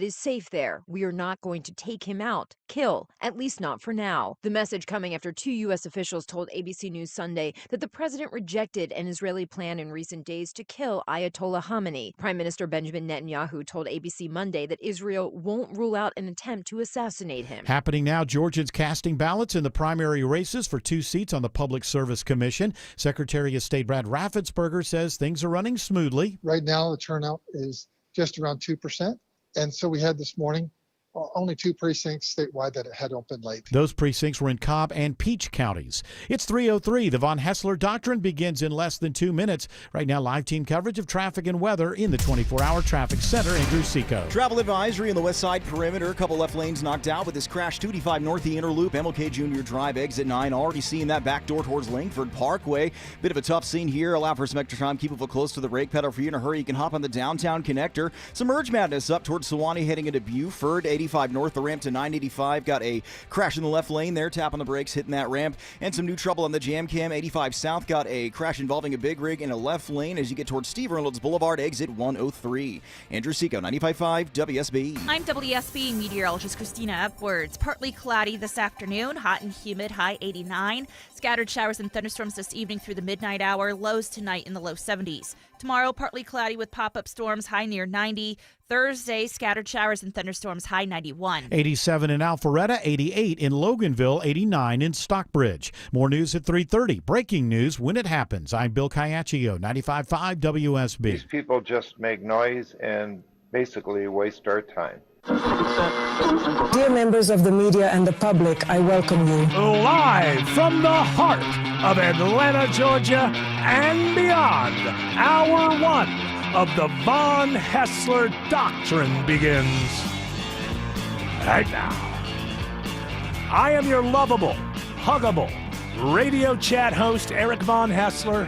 is safe there. We are not going to take him out, kill, at least not for now. The message coming after two U.S. officials told ABC News Sunday that the president rejected an Israeli plan in recent days to kill Ayatollah Khamenei. Prime Minister Benjamin Netanyahu told ABC Monday that Israel won't rule out an attempt to assassinate him. Happening now, Georgians casting ballots in the primary races for 2 seats on the Public Service Commission. Secretary of State Brad Raffensperger says things are running smoothly. Right now, the turnout is just around 2%. And so we had this morning only 2 precincts statewide that had opened late. Those precincts were in Cobb and Peach counties. It's 3:03. The Von Haessler Doctrine begins in less than 2 minutes. Right now, live team coverage of traffic and weather in the 24-hour traffic center. Andrew Seco. Travel advisory on the west side perimeter. A couple left lanes knocked out with this crash. 285 North, the inner loop. MLK Junior Drive, exit 9. Already seeing that back door towards Langford Parkway. Bit of a tough scene here. Allow for some extra time. Keep it close to the brake pedal for you in a hurry. You can hop on the downtown connector. Some merge madness up towards Sewanee heading into Buford. 85 North, the ramp to 985. Got a crash in the left lane there. Tap on the brakes, hitting that ramp. And some new trouble on the Jam Cam. 85 South got a crash involving a big rig in a left lane as you get towards Steve Reynolds Boulevard, exit 103. Andrew Seco, 95.5 WSB. I'm WSB meteorologist Christina Edwards. Partly cloudy this afternoon, hot and humid, high 89. Scattered showers and thunderstorms this evening through the midnight hour, lows tonight in the low 70s. Tomorrow, partly cloudy with pop-up storms, high near 90. Thursday, scattered showers and thunderstorms, high 91. 87 in Alpharetta, 88 in Loganville, 89 in Stockbridge. More news at 3:30. Breaking news when it happens. I'm Bill Caiaccio, 95.5 WSB. These people just make noise and basically waste our time. Dear members of the media and the public, I welcome you. Live from the heart of Atlanta, Georgia, and beyond, Hour 1 of the Von Haessler Doctrine begins right now. I am your lovable, huggable radio chat host, Eric Von Haessler.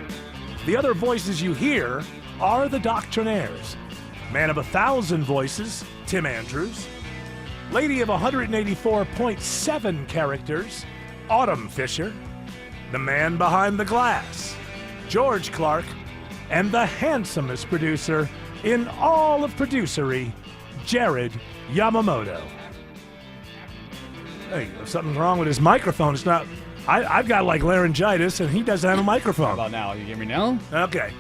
The other voices you hear are the Doctrinaires. Man of 1,000 voices, Tim Andrews. Lady of 184.7 characters, Autumn Fisher. The man behind the glass, George Clark. And the handsomest producer in all of producery, Jared Yamamoto. Hey, something's wrong with his microphone. It's not. I've got like laryngitis, and he doesn't have a microphone. How about now? You hear me now? Okay.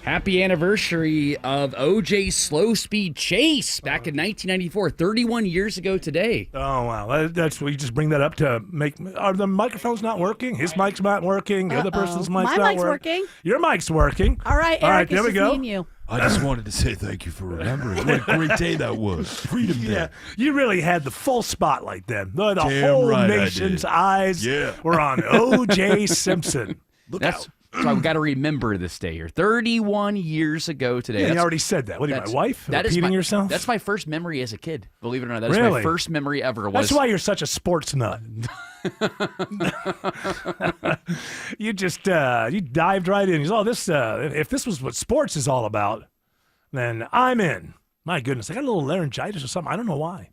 Happy anniversary of O.J. Slow Speed Chase back in 1994, 31 years ago today. Oh, wow. That's we just bring that up to make. Are the microphones not working? His mic's not working. The other person's mic's not working. Your mic's working. All right, Eric, all right, there we go. You. I just wanted to say thank you for remembering. What a great day that was. Freedom Day. Yeah, you really had the full spotlight then. The Damn whole right nation's eyes were on O.J. Simpson. Look out. So I've got to remember this day here. 31 years ago today. Yeah, you already said that. What are you, my wife? Repeating yourself? That's my first memory as a kid. Believe it or not, that is Really? my first memory ever. That's why you're such a sports nut. You just you dived right in. You said, this if this was what sports is all about, then I'm in. My goodness, I got a little laryngitis or something. I don't know why.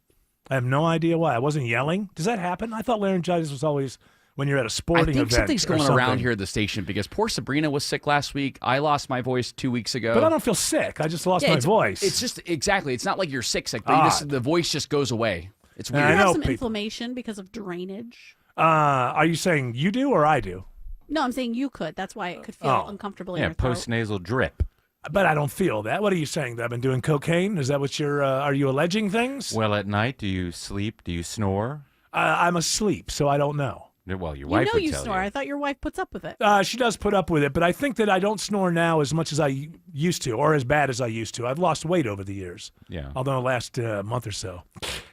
I have no idea why. I wasn't yelling. Does that happen? I thought laryngitis was always when you're at a sporting event. I think something's going something around here at the station because poor Sabrina was sick last week. I lost my voice 2 weeks ago. But I don't feel sick. I just lost my voice. It's just exactly. It's not like you're sick, but the voice just goes away. It's weird. You have some inflammation because of drainage. Are you saying you do or I do? No, I'm saying you could. That's why it could feel uncomfortable in your throat. Post-nasal drip. But I don't feel that. What are you saying? That I've been doing cocaine? Is that what you're? Are you alleging things? Well, at night, do you sleep? Do you snore? I'm asleep, so I don't know. Well, your wife would you tell snore. I thought your wife puts up with it. She does put up with it, but I think that I don't snore now as much as I used to, or as bad as I used to. I've lost weight over the years. Yeah. Although last month or so,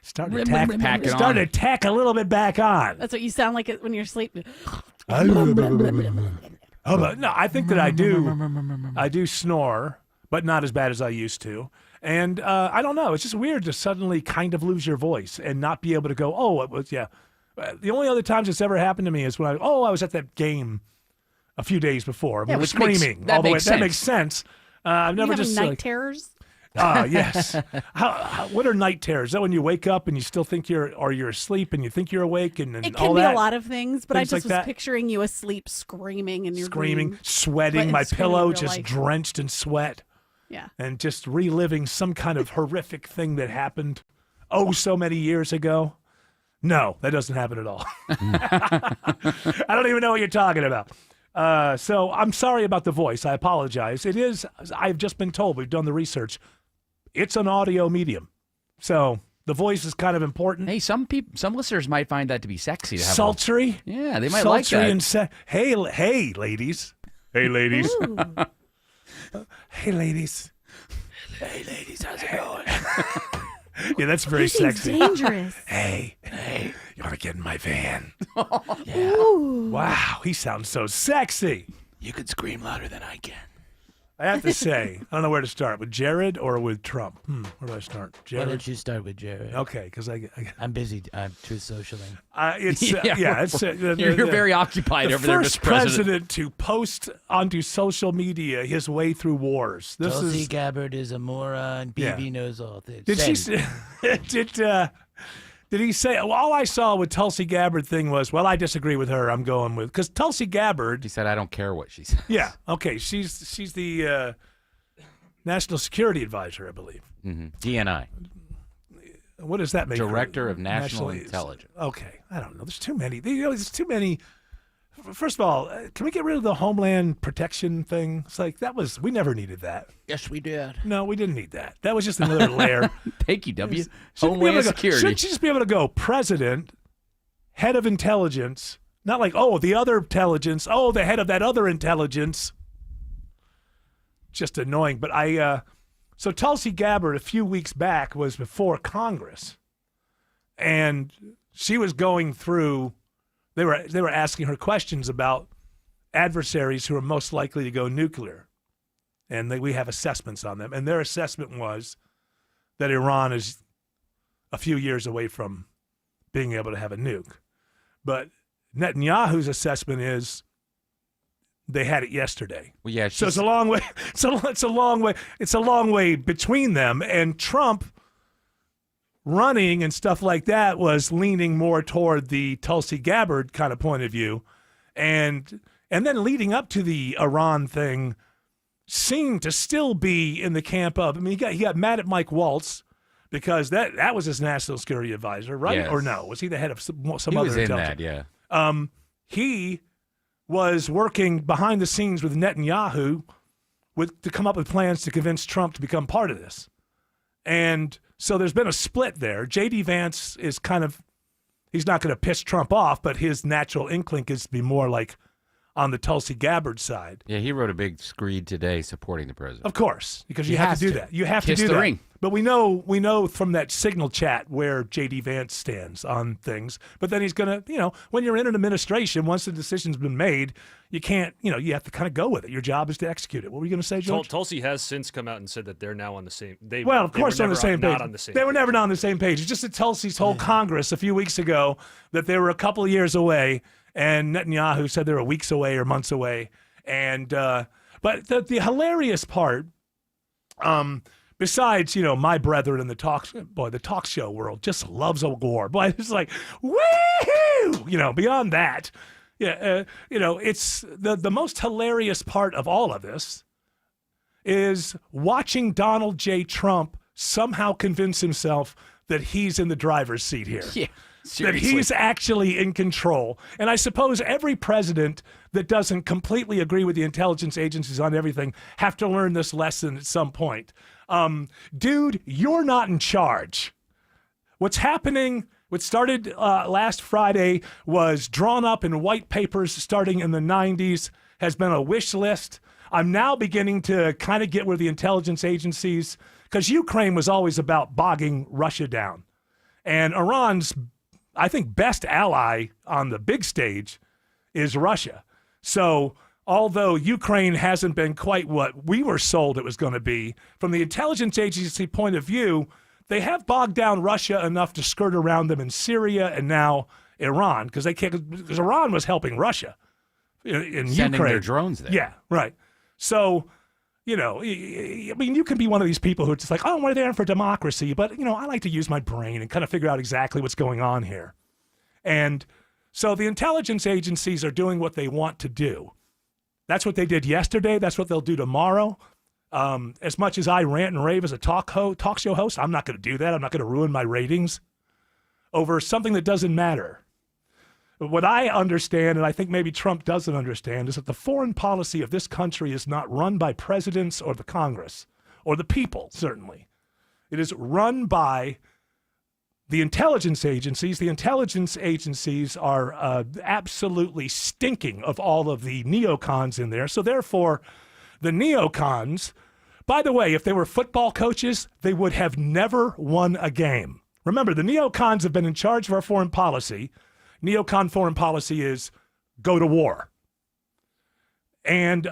starting to tack a little bit back on. That's what you sound like when you're sleeping. But no, I think that I do snore, but not as bad as I used to. And I don't know. It's just weird to suddenly kind of lose your voice and not be able to go, oh, it was, yeah. The only other times it's ever happened to me is when I was at that game a few days before. We were screaming all the way. That makes sense. I've never just night terrors. Yes. What are night terrors? Is that when you wake up and you still think you're asleep and you think you're awake and it all can that? be a lot of things, but I just was like picturing you asleep, screaming in your dream, sweating, my pillow just drenched in sweat. Yeah. And just reliving some kind of horrific thing that happened. oh so many years ago? No, that doesn't happen at all. I don't even know what you're talking about. So I'm sorry about the voice. I apologize. It is, I've just been told, we've done the research, it's an audio medium. So the voice is kind of important. Hey, some listeners might find that to be sexy. To have sultry? Yeah, they might like that. And hey, ladies. Hey, ladies. Hey, ladies. Hey, ladies, how's it going? Yeah, that's very sexy. Dangerous. Hey, you want to get in my van? Yeah. Ooh. Wow, he sounds so sexy. You could scream louder than I can. I have to say, I don't know where to start, with Jared or with Trump. Where do I start? Jared? Why don't you start with Jared? Okay, because I'm busy. I'm Truth Socialing. You're very occupied over there, Mr. The first President. president to post onto social media his way through wars. Tulsi Gabbard is a moron. Bibi knows all this. Did he say? Well, all I saw with Tulsi Gabbard thing was, well, I disagree with her. I'm going with because Tulsi Gabbard. He said, I don't care what she says. Yeah. Okay. She's the National Security Advisor, I believe. Mm-hmm. DNI. What does that make? Director of National Intelligence. Okay. I don't know. There's too many. There's too many. First of all, can we get rid of the Homeland Protection thing? It's like we never needed that. Yes, we did. No, we didn't need that. That was just another layer. Thank you, W. Homeland Security. Shouldn't you just be able to go president, head of intelligence, not like, the other intelligence, the head of that other intelligence. Just annoying. But so Tulsi Gabbard a few weeks back was before Congress, and she was going through. They were asking her questions about adversaries who are most likely to go nuclear, and we have assessments on them. And their assessment was that Iran is a few years away from being able to have a nuke. But Netanyahu's assessment is they had it yesterday. Well, yeah. So it's a long way. It's a long way. It's a long way between them. And Trump running and stuff like that was leaning more toward the Tulsi Gabbard kind of point of view. And then leading up to the Iran thing seemed to still be in the camp of, he got mad at Mike Waltz because that was his national security advisor, right? Yes. Or no? Was he the head of some he other was in intelligence? that, yeah. He was working behind the scenes with Netanyahu to come up with plans to convince Trump to become part of this. And so there's been a split there. J.D. Vance is he's not going to piss Trump off, but his natural inkling is to be more like on the Tulsi Gabbard side. Yeah, he wrote a big screed today supporting the president. Of course, because you have to do that. You have to do the that. ring. But we know from that Signal chat where J.D. Vance stands on things. But then he's going to, when you're in an administration, once the decision's been made, you can't, you have to kind of go with it. Your job is to execute it. What were you going to say, George? Tulsi has since come out and said that they're now on the same. Of course, they're on the same page. Not on the same. They were never on the same page. It's just that Tulsi's whole Congress a few weeks ago that they were a couple of years away, and Netanyahu said they were weeks away or months away. And but the hilarious part, besides my brethren in the talk show world just loves a war. Boy, it's like woohoo! Beyond that, it's the most hilarious part of all of this is watching Donald J. Trump somehow convince himself that he's in the driver's seat here. Yeah. That he's actually in control. And I suppose every president that doesn't completely agree with the intelligence agencies on everything have to learn this lesson at some point. Dude, you're not in charge. What's happening, what started last Friday was drawn up in white papers starting in the 90s, has been a wish list. I'm now beginning to kind of get where the intelligence agencies, because Ukraine was always about bogging Russia down. And Iran's, I think, best ally on the big stage is Russia. So although Ukraine hasn't been quite what we were sold it was going to be, from the intelligence agency point of view, they have bogged down Russia enough to skirt around them in Syria and now Iran, because Iran was helping Russia in Sending Ukraine. their drones there. Yeah, right. So, you can be one of these people who are just like, we're there for democracy, but, I like to use my brain and kind of figure out exactly what's going on here. And so the intelligence agencies are doing what they want to do. That's what they did yesterday. That's what they'll do tomorrow. As much as I rant and rave as a talk show host, I'm not going to do that. I'm not going to ruin my ratings over something that doesn't matter. What I understand, and I think maybe Trump doesn't understand, is that the foreign policy of this country is not run by presidents or the Congress, or the people, certainly. It is run by the intelligence agencies. The intelligence agencies are absolutely stinking of all of the neocons in there. So therefore, the neocons, by the way, if they were football coaches, they would have never won a game. Remember, the neocons have been in charge of our foreign policy. Neocon foreign policy is go to war. And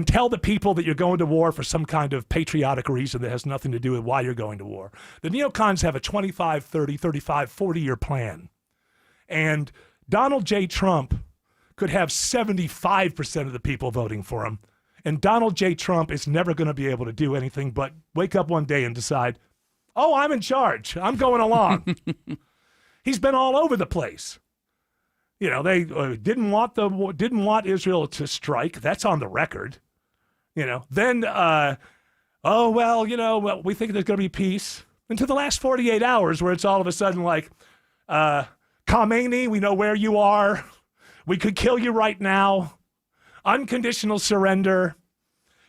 tell the people that you're going to war for some kind of patriotic reason that has nothing to do with why you're going to war. The neocons have a 25, 30, 35, 40-year plan. And Donald J. Trump could have 75% of the people voting for him. And Donald J. Trump is never going to be able to do anything but wake up one day and decide, oh, I'm in charge. I'm going along. He's been all over the place. You know, they didn't want Israel to strike. That's on the record. You know, then, we think there's going to be peace. Until the last 48 hours where it's all of a sudden like, Khamenei, we know where you are. We could kill you right now. Unconditional surrender.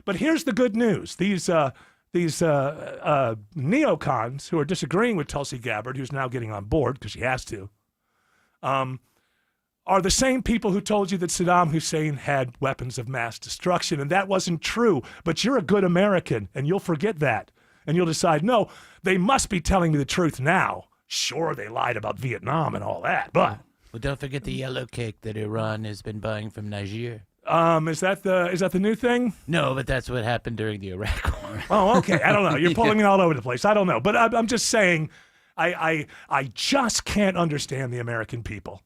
But here's the good news. These neocons who are disagreeing with Tulsi Gabbard, who's now getting on board because she has to, are the same people who told you that Saddam Hussein had weapons of mass destruction, and that wasn't true. But you're a good American, and you'll forget that. And you'll decide, no, they must be telling me the truth now. Sure, they lied about Vietnam and all that, but... Well, don't forget the yellow cake that Iran has been buying from Niger. Is that the new thing? No, but that's what happened during the Iraq War. Oh, okay. I don't know. You're pulling me all over the place. I don't know. But I'm just saying, I just can't understand the American people.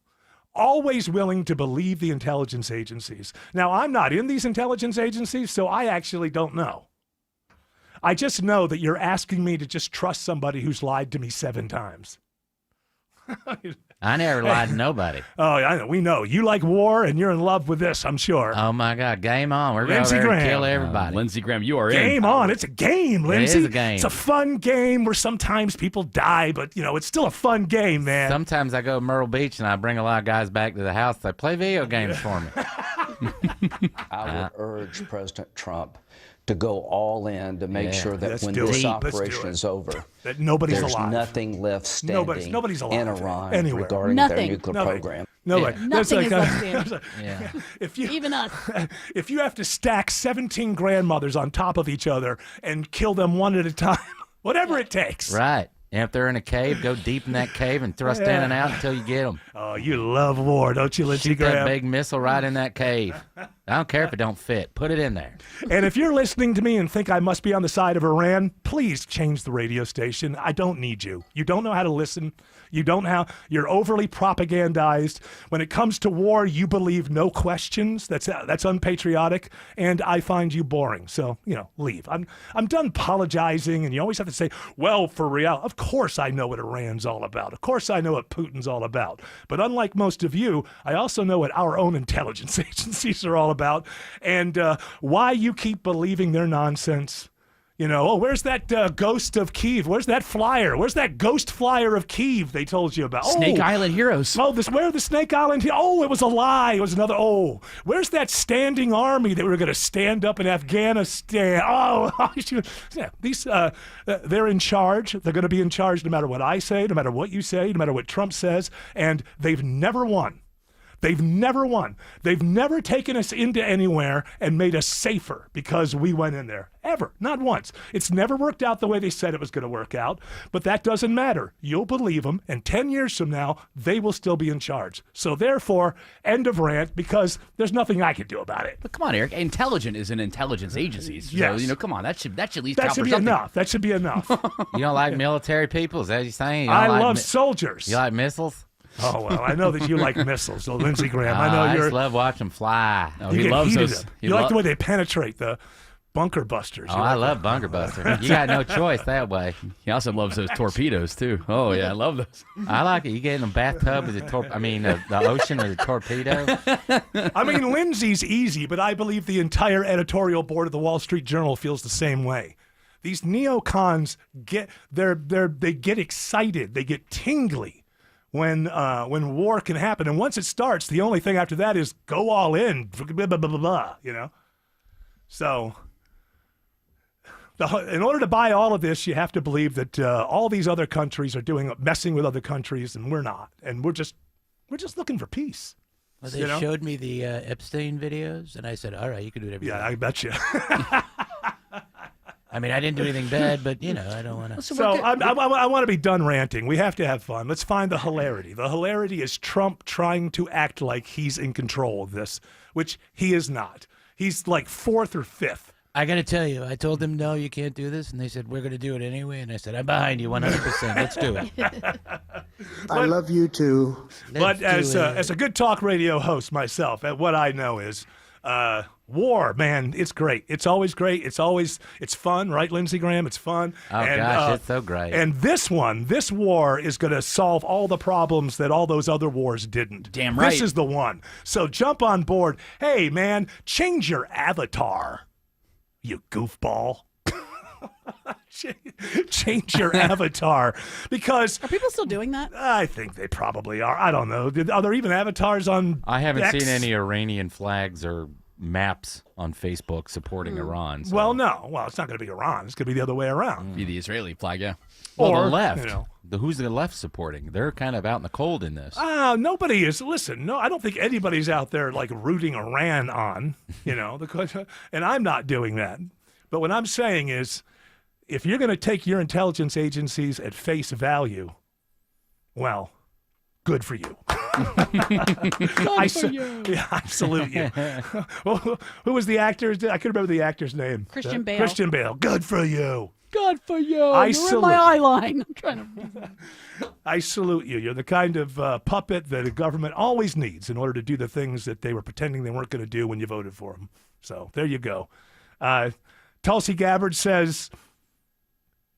Always willing to believe the intelligence agencies. Now, I'm not in these intelligence agencies, so I actually don't know. I just know that you're asking me to just trust somebody who's lied to me 7 times. I never lied to nobody. Oh, I know. We know. You like war, and you're in love with this, I'm sure. Oh, my God. Game on. We're going Lindsey to Graham. kill everybody. Lindsey Graham, you are in. Game on. It's a game, Lindsey. It is a game. It's a fun game where sometimes people die, but, you know, it's still a fun game, man. Sometimes I go to Myrtle Beach, and I bring a lot of guys back to the house. They play video games for me. I would urge President Trump to go all in to make sure that when this operation is over, that nobody's there's alive. nothing left standing nobody's alive in Iran anywhere. regarding their nuclear program. Nobody. Yeah. Nothing is left standing. Even us. If you have to stack 17 grandmothers on top of each other and kill them one at a time, whatever it takes. Right. And if they're in a cave, go deep in that cave and thrust in and out until you get them. Oh, you love war, don't you, Lindsey Graham? That big missile right in that cave. I don't care if it don't fit. Put it in there. And if you're listening to me and think I must be on the side of Iran, please change the radio station. I don't need you. You don't know how to listen. You're overly propagandized. When it comes to war, you believe no questions. That's unpatriotic, and I find you boring. So, leave. I'm done apologizing, and you always have to say, well, for real. Of course I know what Iran's all about. Of course I know what Putin's all about. But unlike most of you, I also know what our own intelligence agencies are all about, and why you keep believing their nonsense. Where's that ghost of Kyiv? Where's that flyer? Where's that ghost flyer of Kyiv they told you about? Snake Island Heroes. Oh, where are the Snake Island? Oh, it was a lie. It was another. Oh, where's that standing army that we were going to stand up in Afghanistan? Oh, yeah, these they're in charge. They're going to be in charge no matter what I say, no matter what you say, no matter what Trump says, and they've never won. They've never won. They've never taken us into anywhere and made us safer because we went in there. Ever. Not once. It's never worked out the way they said it was going to work out, but that doesn't matter. You'll believe them, and 10 years from now, they will still be in charge. So therefore, end of rant, because there's nothing I can do about it. But come on, Eric. Intelligent is an intelligence agency. So, yes. Come on. That should at least that count should for be something. enough. That should be enough. You don't like military people? Is that what you're saying? I love soldiers. You like missiles? Oh, well, I know that you like missiles, so Lindsey Graham. I know I you're. just love watching them fly. Oh, he loves those. You like the way they penetrate the bunker busters. Oh, I love bunker busters. You got no choice that way. He also loves those torpedoes too. Oh yeah, I love those. I like it. You get in a bathtub with the ocean with a torpedo. I mean, Lindsay's easy, but I believe the entire editorial board of the Wall Street Journal feels the same way. These neocons they get excited, they get tingly when war can happen, and once it starts, the only thing after that is go all in, blah, blah, blah, blah, blah, you know. So, in order to buy all of this, you have to believe that all these other countries are messing with other countries, and we're not, and we're just looking for peace. Well, they showed me the Epstein videos, and I said, "All right, you can do whatever." Yeah, I bet you. I mean, I didn't do anything bad, but, you know, I don't want to. So I want to be done ranting. We have to have fun. Let's find the hilarity. The hilarity is Trump trying to act like he's in control of this, which he is not. He's like fourth or fifth. I got to tell you, I told them, no, you can't do this. And they said, we're going to do it anyway. And I said, I'm behind you 100%. Let's do it. I love you too. But as a good talk radio host myself, what I know is war, man, it's great. It's always great. It's fun, right, Lindsey Graham? It's fun. Oh, gosh, it's so great. And this war is going to solve all the problems that all those other wars didn't. Damn right. This is the one. So jump on board. Hey, man, change your avatar, you goofball. Change your avatar, because are people still doing that? I think they probably are. I don't know. Are there even avatars on I haven't X? seen any Iranian flags or maps on Facebook supporting Iran. So. Well, no. Well, it's not going to be Iran. It's going to be the other way around. Be the Israeli flag, yeah. Well, or the left. You know. Who's the left supporting? They're kind of out in the cold in this. Nobody is. Listen, no, I don't think anybody's out there like rooting Iran on, you know, and I'm not doing that. But what I'm saying is, if you're going to take your intelligence agencies at face value, well, good for you. Yeah, I salute you. Who was the actor? I couldn't remember the actor's name. Christian Bale. Christian Bale. Good for you. Good for you. You're in my eye line. I'm trying to. I salute you. You're the kind of puppet that a government always needs in order to do the things that they were pretending they weren't going to do when you voted for them. So there you go. Tulsi Gabbard says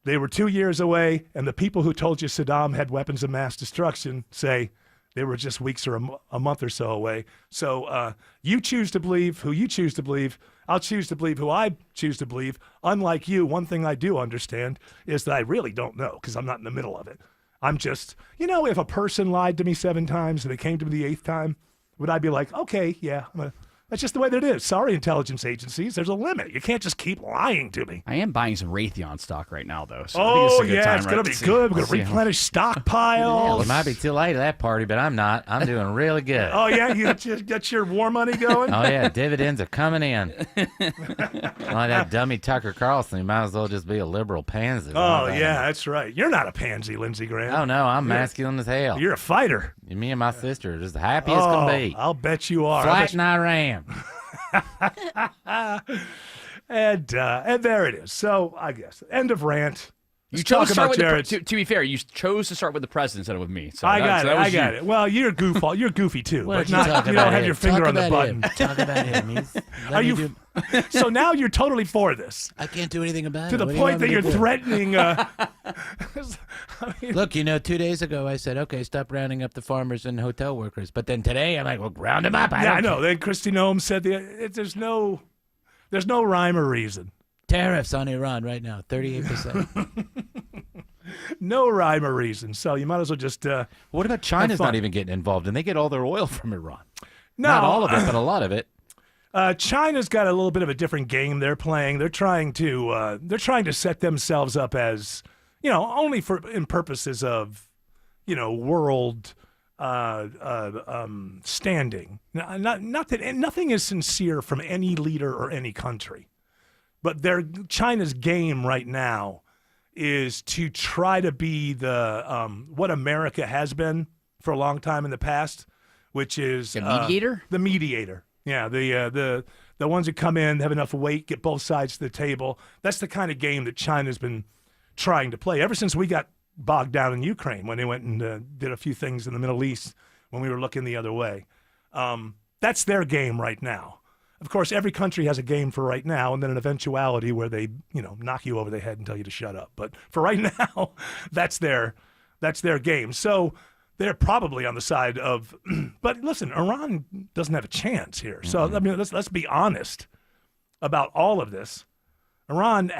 they were 2 years away, and the people who told you Saddam had weapons of mass destruction say they were just weeks or a month or so away. So you choose to believe who you choose to believe. I'll choose to believe who I choose to believe. Unlike you, one thing I do understand is that I really don't know because I'm not in the middle of it. I'm just, if a person lied to me 7 times and they came to me the 8th time, would I be like, okay, yeah, that's just the way that it is. Sorry, intelligence agencies. There's a limit. You can't just keep lying to me. I am buying some Raytheon stock right now, though. So it's going to be good. We're going to replenish stockpiles. It might be too late at that party, but I'm not. I'm doing really good. Oh, yeah? You got your war money going? Oh, yeah. Dividends are coming in. Like that dummy Tucker Carlson, you might as well just be a liberal pansy. Oh, yeah, that's right. You're not a pansy, Lindsey Graham. Oh, no. I'm masculine as hell. You're a fighter. Me and my sister are just happy as can be. I'll bet you are. Flat in Iran. And there it is. So I guess end of rant. You chose to start with Jared. To be fair, you chose to start with the president instead of with me. So I got it. Well, you're goofball. You're goofy too, but you don't have your finger on the button. Talk about him. Are you? So now you're totally for this. I can't do anything about it. To the point that you're threatening. Look, 2 days ago I said, okay, stop rounding up the farmers and hotel workers. But then today I'm like, well, round them up. I know. Then Kristi Noem said there's no rhyme or reason. Tariffs on Iran right now, 38%. No rhyme or reason. So you might as well just. What about China's not even getting involved, and they get all their oil from Iran? No, not all of it, but a lot of it. China's got a little bit of a different game they're playing. They're trying to set themselves up as only in purposes of world standing. Not that nothing is sincere from any leader or any country, but China's game right now is to try to be the what America has been for a long time in the past, which is the mediator. The mediator, yeah. The ones that come in, have enough weight, get both sides of the table. That's the kind of game that China's been trying to play ever since we got bogged down in Ukraine when they went and did a few things in the Middle East when we were looking the other way. That's their game right now. Of course, every country has a game for right now, and then an eventuality where they, knock you over the head and tell you to shut up. But for right now, that's their game. So they're probably on the side of. But listen, Iran doesn't have a chance here. So I mean, let's be honest about all of this. Iran,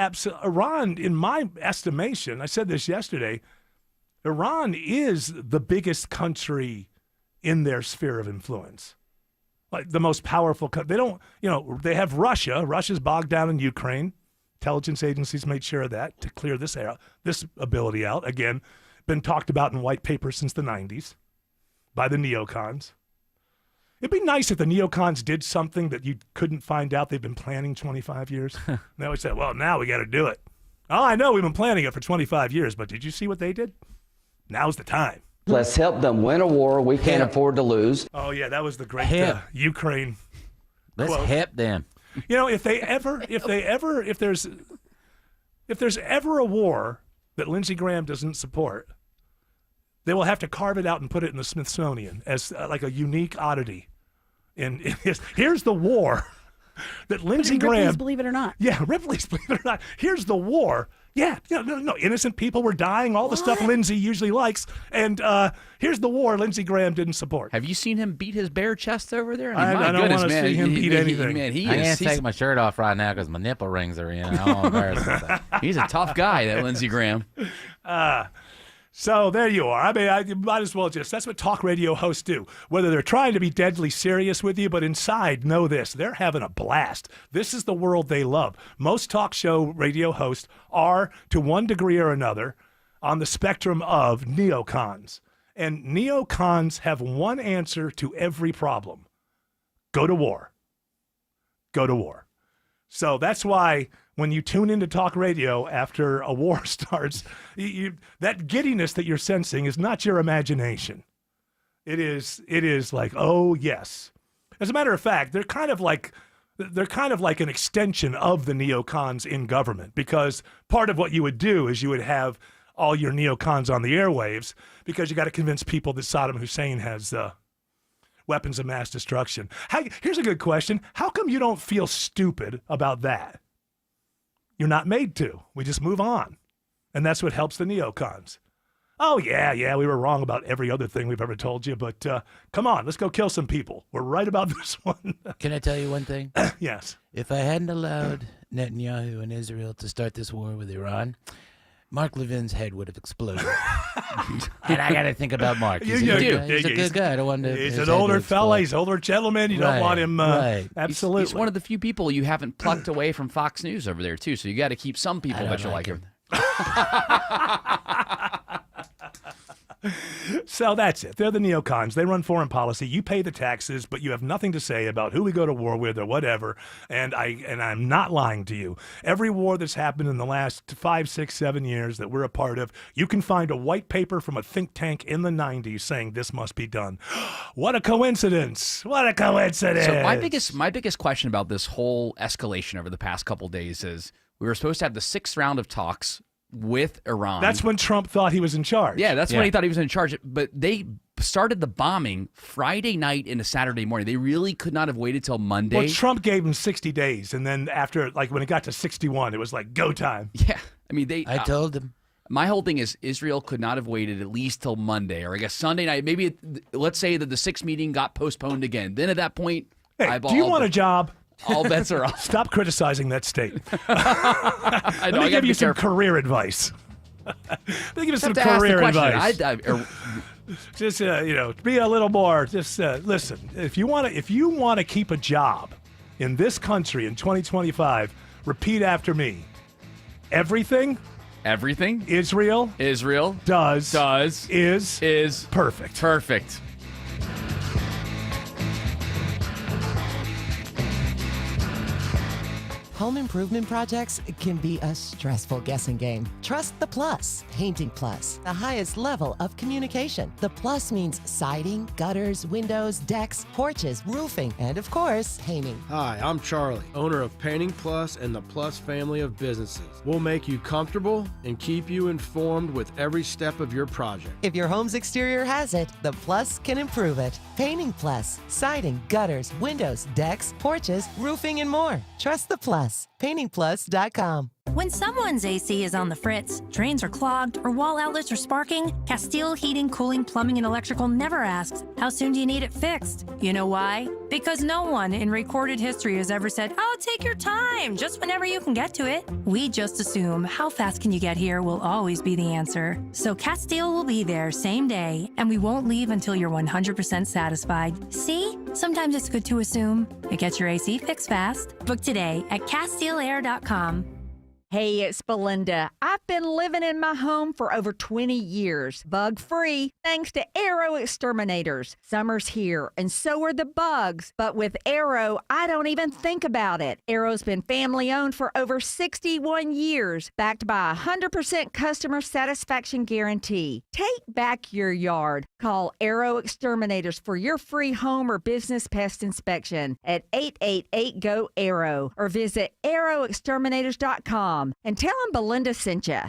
in my estimation, I said this yesterday. Iran is the biggest country in their sphere of influence. Like the most powerful country. They don't, they have Russia. Russia's bogged down in Ukraine. Intelligence agencies made sure of that to clear this ability out. Again, been talked about in white papers since the 90s by the neocons. It'd be nice if the neocons did something that you couldn't find out they've been planning 25 years. They always say, well, now we got to do it. Oh, I know we've been planning it for 25 years, but did you see what they did? Now's the time. Let's help them win a war we can't afford to lose. Oh, yeah, that was the great Ukraine Let's quote. hip them. If there's ever a war that Lindsey Graham doesn't support, they will have to carve it out and put it in the Smithsonian as like a unique oddity. And here's the war that Lindsey Graham. Ripley's Believe It or Not. Yeah, Ripley's Believe It or Not. Here's the war. Yeah, no, innocent people were dying, all the stuff Lindsey usually likes. And here's the war Lindsey Graham didn't support. Have you seen him beat his bare chest over there? I don't want to see him beat anything. I can't take my shirt off right now because my nipple rings are in. I'm embarrassed. He's a tough guy, that Lindsey Graham. So there you are. I mean, I might as well that's what talk radio hosts do. Whether they're trying to be deadly serious with you, but inside, know this, they're having a blast. This is the world they love. Most talk show radio hosts are, to one degree or another, on the spectrum of neocons. And neocons have one answer to every problem. Go to war. Go to war. So that's why when you tune into talk radio after a war starts, that giddiness that you're sensing is not your imagination. It is like, oh, yes. As a matter of fact, they're kind of like an extension of the neocons in government, because part of what you would do is you would have all your neocons on the airwaves because you got to convince people that Saddam Hussein has weapons of mass destruction. Here's a good question. How come you don't feel stupid about that? You're not made to. We just move on. And that's what helps the neocons. Oh, yeah, we were wrong about every other thing we've ever told you, but come on, let's go kill some people. We're right about this one. Can I tell you one thing? Yes. If I hadn't allowed Netanyahu and Israel to start this war with Iran, Mark Levin's head would have exploded. And I got to think about Mark. He's a good guy. I don't want to. He's an older fella. He's an older gentleman. You don't want him. Absolutely. He's one of the few people you haven't plucked away from Fox News over there, too. So you got to keep some people that you like him. So that's it. They're the neocons. They run foreign policy. You pay the taxes, but you have nothing to say about who we go to war with or whatever. And I'm not lying to you. Every war that's happened in the last 5, 6, 7 years that we're a part of, you can find a white paper from a think tank in the 90s saying this must be done. What a coincidence. What a coincidence. So my biggest question about this whole escalation over the past couple days is we were supposed to have the 6th round of talks with Iran. That's when Trump thought he was in charge. Yeah, that's when he thought he was in charge. But they started the bombing Friday night into Saturday morning. They really could not have waited till Monday. Well, Trump gave him 60 days, and then after, like when it got to 61, it was like go time. Yeah, I mean I told him. My whole thing is Israel could not have waited at least till Monday, or I guess Sunday night. Maybe let's say that the 6th meeting got postponed again. Then at that point, hey, do you want a job? All bets are off. Stop criticizing that state. Let me give you some career advice. Let me give you some career advice. Just be a little more. Just listen. If you want to keep a job in this country in 2025, repeat after me. Everything Israel is perfect. Home improvement projects can be a stressful guessing game. Trust the Plus. Painting Plus, the highest level of communication. The Plus means siding, gutters, windows, decks, porches, roofing, and of course, painting. Hi, I'm Charlie, owner of Painting Plus and the Plus family of businesses. We'll make you comfortable and keep you informed with every step of your project. If your home's exterior has it, the Plus can improve it. Painting Plus, siding, gutters, windows, decks, porches, roofing, and more. Trust the Plus. PaintingPlus.com. When someone's AC is on the fritz, drains are clogged, or wall outlets are sparking, Castile Heating, Cooling, Plumbing, and Electrical never asks, how soon do you need it fixed? You know why? Because no one in recorded history has ever said, oh, take your time, just whenever you can get to it. We just assume how fast can you get here will always be the answer. So Castile will be there same day, and we won't leave until you're 100% satisfied. See? Sometimes it's good to assume. It gets your AC fixed fast. Book today at CastileAir.com. Hey, it's Belinda. I've been living in my home for over 20 years, bug-free, thanks to Arrow Exterminators. Summer's here, and so are the bugs. But with Arrow, I don't even think about it. Arrow's been family-owned for over 61 years, backed by a 100% customer satisfaction guarantee. Take back your yard. Call Arrow Exterminators for your free home or business pest inspection at 888-GO-ARROW or visit arrowexterminators.com. And tell them Belinda sent you.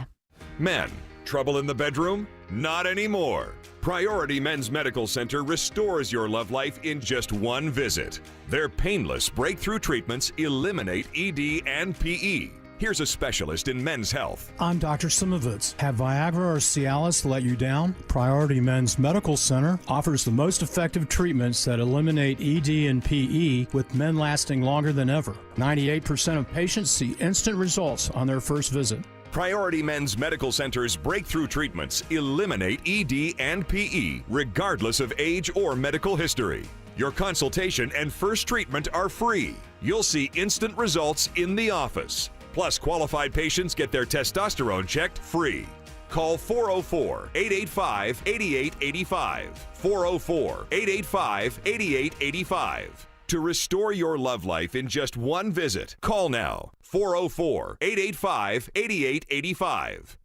Men, trouble in the bedroom? Not anymore. Priority Men's Medical Center restores your love life in just one visit. Their painless breakthrough treatments eliminate ED and PE. Here's a specialist in men's health. I'm Dr. Simovitz. Have Viagra or Cialis let you down? Priority Men's Medical Center offers the most effective treatments that eliminate ED and PE, with men lasting longer than ever. 98% of patients see instant results on their first visit. Priority Men's Medical Center's breakthrough treatments eliminate ED and PE, regardless of age or medical history. Your consultation and first treatment are free. You'll see instant results in the office. Plus, qualified patients get their testosterone checked free. Call 404-885-8885. 404-885-8885. To restore your love life in just one visit, call now. 404-885-8885.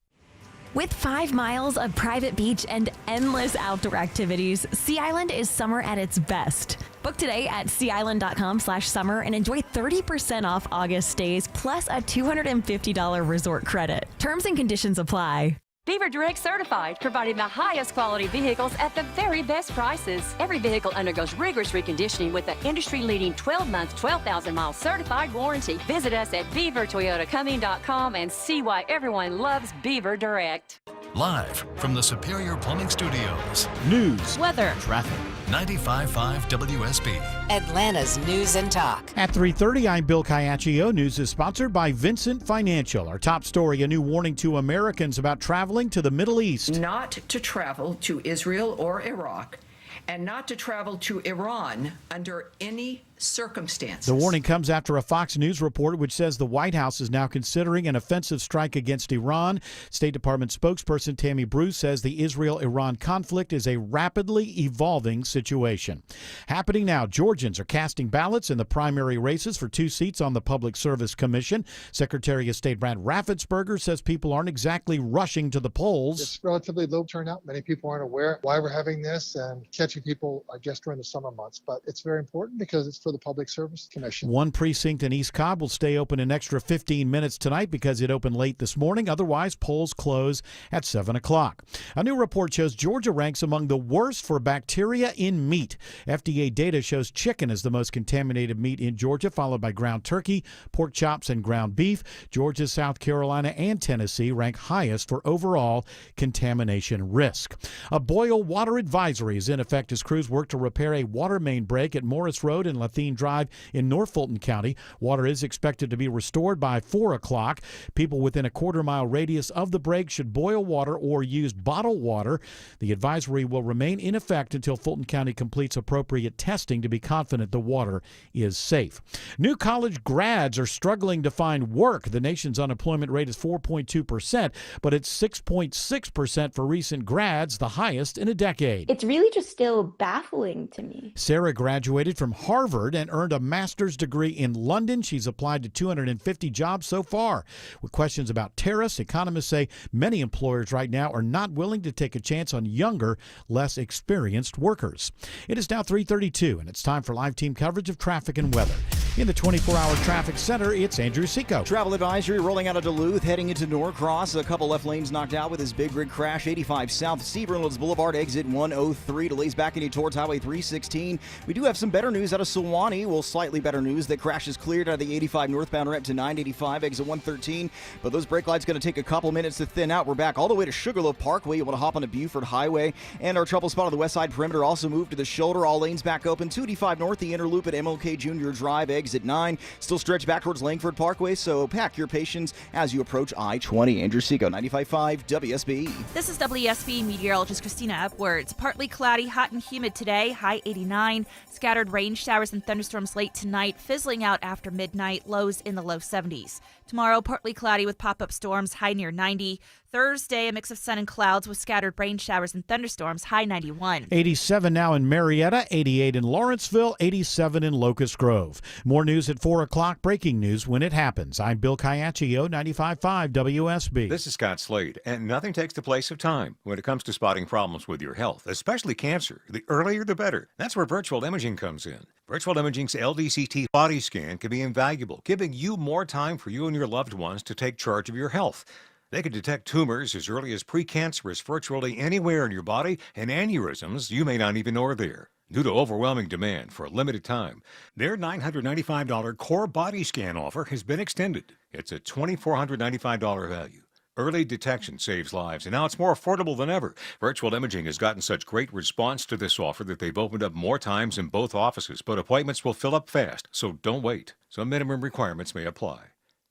With 5 miles of private beach and endless outdoor activities, Sea Island is summer at its best. Book today at seaisland.com/summer and enjoy 30% off August stays plus a $250 resort credit. Terms and conditions apply. Beaver Direct Certified, providing the highest quality vehicles at the very best prices. Every vehicle undergoes rigorous reconditioning with an industry-leading 12-month, 12,000-mile certified warranty. Visit us at BeaverToyotaComing.com and see why everyone loves Beaver Direct. Live from the Superior Plumbing Studios. News, weather, traffic. 95.5 WSB. Atlanta's News and Talk. At 3:30, I'm Bill Caiaccio. News is sponsored by Vincent Financial. Our top story, a new warning to Americans about traveling to the Middle East. Not to travel to Israel or Iraq, and not to travel to Iran under any circumstances. The warning comes after a Fox News report which says the White House is now considering an offensive strike against Iran. State Department spokesperson Tammy Bruce says the Israel-Iran conflict is a rapidly evolving situation. Happening now, Georgians are casting ballots in the primary races for 2 seats on the Public Service Commission. Secretary of State Brad Raffensperger says people aren't exactly rushing to the polls. It's relatively low turnout. Many people aren't aware why we're having this and catching people, I guess, during the summer months. But it's very important because it's for the Public Service Commission. One precinct in East Cobb will stay open an extra 15 minutes tonight because it opened late this morning. Otherwise, polls close at 7 o'clock. A new report shows Georgia ranks among the worst for bacteria in meat. FDA data shows chicken is the most contaminated meat in Georgia, followed by ground turkey, pork chops, and ground beef. Georgia, South Carolina, and Tennessee rank highest for overall contamination risk. A boil water advisory is in effect as crews work to repair a water main break at Morris Road and Lathine Drive in North Fulton County. Water is expected to be restored by 4 o'clock. People within a quarter-mile radius of the break should boil water or use bottled water. The advisory will remain in effect until Fulton County completes appropriate testing to be confident the water is safe. New college grads are struggling to find work. The nation's unemployment rate is 4.2%, but it's 6.6% for recent grads, the highest in a decade. It's really just still baffling to me. Sarah graduated from Harvard Harvard and earned a master's degree in London. She's applied to 250 jobs so far. With questions about tariffs, economists say many employers right now are not willing to take a chance on younger, less experienced workers. It is now 3:32, and it's time for live team coverage of traffic and weather. In the 24-hour traffic center, it's Andrew Seco. Travel advisory rolling out of Duluth, heading into Norcross. A couple left lanes knocked out with this big rig crash. 85 South, Steve Reynolds Boulevard, exit 103. Delays backing you towards Highway 316. We do have some better news out of Sewanee. Well, slightly better news. That crash is cleared out of the 85 northbound ramp to 985, exit 113. But those brake lights going to take a couple minutes to thin out. We're back all the way to Sugarloaf Parkway. You want to hop on to Buford Highway. And our trouble spot on the west side perimeter also moved to the shoulder. All lanes back open. 285 north, the inner loop at MLK Junior Drive, exit 9. Still stretched back towards Langford Parkway, so pack your patience as you approach I-20. Andrew Seco, 95.5 WSB. This is WSB meteorologist Christina Upwards. Partly cloudy, hot and humid today, high 89. Scattered rain showers and thunderstorms late tonight, fizzling out after midnight, lows in the low 70s. Tomorrow, partly cloudy with pop-up storms, high near 90. Thursday, a mix of sun and clouds with scattered rain showers and thunderstorms, high 91. 87 now in Marietta, 88 in Lawrenceville, 87 in Locust Grove. More news at 4 o'clock, breaking news when it happens. I'm Bill Caiaccio, 95.5 WSB. This is Scott Slade, and nothing takes the place of time when it comes to spotting problems with your health, especially cancer. The earlier the better. That's where virtual imaging comes in. Virtual Imaging's LDCT body scan can be invaluable, giving you more time for you and your loved ones to take charge of your health. They can detect tumors as early as precancerous virtually anywhere in your body, and aneurysms you may not even know are there. Due to overwhelming demand for a limited time, their $995 core body scan offer has been extended. It's a $2,495 value. Early detection saves lives, and now it's more affordable than ever. Virtual Imaging has gotten such great response to this offer that they've opened up more times in both offices, but appointments will fill up fast, so don't wait. Some minimum requirements may apply.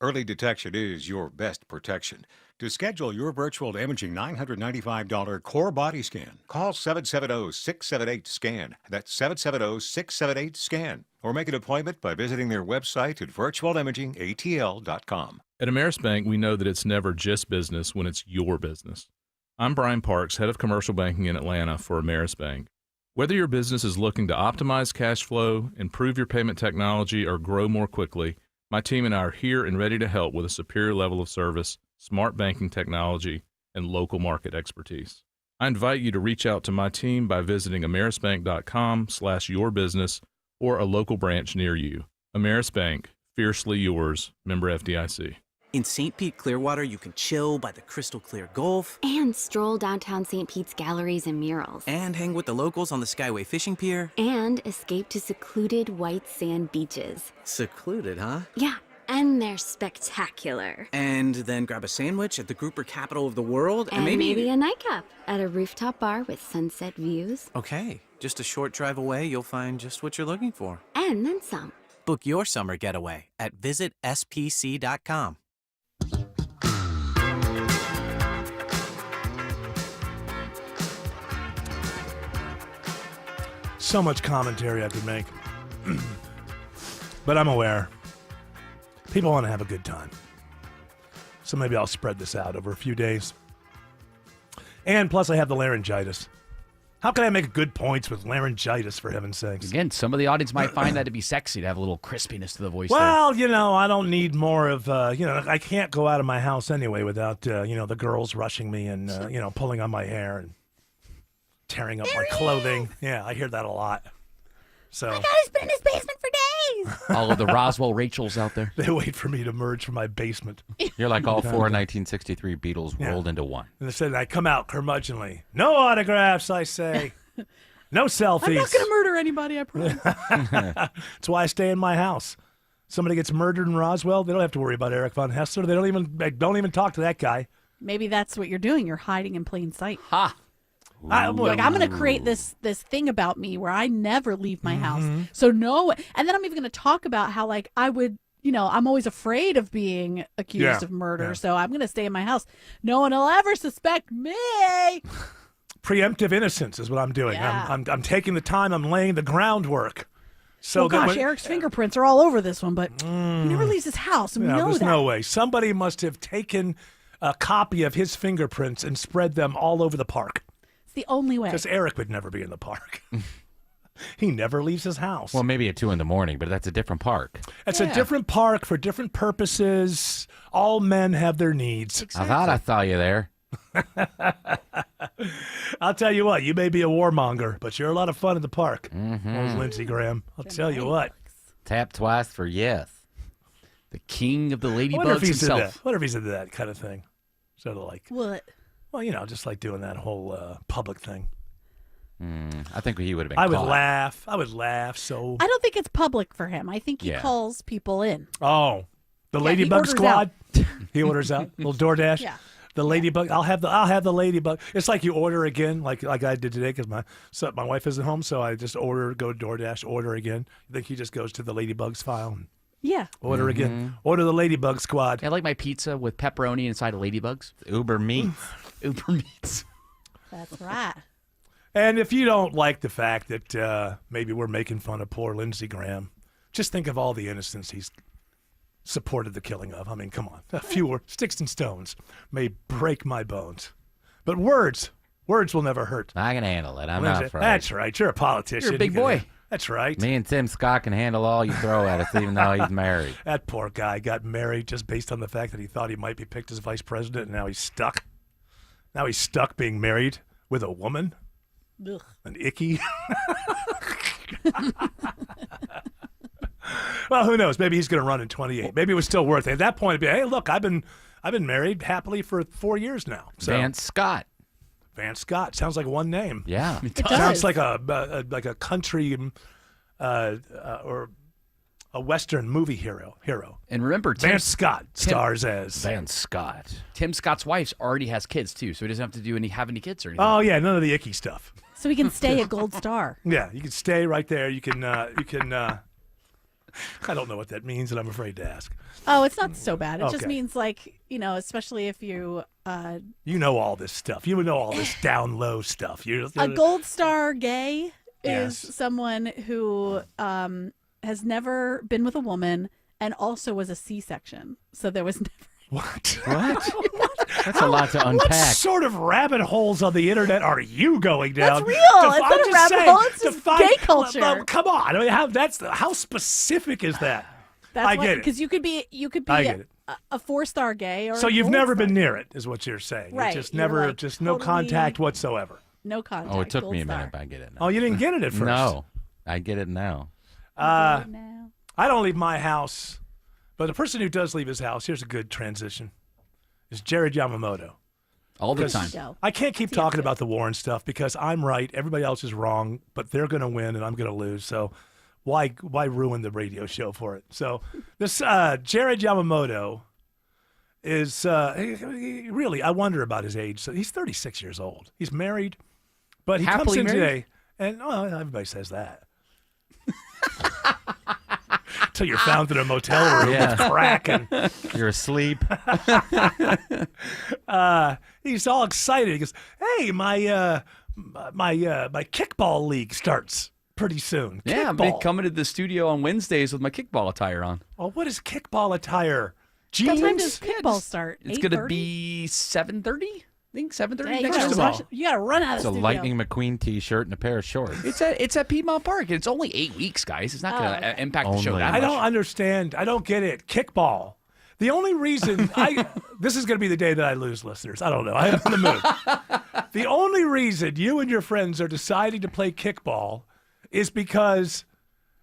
Early detection is your best protection. To schedule your virtual imaging $995 core body scan, call 770-678-SCAN. That's 770-678-SCAN. Or make an appointment by visiting their website at virtualimagingatl.com. At Ameris Bank, we know that it's never just business when it's your business. I'm Brian Parks, head of commercial banking in Atlanta for Ameris Bank. Whether your business is looking to optimize cash flow, improve your payment technology, or grow more quickly, my team and I are here and ready to help with a superior level of service, smart banking technology, and local market expertise. I invite you to reach out to my team by visiting amerisbank.com/yourbusiness or a local branch near you. Ameris Bank, fiercely yours, member FDIC. In St. Pete, Clearwater, you can chill by the crystal clear Gulf. And stroll downtown St. Pete's galleries and murals. And hang with the locals on the Skyway Fishing Pier. And escape to secluded white sand beaches. Secluded, huh? Yeah, and they're spectacular. And then grab a sandwich at the grouper capital of the world. And maybe a nightcap at a rooftop bar with sunset views. Okay, just a short drive away, you'll find just what you're looking for. And then some. Book your summer getaway at visitspc.com. So much commentary I could make. But I'm aware people want to have a good time. So maybe I'll spread this out over a few days. And plus I have the laryngitis. How can I make good points with laryngitis, for heaven's sakes? Again, some of the audience might find that to be sexy, to have a little crispiness to the voice. Well, I don't need more of, I can't go out of my house anyway without, the girls rushing me and, pulling on my hair and tearing up my clothing. Yeah, I hear that a lot. So my God, he's been in his basement for days. All of the Roswell Rachels out there. They wait for me to emerge from my basement. You're like all four 1963 Beatles rolled into one. And they said I come out curmudgeonly. No autographs, I say. No selfies. I'm not going to murder anybody, I promise. That's why I stay in my house. Somebody gets murdered in Roswell, they don't have to worry about Eric Von Hessler. They don't even talk to that guy. Maybe that's what you're doing. You're hiding in plain sight. Ha! I'm going to create this thing about me where I never leave my house. So and then I'm even going to talk about how I would, I'm always afraid of being accused of murder. Yeah. So I'm going to stay in my house. No one will ever suspect me. Preemptive innocence is what I'm doing. Yeah. I'm taking the time. I'm laying the groundwork. So Eric's fingerprints are all over this one, but he never leaves his house, and we know there's that. No way. Somebody must have taken a copy of his fingerprints and spread them all over the park. It's the only way. Because Eric would never be in the park. He never leaves his house. Well, maybe at 2 a.m, but that's a different park. It's a different park for different purposes. All men have their needs. I thought I saw you there. I'll tell you what, you may be a warmonger, but you're a lot of fun in the park. Mm-hmm. Old Lindsey Graham. I'll tell you what. Tap twice for yes. The king of the I wonder if ladybugs he's into himself. that. What if he's into that kind of thing? Sort of like, What? well, just like doing that whole public thing. I think he would have been I would caught. laugh. I would laugh. So, I don't think it's public for him. I think he Yeah. calls people in. oh, the Yeah, he Ladybug orders Squad. He orders out. Little DoorDash. Yeah. The Ladybug. I'll have the Ladybug. It's like you order again, like I did today, because my wife isn't home, so I just go to DoorDash, order again. I think he just goes to the Ladybugs file and Yeah. order again. Order the Ladybug Squad. I like my pizza with pepperoni inside of ladybugs. Uber Meats. Uber Meats. That's right. And if you don't like the fact that maybe we're making fun of poor Lindsey Graham, just think of all the innocents he's supported the killing of. I mean, come on. A few sticks and stones may break my bones. But words will never hurt. I can handle it. I'm not afraid. That's right. You're a politician. You're a big You can- boy. That's right. Me and Tim Scott can handle all you throw at us, even though he's married. That poor guy got married just based on the fact that he thought he might be picked as vice president, and now he's stuck. Now he's stuck being married with a woman. Ugh. An icky. Well, who knows? Maybe he's going to run in 28. Maybe it was still worth it. At that point, it'd be, hey, look, I've been married happily for 4 years now. So, Vance Scott. Vance Scott sounds like one name. Yeah. It Sounds does. like a country or a Western movie hero. And remember, Vance Scott stars as Vance Scott. Tim Scott's wife already has kids too, so he doesn't have to have any kids or anything. Oh yeah, none of the icky stuff. So he can stay a gold star. Yeah, you can stay right there. You can. I don't know what that means, and I'm afraid to ask. Oh, it's not so bad. It just Okay. means like, especially if you You know all this stuff. You know all this down low stuff. a gold star gay Yes. is someone who has never been with a woman and also was a C-section. So there was never What? That's a lot to What unpack. sort of rabbit holes on the internet are you going down? That's real. It's not a rabbit hole. It's just gay culture. Come on. I mean, how specific is that? That's I get it. because you could be I get it. a 4-star gay or So a you've gold never star. been near it, is what you're saying. Right. Just You're never, like just no totally- contact whatsoever. No contact. Oh, it took gold me a star. minute, but I get it now. Oh, you didn't get it at first. No, I get it now. I Now. don't leave my house, but the person who does leave his house, here's a good transition, is Jared Yamamoto. All the Because time. I can't keep talking about the war and stuff because I'm right, everybody else is wrong, but they're going to win and I'm going to lose. So why ruin the radio show for it? So this Jared Yamamoto is really, I wonder about his age. So he's 36 years old. He's married, but he comes Happily in married? today, and everybody says that. Until you're found in a motel room Yeah. with crack and You're asleep. he's all excited. He goes, "Hey, my kickball league starts pretty soon." Yeah, I'm Kickball. coming to the studio on Wednesdays with my kickball attire on. Oh, what is kickball attire? What time Jeans? does kickball start? It's going to 8:30? be 7:30. I think 7:30 Hey, next First year. of all, you got to run out of It's the a studio. Lightning McQueen T-shirt and a pair of shorts. It's at Piedmont Park. And it's only 8 weeks, guys. It's not going to okay. impact the show Only. that I much. don't understand. I don't get it. Kickball. The only reason this is going to be the day that I lose listeners. I don't know. I'm in the mood. The only reason you and your friends are deciding to play kickball is because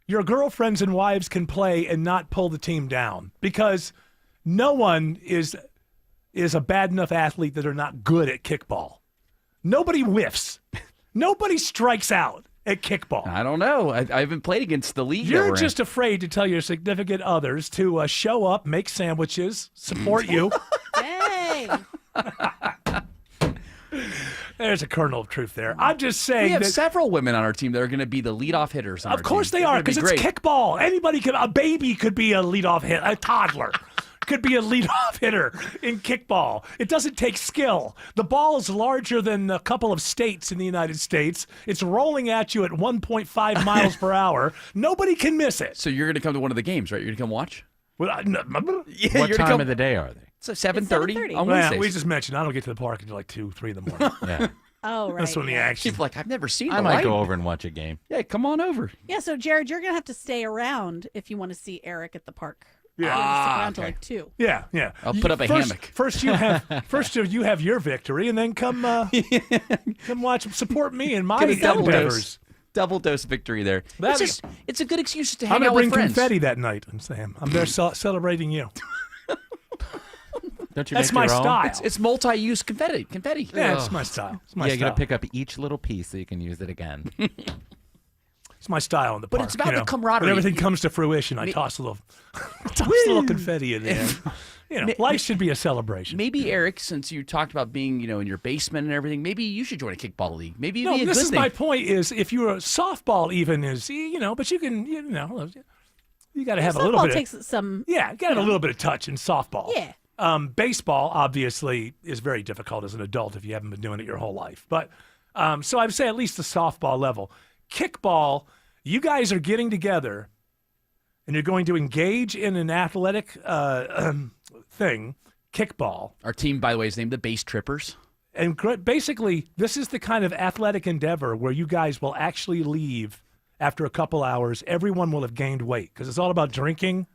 your girlfriends and wives can play and not pull the team down. Because no one is a bad enough athlete that are not good at kickball. Nobody whiffs. Nobody strikes out at kickball. I don't know. I haven't played against the league. that You're we're in. just afraid to tell your significant others to show up, make sandwiches, support you. Hey. There's a kernel of truth there. I'm just saying We have that. several women on our team that are going to be the leadoff hitters. On Of our course team. they are, They're because gonna it's be great. kickball. A baby could be a leadoff hit, a toddler could be a leadoff hitter in kickball. It doesn't take skill. The ball is larger than a couple of states in the United States. It's rolling at you at 1.5 miles per hour. Nobody can miss it. So you're going to come to one of the games, right? You're going to come watch? Well, Yeah, What you're gonna time come- of the day are they? So 7:30 7:30. on well, Wednesdays. we just mentioned I don't get to the park until like 2, 3 in the morning. Yeah. Oh, right. That's when the action. People are like, I've never seen I the might light. go over and watch a game. Yeah, come on over. Yeah, so Jared, you're going to have to stay around if you want to see Eric at the park. Yeah. You have to stick around till okay. like 2. Yeah. I'll put up a hammock. First, you have your victory, and then come watch, support me in my Get a double endeavors. dose. Double dose victory there. It's a good excuse to I'm hang gonna out bring with friends. confetti that night, and Sam. I'm there celebrating you. Don't you That's make my your own? style. It's multi-use confetti. Yeah, it's my style. It's my Yeah, you got style. to pick up each little piece so you can use it again. It's my style in the But park. it's about you the know. camaraderie. When everything comes to fruition, I toss a little confetti in there. Life should be a celebration. Maybe Eric, since you talked about being, in your basement and everything, maybe you should join a kickball league. Maybe it'd be a this good is thing. my point. Is if you're a softball, even is but you can you got to have a little bit. Softball takes some. Yeah, you got to have a little bit of touch in softball. Yeah. Baseball obviously is very difficult as an adult if you haven't been doing it your whole life. But so I'd say at least the softball level. Kickball, you guys are getting together and you're going to engage in an athletic thing, kickball. Our team, by the way, is named the Base Trippers. And basically, this is the kind of athletic endeavor where you guys will actually leave after a couple hours. Everyone will have gained weight because it's all about drinking.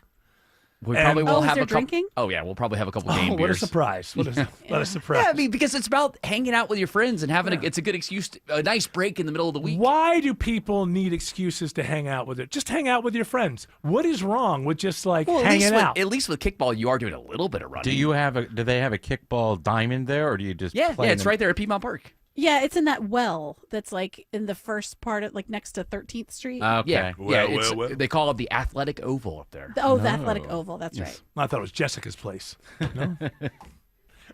We probably will is have there a couple. drinking? Oh yeah, we'll probably have a couple game What a beers. surprise! What a surprise! Yeah, I mean, because it's about hanging out with your friends and having it's a good excuse, a nice break in the middle of the week. Why do people need excuses to hang out with it? Just hang out with your friends. What is wrong with just hanging out? At least with kickball, you are doing a little bit of running. Do they have a kickball diamond there, or do you just Yeah, play it's them? right there at Piedmont Park. Yeah, it's in that well that's like in the first part of next to 13th Street. Okay. Yeah. They call it the Athletic Oval up there. the Athletic Oval. That's right. I thought it was Jessica's place. No?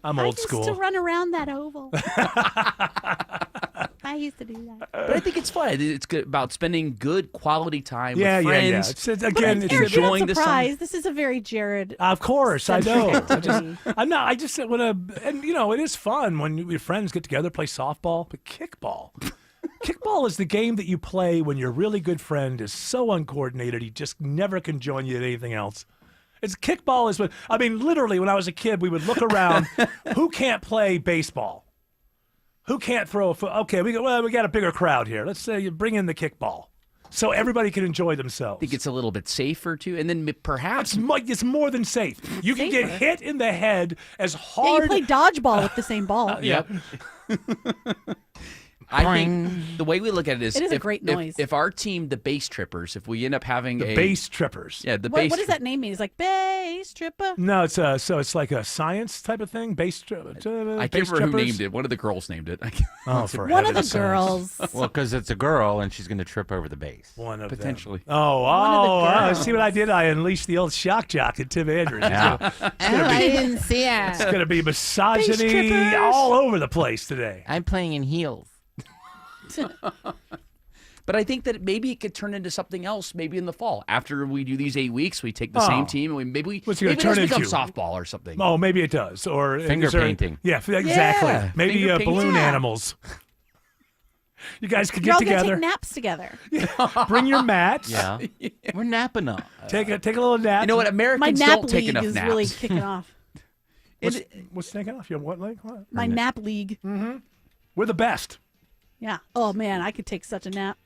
I'm old I school. used to run around that oval. I used to do that. But I think it's fun. It's good about spending good quality time Yeah, with yeah, friends. yeah. It's again, it's Eric, you're enjoying not the surprised. This is a very Jared. Of course, I centric know. activity. I'm not. I just want to, and it is fun when your friends get together, play softball, but kickball. Kickball is the game that you play when your really good friend is so uncoordinated he just never can join you at anything else. Kickball is literally when I was a kid, we would look around. Who can't play baseball? Who can't throw a foot? Okay, we got a bigger crowd here. Let's say you bring in the kickball, so everybody can enjoy themselves. I think it's a little bit safer too, and then perhaps It's more than safe. You can get hit in the head as Yeah, hard. you play dodgeball with the same ball. Yep. I think the way we look at it is It is a if, great noise. If our team, the Base Trippers, if we end up having The a Base Trippers. yeah, the What, Base. what does that name mean? It's like base tripper. No, it's like a science type of thing. I can't remember who named it. One of the girls named it. Oh, for One of the heaven's sakes. girls. Well, because it's a girl and she's going to trip over the base. One of Potentially. Them. Oh, see what I did? I unleashed the old shock jock at Tim Andrews. Yeah. I didn't see It's it. going to be misogyny trippers. all over the place today. I'm playing in heels. But I think that maybe it could turn into something else. Maybe in the fall, after we do these 8 weeks, we take the same team and What's it gonna maybe turn it does become into? softball or something. Oh, maybe it does. Or Finger is there- painting. Yeah, exactly. Yeah, Maybe finger painting. balloon Yeah. animals. You guys could You're get all gonna together. take naps together. Bring your mats. Yeah. We're napping up. Take a little nap. You know what? My Americans nap don't take league enough is naps. really kicking off. What's taking off? Your what leg? What? My nap league. We're the best. Yeah. Oh man, I could take such a nap.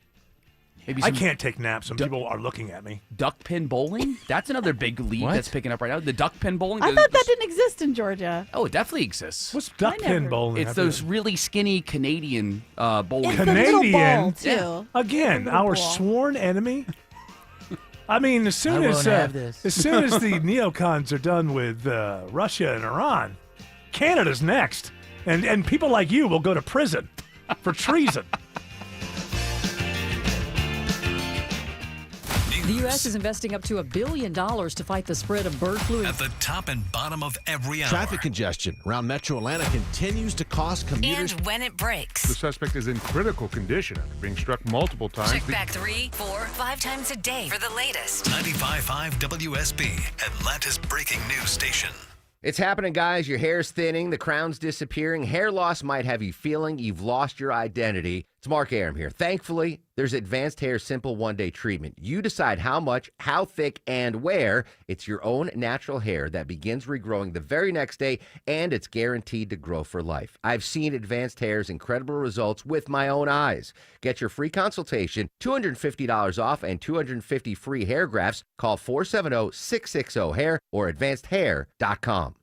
Maybe I some can't take naps. Some people are looking at me. duck pin bowling. That's another big league What? that's picking up right now. The duck pin bowling. I the- thought the- that didn't exist in Georgia. Oh, it definitely exists. What's duck I pin never- bowling? It's those really skinny Canadian bowling. It's the little Canadian? ball too. Yeah. Again, little our ball. sworn enemy. I mean, as soon I as won't have this. as soon as the neocons are done with Russia and Iran, Canada's next, and people like you will go to prison for treason. The U.S. is investing up to $1 billion to fight the spread of bird flu. At the top and bottom of every hour. Traffic congestion around Metro Atlanta continues to cost commuters. And when it breaks. The suspect is in critical condition after being struck multiple times. Check back 3, 4, 5 times a day for the latest. 95.5 WSB, Atlanta's breaking news station. It's happening, guys. Your hair's thinning, the crown's disappearing. Hair loss might have you feeling you've lost your identity. It's Mark Aram here. Thankfully, there's Advanced Hair Simple One-Day Treatment. You decide how much, how thick, and where. It's your own natural hair that begins regrowing the very next day, and it's guaranteed to grow for life. I've seen Advanced Hair's incredible results with my own eyes. Get your free consultation, $250 off, and 250 free hair grafts. Call 470-660-HAIR or advancedhair.com.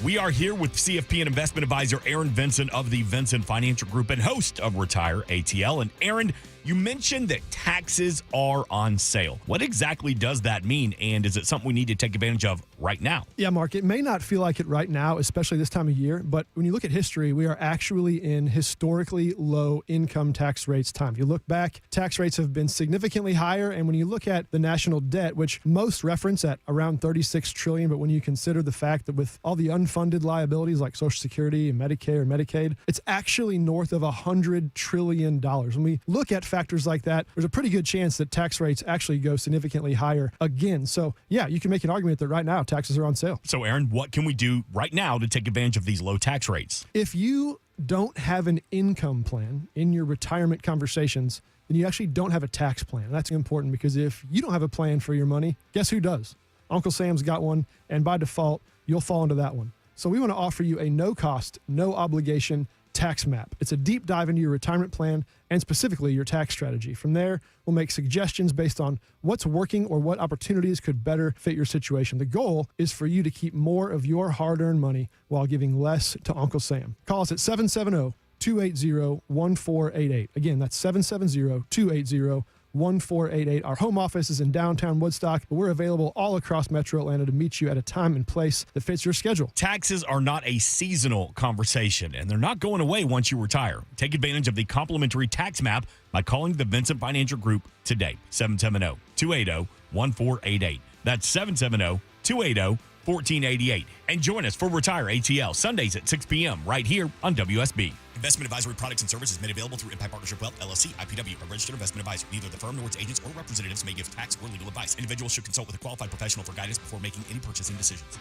We are here with CFP and investment advisor Aaron Vincent of the Vincent Financial Group and host of Retire ATL. And Aaron, you mentioned that taxes are on sale. What exactly does that mean? And is it something we need to take advantage of right now? Yeah, Mark, it may not feel like it right now, especially this time of year, but when you look at history, we are actually in historically low income tax rates time. If you look back, tax rates have been significantly higher. And when you look at the national debt, which most reference at around $36 trillion, but when you consider the fact that with all the unfunded liabilities like Social Security and Medicare and Medicaid, it's actually north of $100 trillion. When we look at factors like that, there's a pretty good chance that tax rates actually go significantly higher again. So yeah, you can make an argument that right now taxes are on sale. So Aaron, what can we do right now to take advantage of these low tax rates? If you don't have an income plan in your retirement conversations, then you actually don't have a tax plan. That's important because if you don't have a plan for your money, guess who does? Uncle Sam's got one, and by default, you'll fall into that one. So we want to offer you a no-cost, no-obligation tax map. It's a deep dive into your retirement plan and specifically your tax strategy. From there, we'll make suggestions based on what's working or what opportunities could better fit your situation. The goal is for you to keep more of your hard-earned money while giving less to Uncle Sam. Call us at 770-280-1488. Again, that's 770-280-1488. Our home office is in downtown Woodstock, but we're available all across Metro Atlanta to meet you at a time and place that fits your schedule. Taxes are not a seasonal conversation, and they're not going away once you retire. Take advantage of the complimentary tax map by calling the Vincent Financial Group today, 770-280-1488. That's 770-280-1488. And join us for Retire ATL, Sundays at 6 p.m. right here on WSB. Investment advisory products and services made available through Impact Partnership Wealth, LLC, IPW, a registered investment advisor. Neither the firm nor its agents or representatives may give tax or legal advice. Individuals should consult with a qualified professional for guidance before making any purchasing decisions.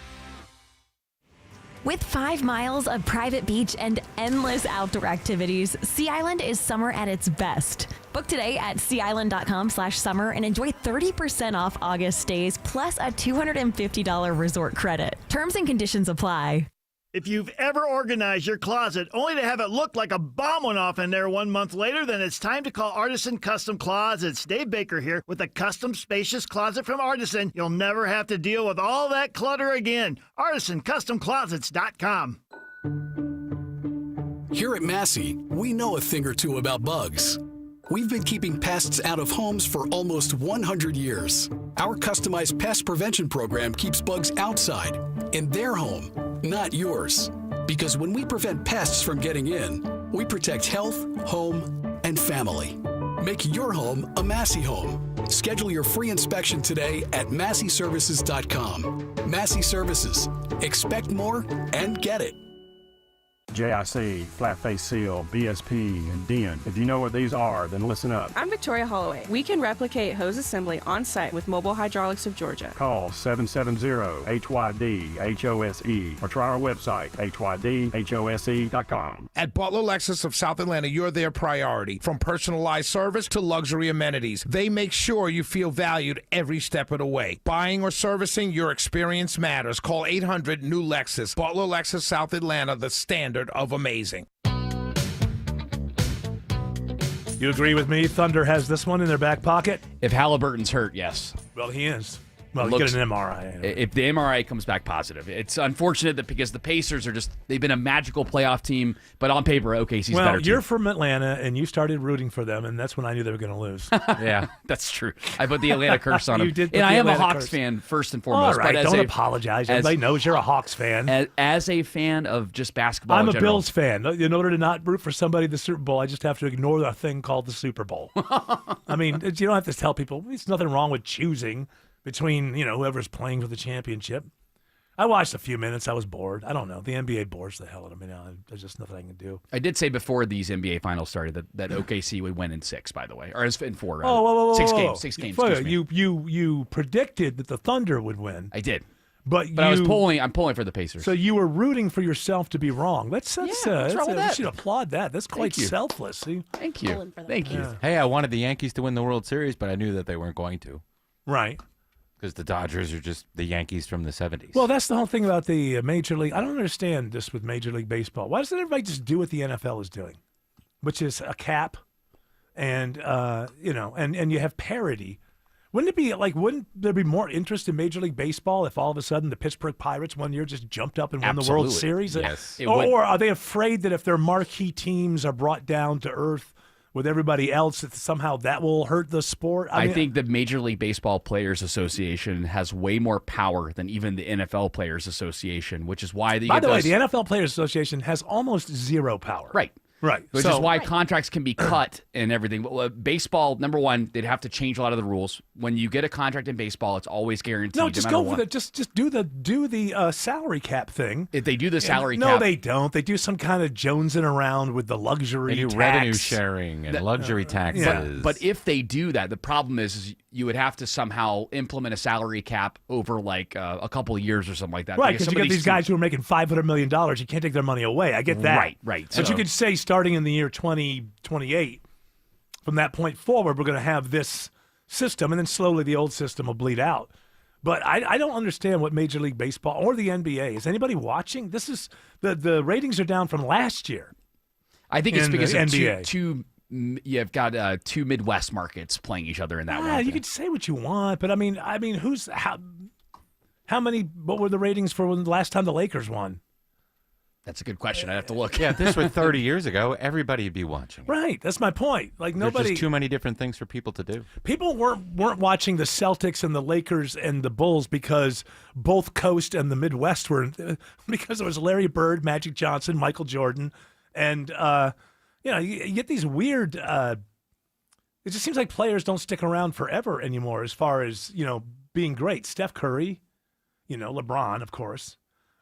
With 5 miles of private beach and endless outdoor activities, Sea Island is summer at its best. Book today at seaisland.com/summer and enjoy 30% off August stays plus a $250 resort credit. Terms and conditions apply. If you've ever organized your closet only to have it look like a bomb went off in there 1 month later, then it's time to call Artisan Custom Closets. Dave Baker here with a custom spacious closet from Artisan. You'll never have to deal with all that clutter again. ArtisanCustomClosets.com. Here at Massey, we know a thing or two about bugs. We've been keeping pests out of homes for almost 100 years. Our customized pest prevention program keeps bugs outside, in their home, not yours. Because when we prevent pests from getting in, we protect health, home, and family. Make your home a Massey home. Schedule your free inspection today at MasseyServices.com. Massey Services. Expect more and get it. JIC, Flat Face Seal, BSP, and DEN. If you know what these are, then listen up. I'm Victoria Holloway. We can replicate hose assembly on site with Mobile Hydraulics of Georgia. Call 770-HYD-HOSE or try our website, HYDHOSE.com. At Butler Lexus of South Atlanta, you're their priority. From personalized service to luxury amenities, they make sure you feel valued every step of the way. Buying or servicing, your experience matters. Call 800-NEW-LEXUS. Butler Lexus South Atlanta, the standard of amazing. You agree with me? Thunder has this one in their back pocket? If Halliburton's hurt, yes. Well, he is. Well, you get an MRI. If the MRI comes back positive. It's unfortunate that because the Pacers are they've been a magical playoff team, but on paper, OKC's better. Well, you're from Atlanta, and you started rooting for them, and that's when I knew they were going to lose. Yeah, that's true. I put the Atlanta curse on them. You did and I am a Atlanta Hawks curse. fan, first and foremost. All right, but don't apologize. Everybody knows you're a Hawks fan. As a fan of just basketball I'm in a general. Bills fan. In order to not root for somebody in the Super Bowl, I just have to ignore the thing called the Super Bowl. I mean, you don't have to tell people. There's nothing wrong with choosing between, whoever's playing for the championship. I watched a few minutes. I was bored. I don't know. The NBA bores the hell out of me now. There's just nothing I can do. I did say before these NBA finals started that OKC would win in 6, by the way. Or in 4. Oh, whoa. 6 games. 6 games. Excuse me. You predicted that the Thunder would win. I did. But I'm pulling for the Pacers. So you were rooting for yourself to be wrong. What's wrong with that? You should applaud that. That's quite selfless. See? Thank you. Thank you. Hey, I wanted the Yankees to win the World Series, but I knew that they weren't going to. Right. Because the Dodgers are just the Yankees from the 70s. Well, that's the whole thing about the Major League. I don't understand this with Major League Baseball. Why doesn't everybody just do what the NFL is doing, which is a cap, and and you have parity. Wouldn't there be more interest in Major League Baseball if all of a sudden the Pittsburgh Pirates one year just jumped up and won the World Series? Yes. Or are they afraid that if their marquee teams are brought down to earth with everybody else, that somehow that will hurt the sport? I think the Major League Baseball Players Association has way more power than even the NFL Players Association, which is why By the way, the NFL Players Association has almost zero power. Right. Right. Which is why contracts can be cut and everything. But baseball, number one, they'd have to change a lot of the rules. When you get a contract in baseball, it's always guaranteed. No, just go for just do the salary cap thing. If they do the salary cap. cap. No, they don't. They do some kind of jonesing around with the luxury They do tax. revenue sharing and luxury taxes. Yeah. But if they do that, the problem is you would have to somehow implement a salary cap over like a couple of years or something like that. Right, because you get these guys who are making $500 million. You can't take their money away. I get that. Right. But So- you could say starting in the year 2028, from that point forward, we're going to have this system, and then slowly the old system will bleed out. But I don't understand what Major League Baseball or the NBA, is anybody watching? This is the ratings are down from last year. I think it's in because the of NBA. you've got two Midwest markets playing each other in that one. You could say what you want, but I mean, how many? What were the ratings for when the last time the Lakers won? That's a good question. I'd have to look. Yeah, if this were 30 years ago, everybody would be watching. Right, that's my point. Like There's nobody. just too many different things for people to do. People weren't watching the Celtics and the Lakers and the Bulls because both coast and the Midwest were because it was Larry Bird, Magic Johnson, Michael Jordan, and you get these weird. It just seems like players don't stick around forever anymore. As far as being great, Steph Curry, LeBron, of course.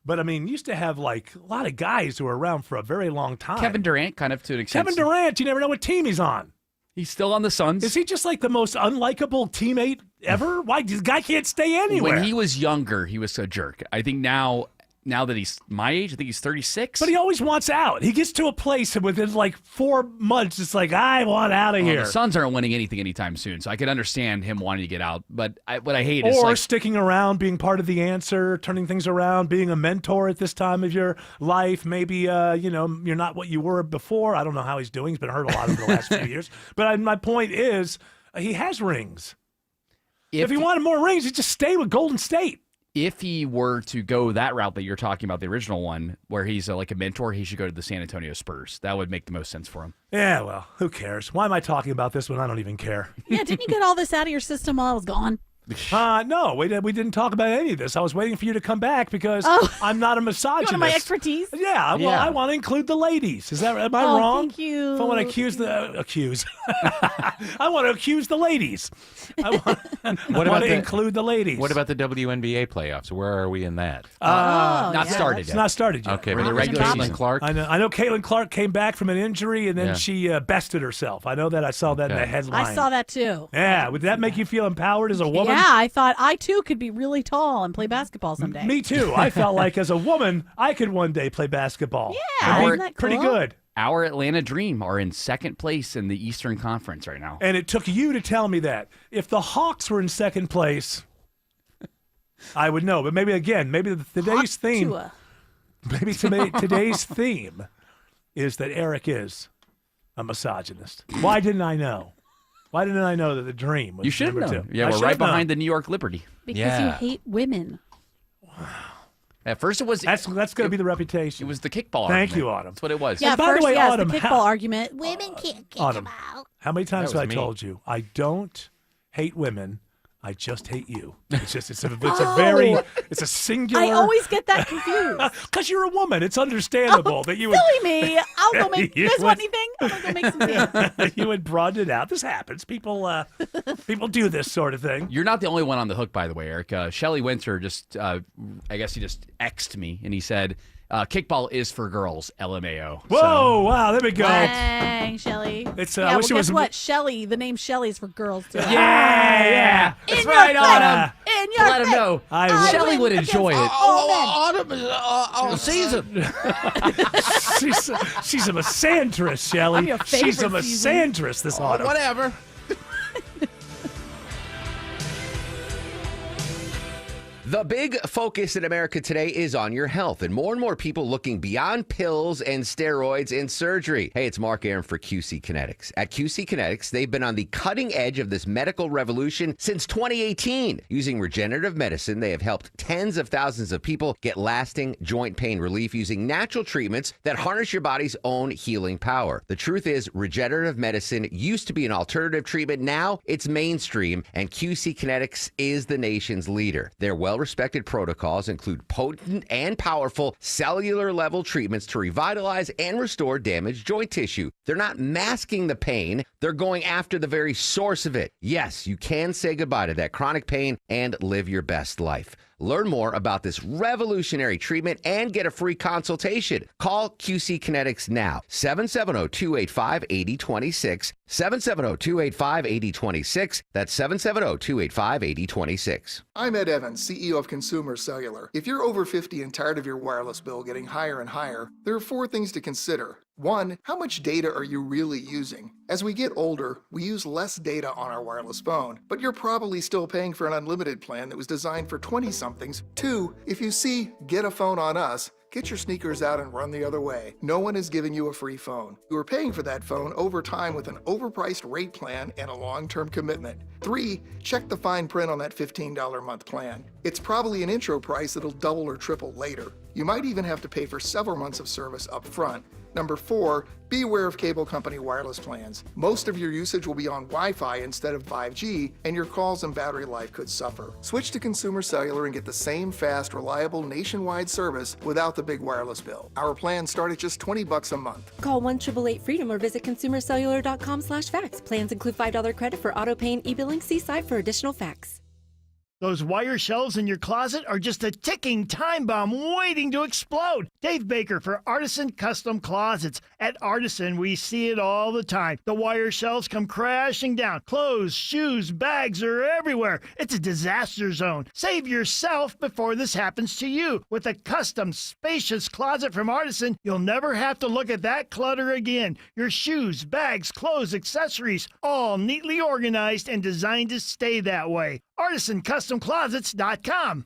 But, I mean, you used to have, like, a lot of guys who were around for a very long time. Kevin Durant, kind of to an extent. Kevin Durant, you never know what team he's on. He's still on the Suns. Is he just, like, the most unlikable teammate ever? Why? This guy can't stay anywhere. When he was younger, he was a jerk. I think now that he's my age, I think he's 36. But he always wants out. He gets to a place and within, like, 4 months, it's like, I want out of here. The Suns aren't winning anything anytime soon, so I could understand him wanting to get out. But what I hate is or sticking around, being part of the answer, turning things around, being a mentor at this time of your life. Maybe, you're not what you were before. I don't know how he's doing. He's been hurt a lot over the last few years. But my point is, he has rings. If he wanted more rings, he'd just stay with Golden State. If he were to go that route that you're talking about, the original one, where he's like a mentor, he should go to the San Antonio Spurs. That would make the most sense for him. Yeah, well, who cares? Why am I talking about this when I don't even care? Yeah, didn't you get all this out of your system while I was gone? No, we didn't talk about any of this. I was waiting for you to come back because I'm not a misogynist. You want my expertise? Yeah, well, I want to include the ladies. Am I wrong? Thank you. If I want to accuse I want to accuse the ladies. I want to include the ladies. What about the WNBA playoffs? Where are we in that? Not started It's yet. not started yet. Okay, We're in but the regular Caitlin season. Clark. I know Caitlin Clark came back from an injury and then Yeah. she bested herself. I know that. I saw that in the Okay. headline. I saw that too. Yeah, would that make you feel empowered as a woman? Yeah, I thought I too could be really tall and play basketball someday. Me too. I felt like as a woman, I could one day play basketball. Yeah, It'd isn't be that pretty cool? good. Our Atlanta Dream are in second place in the Eastern Conference right now. And it took you to tell me that. If the Hawks were in second place, I would know. But maybe today's theme, Tua. today's theme is that Eric is a misogynist. Why didn't I know? Why didn't I know that the Dream was You should have number known. 2? Yeah, I we're should right have known. behind the New York Liberty. Because you hate women. At first, it was That's going to be the reputation. it was the kickball. Thank argument. you, Autumn. That's what it was. Yeah, And by the first, way, yes, Autumn, the kickball argument. Women can't kick Autumn, him out. how many times That have I was me. told you I don't hate women? I just hate you. It's a singular. I always get that confused. Because you're a woman. It's understandable that you would. Silly me. I'll go make. You guys want anything? I'm gonna go make some tea. You would broaden it out. This happens. People do this sort of thing. You're not the only one on the hook, by the way, Eric. Shelley Winter just, I guess he just X'd me, and he said, Kickball is for girls, LMAO. Whoa, wow, there we go. Dang, Shelly. It's, yeah, I well, wish it guess was what? Shelly, the name Shelly is for girls, too. Yeah. In That's your right, face. Autumn. In your Let him face. know. I Shelly would enjoy it. Autumn is all season. She's a misandrist, Shelly. I'm your She's a favorite season. misandrist this autumn. Whatever. The big focus in America today is on your health, and more people looking beyond pills and steroids and surgery. Hey, it's Mark Aaron for QC Kinetics. At QC Kinetics, they've been on the cutting edge of this medical revolution since 2018. Using regenerative medicine, they have helped tens of thousands of people get lasting joint pain relief using natural treatments that harness your body's own healing power. The truth is, regenerative medicine used to be an alternative treatment. Now it's mainstream, and QC Kinetics is the nation's leader. They're well-respected protocols include potent and powerful cellular-level treatments to revitalize and restore damaged joint tissue. They're not masking the pain. They're going after the very source of it. Yes, you can say goodbye to that chronic pain and live your best life. Learn more about this revolutionary treatment and get a free consultation. Call QC Kinetics now. 770-285-8026. 770-285-8026. That's 770-285-8026. I'm Ed Evans, CEO of Consumer Cellular. If you're over 50 and tired of your wireless bill getting higher and higher, there are 4 things to consider. 1, how much data are you really using? As we get older, we use less data on our wireless phone, but you're probably still paying for an unlimited plan that was designed for 20-somethings. 2, if you see Get a Phone on Us, get your sneakers out and run the other way. No one is giving you a free phone. You are paying for that phone over time with an overpriced rate plan and a long-term commitment. 3, check the fine print on that $15 a month plan. It's probably an intro price that'll double or triple later. You might even have to pay for several months of service up front. Number 4, be aware of cable company wireless plans. Most of your usage will be on Wi-Fi instead of 5G, and your calls and battery life could suffer. Switch to Consumer Cellular and get the same fast, reliable, nationwide service without the big wireless bill. Our plans start at just $20 a month. Call 1-888-FREEDOM or visit consumercellular.com/facts. Plans include $5 credit for auto pay and e-billing. See site for additional facts. Those wire shelves in your closet are just a ticking time bomb waiting to explode. Dave Baker for Artisan Custom Closets. At Artisan, we see it all the time. The wire shelves come crashing down. Clothes, shoes, bags are everywhere. It's a disaster zone. Save yourself before this happens to you. With a custom, spacious closet from Artisan, you'll never have to look at that clutter again. Your shoes, bags, clothes, accessories, all neatly organized and designed to stay that way. ArtisanCustomClosets.com.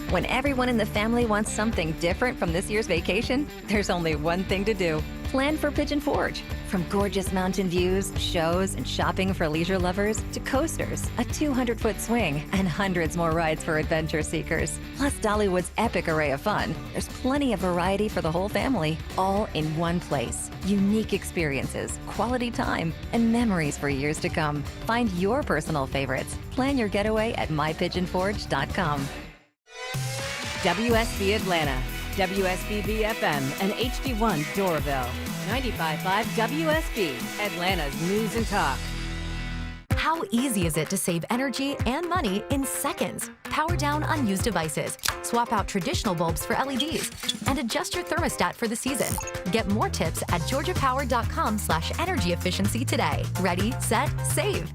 When everyone in the family wants something different from this year's vacation, there's only one thing to do. Plan for Pigeon Forge. From gorgeous mountain views, shows, and shopping for leisure lovers to coasters, a 200-foot swing, and hundreds more rides for adventure seekers. Plus Dollywood's epic array of fun. There's plenty of variety for the whole family, all in one place. Unique experiences, quality time, and memories for years to come. Find your personal favorites. Plan your getaway at mypigeonforge.com. WSB Atlanta, WSB BFM, and HD1 Doraville. 95.5 WSB, Atlanta's news and talk. How easy is it to save energy and money in seconds? Power down unused devices, swap out traditional bulbs for LEDs, and adjust your thermostat for the season. Get more tips at georgiapower.com/energy efficiency today. Ready, set, save.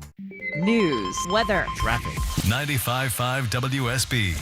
News, weather, traffic. 95.5 WSB,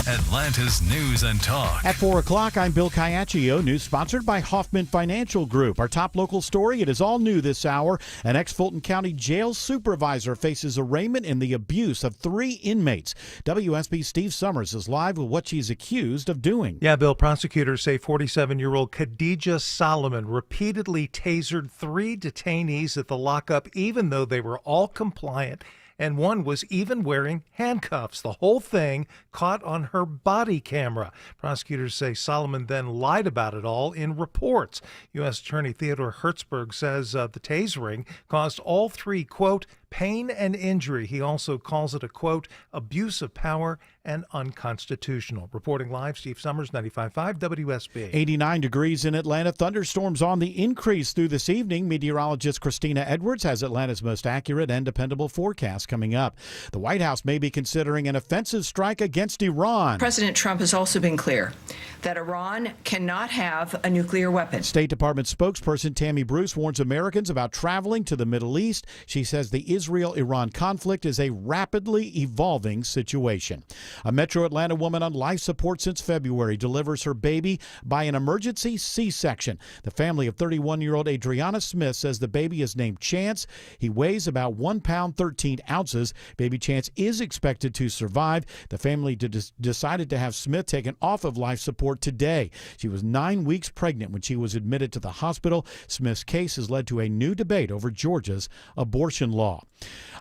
Atlanta's news and talk. At 4 o'clock, I'm Bill Caiaccio. News sponsored by Hoffman Financial Group. Our top local story, it is all new this hour. An ex-Fulton County jail supervisor faces arraignment in the abuse of 3 inmates. WSB's Steve Summers is live with what she's accused of doing. Yeah, Bill, prosecutors say 47-year-old Khadijah Solomon repeatedly tasered 3 detainees at the lockup, even though they were all compliant. And one was even wearing handcuffs. The whole thing caught on her body camera. Prosecutors say Solomon then lied about it all in reports. U.S. Attorney Theodore Hertzberg says the tasering caused all 3, quote, pain and injury. He also calls it a, quote, abuse of power and unconstitutional. Reporting live, Steve Summers, 95.5 WSB. 89 degrees in Atlanta. Thunderstorms on the increase through this evening. Meteorologist Christina Edwards has Atlanta's most accurate and dependable forecast coming up. The White House may be considering an offensive strike against Iran. President Trump has also been clear that Iran cannot have a nuclear weapon. State Department spokesperson Tammy Bruce warns Americans about traveling to the Middle East. She says the Israel-Iran conflict is a rapidly evolving situation. A Metro Atlanta woman on life support since February delivers her baby by an emergency C-section. The family of 31-year-old Adriana Smith says the baby is named Chance. He weighs about 1 pound 13 ounces. Baby Chance is expected to survive. The family decided to have Smith taken off of life support today. She was 9 weeks pregnant when she was admitted to the hospital. Smith's case has led to a new debate over Georgia's abortion law.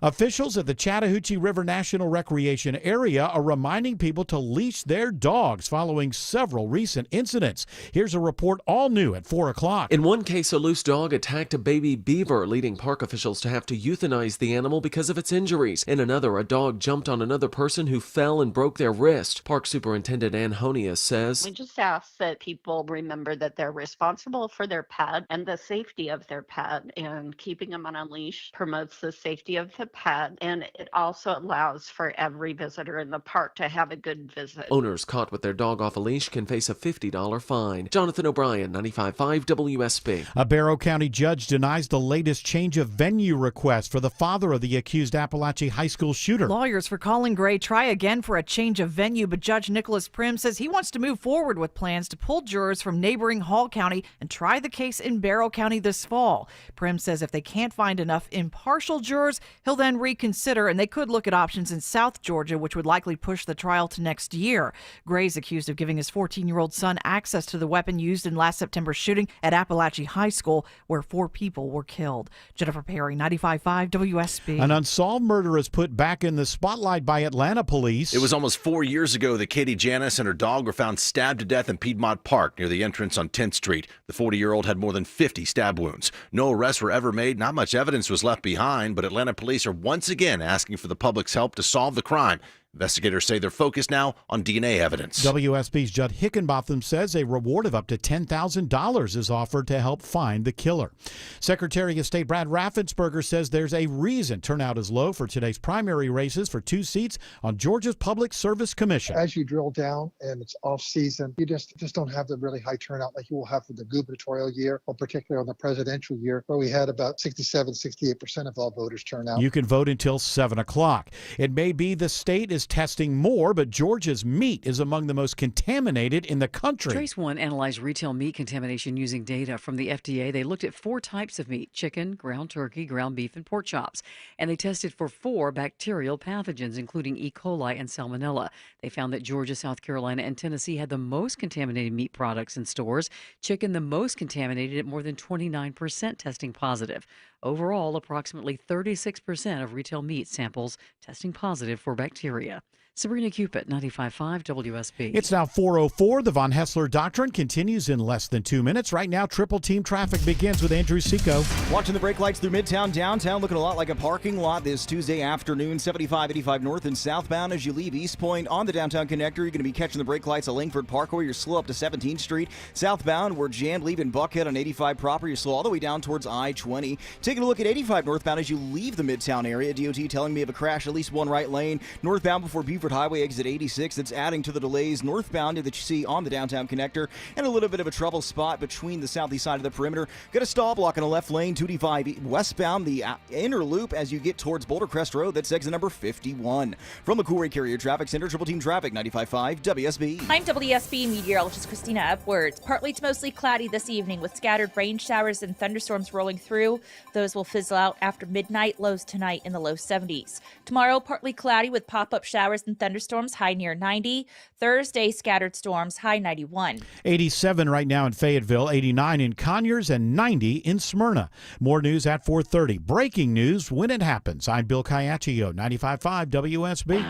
Officials at the Chattahoochee River National Recreation Area are reminding people to leash their dogs following several recent incidents. Here's a report all new at 4 o'clock. In one case, a loose dog attacked a baby beaver, leading park officials to have to euthanize the animal because of its injuries. In another, a dog jumped on another person who fell and broke their wrist. Park Superintendent Ann Honius says, "We just ask that people remember that they're responsible for their pet and the safety of their pet, and keeping them on a leash promotes the safety of the pet, and it also allows for every visitor in the park to have a good visit." Owners caught with their dog off a leash can face a $50 fine. Jonathan O'Brien, 95.5 WSB. A Barrow County judge denies the latest change of venue request for the father of the accused Appalachia High School shooter. Lawyers for Colin Gray try again for a change of venue, but Judge Nicholas Prim says he wants to move forward with plans to pull jurors from neighboring Hall County and try the case in Barrow County this fall. Prim says if they can't find enough impartial jurors, he'll then reconsider, and they could look at options in South Georgia, which would likely push the trial to next year. Gray's accused of giving his 14-year-old son access to the weapon used in last September's shooting at Appalachia High School, where 4 people were killed. Jennifer Perry, 95.5 WSB. An unsolved murder is put back in the spotlight by Atlanta police. It was almost 4 years ago that Katie Janice and her dog were found stabbed to death in Piedmont Park near the entrance on 10th Street. The 40-year-old had more than 50 stab wounds. No arrests were ever made. Not much evidence was left behind, but Atlanta police are once again asking for the public's help to solve the crime. Investigators say they're focused now on DNA evidence. WSB's Judd Hickenbotham says a reward of up to $10,000 is offered to help find the killer. Secretary of State Brad Raffensperger says there's a reason turnout is low for today's primary races for 2 seats on Georgia's Public Service Commission. As you drill down and it's off season, you just don't have the really high turnout like you will have for the gubernatorial year, or particularly on the presidential year, where we had about 68% of all voters turn out. You can vote until 7 o'clock. It may be the state is testing more, but Georgia's meat is among the most contaminated in the country. Trace One analyzed retail meat contamination using data from the FDA. They looked at 4 types of meat: chicken, ground turkey, ground beef, and pork chops. And they tested for 4 bacterial pathogens, including E. coli and salmonella. They found that Georgia, South Carolina, and Tennessee had the most contaminated meat products in stores. Chicken the most contaminated at more than 29% testing positive. Overall, approximately 36% of retail meat samples testing positive for bacteria. Sabrina Cupid, 95.5 WSB. It's now 4:04. The Von Hessler Doctrine continues in less than 2 minutes. Right now, triple team traffic begins with Andrew Seco. Watching the brake lights through Midtown, downtown, looking a lot like a parking lot this Tuesday afternoon. 75, 85 north and southbound as you leave East Point on the downtown connector. You're going to be catching the brake lights at Langford Parkway. You're slow up to 17th Street. Southbound, we're jammed leaving Buckhead on 85 proper. You're slow all the way down towards I-20. Taking a look at 85 northbound as you leave the Midtown area. DOT telling me of a crash, at least one right lane. Northbound before Beaufort Highway, exit 86. That's adding to the delays northbound that you see on the downtown connector. And a little bit of a trouble spot between the southeast side of the perimeter. Got a stall block in a left lane, 285 westbound, the inner loop as you get towards Boulder Crest Road. That's exit number 51. From the Coolray Carrier Traffic Center, Triple Team Traffic, 95.5 WSB. I'm WSB meteorologist Christina Edwards. Partly to mostly cloudy this evening with scattered rain showers and thunderstorms rolling through. Those will fizzle out after midnight, lows tonight in the low 70s. Tomorrow, partly cloudy with pop-up showers and thunderstorms, high near 90. Thursday, scattered storms, high 91. 87 right now in Fayetteville, 89 in Conyers, and 90 in Smyrna. More news at 4:30. Breaking news when it happens. I'm Bill Caiaccio, 95.5 WSB.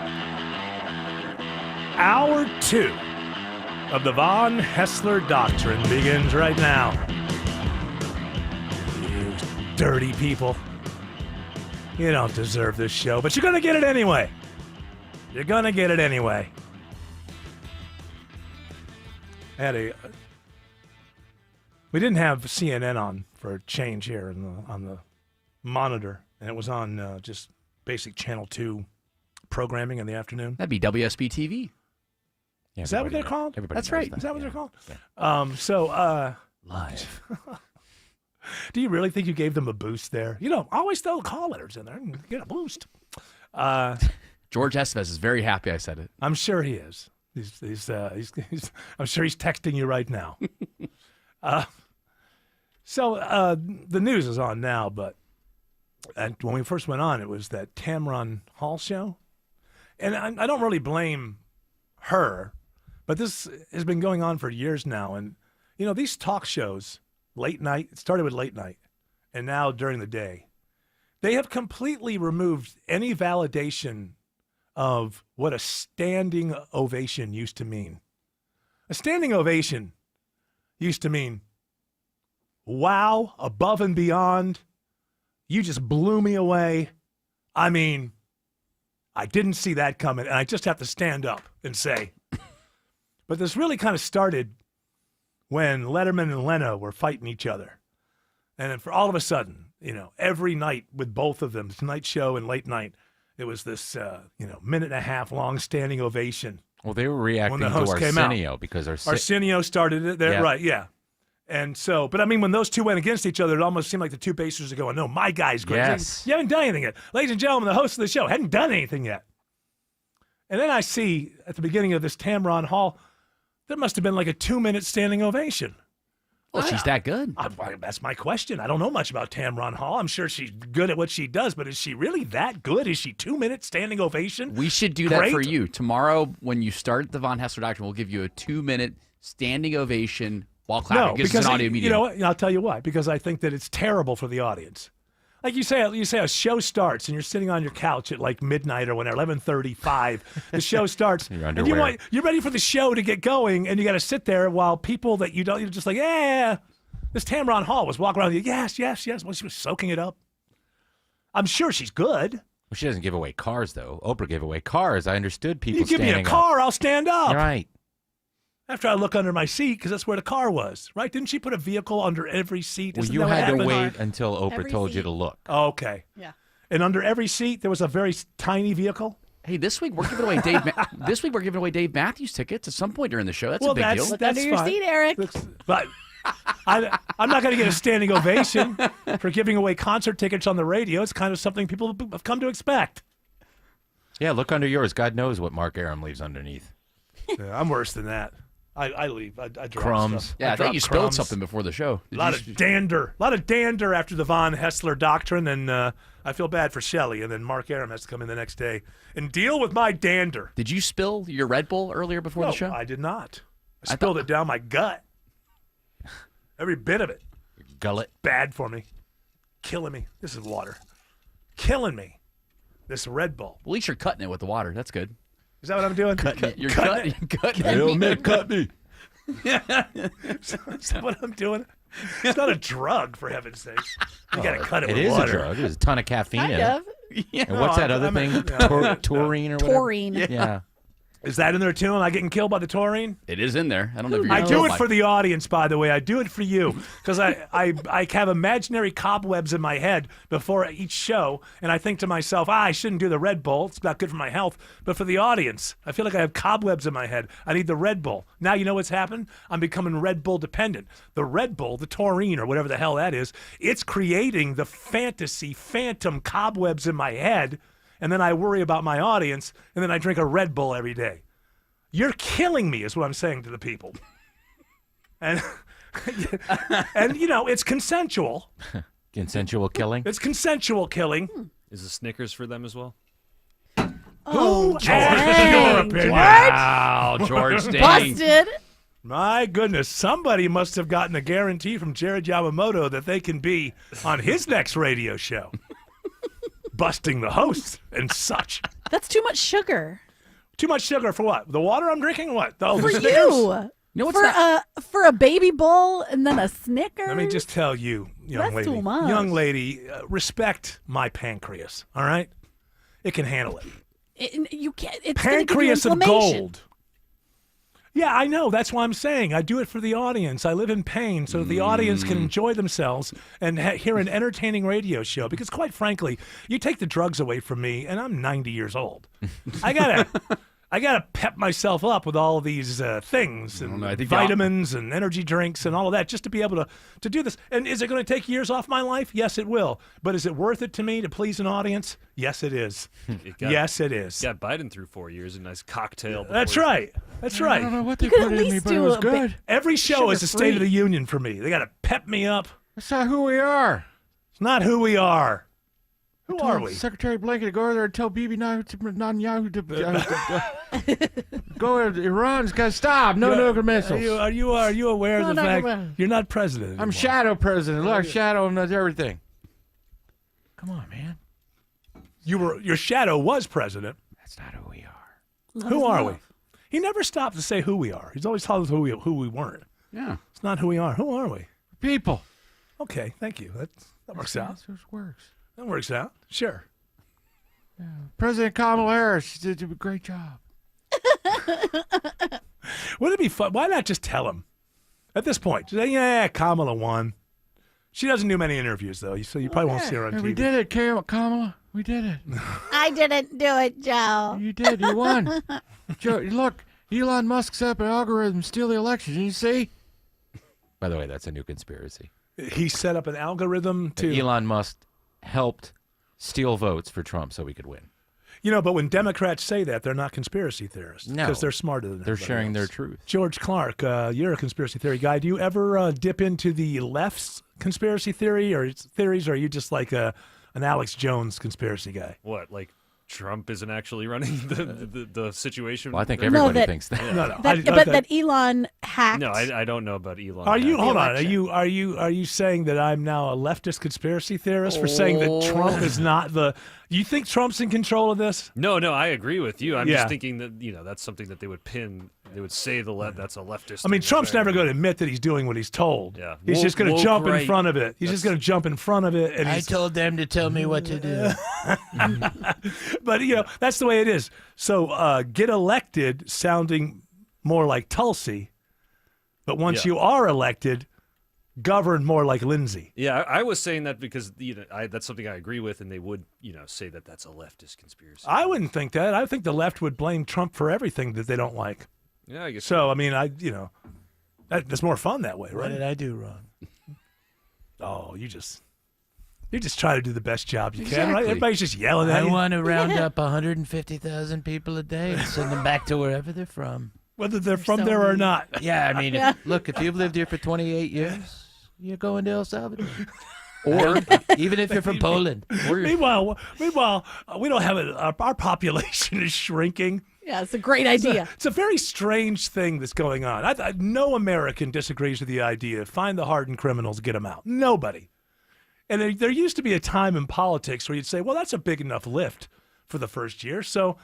Hour 2 of the Von Hessler Doctrine begins right now. You dirty people. You don't deserve this show, but you're going to get it anyway. You're going to get it anyway. We didn't have CNN on for a change here on the monitor, and it was on just basic Channel 2 programming in the afternoon. That'd be WSB TV. Yeah, Is that what they're called? That's right. Is that what they're called? Live. Do you really think you gave them a boost there? You know, always throw call letters in there and get a boost. George Estevez is very happy I said it. I'm sure he is. I'm sure he's texting you right now. The news is on now, but when we first went on, it was that Tamron Hall show. And I don't really blame her, but this has been going on for years now. And, you know, these talk shows, late night, it started with late night, and now during the day, they have completely removed any validation of what a standing ovation used to mean. A standing ovation used to mean, wow, above and beyond, you just blew me away. I mean, I didn't see that coming, and I just have to stand up and say. But this really kind of started when Letterman and Leno were fighting each other. And then for all of a sudden, you know, every night with both of them, Tonight Show and Late Night, it was this, minute and a half long standing ovation. Well, they were reacting when the to host came out. Arsenio because Arsenio started it there, right, yeah. And so, but I mean, when those two went against each other, it almost seemed like the two basers are going, no, my guy's great. Yes. You haven't done anything yet. Ladies and gentlemen, the host of the show hadn't done anything yet. And then I see at the beginning of this Tamron Hall, there must have been like a 2-minute standing ovation. Well, she's that good. That's my question. I don't know much about Tamron Hall. I'm sure she's good at what she does, but is she really that good? Is she 2-minute standing ovation? We should do that for you. Tomorrow, when you start the Von Haessler Doctrine, we'll give you a 2-minute standing ovation while clapping. No, Gives us because an audio medium. you know what? I'll tell you why. Because I think that it's terrible for the audience. Like you say a show starts and you're sitting on your couch at like midnight or whenever, 11:35. The show starts. And you're ready for the show to get going, and you got to sit there while people that you don't, you're just like, yeah. This Tamron Hall was walking around with you. Yes. Well, she was soaking it up. I'm sure she's good. Well, she doesn't give away cars, though. Oprah gave away cars. I understood people You give me a standing car, up. I'll stand up. Right. After I look under my seat, because that's where the car was, right? Didn't she put a vehicle under every seat? Well, Isn't you that what had to happened? wait until Oprah Every told you seat. to look. Oh, okay. Yeah. And under every seat, there was a very tiny vehicle? Hey, this week we're giving away Dave Matthews tickets at some point during the show. That's Well, a big deal. Look under your fine. seat, Eric. But I'm not going to get a standing ovation for giving away concert tickets on the radio. It's kind of something people have come to expect. Yeah, look under yours. God knows what Mark Aram leaves underneath. Yeah, I'm worse than that. I leave. I drop Crumbs. stuff. Yeah, I drop think you spilled crumbs. something before the show. A lot of dander after the Von Haessler Doctrine, and I feel bad for Shelley, and then Mark Aram has to come in the next day and deal with my dander. Did you spill your Red Bull earlier before No, the show? I did not. I spilled it down my gut. Every bit of it. Gullet. Bad for me. Killing me. This is water. Killing me. This Red Bull. At least you're cutting it with the water. That's good. Is that what I'm doing? Cutting it. You're Cutting cutting it. it. Mick, cut me. Is that what I'm doing? It's not a drug, for heaven's sakes. You got to cut it It with is water. a drug. There's a ton of caffeine in Kind it. of. Yeah. And what's that other thing? Taurine or whatever? Taurine. Yeah. Is that in there too? Am I getting killed by the taurine? It is in there. I don't know if you're I gonna do kill it my- for the audience, by the way. I do it for you because I have imaginary cobwebs in my head before each show, and I think to myself, I shouldn't do the Red Bull. It's not good for my health. But for the audience, I feel like I have cobwebs in my head. I need the Red Bull. Now you know what's happened? I'm becoming Red Bull dependent. The Red Bull, the taurine or whatever the hell that is, it's creating the phantom cobwebs in my head, and then I worry about my audience, and then I drink a Red Bull every day. You're killing me, is what I'm saying to the people. And you know, it's consensual. Consensual killing? It's consensual killing. Is the Snickers for them as well? Who asked dang. your opinion? Wow, George, dang. Busted. My goodness, somebody must have gotten a guarantee from Jared Yamamoto that they can be on his next radio show. Busting the host and such. That's too much sugar. Too much sugar for what? The water I'm drinking? What? Oh, For the Snickers? you. You know what's for a baby bull and then a Snickers. Let me just tell you, young That's lady. too much. Young lady, respect my pancreas. All right, it can handle it. You can't. It's gonna give you Pancreas of inflammation. gold. Yeah, I know. That's why I'm saying I do it for the audience. I live in pain so the audience can enjoy themselves and hear an entertaining radio show. Because quite frankly, you take the drugs away from me, and I'm 90 years old. I gotta pep myself up with all these things and I think vitamins and energy drinks and all of that just to be able to do this. And is it going to take years off my life? Yes, it will. But is it worth it to me to please an audience? Yes, it is. Yes, it is. Got Biden through 4 years, a nice cocktail. That's right. That's right. I don't know what they put in me, but it was good. Every show is a State of Sugar-free. the Union for me. They got to pep me up. That's not who we are. It's not who we are. Who are we? Secretary Blinken to go over there and tell Bibi Netanyahu to go to Iran's got to stop. No nuclear missiles. Are you aware of the fact you're not president anymore? I'm shadow president. Look, shadow him does everything. Come on, man. Your shadow was president. That's not who we are. Who are we? He never stopped to say who we are. He's always told us who we weren't. Yeah. It's not who we are. Who are we? People. Okay, thank you. That works out. That works. That works out. Sure. President Kamala Harris did a great job. Wouldn't it be fun? Why not just tell him at this point? Say, yeah, Kamala won. She doesn't do many interviews, though, so you probably won't see her on TV. We did it, Kamala. We did it. I didn't do it, Joe. You did. You won. Joe, look, Elon Musk set up an algorithm to steal the election. You see? By the way, that's a new conspiracy. He set up an algorithm to... Elon Musk helped steal votes for Trump so we could win. You know, but when Democrats say that, they're not conspiracy theorists. No. Because they're smarter than They're everybody sharing else. their truth. George Clark, you're a conspiracy theory guy. Do you ever dip into the left's conspiracy theory or theories, or are you just like an Alex Jones conspiracy guy? What, like Trump isn't actually running the situation? Well, I think everybody thinks that. No. That Elon hacked. No, I don't know about Elon. Are you? Hold on. election. Are you saying that I'm now a leftist conspiracy theorist for saying that Trump is not the? You think Trump's in control of this? No, I agree with you. I'm Yeah. just thinking that that's something that they would pin. They would say that's a leftist. I mean, thing. Trump's never going to admit that he's doing what he's told. Yeah. He's just going to Woke jump in right. front of it. He's just going to jump in front of it. And I he's, told them to tell me what to do. but that's the way it is. So get elected, sounding more like Tulsi, but once Yeah. you are elected, govern more like Lindsay. Yeah, I was saying that because that's something I agree with, and they would say that that's a leftist conspiracy. I wouldn't think that. I think the left would blame Trump for everything that they don't like. Yeah, I guess so. I mean, that's more fun that way, right? What did I do wrong? Oh, you just try to do the best job you can, right? Exactly. Everybody's just yelling at I you. want to round up 150,000 people a day and send them back to wherever they're from. Whether they're from there or not. Yeah, I mean, look, if you've lived here for 28 years, you're going to El Salvador. Or even if you're from Poland. Meanwhile, we don't have it. Our population is shrinking. Yeah, it's a great idea. It's a very strange thing that's going on. No American disagrees with the idea. Find the hardened criminals, get them out. Nobody. And there used to be a time in politics where you'd say, well, that's a big enough lift for the first year. So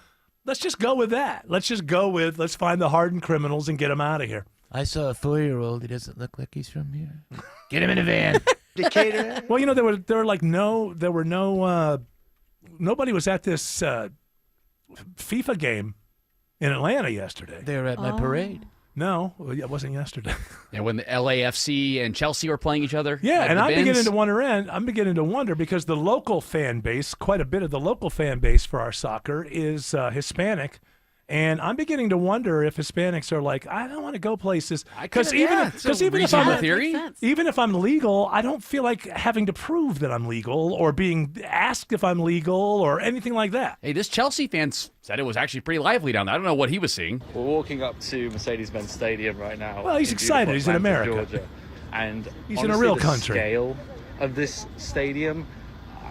let's just go with that. Let's find the hardened criminals and get them out of here. I saw a 4-year-old. He doesn't look like he's from here. Get him in a van. Decatur. Well, nobody was at this FIFA game in Atlanta yesterday. They were at my parade. No, it wasn't yesterday. And when the LAFC and Chelsea were playing each other. Yeah, at and the I'm Benz. beginning to wonder because the local fan base, quite a bit of the local fan base for our soccer is Hispanic. And I'm beginning to wonder if Hispanics are like, I don't want to go places because even if I'm legal, I don't feel like having to prove that I'm legal or being asked if I'm legal or anything like that. Hey, this Chelsea fan said it was actually pretty lively down there. I don't know what he was seeing. We're walking up to Mercedes-Benz Stadium right now. Well, he's in excited. beautiful He's in Atlanta, America. Georgia. And He's in a honestly, real the country. Scale of this stadium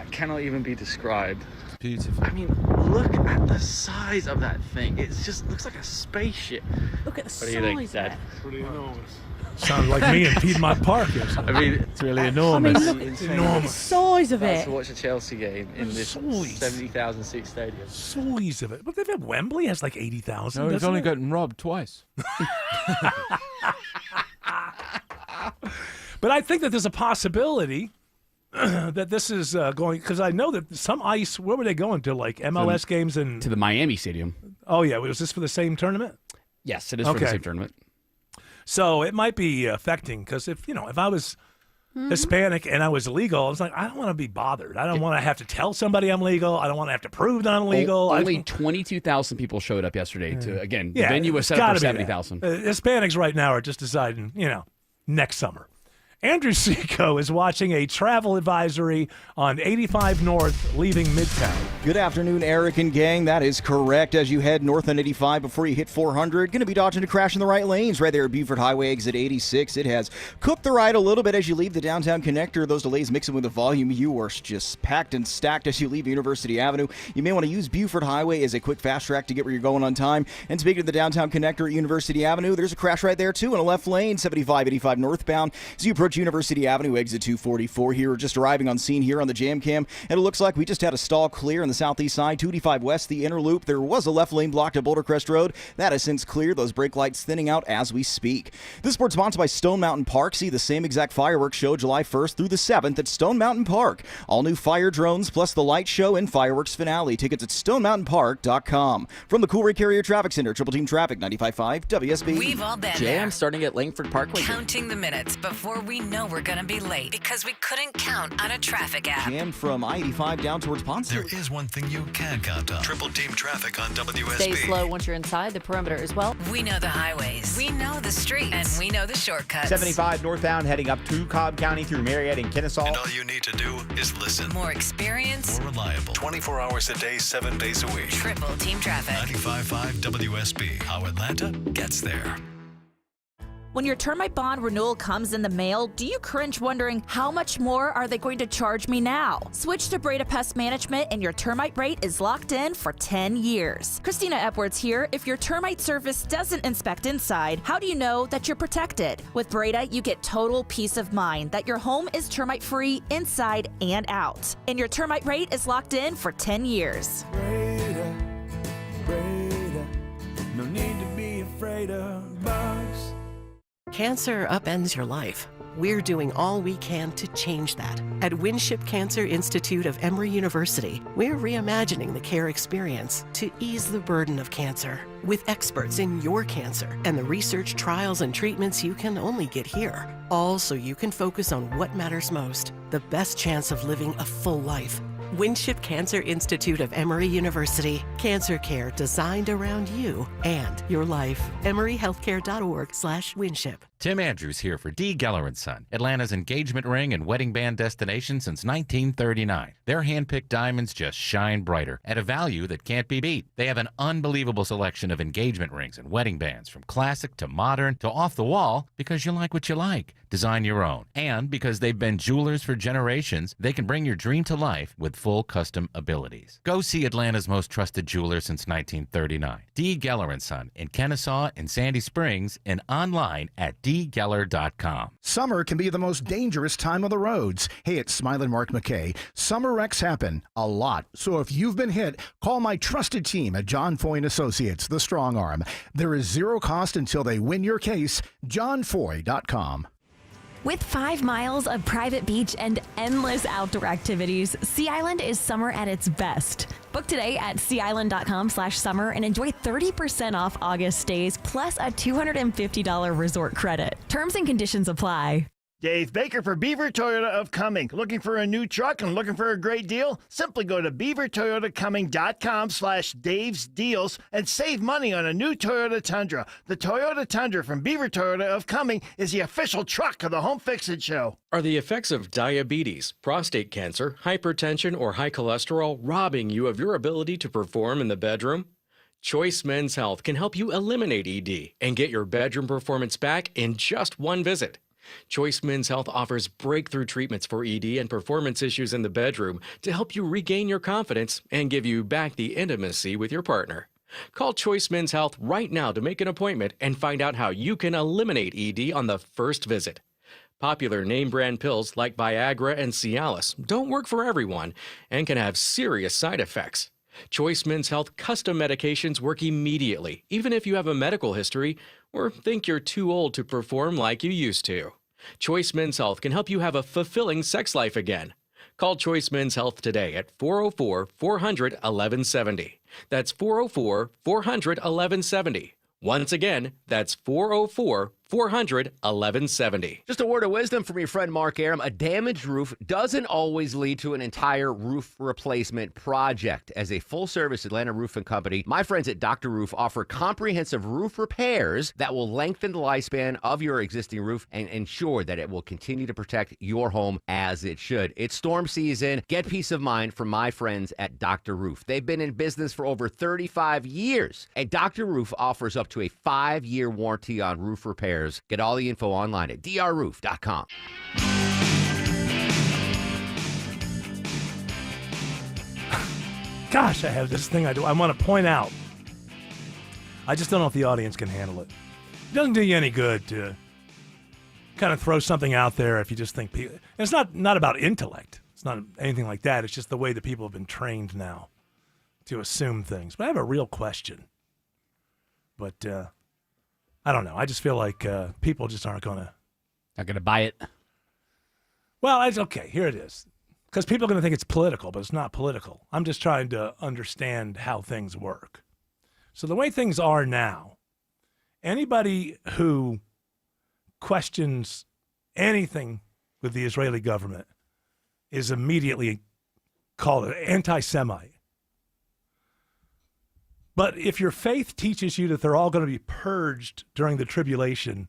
cannot even be described. Beautiful. I mean, look at the size of that thing. It just looks like a spaceship. Look at the What do you think, size Dad? of it. Pretty enormous. Sounds like me in Piedmont Park or something. I mean, It's really I enormous. mean, look at the enormous. size of That's it. to watch a Chelsea game in this 70,000 seat stadium. Size of it. But they've Wembley has like 80,000. No, he's doesn't only it? gotten robbed twice. But I think that there's a possibility that this is going, because I know that some ice, where were they going to, like MLS games and To the Miami Stadium. Oh yeah, was this for the same tournament? Yes, it is for the Okay. same tournament. So it might be affecting, because if I was Hispanic and I was legal, I was like, I don't want to be bothered. I don't want to have to tell somebody I'm legal. I don't want to have to prove that I'm legal. Only 22,000 people showed up yesterday. To again, the Yeah, venue was it's set up gotta for be that. 70,000. Hispanics right now are just deciding, next summer. Andrew Seco is watching a travel advisory on 85 North leaving Midtown. Good afternoon, Eric and gang. That is correct. As you head north on 85 before you hit 400, going to be dodging a crash in the right lanes right there at Buford Highway exit 86. It has cooked the ride a little bit as you leave the downtown connector. Those delays mixing with the volume. You are just packed and stacked as you leave University Avenue. You may want to use Buford Highway as a quick fast track to get where you're going on time. And speaking of the downtown connector at University Avenue, there's a crash right there too in a left lane, 75, 85 northbound. As you approach University Avenue, exit 244 here. We're just arriving on scene here on the Jam Cam, and it looks like we just had a stall clear on the southeast side, 285 west, the inner loop. There was a left lane blocked at Boulder Crest Road. That has since cleared. Those brake lights thinning out as we speak. This sport's sponsored by Stone Mountain Park. See the same exact fireworks show July 1st through the 7th at Stone Mountain Park. All new fire drones plus the light show and fireworks finale. Tickets at stonemountainpark.com. From the Cool Ray Carrier Traffic Center, Triple Team Traffic, 95.5 WSB. We've all been Jam there. starting at Langford Parkway. Counting the minutes before we know we're going to be late because we couldn't count on a traffic app. Jammed from I-85 down towards Ponce. There is one thing you can count on. Triple Team Traffic on WSB. Stay slow once you're inside the perimeter as well. We know the highways, we know the streets, and we know the shortcuts. 75 northbound heading up to Cobb County through Marietta and Kennesaw. And all you need to do is listen. More experience, More reliable. 24 hours a day, 7 days a week. Triple Team Traffic. 95.5 WSB. How Atlanta gets there. When your termite bond renewal comes in the mail, do you cringe wondering how much more are they going to charge me now? Switch to Breda Pest Management and your termite rate is locked in for 10 years. Christina Edwards here. If your termite service doesn't inspect inside, how do you know that you're protected? With Breda, you get total peace of mind that your home is termite free inside and out. And your termite rate is locked in for 10 years. Breda, no need to be afraid of bugs. Cancer upends your life. We're doing all we can to change that. At Winship Cancer Institute of Emory University, we're reimagining the care experience to ease the burden of cancer. With experts in your cancer and the research, trials, and treatments you can only get here. All so you can focus on what matters most, the best chance of living a full life. Winship Cancer Institute of Emory University. Cancer care designed around you and your life. EmoryHealthcare.org/Winship. Tim Andrews here for D. Geller & Son, Atlanta's engagement ring and wedding band destination since 1939. Their hand-picked diamonds just shine brighter at a value that can't be beat. They have an unbelievable selection of engagement rings and wedding bands, from classic to modern to off the wall, because you like what you like. Design your own. And because they've been jewelers for generations, they can bring your dream to life with full custom abilities. Go see Atlanta's most trusted jeweler since 1939. D. Geller & Son in Kennesaw and Sandy Springs, and online at dgeller.com. Summer can be the most dangerous time on the roads. Hey, it's Smiling Mark McKay. Summer wrecks happen a lot. So if you've been hit, call my trusted team at John Foy & Associates, the Strong Arm. There is zero cost until they win your case. JohnFoy.com. With 5 miles of private beach and endless outdoor activities, Sea Island is summer at its best. Book today at seaisland.com/summer and enjoy 30% off August stays plus a $250 resort credit. Terms and conditions apply. Dave Baker for Beaver Toyota of Cumming. Looking for a new truck and looking for a great deal? Simply go to beavertoyotacumming.com/Dave's Deals and save money on a new Toyota Tundra. The Toyota Tundra from Beaver Toyota of Cumming is the official truck of the Home Fix-It Show. Are the effects of diabetes, prostate cancer, hypertension, or high cholesterol robbing you of your ability to perform in the bedroom? Choice Men's Health can help you eliminate ED and get your bedroom performance back in just one visit. Choice Men's Health offers breakthrough treatments for ED and performance issues in the bedroom to help you regain your confidence and give you back the intimacy with your partner. Call Choice Men's Health right now to make an appointment and find out how you can eliminate ED on the first visit. Popular name brand pills like Viagra and Cialis don't work for everyone and can have serious side effects. Choice Men's Health custom medications work immediately, even if you have a medical history or think you're too old to perform like you used to. Choice Men's Health can help you have a fulfilling sex life again. Call Choice Men's Health today at 404-400-1170. That's 404-400-1170. Once again, that's 404-400-1170. Just a word of wisdom from your friend Mark Aram. A damaged roof doesn't always lead to an entire roof replacement project. As a full-service Atlanta roofing company, my friends at Dr. Roof offer comprehensive roof repairs that will lengthen the lifespan of your existing roof and ensure that it will continue to protect your home as it should. It's storm season. Get peace of mind from my friends at Dr. Roof. They've been in business for over 35 years. And Dr. Roof offers up to a 5-year warranty on roof repairs. Get all the info online at drroof.com. Gosh, I have this thing I want to point out. I just don't know if the audience can handle it. It doesn't do you any good to kind of throw something out there if you just think people. It's not about intellect. It's not anything like that. It's just the way that people have been trained now to assume things. But I have a real question. But I don't know. I just feel like people just aren't going to. Not going to buy it. Well, it's okay. Here it is. Because people are going to think it's political, but it's not political. I'm just trying to understand how things work. So the way things are now, anybody who questions anything with the Israeli government is immediately called an anti-Semite. But if your faith teaches you that they're all going to be purged during the tribulation,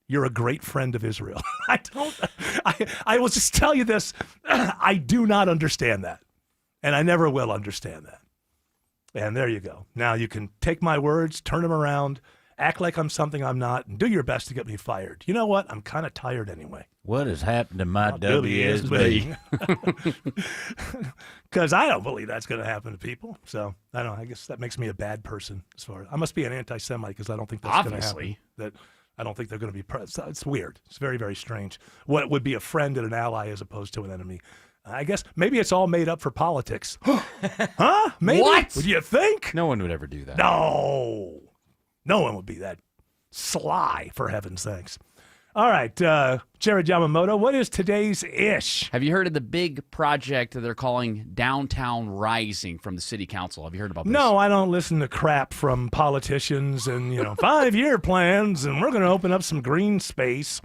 you're a great friend of Israel. I will just tell you this. I do not understand that. And I never will understand that. And there you go. Now you can take my words, turn them around, act like I'm something I'm not, and do your best to get me fired. You know what? I'm kind of tired anyway. What has happened to my WSB? Because I don't believe that's going to happen to people. So I don't know. I guess that makes me a bad person as far as I must be an anti-Semite because I don't think that's going to happen. That I don't think they're going to be. It's weird. It's very, very strange. What would be a friend and an ally as opposed to an enemy? I guess maybe it's all made up for politics. Huh? Maybe. What? Would you think? No one would ever do that. No. No one would be that sly, for heaven's sakes. All right, Jared Yamamoto, what is today's ish? Have you heard of the big project that they're calling Downtown Rising from the city council? Have you heard about this? No, I don't listen to crap from politicians and, 5-year plans, and we're going to open up some green space.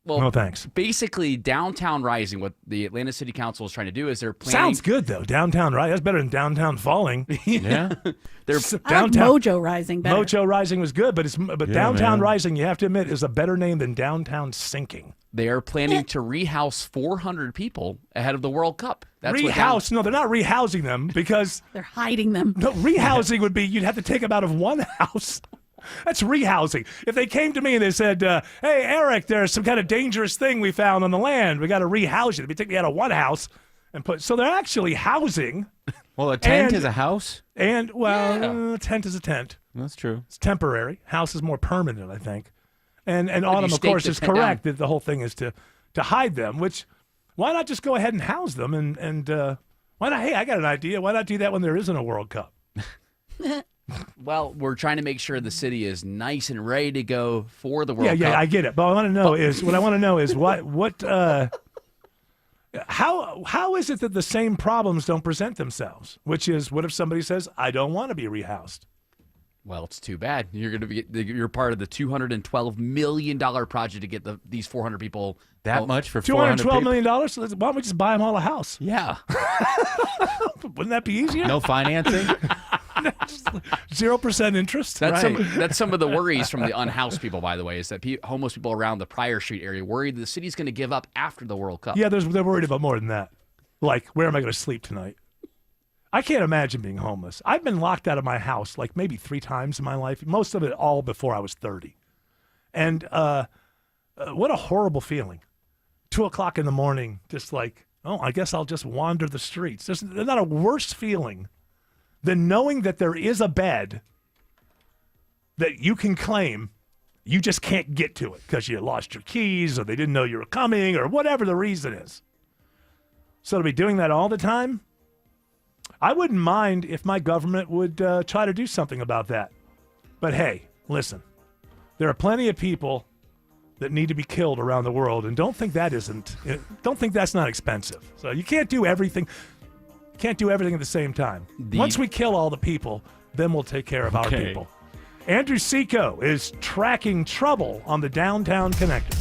Well, no, thanks. Basically, Downtown Rising, what the Atlanta City Council is trying to do is they're planning. Sounds good, though. Downtown Rising. That's better than Downtown Falling. Yeah. They're I like Mojo Rising better. Mojo Rising was good, but Downtown Rising, you have to admit, is a better name than Downtown Sinking. They are planning to rehouse 400 people ahead of the World Cup. That's rehouse? No, they're not rehousing them because they're hiding them. No, rehousing would be you'd have to take them out of one house. That's rehousing. If they came to me and they said, hey, Eric, there's some kind of dangerous thing we found on the land. We got to rehouse you. They take me out of one house and put. So they're actually housing. Well, a tent is a house. And, a tent is a tent. That's true. It's temporary. House is more permanent, I think. And Autumn, of course, is correct that the whole thing is to hide them, which why not just go ahead and house them? And why not? Hey, I got an idea. Why not do that when there isn't a World Cup? Well, we're trying to make sure the city is nice and ready to go for the World Cup. Yeah, I get it. But what I want to know is how is it that the same problems don't present themselves? Which is, what if somebody says, I don't want to be rehoused? Well, it's too bad. You're part of the $212 million project to get these 400 people. That much for $212 million? So why don't we just buy them all a house? Yeah. Wouldn't that be easier? No financing? 0% interest. That's some of the worries from the unhoused people, by the way, is that homeless people around the Pryor Street area worried the city's going to give up after the World Cup. Yeah, they're worried about more than that. Like, where am I going to sleep tonight? I can't imagine being homeless. I've been locked out of my house like maybe 3 times in my life, most of it all before I was 30. And what a horrible feeling. 2 o'clock in the morning, just like, I guess I'll just wander the streets. There's not a worse feeling than knowing that there is a bed that you can claim. You just can't get to it because you lost your keys or they didn't know you were coming or whatever the reason is. So to be doing that all the time, I wouldn't mind if my government would try to do something about that. But hey, listen, there are plenty of people that need to be killed around the world, and don't think that's not expensive. So you can't do everything. Can't do everything at the same time. Once we kill all the people, then we'll take care of our people. Andrew Seco is tracking trouble on the Downtown Connector.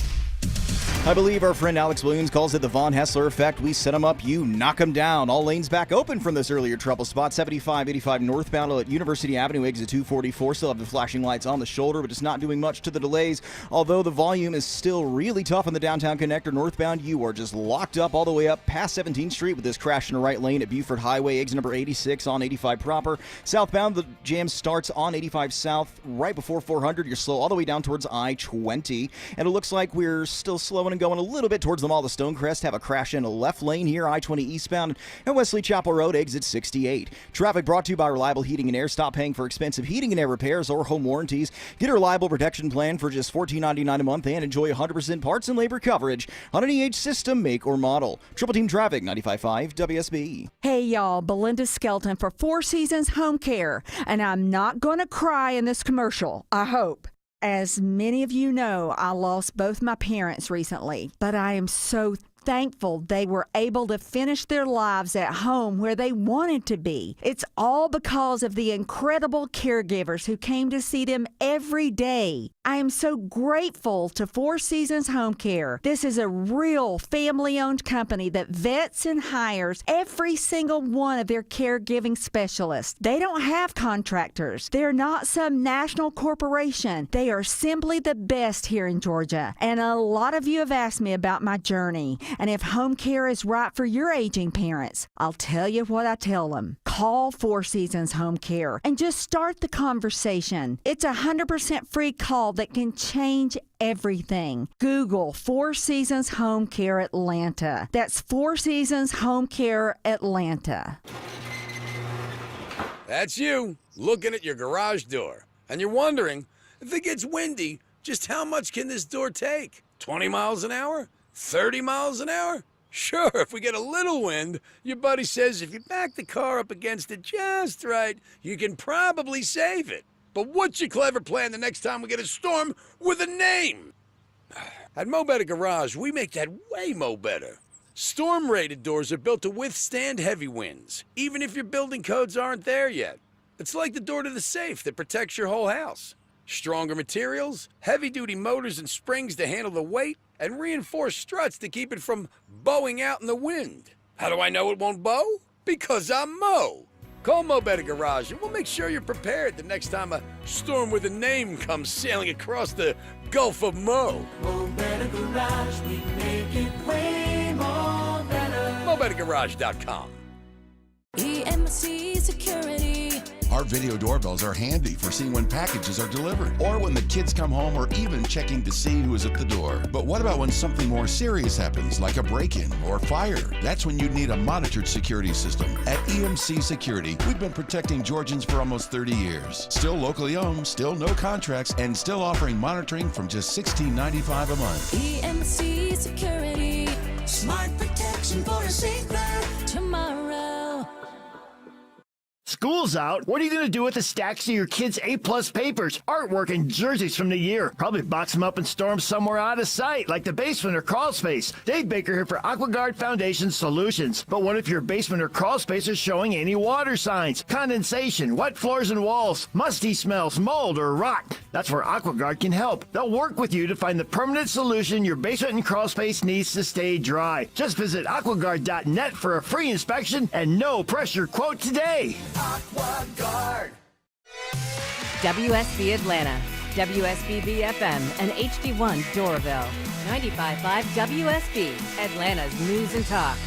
I believe our friend Alex Williams calls it the Von Hessler effect. We set them up, you knock them down. All lanes back open from this earlier trouble spot. 75-85 northbound at University Avenue, exit 244. Still have the flashing lights on the shoulder, but it's not doing much to the delays. Although the volume is still really tough on the Downtown Connector northbound, you are just locked up all the way up past 17th Street with this crash in the right lane at Buford Highway, exit number 86 on 85 proper. Southbound, the jam starts on 85 south right before 400. You're slow all the way down towards I-20. And it looks like we're still slowing and going a little bit towards the Mall of Stonecrest. Have a crash in a left lane here, I-20 eastbound and Wesley Chapel Road, exit 68. Traffic brought to you by Reliable Heating and Air. Stop paying for expensive heating and air repairs or home warranties. Get a reliable protection plan for just $14.99 a month and enjoy 100% parts and labor coverage on any age system, make, or model. Triple Team Traffic, 95.5 WSB. Hey, y'all. Belinda Skelton for Four Seasons Home Care. And I'm not going to cry in this commercial, I hope. As many of you know, I lost both my parents recently, but I am so thankful they were able to finish their lives at home where they wanted to be. It's all because of the incredible caregivers who came to see them every day. I am so grateful to Four Seasons Home Care. This is a real family-owned company that vets and hires every single one of their caregiving specialists. They don't have contractors. They're not some national corporation. They are simply the best here in Georgia. And a lot of you have asked me about my journey and if home care is right for your aging parents. I'll tell you what I tell them. Call Four Seasons Home Care and just start the conversation. It's a 100% free call that can change everything. Google Four Seasons Home Care Atlanta. That's Four Seasons Home Care Atlanta. That's you, looking at your garage door. And you're wondering, if it gets windy, just how much can this door take? 20 miles an hour? 30 miles an hour? Sure, if we get a little wind, your buddy says if you back the car up against it just right, you can probably save it. But what's your clever plan the next time we get a storm with a name? At Mo Better Garage, we make that way mo better. Storm-rated doors are built to withstand heavy winds, even if your building codes aren't there yet. It's like the door to the safe that protects your whole house. Stronger materials, heavy-duty motors and springs to handle the weight, and reinforced struts to keep it from bowing out in the wind. How do I know it won't bow? Because I'm Mo. Call Mo Better Garage and we'll make sure you're prepared the next time a storm with a name comes sailing across the Gulf of Mo. Mo Better Garage, we make it way more better. MoBetterGarage.com. EMC Security. Our video doorbells are handy for seeing when packages are delivered or when the kids come home or even checking to see who is at the door. But what about when something more serious happens, like a break-in or fire? That's when you need a monitored security system. At EMC Security, we've been protecting Georgians for almost 30 years. Still locally owned, still no contracts, and still offering monitoring from just $16.95 a month. EMC Security. Smart protection for a safer tomorrow. School's out. What are you going to do with the stacks of your kids' A-plus papers, artwork, and jerseys from the year? Probably box them up and store them somewhere out of sight, like the basement or crawl space. Dave Baker here for AquaGuard Foundation Solutions. But what if your basement or crawl space is showing any water signs, condensation, wet floors and walls, musty smells, mold, or rot? That's where AquaGuard can help. They'll work with you to find the permanent solution your basement and crawl space needs to stay dry. Just visit AquaGuard.net for a free inspection and no pressure quote today. AquaGuard. WSB Atlanta, WSBB FM, and HD1 Doraville. 95.5 WSB, Atlanta's News and Talk.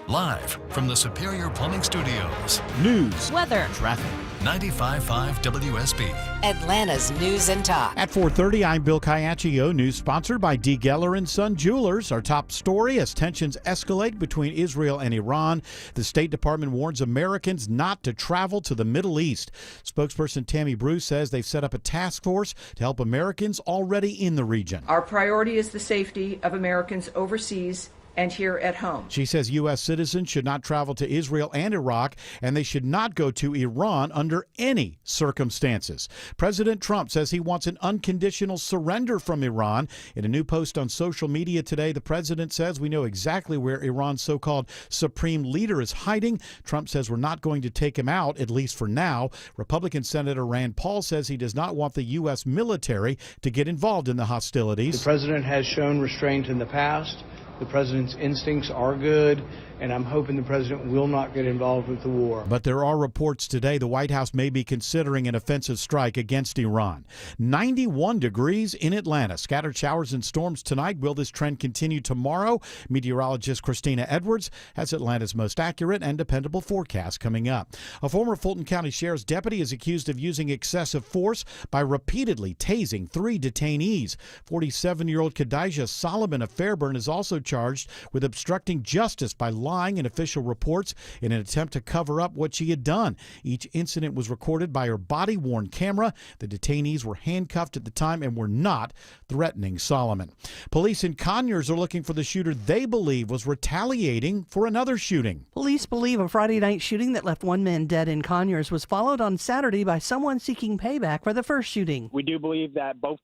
Live from the Superior Plumbing Studios. News, weather, traffic, 95.5 WSB. Atlanta's News and Talk. At 4:30, I'm Bill Caiaccio. News sponsored by D. Geller & Son Jewelers. Our top story as tensions escalate between Israel and Iran. The State Department warns Americans not to travel to the Middle East. Spokesperson Tammy Bruce says they've set up a task force to help Americans already in the region. Our priority is the safety of Americans overseas and here at home. She says U.S. citizens should not travel to Israel and Iraq, and they should not go to Iran under any circumstances. President Trump says he wants an unconditional surrender from Iran. In a new post on social media today, the president says we know exactly where Iran's so-called supreme leader is hiding. Trump says we're not going to take him out, at least for now. Republican Senator Rand Paul says he does not want the U.S. military to get involved in the hostilities. The president has shown restraint in the past. The president's instincts are good, and I'm hoping the president will not get involved with the war. But there are reports today the White House may be considering an offensive strike against Iran. 91 degrees in Atlanta. Scattered showers and storms tonight. Will this trend continue tomorrow? Meteorologist Christina Edwards has Atlanta's most accurate and dependable forecast coming up. A former Fulton County Sheriff's deputy is accused of using excessive force by repeatedly tasing 3 detainees. 47-year-old Kadijah Solomon of Fairburn is also charged with obstructing justice by lying in official reports in an attempt to cover up what she had done. Each incident was recorded by her body-worn camera. The detainees were handcuffed at the time and were not threatening Solomon. Police in Conyers are looking for the shooter they believe was retaliating for another shooting. Police believe a Friday night shooting that left one man dead in Conyers was followed on Saturday by someone seeking payback for the first shooting. We do believe that both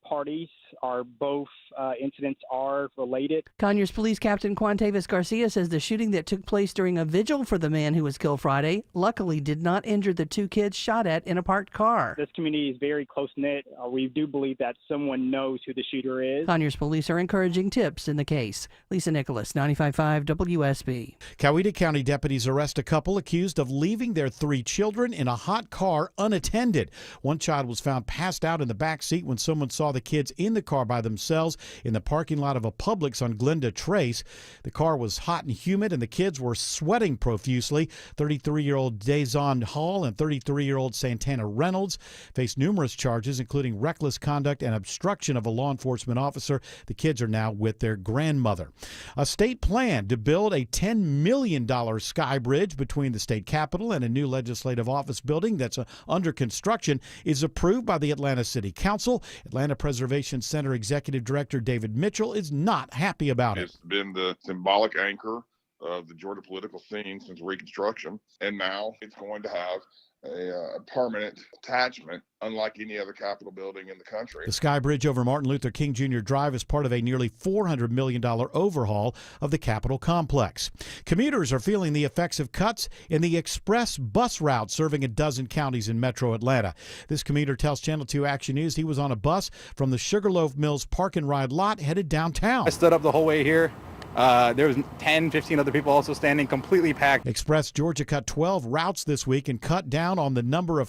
incidents are related. Conyers Police Captain Quantavis Garcia says the shooting that took place during a vigil for the man who was killed Friday luckily did not injure the 2 kids shot at in a parked car. This community is very close-knit. We do believe that someone knows who the shooter is. Conyers police are encouraging tips in the case. Lisa Nicholas, 95.5 WSB. Coweta County deputies arrest a couple accused of leaving their 3 children in a hot car unattended. One child was found passed out in the back seat when someone saw the kids in the car by themselves in the parking lot of a Publix on Glenda Trace. The car was hot and humid, and the kids were sweating profusely. 33-year-old Dazon Hall and 33-year-old Santana Reynolds faced numerous charges, including reckless conduct and obstruction of a law enforcement officer. The kids are now with their grandmother. A state plan to build a $10 million sky bridge between the state capitol and a new legislative office building that's under construction is approved by the Atlanta City Council. Atlanta Preservation Center Executive Director David Mitchell is not happy about it. It's been the symbolic anchor of the Georgia political scene since Reconstruction, and now it's going to have a permanent attachment, unlike any other Capitol building in the country. The Sky Bridge over Martin Luther King Jr. Drive is part of a nearly $400 million overhaul of the Capitol complex. Commuters are feeling the effects of cuts in the express bus route serving a dozen counties in metro Atlanta. This commuter tells Channel 2 Action News he was on a bus from the Sugarloaf Mills Park and Ride lot headed downtown. I stood up the whole way here. There was 10, 15 other people also standing, completely packed. Express Georgia cut 12 routes this week and cut down the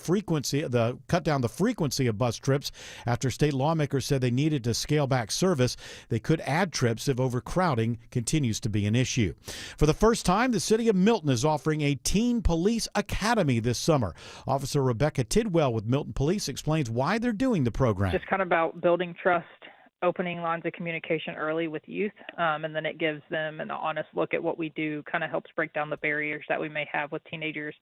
frequency of bus trips after state lawmakers said they needed to scale back service. They could add trips if overcrowding continues to be an issue. For the first time, the city of Milton is offering a teen police academy this summer. Officer Rebecca Tidwell with Milton Police explains why they're doing the program. Just kind of about building trust, opening lines of communication early with youth, and then it gives them an honest look at what we do, kind of helps break down the barriers that we may have with teenagers,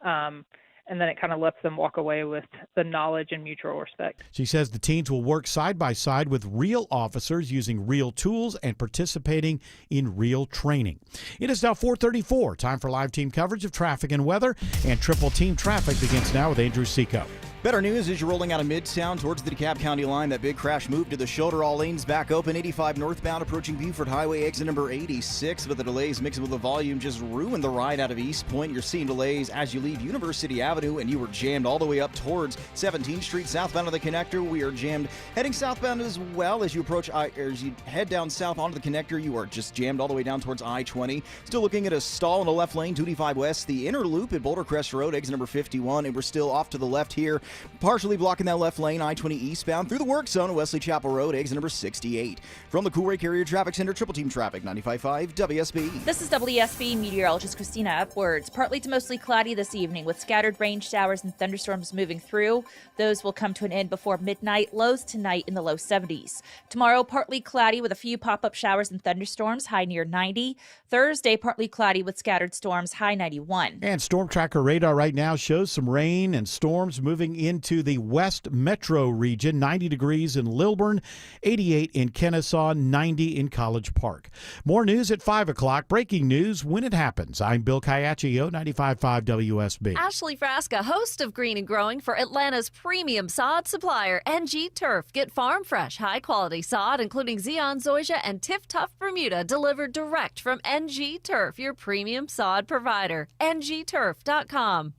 and then it kind of lets them walk away with the knowledge and mutual respect. She says the teens will work side by side with real officers using real tools and participating in real training. It is now 4:34, time for live team coverage of traffic and weather, and Triple Team Traffic begins now with Andrew Seco. Better news as you're rolling out of Midtown towards the DeKalb County line. That big crash moved to the shoulder. All lanes back open. 85 northbound approaching Buford Highway, exit number 86. But the delays mixing with the volume just ruined the ride out of East Point. You're seeing delays as you leave University Avenue, and you were jammed all the way up towards 17th Street southbound of the connector. We are jammed heading southbound as well as you approach, as you head down south onto the connector. You are just jammed all the way down towards I-20. Still looking at a stall in the left lane, 285 West, the inner loop at Boulder Crest Road, exit number 51, and we're still off to the left here Partially blocking that left lane, I-20 eastbound through the work zone at Wesley Chapel Road, exit number 68. From the Coolray Carrier Traffic Center, Triple Team Traffic, 95.5 WSB. This is WSB meteorologist Christina Upwards. Partly to mostly cloudy this evening with scattered rain showers and thunderstorms moving through. Those will come to an end before midnight. Lows tonight in the low 70s. Tomorrow, partly cloudy with a few pop-up showers and thunderstorms, high near 90. Thursday, partly cloudy with scattered storms, high 91. And Storm Tracker radar right now shows some rain and storms moving into the west metro region. 90 degrees in Lilburn, 88 in Kennesaw, 90 in College Park. More news at 5 o'clock. Breaking news when it happens. I'm Bill Caiaccio, 95.5 WSB. Ashley Frasca, host of Green and Growing for Atlanta's premium sod supplier, NG Turf. Get farm fresh, high-quality sod, including Zeon, Zoysia, and Tiff Tough Bermuda, delivered direct from NG Turf, your premium sod provider. ngturf.com.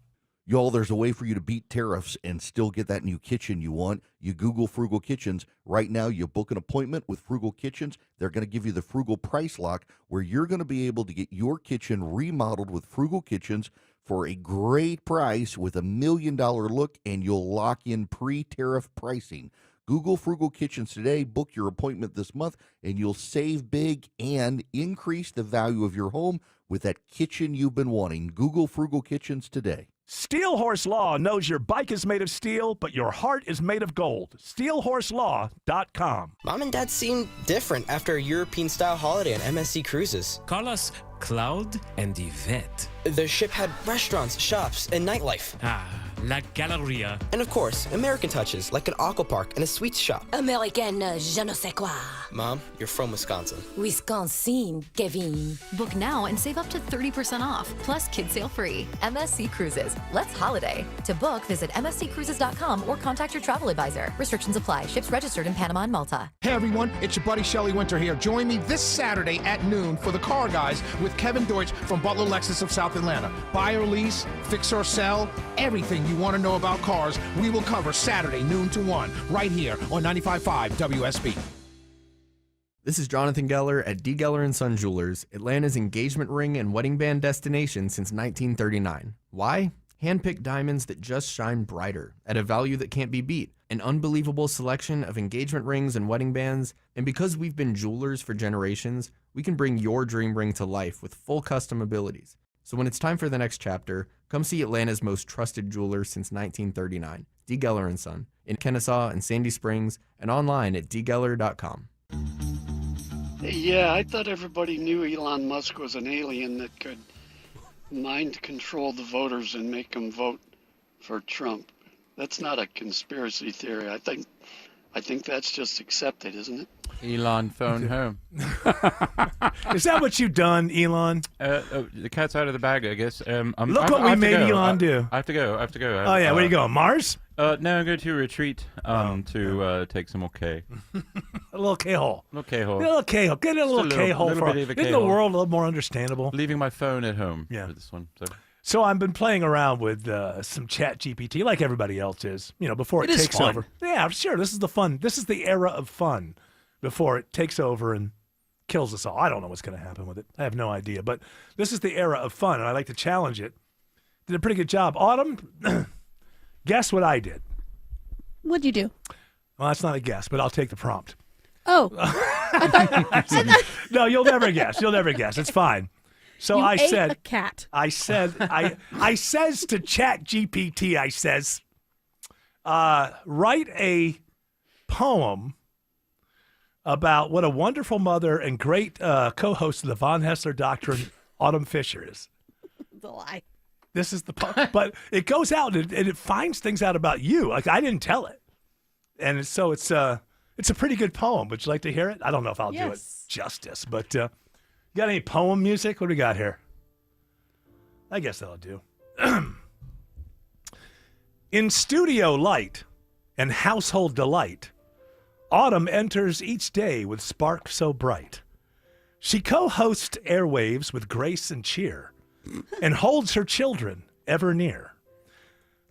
Y'all, there's a way for you to beat tariffs and still get that new kitchen you want. You Google Frugal Kitchens. Right now, you book an appointment with Frugal Kitchens. They're going to give you the Frugal Price Lock, where you're going to be able to get your kitchen remodeled with Frugal Kitchens for a great price with $1 million look, and you'll lock in pre-tariff pricing. Google Frugal Kitchens today, book your appointment this month, and you'll save big and increase the value of your home with that kitchen you've been wanting. Google Frugal Kitchens today. Steel Horse Law knows your bike is made of steel, but your heart is made of gold. SteelHorseLaw.com. Mom and Dad seem different after a European-style holiday on MSC Cruises. Call us Cloud and Yvette. The ship had restaurants, shops, and nightlife. La Galleria. And of course, American touches, like an aqua park and a sweets shop. American je ne sais quoi. Mom, you're from Wisconsin. Wisconsin, Kevin. Book now and save up to 30% off, plus kids sale free. MSC Cruises. Let's holiday. To book, visit msccruises.com or contact your travel advisor. Restrictions apply. Ships registered in Panama and Malta. Hey everyone, it's your buddy Shelly Winter here. Join me this Saturday at noon for the Car Guys with Kevin Deutsch from Butler Lexus of South Atlanta. Buy or lease, fix or sell, everything you want to know about cars, we will cover Saturday, noon to 1, right here on 95.5 WSB. This is Jonathan Geller at D. Geller & Son Jewelers, Atlanta's engagement ring and wedding band destination since 1939. Why? Hand-picked diamonds that just shine brighter at a value that can't be beat. An unbelievable selection of engagement rings and wedding bands. And because we've been jewelers for generations, we can bring your dream ring to life with full custom abilities. So when it's time for the next chapter, come see Atlanta's most trusted jeweler since 1939, D. Geller & Son, in Kennesaw and Sandy Springs, and online at dgeller.com. Yeah, I thought everybody knew Elon Musk was an alien that could mind control the voters and make them vote for Trump. That's not a conspiracy theory. I think that's just accepted, isn't it? Elon phone home. Is that what you've done, Elon? The cat's out of the bag, I guess. Look what we made Elon do. I have to go. Oh, yeah. Where are you going? Mars? No, I'm going to a retreat to take some more K. A little K-hole. A little K-hole. Get a little K-hole. Isn't the world a little more understandable? Leaving my phone at home for this one. So I've been playing around with some Chat GPT like everybody else is, before it takes over. Yeah, sure. This is the fun. This is the era of fun before it takes over and kills us all. I don't know what's going to happen with it. I have no idea. But this is the era of fun, and I like to challenge it. Did a pretty good job. Autumn, guess what I did? What'd you do? Well, that's not a guess, but I'll take the prompt. Oh. No, you'll never guess. You'll never guess. It's fine. So I said, a cat. I said, I says to Chat GPT, I says, write a poem about what a wonderful mother and great co-host of the Von Hessler Doctrine, Autumn Fisher is. It's a lie. This is the poem. But it goes out and it finds things out about you. Like, I didn't tell it. And so it's a pretty good poem. Would you like to hear it? I don't know if I'll do it justice, but you got any poem music? What do we got here? I guess that'll do. In studio light and household delight, Autumn enters each day with spark so bright. She co-hosts airwaves with grace and cheer and holds her children ever near.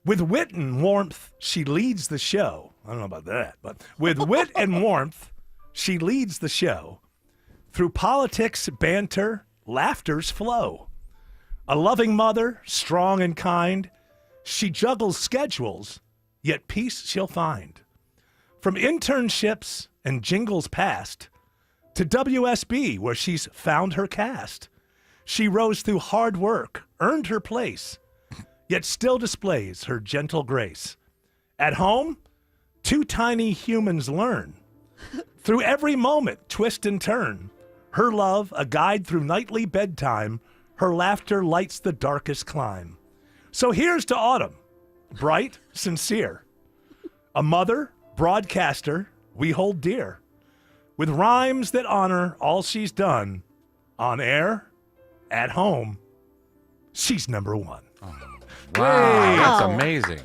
With wit and warmth, she leads the show. I don't know about that, but with wit and warmth, she leads the show. Through politics, banter, laughter's flow. A loving mother, strong and kind, she juggles schedules yet peace she'll find. From internships and jingles past to WSB, where she's found her cast. She rose through hard work, earned her place, yet still displays her gentle grace. At home, two tiny humans learn. Through every moment, twist and turn. Her love, a guide through nightly bedtime. Her laughter lights the darkest clime. So here's to Autumn, bright, sincere. A mother, broadcaster, we hold dear. With rhymes that honor all she's done. On air, at home, she's number one. Wow, that's Hey. amazing.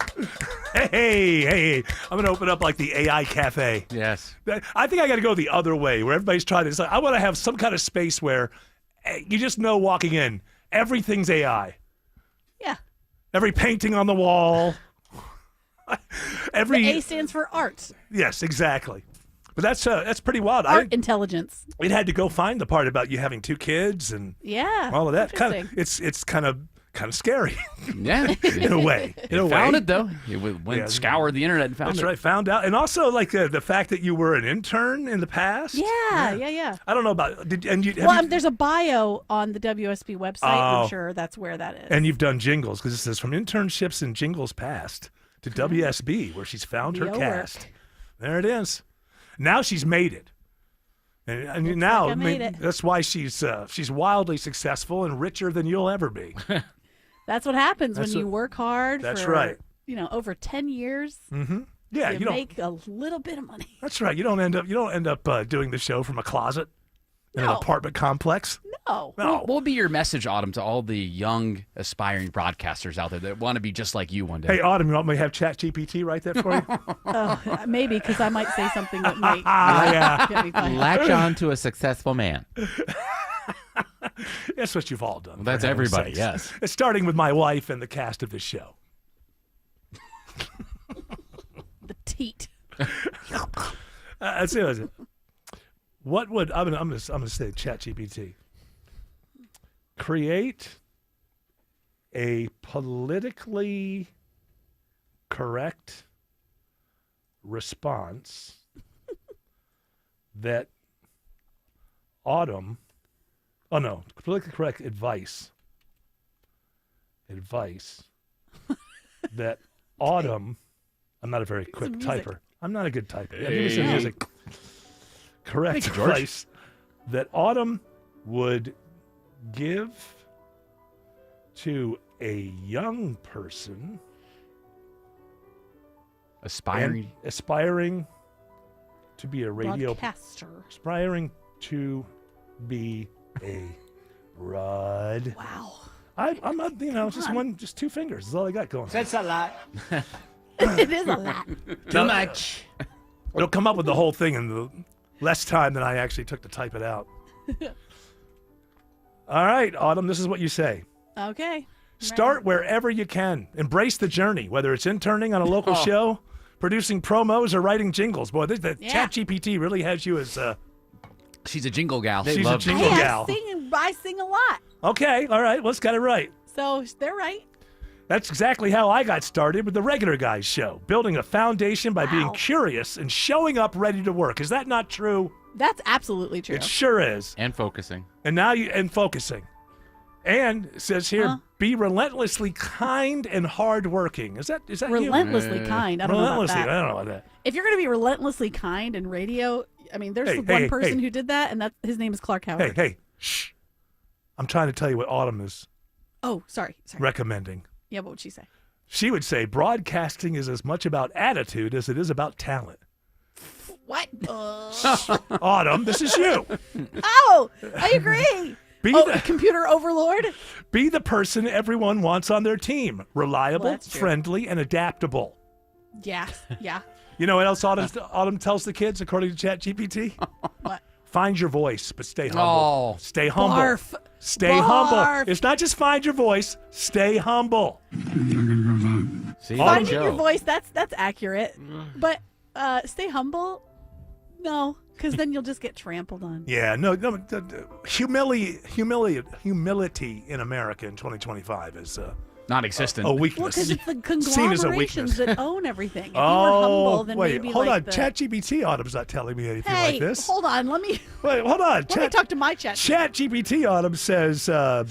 Hey, I'm going to open up like the AI cafe. Yes. I think I got to go the other way where everybody's trying to decide. I want to have some kind of space where you just know walking in, everything's AI. Yeah. Every painting on the wall. The A stands for art. Yes, exactly. But that's pretty wild. Art intelligence. We'd had to go find the part about you having two kids and Yeah. all of that. Kind of, interesting. it's kind of scary. Yeah. in a way. In a You found way. it, though. You went scoured the internet and found That's it. right, found out. And also, like, the fact that you were an intern in the past. Yeah. I don't know about, There's a bio on the WSB website. Oh. I'm sure that's where that is. and you've done jingles, because it says from internships and jingles past to WSB, where she's found her Yo cast. worked. There it is. Now she's made it. And Looks now, like I made it. that's why she's wildly successful and richer than you'll ever be. That's what happens That's when you what- work hard that's for, right. Over 10 years. Mm-hmm. Yeah, you you don't. make a little bit of money. That's right. You don't end up doing the show from a closet in an No. apartment complex. No. No. What would be your message, Autumn, to all the young, aspiring broadcasters out there that want to be just like you one day? Hey, Autumn, you want me to have ChatGPT write that for you? Maybe because I might say something that might Yeah. get me fired. Latch on to a successful man. That's what you've all done. Well, that's for heaven's everybody, sakes. yes. It's starting with my wife and the cast of this show. The teat. That's it. What would I'm gonna say ChatGPT. Create a politically correct response that Autumn. Oh no, politically correct advice. Advice that Autumn. I'm not a very quick music. typer. I'm not a good typer. Yeah, give me some music. Correct Thank you, George. advice that Autumn would give to a young person Aspiring. aspiring to be a radio Broadcaster. aspiring to be a broad. Wow. I'm not, just two fingers is all I got going. That's a lot. It is a lot. Too much. It'll come up with the whole thing in the less time than I actually took to type it out. All right, Autumn, this is what you say. Okay. Start wherever you can. Embrace the journey, whether it's interning on a local show, producing promos, or writing jingles. Boy, the Yeah. ChatGPT really has you as She's a jingle gal. she's a jingle Hey, gal. I sing a lot. Okay, all right, let's get it right. So they're right. That's exactly how I got started with the Regular Guys show, building a foundation by being Wow. curious and showing up ready to work. Is that not true? That's absolutely true. It sure is. And focusing. And now focusing. And it says here, Huh? be relentlessly kind and hardworking. Is that you? Relentlessly kind. I don't know about Relentlessly, that. I don't know about that. If you're going to be relentlessly kind in radio, I mean, there's Hey, one hey, person hey. who did that, and his name is Clark Howard. Hey, shh. I'm trying to tell you what Autumn is Oh, sorry. recommending. Yeah, what would she say? She would say broadcasting is as much about attitude as it is about talent. What? Autumn, this is you. Oh, I agree. Be Oh, the computer overlord? be the person everyone wants on their team. Reliable, Well, that's true. friendly, and adaptable. Yeah, yeah. You know what else Autumn tells the kids according to ChatGPT? What? Find your voice, but stay humble. Oh. Stay humble. Barf. Stay Barf. humble. It's not just find your voice. Stay humble. See, Finding Joe. your voice, that's accurate. But stay humble? No, because then you'll just get trampled on. Yeah, no. Humility in America in 2025 is non-existent. A Well, weakness. because it's the Seen as a conglomerations weakness. that own everything. If you were humble, then wait, maybe hold like on. the... ChatGPT Autumn's not telling me anything Hey, like this. hold on. Let me Wait, hold on. let me talk to my chat. ChatGPT Autumn says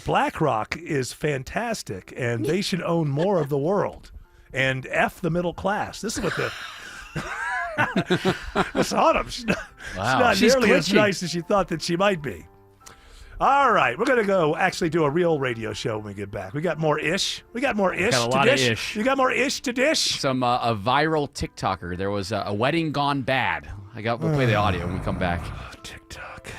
BlackRock is fantastic and they should own more of the world. And F the middle class. This is what the... Miss Autumn, she's not She's nearly as glitchy. nice as she thought that she might be. All right, we're going to go actually do a real radio show when we get back. We got more ish. Got a lot to of dish. ish. You got more ish to dish? Some a viral TikToker. There was a wedding gone bad. We'll play the audio when we come back. TikTok.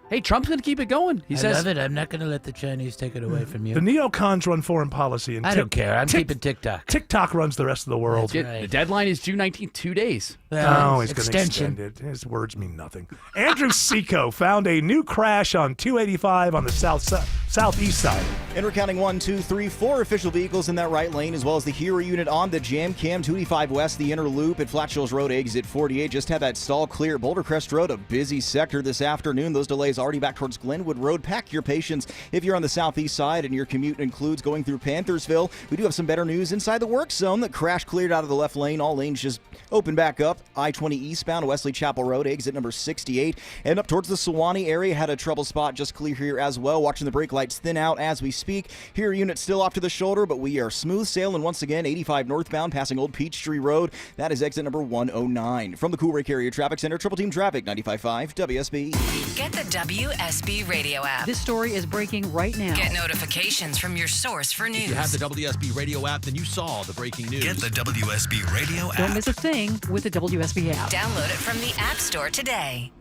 Hey, Trump's gonna keep it going. He I says, love it. I'm not going to let the Chinese take it away from you. The neocons run foreign policy. And I don't care. I'm keeping TikTok. TikTok runs the rest of the world. The deadline is June 19th, 2 days. Oh, he's going to extension. extend it. His words mean nothing. Andrew Seco found a new crash on 285 on the southeast side. And we're counting 1, 2, 3, 4 official vehicles in that right lane, as well as the Hero unit on the jam cam. 285 west, the inner loop at Flat Shoals Road, exit 48. Just had that stall clear at Boulder Crest Road, a busy sector this afternoon. Those delays already back towards Glenwood Road. Pack your patience if you're on the southeast side and your commute includes going through Panthersville. We do have some better news inside the work zone. The crash cleared out of the left lane. All lanes just open back up. I-20 eastbound, Wesley Chapel Road, exit number 68. And up towards the Sewanee area, had a trouble spot just clear here as well. Watching the brake lights thin out as we speak. Here, unit still off to the shoulder, but we are smooth sailing once again. 85 northbound, passing Old Peachtree Road. That is exit number 109. From the Coolray Carrier Traffic Center, Triple Team Traffic, 95.5 WSB. Get the WSB radio app. This story is breaking right now. Get notifications from your source for news. If you have the WSB radio app, then you saw the breaking news. Get the WSB radio Don't miss a thing with the WSB app. Download it from the App Store today.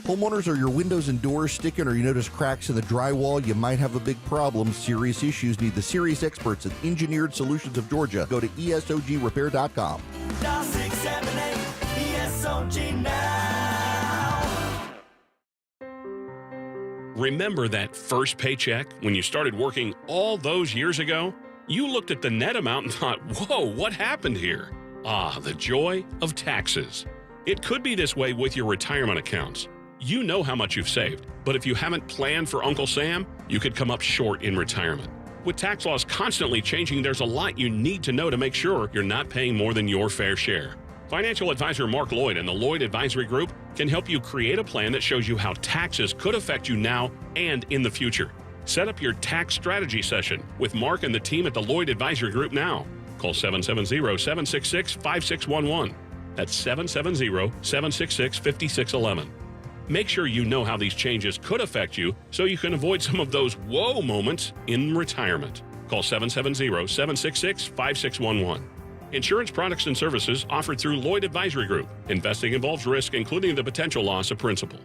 Homeowners, are your windows and doors sticking or you notice cracks in the drywall? You might have a big problem. Serious issues need the serious experts at Engineered Solutions of Georgia. Go to ESOGrepair.com. Dial 678 ESOG now. Remember that first paycheck when you started working all those years ago? You looked at the net amount and thought, whoa, what happened here? Ah, the joy of taxes. It could be this way with your retirement accounts. You know how much you've saved, but if you haven't planned for Uncle Sam, you could come up short in retirement. With tax laws constantly changing, there's a lot you need to know to make sure you're not paying more than your fair share. Financial advisor Mark Lloyd and the Lloyd Advisory Group can help you create a plan that shows you how taxes could affect you now and in the future. Set up your tax strategy session with Mark and the team at the Lloyd Advisory Group now. Call 770-766-5611. That's 770-766-5611. Make sure you know how these changes could affect you so you can avoid some of those whoa moments in retirement. Call 770-766-5611. Insurance products and services offered through Lloyd Advisory Group. Investing involves risk, including the potential loss of principal.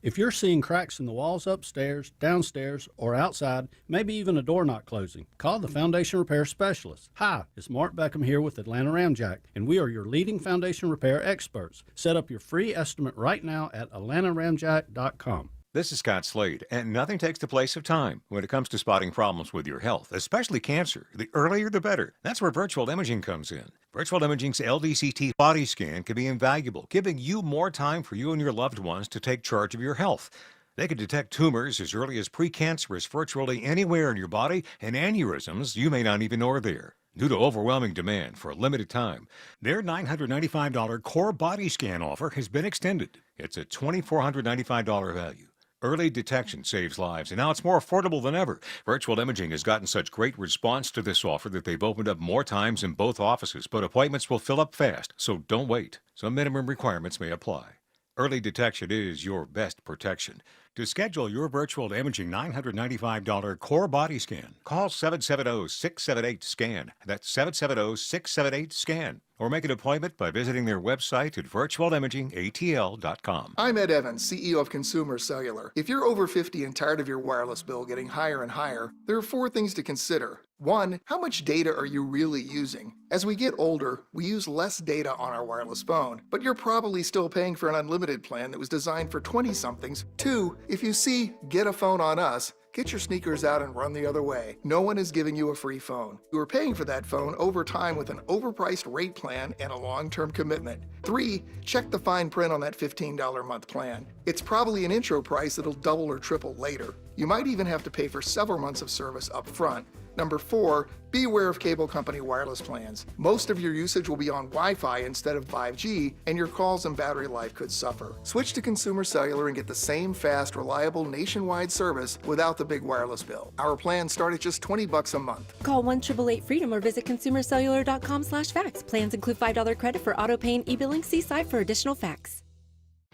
If you're seeing cracks in the walls upstairs, downstairs, or outside, maybe even a door not closing, call the Foundation Repair Specialist. Hi, it's Mark Beckham here with Atlanta Ramjack, and we are your leading foundation repair experts. Set up your free estimate right now at atlantaramjack.com. This is Scott Slade, and nothing takes the place of time when it comes to spotting problems with your health, especially cancer. The earlier the better. That's where virtual imaging comes in. Virtual imaging's LDCT body scan can be invaluable, giving you more time for you and your loved ones to take charge of your health. They can detect tumors as early as precancerous virtually anywhere in your body, and aneurysms you may not even know are there. Due to overwhelming demand for a limited time, their $995 core body scan offer has been extended. It's a $2,495 value. Early detection saves lives, and now it's more affordable than ever. Virtual Imaging has gotten such great response to this offer that they've opened up more times in both offices, but appointments will fill up fast, so don't wait. Some minimum requirements may apply. Early detection is your best protection. To schedule your virtual imaging $995 core body scan, call 770-678-SCAN. That's 770-678-SCAN. Or make an appointment by visiting their website at virtualimagingatl.com. I'm Ed Evans, CEO of Consumer Cellular. If you're over 50 and tired of your wireless bill getting higher and higher, there are 4 things to consider. 1, how much data are you really using? As we get older, we use less data on our wireless phone, but you're probably still paying for an unlimited plan that was designed for 20-somethings. 2, if you see Get a Phone on Us, get your sneakers out and run the other way. No one is giving you a free phone. You are paying for that phone over time with an overpriced rate plan and a long-term commitment. 3, check the fine print on that $15 a month plan. It's probably an intro price that'll double or triple later. You might even have to pay for several months of service up front. Number 4, beware of cable company wireless plans. Most of your usage will be on Wi-Fi instead of 5G, and your calls and battery life could suffer. Switch to Consumer Cellular and get the same fast, reliable nationwide service without the big wireless bill. Our plans start at just $20 a month. Call 1-888-FREEDOM or visit consumercellular.com/facts. Plans include $5 credit for auto pay and e-billing. See site for additional facts.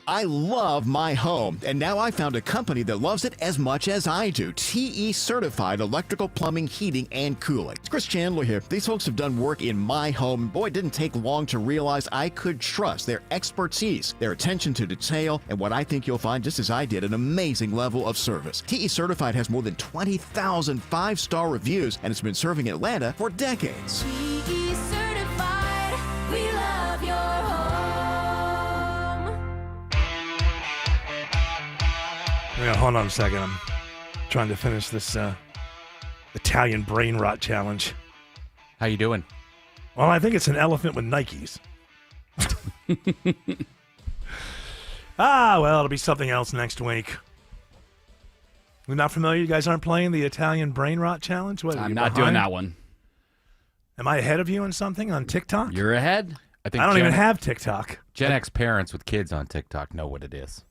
I love my home, and now I found a company that loves it as much as I do. TE Certified Electrical Plumbing, Heating, and Cooling. It's Chris Chandler here. These folks have done work in my home. Boy, it didn't take long to realize I could trust their expertise, their attention to detail, and what I think you'll find, just as I did, an amazing level of service. TE Certified has more than 20,000 5-star reviews, and it's been serving Atlanta for decades. TE Certified, we love your home. Yeah, hold on a second. I'm trying to finish this Italian brain rot challenge. How you doing? Well, I think it's an elephant with Nikes. Well, it'll be something else next week. You're not familiar? You guys aren't playing the Italian brain rot challenge? What, I'm not doing that one. Am I ahead of you on something on TikTok? You're ahead. I don't even have TikTok. Gen X parents with kids on TikTok know what it is.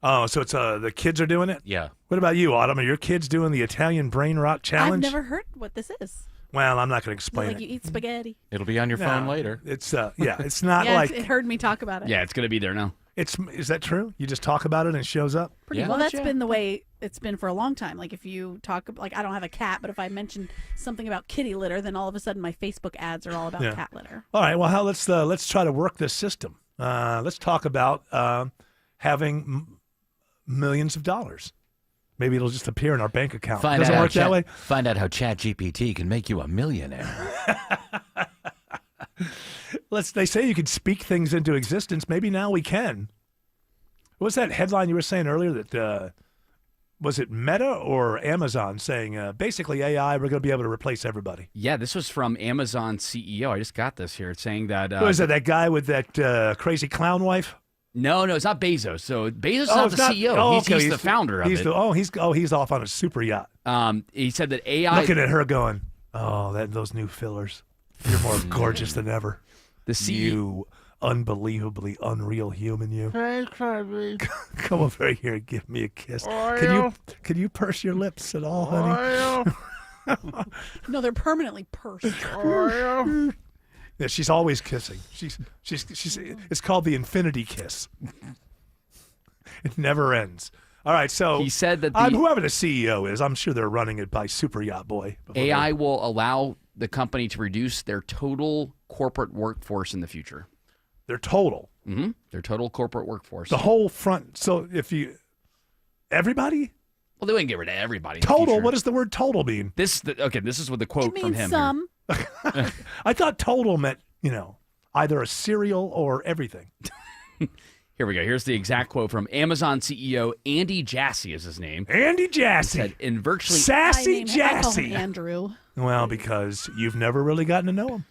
Oh, so it's the kids are doing it? Yeah. What about you, Autumn? Are your kids doing the Italian brain rot challenge? I've never heard what this is. Well, I'm not going to explain Like it. you eat spaghetti. It'll be on your phone later. It's it's not Yeah, like it heard me talk about it. Yeah, it's going to be there now. Is that true? You just talk about it and it shows up? Well, that's been the way it's been for a long time. Like if you talk, like I don't have a cat, but if I mention something about kitty litter, then all of a sudden my Facebook ads are all about cat litter. All right. Well, let's try to work this system. Let's talk about having millions of dollars. Maybe it'll just appear in our bank account. Doesn't it work that way? Find out how ChatGPT can make you a millionaire. They say you could speak things into existence. Maybe now we can. What was that headline you were saying earlier that was it Meta or Amazon saying basically AI, we're going to be able to replace everybody? Yeah, this was from Amazon CEO. I just got this here. It's saying that... Who is that guy with that crazy clown wife? No, it's not Bezos. So Bezos is not the CEO. He's the founder of it. He's off on a super yacht. He said that AI... Looking at her going, those new fillers. You're more gorgeous than ever. You unbelievably unreal human, you. Come over here and give me a kiss. Can you purse your lips at all, honey? No, they're permanently pursed. Yeah, she's always kissing. She's it's called the infinity kiss. It never ends. All right, so he said that whoever the CEO is, I'm sure they're running it by Super Yacht Boy. AI will allow the company to reduce their total corporate workforce in the future. Their total? Mm-hmm. Their total corporate workforce. The whole front. So everybody? Well, they wouldn't get rid of everybody. Total? What does the word total mean? This is what the quote from him. Some. I thought total meant, either a cereal or everything. Here we go. Here's the exact quote from Amazon CEO Andy Jassy is his name. Andy Jassy. He said, in virtually Sassy I call Jassy. him Andrew. Well, because you've never really gotten to know him.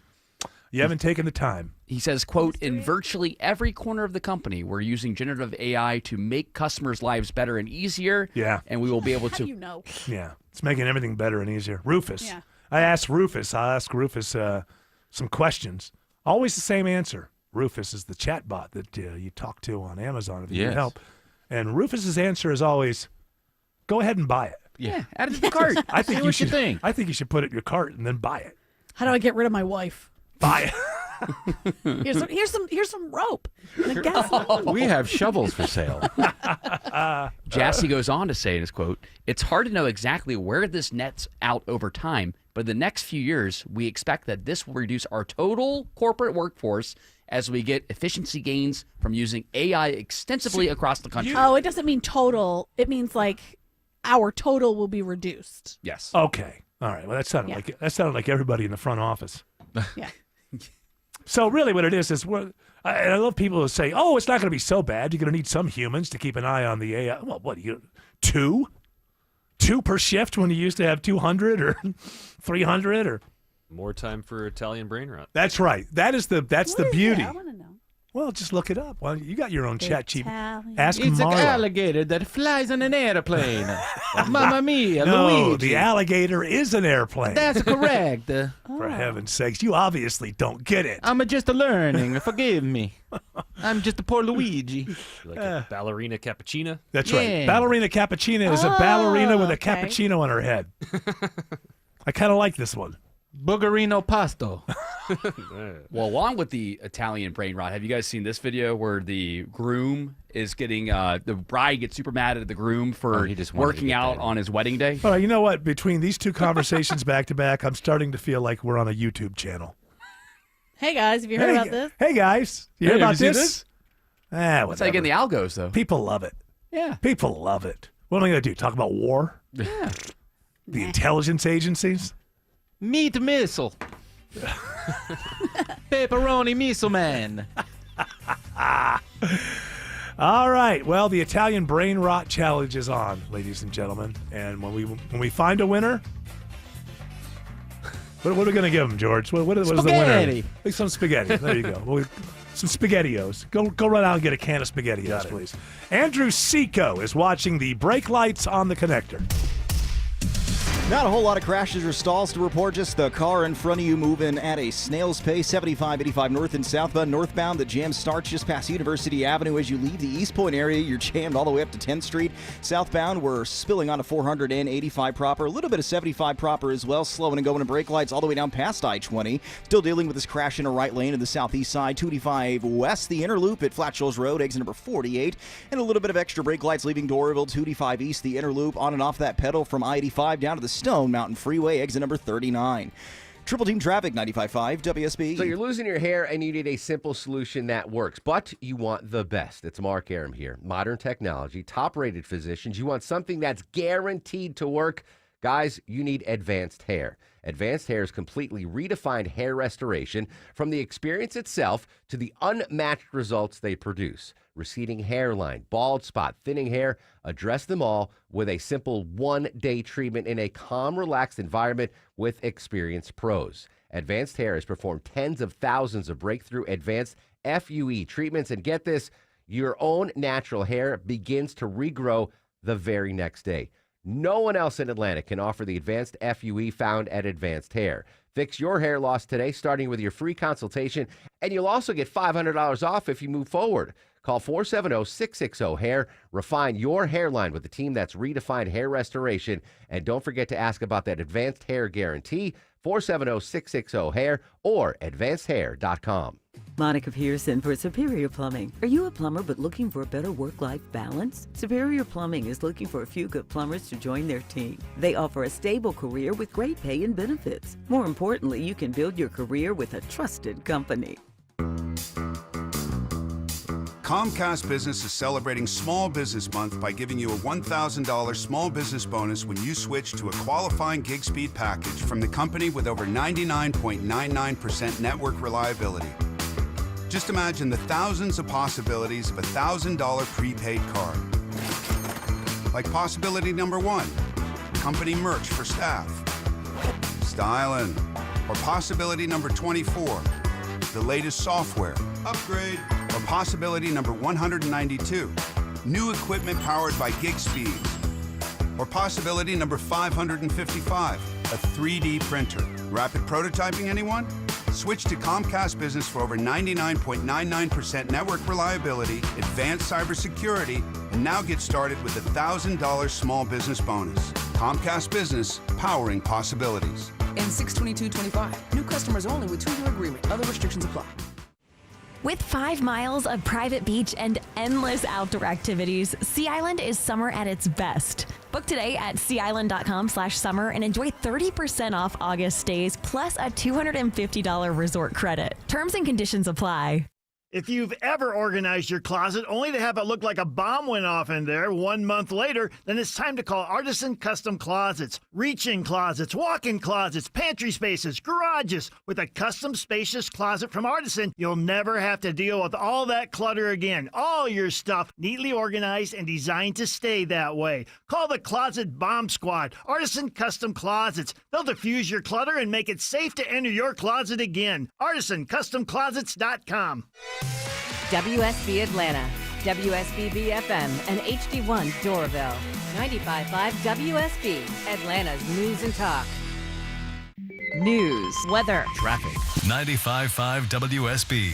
You haven't taken the time. He says, quote, in virtually every corner of the company, we're using generative AI to make customers' lives better and easier. Yeah. And we will be able to... How do you know? Yeah. It's making everything better and easier. Rufus. Yeah. I asked Rufus some questions. Always the same answer. Rufus is the chatbot that you talk to on Amazon if you need help. And Rufus's answer is always, go ahead and buy it. Yeah, add it to the cart. I think See what you think. I think you should put it in your cart and then buy it. How do I get rid of my wife? Buy it. Here's some rope and a gas lamp. We have shovels for sale. Jassy goes on to say in his quote, it's hard to know exactly where this nets out over time, but in the next few years, we expect that this will reduce our total corporate workforce as we get efficiency gains from using AI extensively across the country. Oh, it doesn't mean total. It means like our total will be reduced. Yes. Okay. All right. Well, that sounded like everybody in the front office. Yeah. So really what it is I love people who say, oh, it's not going to be so bad. You're going to need some humans to keep an eye on the AI. Well, what, two? 2 per shift when you used to have 200 or 300 or... More time for Italian brain rot. That's right. That's the beauty. I want to know. Well, just look it up. Well, you got your own chat cheap. Italian. Ask It's an Marla. alligator that flies in an airplane. Mamma mia, No, Luigi. the alligator is an airplane. That's correct. For heaven's sakes, you obviously don't get it. I'm just learning. Forgive me. I'm just a poor Luigi. Like a ballerina cappuccina. That's right. Ballerina Cappuccina is a ballerina with a cappuccino on her head. I kind of like this one. Boogerino pasto. Well, along with the Italian brain rot, have you guys seen this video where the groom is getting the bride gets super mad at the groom for working out on his wedding day? All right, you know what? Between these two conversations back to back, I'm starting to feel like we're on a YouTube channel. Hey guys, have you heard about this? Hey guys, you hear Hey, have about you seen this? That's how you get in the algos, though. People love it. Yeah. People love it. What am I going to do? Talk about war? Yeah. The intelligence agencies? Meat missile. Pepperoni missile man. All right. Well, the Italian brain rot challenge is on, ladies and gentlemen. And when we find a winner, what are we going to give them, George? What is the winner? Spaghetti. Like some spaghetti. There you go. Some SpaghettiOs. Go run out and get a can of SpaghettiOs, please. Andrew Seco is watching the brake lights on the connector. Not a whole lot of crashes or stalls to report, just the car in front of you moving at a snail's pace. 75-85 north and southbound. Northbound, the jam starts just past University Avenue. As you leave the East Point area, you're jammed all the way up to 10th Street. Southbound, we're spilling onto 485 proper. A little bit of 75 proper as well, slowing and going to brake lights all the way down past I-20. Still dealing with this crash in a right lane in the southeast side. 285 west, the inner loop at Flat Shoals Road, exit number 48. And a little bit of extra brake lights leaving Doraville. 285 east, the inner loop on and off that pedal from I-85 down to the Stone Mountain Freeway, exit number 39. Triple Team Traffic, 95.5 WSB. So you're losing your hair and you need a simple solution that works, but you want the best. It's Mark Aram here. Modern technology, top-rated physicians. You want something that's guaranteed to work. Guys, you need Advanced Hair. Advanced Hair's completely redefined hair restoration, from the experience itself to the unmatched results they produce. Receding hairline, bald spot, thinning hair, address them all with a simple one-day treatment in a calm, relaxed environment with experienced pros. Advanced Hair has performed tens of thousands of breakthrough advanced FUE treatments, and get this, your own natural hair begins to regrow the very next day. No one else in Atlanta can offer the advanced FUE found at Advanced Hair. Fix your hair loss today, starting with your free consultation, and you'll also get $500 off if you move forward. Call 470-660-HAIR. Refine your hairline with the team that's redefined hair restoration. And don't forget to ask about that Advanced Hair Guarantee, 470-660-HAIR or advancedhair.com. Monica Pearson for Superior Plumbing. Are you a plumber but looking for a better work-life balance? Superior Plumbing is looking for a few good plumbers to join their team. They offer a stable career with great pay and benefits. More importantly, you can build your career with a trusted company. Comcast Business is celebrating Small Business Month by giving you a $1,000 small business bonus when you switch to a qualifying gig speed package from the company with over 99.99% network reliability. Just imagine the thousands of possibilities of a $1,000 prepaid card. Like possibility number 1, company merch for staff. Stylin'. Or possibility number 24, the latest software. Upgrade. Or possibility number 192, new equipment powered by gig speeds. Or possibility number 555, a 3D printer. Rapid prototyping, anyone? Switch to Comcast Business for over 99.99% network reliability, advanced cybersecurity, and now get started with a $1,000 small business bonus. Comcast Business, powering possibilities. And 62225. New customers only with 2-year agreement. Other restrictions apply. With 5 miles of private beach and endless outdoor activities, Sea Island is summer at its best. Book today at seaisland.com/summer and enjoy 30% off August stays plus a $250 resort credit. Terms and conditions apply. If you've ever organized your closet only to have it look like a bomb went off in there 1 month later, then it's time to call Artisan Custom Closets. Reach-in closets, walk-in closets, pantry spaces, garages. With a custom spacious closet from Artisan, you'll never have to deal with all that clutter again. All your stuff neatly organized and designed to stay that way. Call the Closet Bomb Squad, Artisan Custom Closets. They'll diffuse your clutter and make it safe to enter your closet again. ArtisanCustomClosets.com. WSB Atlanta, WSB BFM, and HD1 Doraville. 95.5 WSB, Atlanta's news and talk. News, weather, traffic. 95.5 WSB,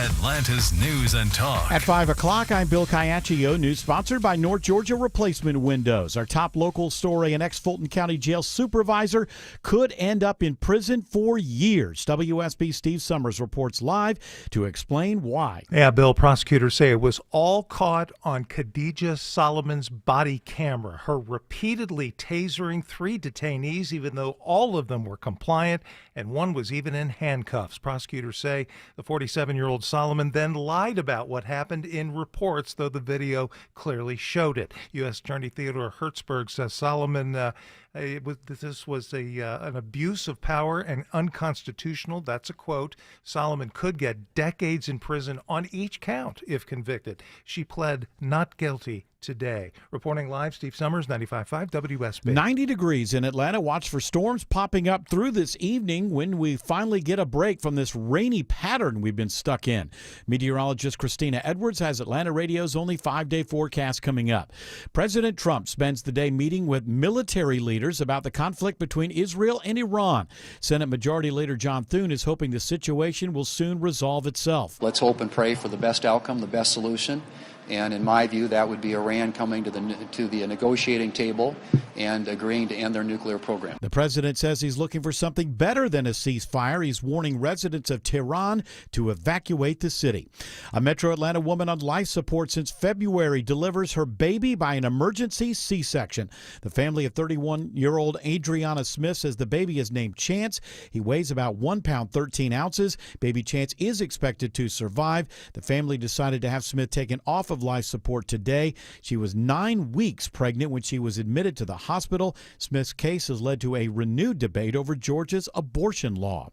Atlanta's news and talk. At 5 o'clock, I'm Bill Caiaccio. News sponsored by North Georgia Replacement Windows. Our top local story, an ex-Fulton County Jail supervisor could end up in prison for years. WSB Steve Summers reports live to explain why. Yeah, Bill, prosecutors say it was all caught on Khadijah Solomon's body camera. Her repeatedly tasering 3 detainees, even though all of them were compliant, and one was even in handcuffs. Prosecutors say the 47-year-old Solomon then lied about what happened in reports, though the video clearly showed it. U.S. Attorney Theodore Hertzberg says Solomon this was an abuse of power and unconstitutional. That's a quote. Solomon could get decades in prison on each count if convicted. She pled not guilty today. Reporting live, Steve Summers, 95.5 WSB. 90 degrees in Atlanta. Watch for storms popping up through this evening when we finally get a break from this rainy pattern we've been stuck in. Meteorologist Christina Edwards has Atlanta Radio's only 5-day forecast coming up. President Trump spends the day meeting with military leaders about the conflict between Israel and Iran. Senate Majority Leader John Thune is hoping the situation will soon resolve itself. Let's hope and pray for the best outcome, the best solution. And in my view, that would be Iran coming to the negotiating table and agreeing to end their nuclear program. The president says he's looking for something better than a ceasefire. He's warning residents of Tehran to evacuate the city. A Metro Atlanta woman on life support since February delivers her baby by an emergency C-section. The family of 31-year-old Adriana Smith says the baby is named Chance. He weighs about 1 pound 13 ounces. Baby Chance is expected to survive. The family decided to have Smith taken off of life support today. She was 9 weeks pregnant when she was admitted to the hospital. Smith's case has led to a renewed debate over Georgia's abortion law.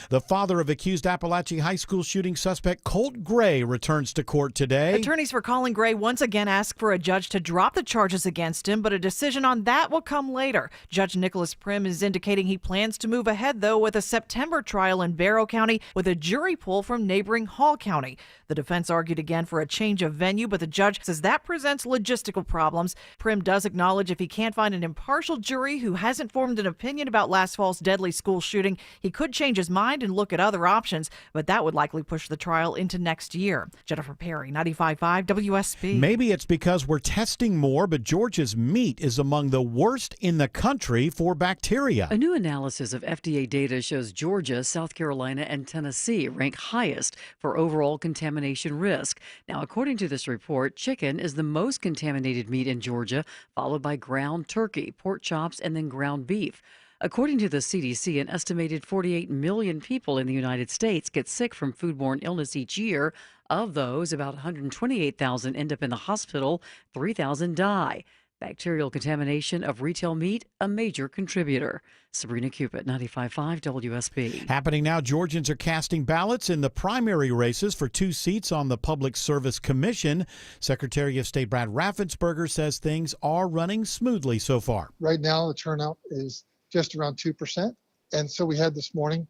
The father of accused Appalachia High School shooting suspect Colt Gray returns to court today. Attorneys for Colin Gray once again asked for a judge to drop the charges against him, but a decision on that will come later. Judge Nicholas Prim is indicating he plans to move ahead, though, with a September trial in Barrow County with a jury pool from neighboring Hall County. The defense argued again for a change of venue, but the judge says that presents logistical problems. Prim does acknowledge if he can't find an impartial jury who hasn't formed an opinion about last fall's deadly school shooting, he could change his mind and look at other options, but that would likely push the trial into next year. Jennifer Perry, 95.5 WSB. Maybe it's because we're testing more, but Georgia's meat is among the worst in the country for bacteria. A new analysis of FDA data shows Georgia, South Carolina, and Tennessee rank highest for overall contamination risk. Now, according to this report, chicken is the most contaminated meat in Georgia, followed by ground turkey, pork chops, and then ground beef. According to the CDC, an estimated 48 million people in the United States get sick from foodborne illness each year. Of those, about 128,000 end up in the hospital, 3,000 die. Bacterial contamination of retail meat, a major contributor. Sabrina Cupid, 95.5 WSB. Happening now, Georgians are casting ballots in the primary races for 2 seats on the Public Service Commission. Secretary of State Brad Raffensperger says things are running smoothly so far. Right now, the turnout is just around 2%. And so we had this morning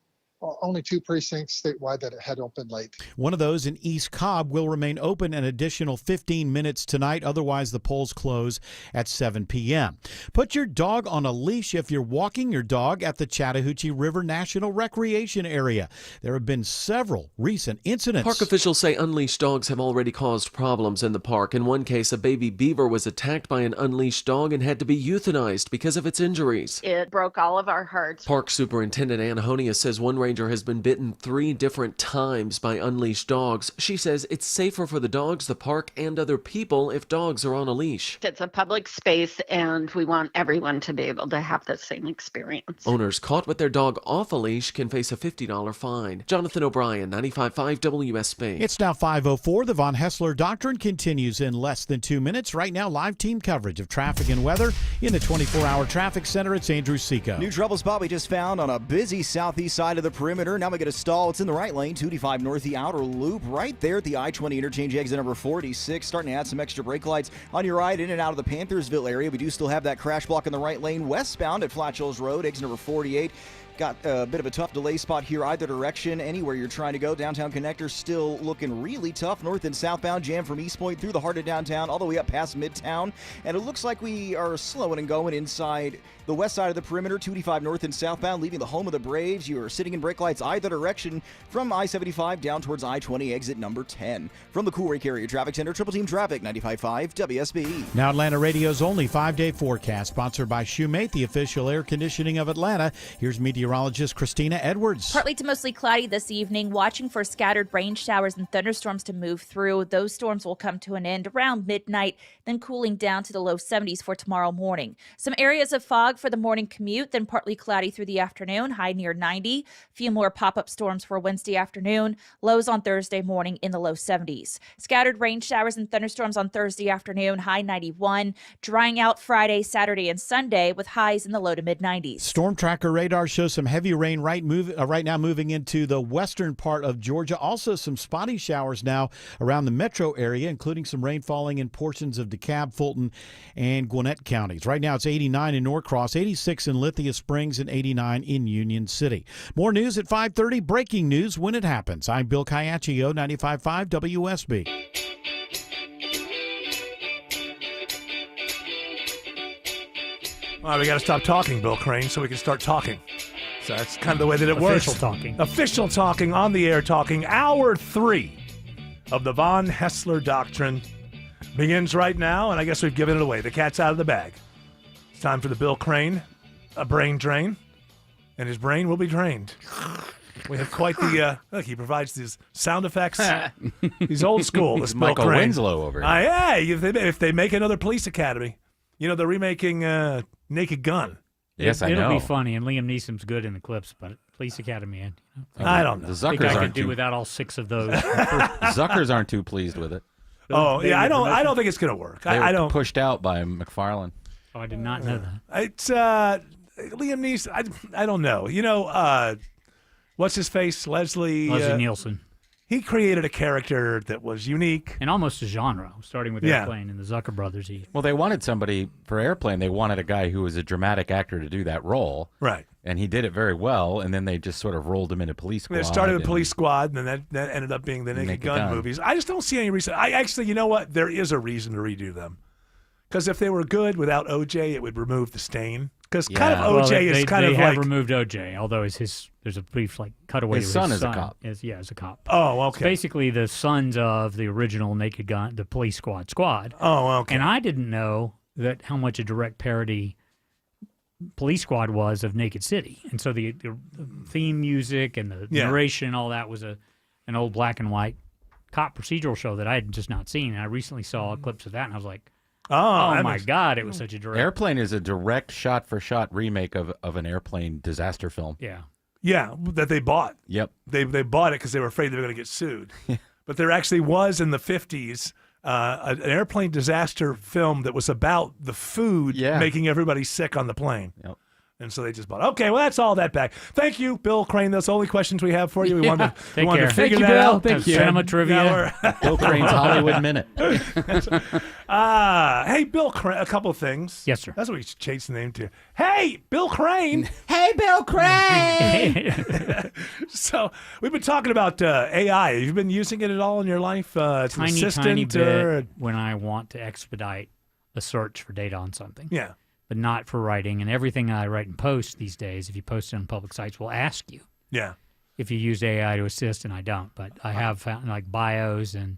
only 2 precincts statewide that had opened late. One of those in East Cobb will remain open an additional 15 minutes tonight. Otherwise, the polls close at 7 p.m. Put your dog on a leash if you're walking your dog at the Chattahoochee River National Recreation Area. There have been several recent incidents. Park officials say unleashed dogs have already caused problems in the park. In one case, a baby beaver was attacked by an unleashed dog and had to be euthanized because of its injuries. It broke all of our hearts. Park Superintendent Ann Honia says one ranger has been bitten 3 different times by unleashed dogs. She says it's safer for the dogs, the park, and other people if dogs are on a leash. It's a public space, and we want everyone to be able to have the same experience. Owners caught with their dog off a leash can face a $50 fine. Jonathan O'Brien, 95.5 WSB. It's now 5:04. The Von Hessler Doctrine continues in less than 2 minutes. Right now, live team coverage of traffic and weather in the 24-hour traffic center. It's Andrew Seco. New trouble spot we just found on a busy southeast side of the perimeter. Now we get a stall. It's in the right lane, 285 north, the outer loop, right there at the I-20 interchange exit number 46. Starting to add some extra brake lights on your ride in and out of the Panthersville area. We do still have that crash block in the right lane westbound at Flat Shoals Road, exit number 48. got a bit of a tough delay spot here either direction, anywhere you're trying to go. Downtown Connector still looking really tough. North and southbound jam from East Point through the heart of downtown all the way up past Midtown. And it looks like we are slowing and going inside the west side of the perimeter, 285 north and southbound, leaving the home of the Braves. You are sitting in brake lights either direction from I-75 down towards I-20 exit number 10. From the Coolray Carrier Traffic Center, Triple Team Traffic, 95.5 WSB. Now Atlanta Radio's only 5-day forecast, sponsored by Shoemate, the official air conditioning of Atlanta. Here's meteorologist Christina Edwards. Partly to mostly cloudy this evening, watching for scattered rain showers and thunderstorms to move through. Those storms will come to an end around midnight, then cooling down to the low 70s for tomorrow morning. Some areas of fog for the morning commute, then partly cloudy through the afternoon, high near 90. Few more pop-up storms for Wednesday afternoon, lows on Thursday morning in the low 70s. Scattered rain showers and thunderstorms on Thursday afternoon, high 91. Drying out Friday, Saturday, and Sunday with highs in the low to mid 90s. Storm tracker radar shows some heavy rain right now moving into the western part of Georgia. Also some spotty showers now around the metro area, including some rain falling in portions of DeKalb, Fulton, and Gwinnett counties. Right now it's 89 in Norcross, 86 in Lithia Springs, and 89 in Union City. More news at 5:30. Breaking news when it happens. I'm Bill Caiaccio, 95.5 WSB. All right, we got to stop talking, Bill Crane, so we can start talking. So that's kind of the way that it works. Official talking. Official talking, on the air talking. Hour 3 of the Von Haessler Doctrine begins right now, and I guess we've given it away. The cat's out of the bag. It's time for the Bill Crane, a brain drain, and his brain will be drained. We have quite the, look, he provides these sound effects. He's old school, this Bill Michael Crane. Winslow over here. Yeah, if they make another Police Academy. You know, they're remaking Naked Gun. Yes, I know. It'll be funny, and Liam Neeson's good in the clips, but Police Academy, I don't know. The I think Zuckers I could aren't do too, without all 6 of those. Zuckers aren't too pleased with it. Oh, yeah, I don't think it's going to work. They I were don't. pushed out by McFarlane. Oh, I did not know that. It's Liam Neeson. I don't know. You know, what's his face? Leslie Nielsen. He created a character that was unique. And almost a genre, starting with Airplane and the Zucker brothers. Well, they wanted somebody for Airplane. They wanted a guy who was a dramatic actor to do that role. Right. And he did it very well, and then they just sort of rolled him into Police Squad. They started with Police Squad, and then that ended up being the Naked Gun movies. I just don't see any reason. You know what? There is a reason to redo them. Because if they were good without OJ, it would remove the stain. Because kind of OJ is kind of like... They have removed OJ, although there's a brief cutaway. His son is a cop. Is a cop. Oh, okay. It's basically the sons of the original Naked Gun, the Police Squad. Oh, okay. And I didn't know how much a direct parody Police Squad was of Naked City. And so the theme music and the narration and all that was an old black and white cop procedural show that I had just not seen. And I recently saw clips of that, and I was like, oh my God, it was such a direct... Airplane is a direct shot-for-shot remake of an Airplane disaster film. Yeah. Yeah, that they bought. Yep. They bought it because they were afraid they were going to get sued. But there actually was in the 50s an airplane disaster film that was about the food making everybody sick on the plane. Yep. And so they just bought. Okay, well, that's all that back. Thank you, Bill Crane. That's the only questions we have for you. We wanted to figure that out. Thank you. Cinema trivia. Bill Crane's Hollywood Minute. Hey, Bill Crane, a couple of things. Yes, sir. That's what we should change the name to. Hey, Bill Crane. Hey, Bill Crane. So we've been talking about AI. Have you been using it at all in your life? It's an assistant tiny bit when I want to expedite a search for data on something. Yeah. But not for writing. And everything I write and post these days, if you post it on public sites, will ask you if you use AI to assist, and I don't. But I have found bios and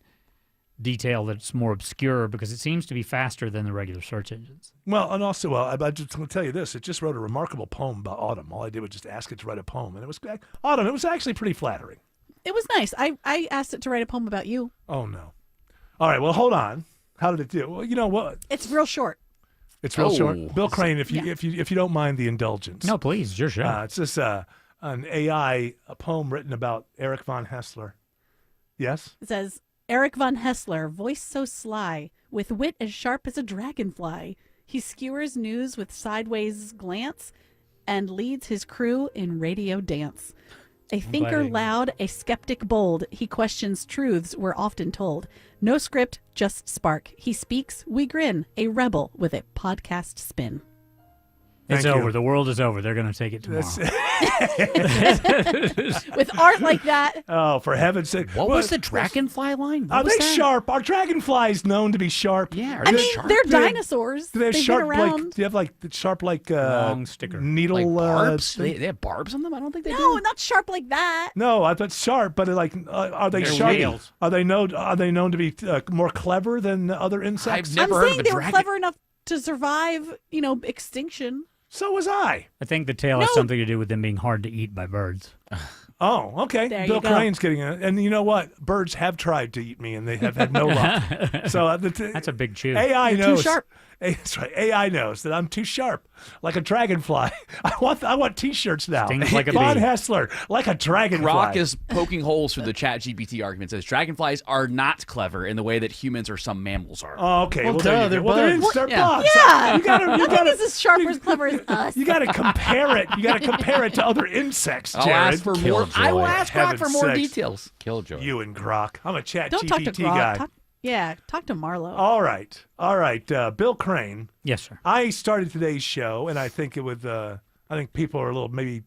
detail that's more obscure because it seems to be faster than the regular search engines. Well, and also, I just want to tell you this. It just wrote a remarkable poem about autumn. All I did was just ask it to write a poem. And it was autumn. It was actually pretty flattering. It was nice. I asked it to write a poem about you. Oh, no. All right, well, hold on. How did it do? Well, you know what? It's real short. It's real short. Bill Crane, if you don't mind the indulgence. No, please, it's your show. It's just an AI, a poem written about Eric Von Haessler. Yes? It says, Eric Von Haessler, voice so sly, with wit as sharp as a dragonfly. He skewers news with sideways glance and leads his crew in radio dance. A thinker loud, a skeptic bold, he questions truths we're often told. No script, just spark. He speaks, we grin, a rebel with a podcast spin. It's over. The world is over. They're going to take it tomorrow. With art like that. Oh, for heaven's sake! What was the dragonfly line? What Are was they that? sharp? Are dragonflies known to be sharp? Yeah. I mean, they're dinosaurs. Do they have They've sharp been around. like? Do you have like sharp like long sticker needle Like barbs? thing? They have barbs on them? I don't think they No, do. not sharp like that. No, I thought sharp, but like, are they They're sharp? whales. Are they known to be more clever than other insects? I've never I'm heard saying of a they were dragon. clever enough to survive, extinction. So was I. I think the tail has something to do with them being hard to eat by birds. Oh, okay. There Bill you go. Crane's getting it. And you know what? Birds have tried to eat me, and they have had no luck. So That's a big chew. AI You're knows. too sharp. That's right. AI knows that I'm too sharp, like a dragonfly. I want T-shirts now. Stings like a Von bee. Hessler, like a dragonfly. Grok is poking holes through the ChatGPT argument. Says dragonflies are not clever in the way that humans or some mammals are. Oh, okay. Well, there duh, you they're go. Well, they're, bugs. they're Yeah. bugs. Yeah. You gotta, Nothing is as sharp or as clever as us. you gotta compare it. You gotta compare it to other insects, I'll Jared. ask for more. I will ask Grok for more Heaven's sakes. details. Killjoy. You and Grok. I'm a chat Don't talk to GPT Grok. guy. Talk to Marlo. All right. Bill Crane. Yes, sir. I started today's show, and I think I think people are a little maybe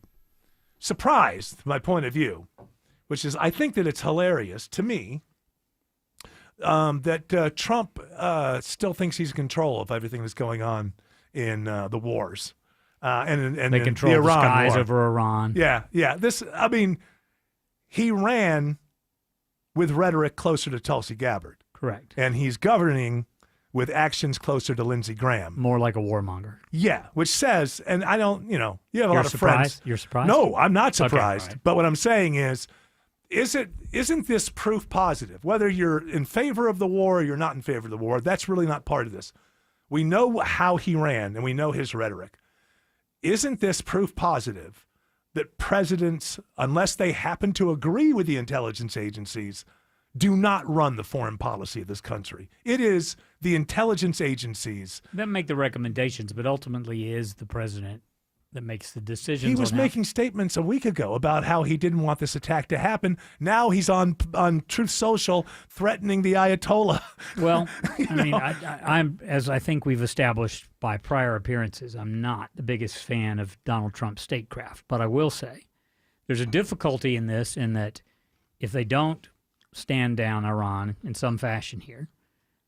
surprised, my point of view, which is I think that it's hilarious to me that Trump still thinks he's in control of everything that's going on in the wars. And They in control the the Iran skies war. over Iran. Yeah. He ran with rhetoric closer to Tulsi Gabbard. Correct. And he's governing with actions closer to Lindsey Graham. More like a warmonger. Yeah, which says, and I don't, you have a You're lot of surprised? friends. You're surprised? No, I'm not Okay, surprised. all right. But what I'm saying isn't this proof positive? Whether you're in favor of the war or you're not in favor of the war, that's really not part of this. We know how he ran and we know his rhetoric. Isn't this proof positive that presidents, unless they happen to agree with the intelligence agencies, do not run the foreign policy of this country? It is the intelligence agencies. That make the recommendations, but ultimately it is the president that makes the decisions. He was on how- making statements a week ago about how he didn't want this attack to happen. Now he's on Truth Social threatening the Ayatollah. Well, I mean, I'm as I think we've established by prior appearances, I'm not the biggest fan of Donald Trump's statecraft, but I will say there's a difficulty in this in that if they don't stand down Iran in some fashion here,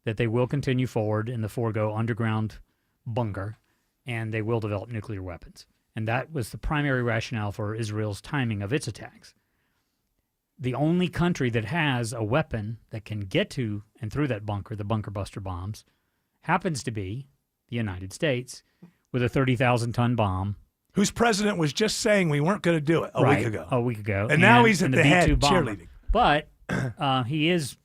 that they will continue forward in the Forgo underground bunker, and they will develop nuclear weapons. And that was the primary rationale for Israel's timing of its attacks. The only country that has a weapon that can get to and through that bunker, the bunker buster bombs, happens to be the United States with a 30,000-ton bomb. Whose president was just saying we weren't going to do it a week ago. And now he's at the head B-2 bomber. cheerleading. But he is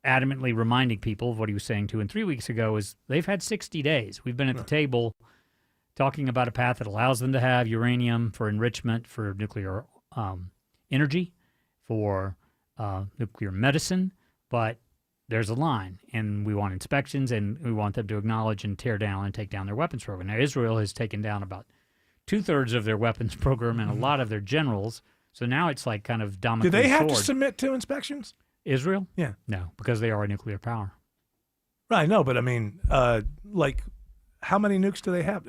adamantly reminding people of what he was saying 2 and 3 weeks ago is they've had 60 days. We've been at the table talking about a path that allows them to have uranium for enrichment for nuclear energy, for nuclear medicine, but there's a line, and we want inspections, and we want them to acknowledge and tear down and take down their weapons program. Now, Israel has taken down about 2/3 of their weapons program and a lot of their generals, so now it's like kind of Damocles' Do they have to sword. submit to inspections? Israel? Yeah. No, because they are a nuclear power. Right, no, but I mean, how many nukes do they have?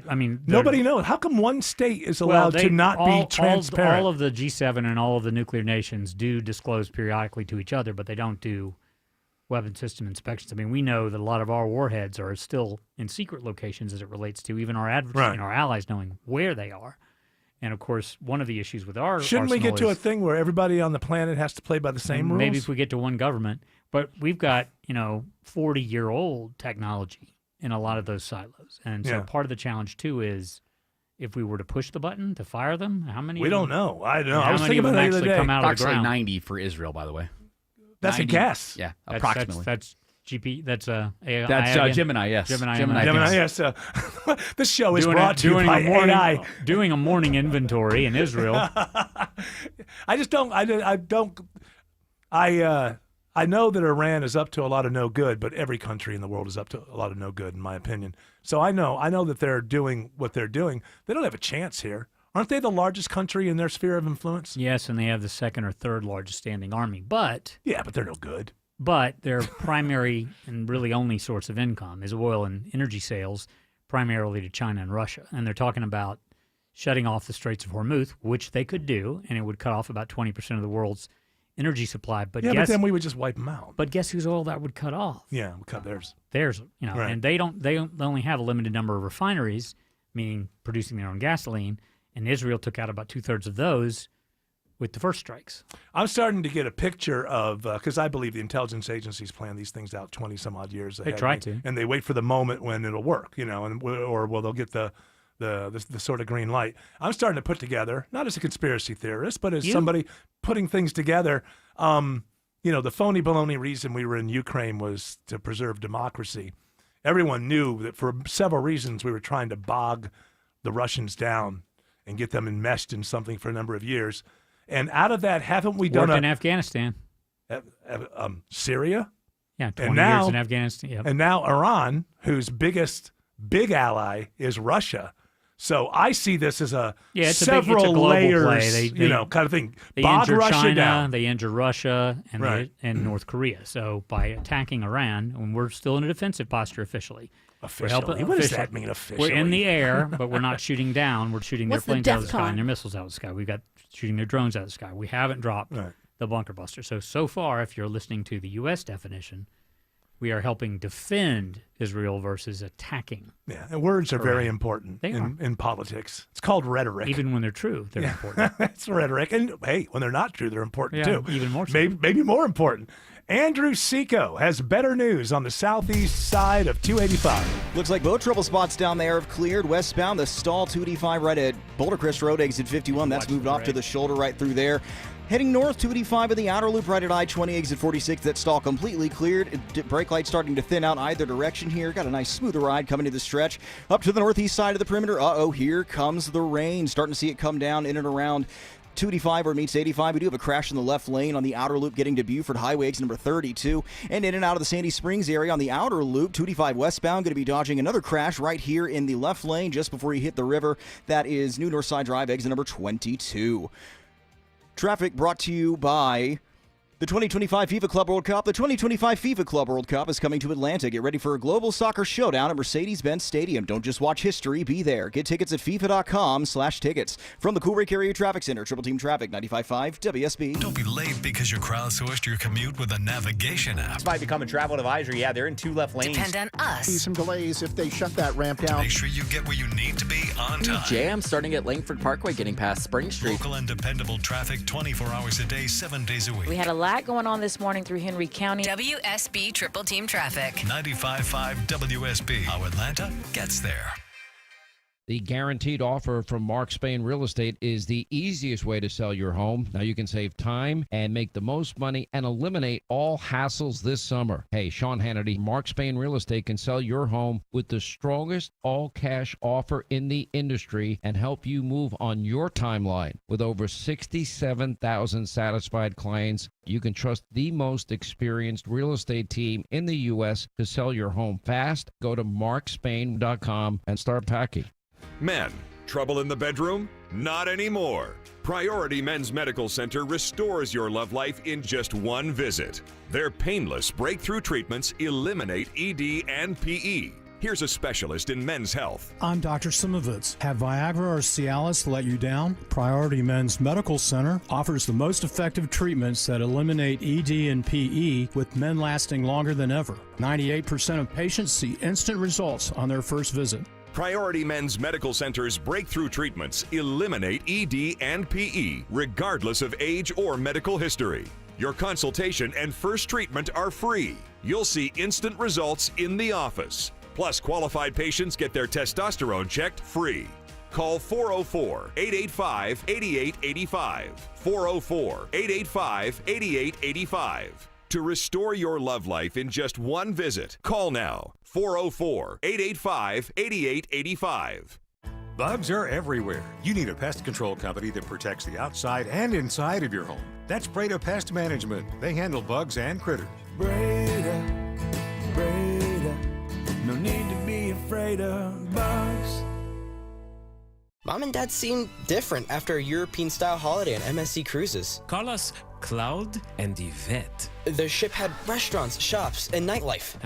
I mean, nobody knows. How come one state is allowed to not be transparent? All of the G7 and all of the nuclear nations do disclose periodically to each other, but they don't do weapon system inspections. I mean, we know that a lot of our warheads are still in secret locations as it relates to even our adversaries and our allies knowing where they are. And of course, one of the issues with our Shouldn't we arsenal get to a is- thing where everybody on the planet has to play by the same rules? Maybe if we get to one government, but we've got 40-year-old technology in a lot of those silos, and so Yeah. part of the challenge too is if we were to push the button to fire them, how many? We of don't them- know. I don't know. How I was many thinking of about them it the actually other come day. out of the Approximately ground? 90 for Israel, by the way. That's 90. a guess. Yeah, That's- approximately. That's GP. That's AI. That's again? Gemini, yes. Gemini. Yes. This show is Doing brought to you by AI. Doing a morning inventory in Israel. I just don't. I know that Iran is up to a lot of no good, but every country in the world is up to a lot of no good, in my opinion. So I know that they're doing what they're doing. They don't have a chance here. Aren't they the largest country in their sphere of influence? Yes, and they have the second or third largest standing army. But yeah, but they're no good. But their primary and really only source of income is oil and energy sales, primarily to China and Russia. And they're talking about shutting off the Straits of Hormuz, which they could do, and it would cut off about 20% of the world's energy supply. But but then we would just wipe them out. But guess whose oil that would cut off? Yeah, we cut theirs. Theirs, Right. and they only have a limited number of refineries, meaning producing their own gasoline, and Israel took out about 2/3 of those with the first strikes. I'm starting to get a picture of, because I believe the intelligence agencies plan these things out 20 some odd years ahead. They try to. And they wait for the moment when it'll work, or they'll get the sort of green light. I'm starting to put together, not as a conspiracy theorist, but as somebody putting things together. The phony baloney reason we were in Ukraine was to preserve democracy. Everyone knew that for several reasons we were trying to bog the Russians down and get them enmeshed in something for a number of years. And out of that, haven't we done in Afghanistan? Syria? Yeah, 20 years in Afghanistan. Yep. And now Iran, whose biggest big ally is Russia. So I see this as it's several a global layers, play. Kind of thing. They Bog injure Russia China, down. they injure Russia, and Right. and North Korea. So by attacking Iran, and we're still in a defensive posture officially. Officially? What does that mean, officially? We're in the air, but we're not shooting down. We're shooting their What's the planes out of the sky DEFCON? and their missiles out of the sky. We've got shooting their drones out of the sky. We haven't dropped the bunker buster. So far, if you're listening to the U.S. definition, we are helping defend Israel versus attacking. Yeah, and words are very important in politics. It's called rhetoric. Even when they're true, they're important. It's rhetoric. And, hey, when they're not true, they're important, too. Even more so. Maybe more important. Andrew Seco has better news on the southeast side of 285. Looks like both trouble spots down there have cleared. Westbound, the stall 285 right at Boulder Crest Road, exit 51. That's moved off to the shoulder right through there. Heading north, 285 in the outer loop right at I-20, exit 46. That stall completely cleared. Brake lights starting to thin out either direction here. Got a nice smoother ride coming to the stretch. Up to the northeast side of the perimeter. Here comes the rain. Starting to see it come down in and around 285 where it meets 85. We do have a crash in the left lane on the outer loop getting to Buford Highway, exit number 32. And in and out of the Sandy Springs area on the outer loop, 285 westbound, going to be dodging another crash right here in the left lane just before you hit the river. That is New Northside Drive, exit number 22. Traffic brought to you by the 2025 FIFA Club World Cup. The 2025 FIFA Club World Cup is coming to Atlanta. Get ready for a global soccer showdown at Mercedes-Benz Stadium. Don't just watch history, be there. Get tickets at FIFA.com/tickets. From the Cool Lake Area Traffic Center, Triple Team Traffic, 95.5 WSB. Don't be late because you crowdsourced your commute with a navigation app. This might become a travel advisory. Yeah, they're in 2 left lanes. Depend on us. See some delays if they shut that ramp down. Make sure you get where you need to be on time. Jam starting at Langford Parkway, getting past Spring Street. Local and dependable traffic 24 hours a day, 7 days a week. We had a lot going on this morning through Henry County. WSB Triple Team Traffic. 95.5 WSB. How Atlanta gets there. The guaranteed offer from Mark Spain Real Estate is the easiest way to sell your home. Now you can save time and make the most money and eliminate all hassles this summer. Hey, Sean Hannity, Mark Spain Real Estate can sell your home with the strongest all-cash offer in the industry and help you move on your timeline. With over 67,000 satisfied clients, you can trust the most experienced real estate team in the U.S. to sell your home fast. Go to markspain.com and start packing. Men, trouble in the bedroom? Not anymore. Priority Men's Medical Center restores your love life in just one visit. Their painless breakthrough treatments eliminate ED and PE. Here's a specialist in men's health. I'm Dr. Simovitz. Have Viagra or Cialis let you down? Priority Men's Medical Center offers the most effective treatments that eliminate ED and PE, with men lasting longer than ever. 98% of patients see instant results on their first visit. Priority Men's Medical Center's breakthrough treatments eliminate ED and PE, regardless of age or medical history. Your consultation and first treatment are free. You'll see instant results in the office. Plus, qualified patients get their testosterone checked free. Call 404-885-8885. 404-885-8885. To restore your love life in just one visit, call now. 404-885-8885. Bugs are everywhere. You need a pest control company that protects the outside and inside of your home. That's Breda Pest Management. They handle bugs and critters. Breda, no need to be afraid of bugs. Mom and Dad seem different after a European-style holiday on MSC Cruises. Call us Cloud and Yvette. The ship had restaurants, shops, and nightlife.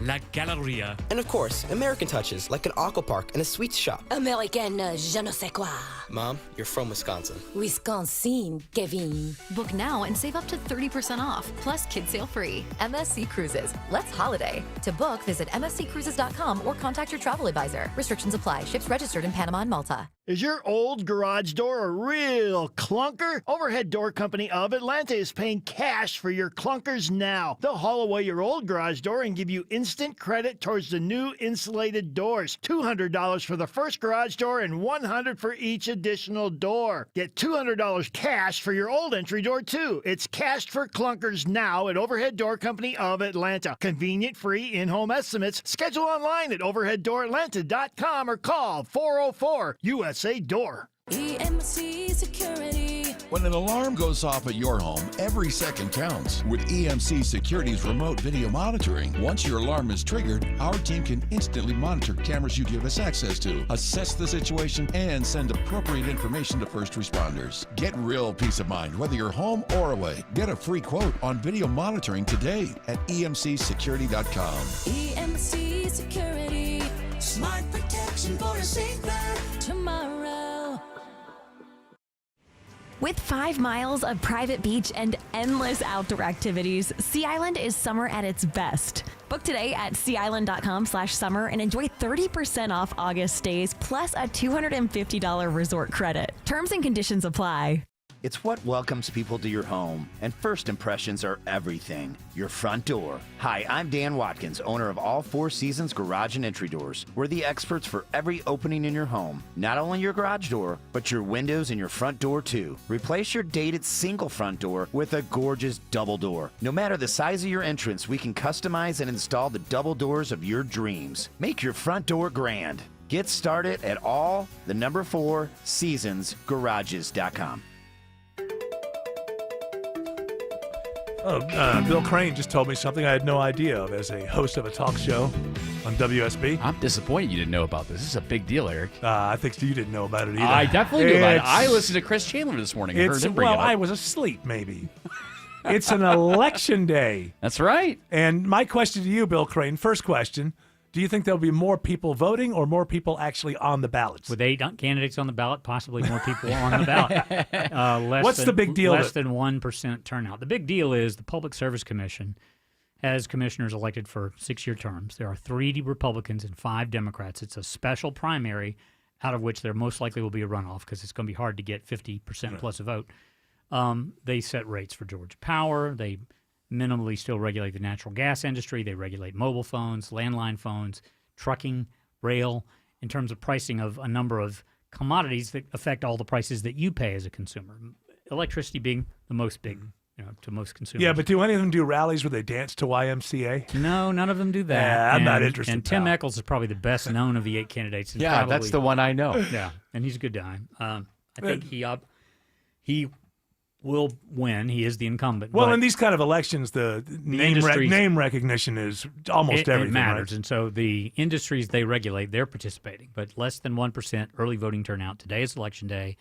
La Galleria. And of course, American touches like an aqua park and a sweets shop. American je ne sais quoi. Mom, you're from Wisconsin. Wisconsin, Kevin. Book now and save up to 30% off, plus kids sale free. MSC Cruises. Let's holiday. To book, visit msccruises.com or contact your travel advisor. Restrictions apply. Ships registered in Panama and Malta. Is your old garage door a real clunker? Overhead Door Company of Atlanta is paying cash for your clunkers now. They'll haul away your old garage door and give you instant credit towards the new insulated doors. $200 for the first garage door and $100 for each additional door. Get $200 cash for your old entry door, too. It's cashed for clunkers now at Overhead Door Company of Atlanta. Convenient, free, in-home estimates. Schedule online at overheaddooratlanta.com or call 404-USA Door. EMC Security. When an alarm goes off at your home, every second counts. With EMC Security's remote video monitoring, once your alarm is triggered, our team can instantly monitor cameras you give us access to, assess the situation, and send appropriate information to first responders. Get real peace of mind, whether you're home or away. Get a free quote on video monitoring today at emcsecurity.com. EMC Security. Smart protection for a safer tomorrow. With 5 miles of private beach and endless outdoor activities, Sea Island is summer at its best. Book today at seaisland.com/summer and enjoy 30% off August stays plus a $250 resort credit. Terms and conditions apply. It's what welcomes people to your home, and first impressions are everything. Your front door. Hi, I'm Dan Watkins, owner of All Four Seasons Garage and Entry Doors. We're the experts for every opening in your home. Not only your garage door, but your windows and your front door too. Replace your dated single front door with a gorgeous double door. No matter the size of your entrance, we can customize and install the double doors of your dreams. Make your front door grand. Get started at all4seasonsgarages.com. Bill Crane just told me something I had no idea of as a host of a talk show on WSB. I'm disappointed you didn't know about this. This is a big deal, Eric. I think you didn't know about it either. I definitely knew about it. I listened to Chris Chandler this morning. I heard him bring it up. I was asleep, maybe. It's an election day. That's right. And my question to you, Bill Crane, first question, do you think there'll be more people voting or more people actually on the ballots? With 8 candidates on the ballot, possibly more people on the ballot. What's the big deal? Less than 1% turnout. The big deal is the Public Service Commission has commissioners elected for 6-year terms. There are 3 Republicans and 5 Democrats. It's a special primary out of which there most likely will be a runoff because it's going to be hard to get 50% plus a vote. They set rates for Georgia Power. They minimally still regulate the natural gas industry. They regulate mobile phones, landline phones, trucking, rail, in terms of pricing of a number of commodities that affect all the prices that you pay as a consumer. Electricity being the most big, to most consumers. Yeah, but do any of them do rallies where they dance to YMCA? No, none of them do that. Yeah, I'm not interested. And Tim Echols is probably the best known of the 8 candidates. And yeah, that's the one I know. Yeah, and he's a good guy. I think he will win. He is the incumbent. Well, in these kind of elections, the name recognition is almost everything. It matters. Right? And so the industries they regulate, they're participating. But less than 1% early voting turnout. Today is Election Day,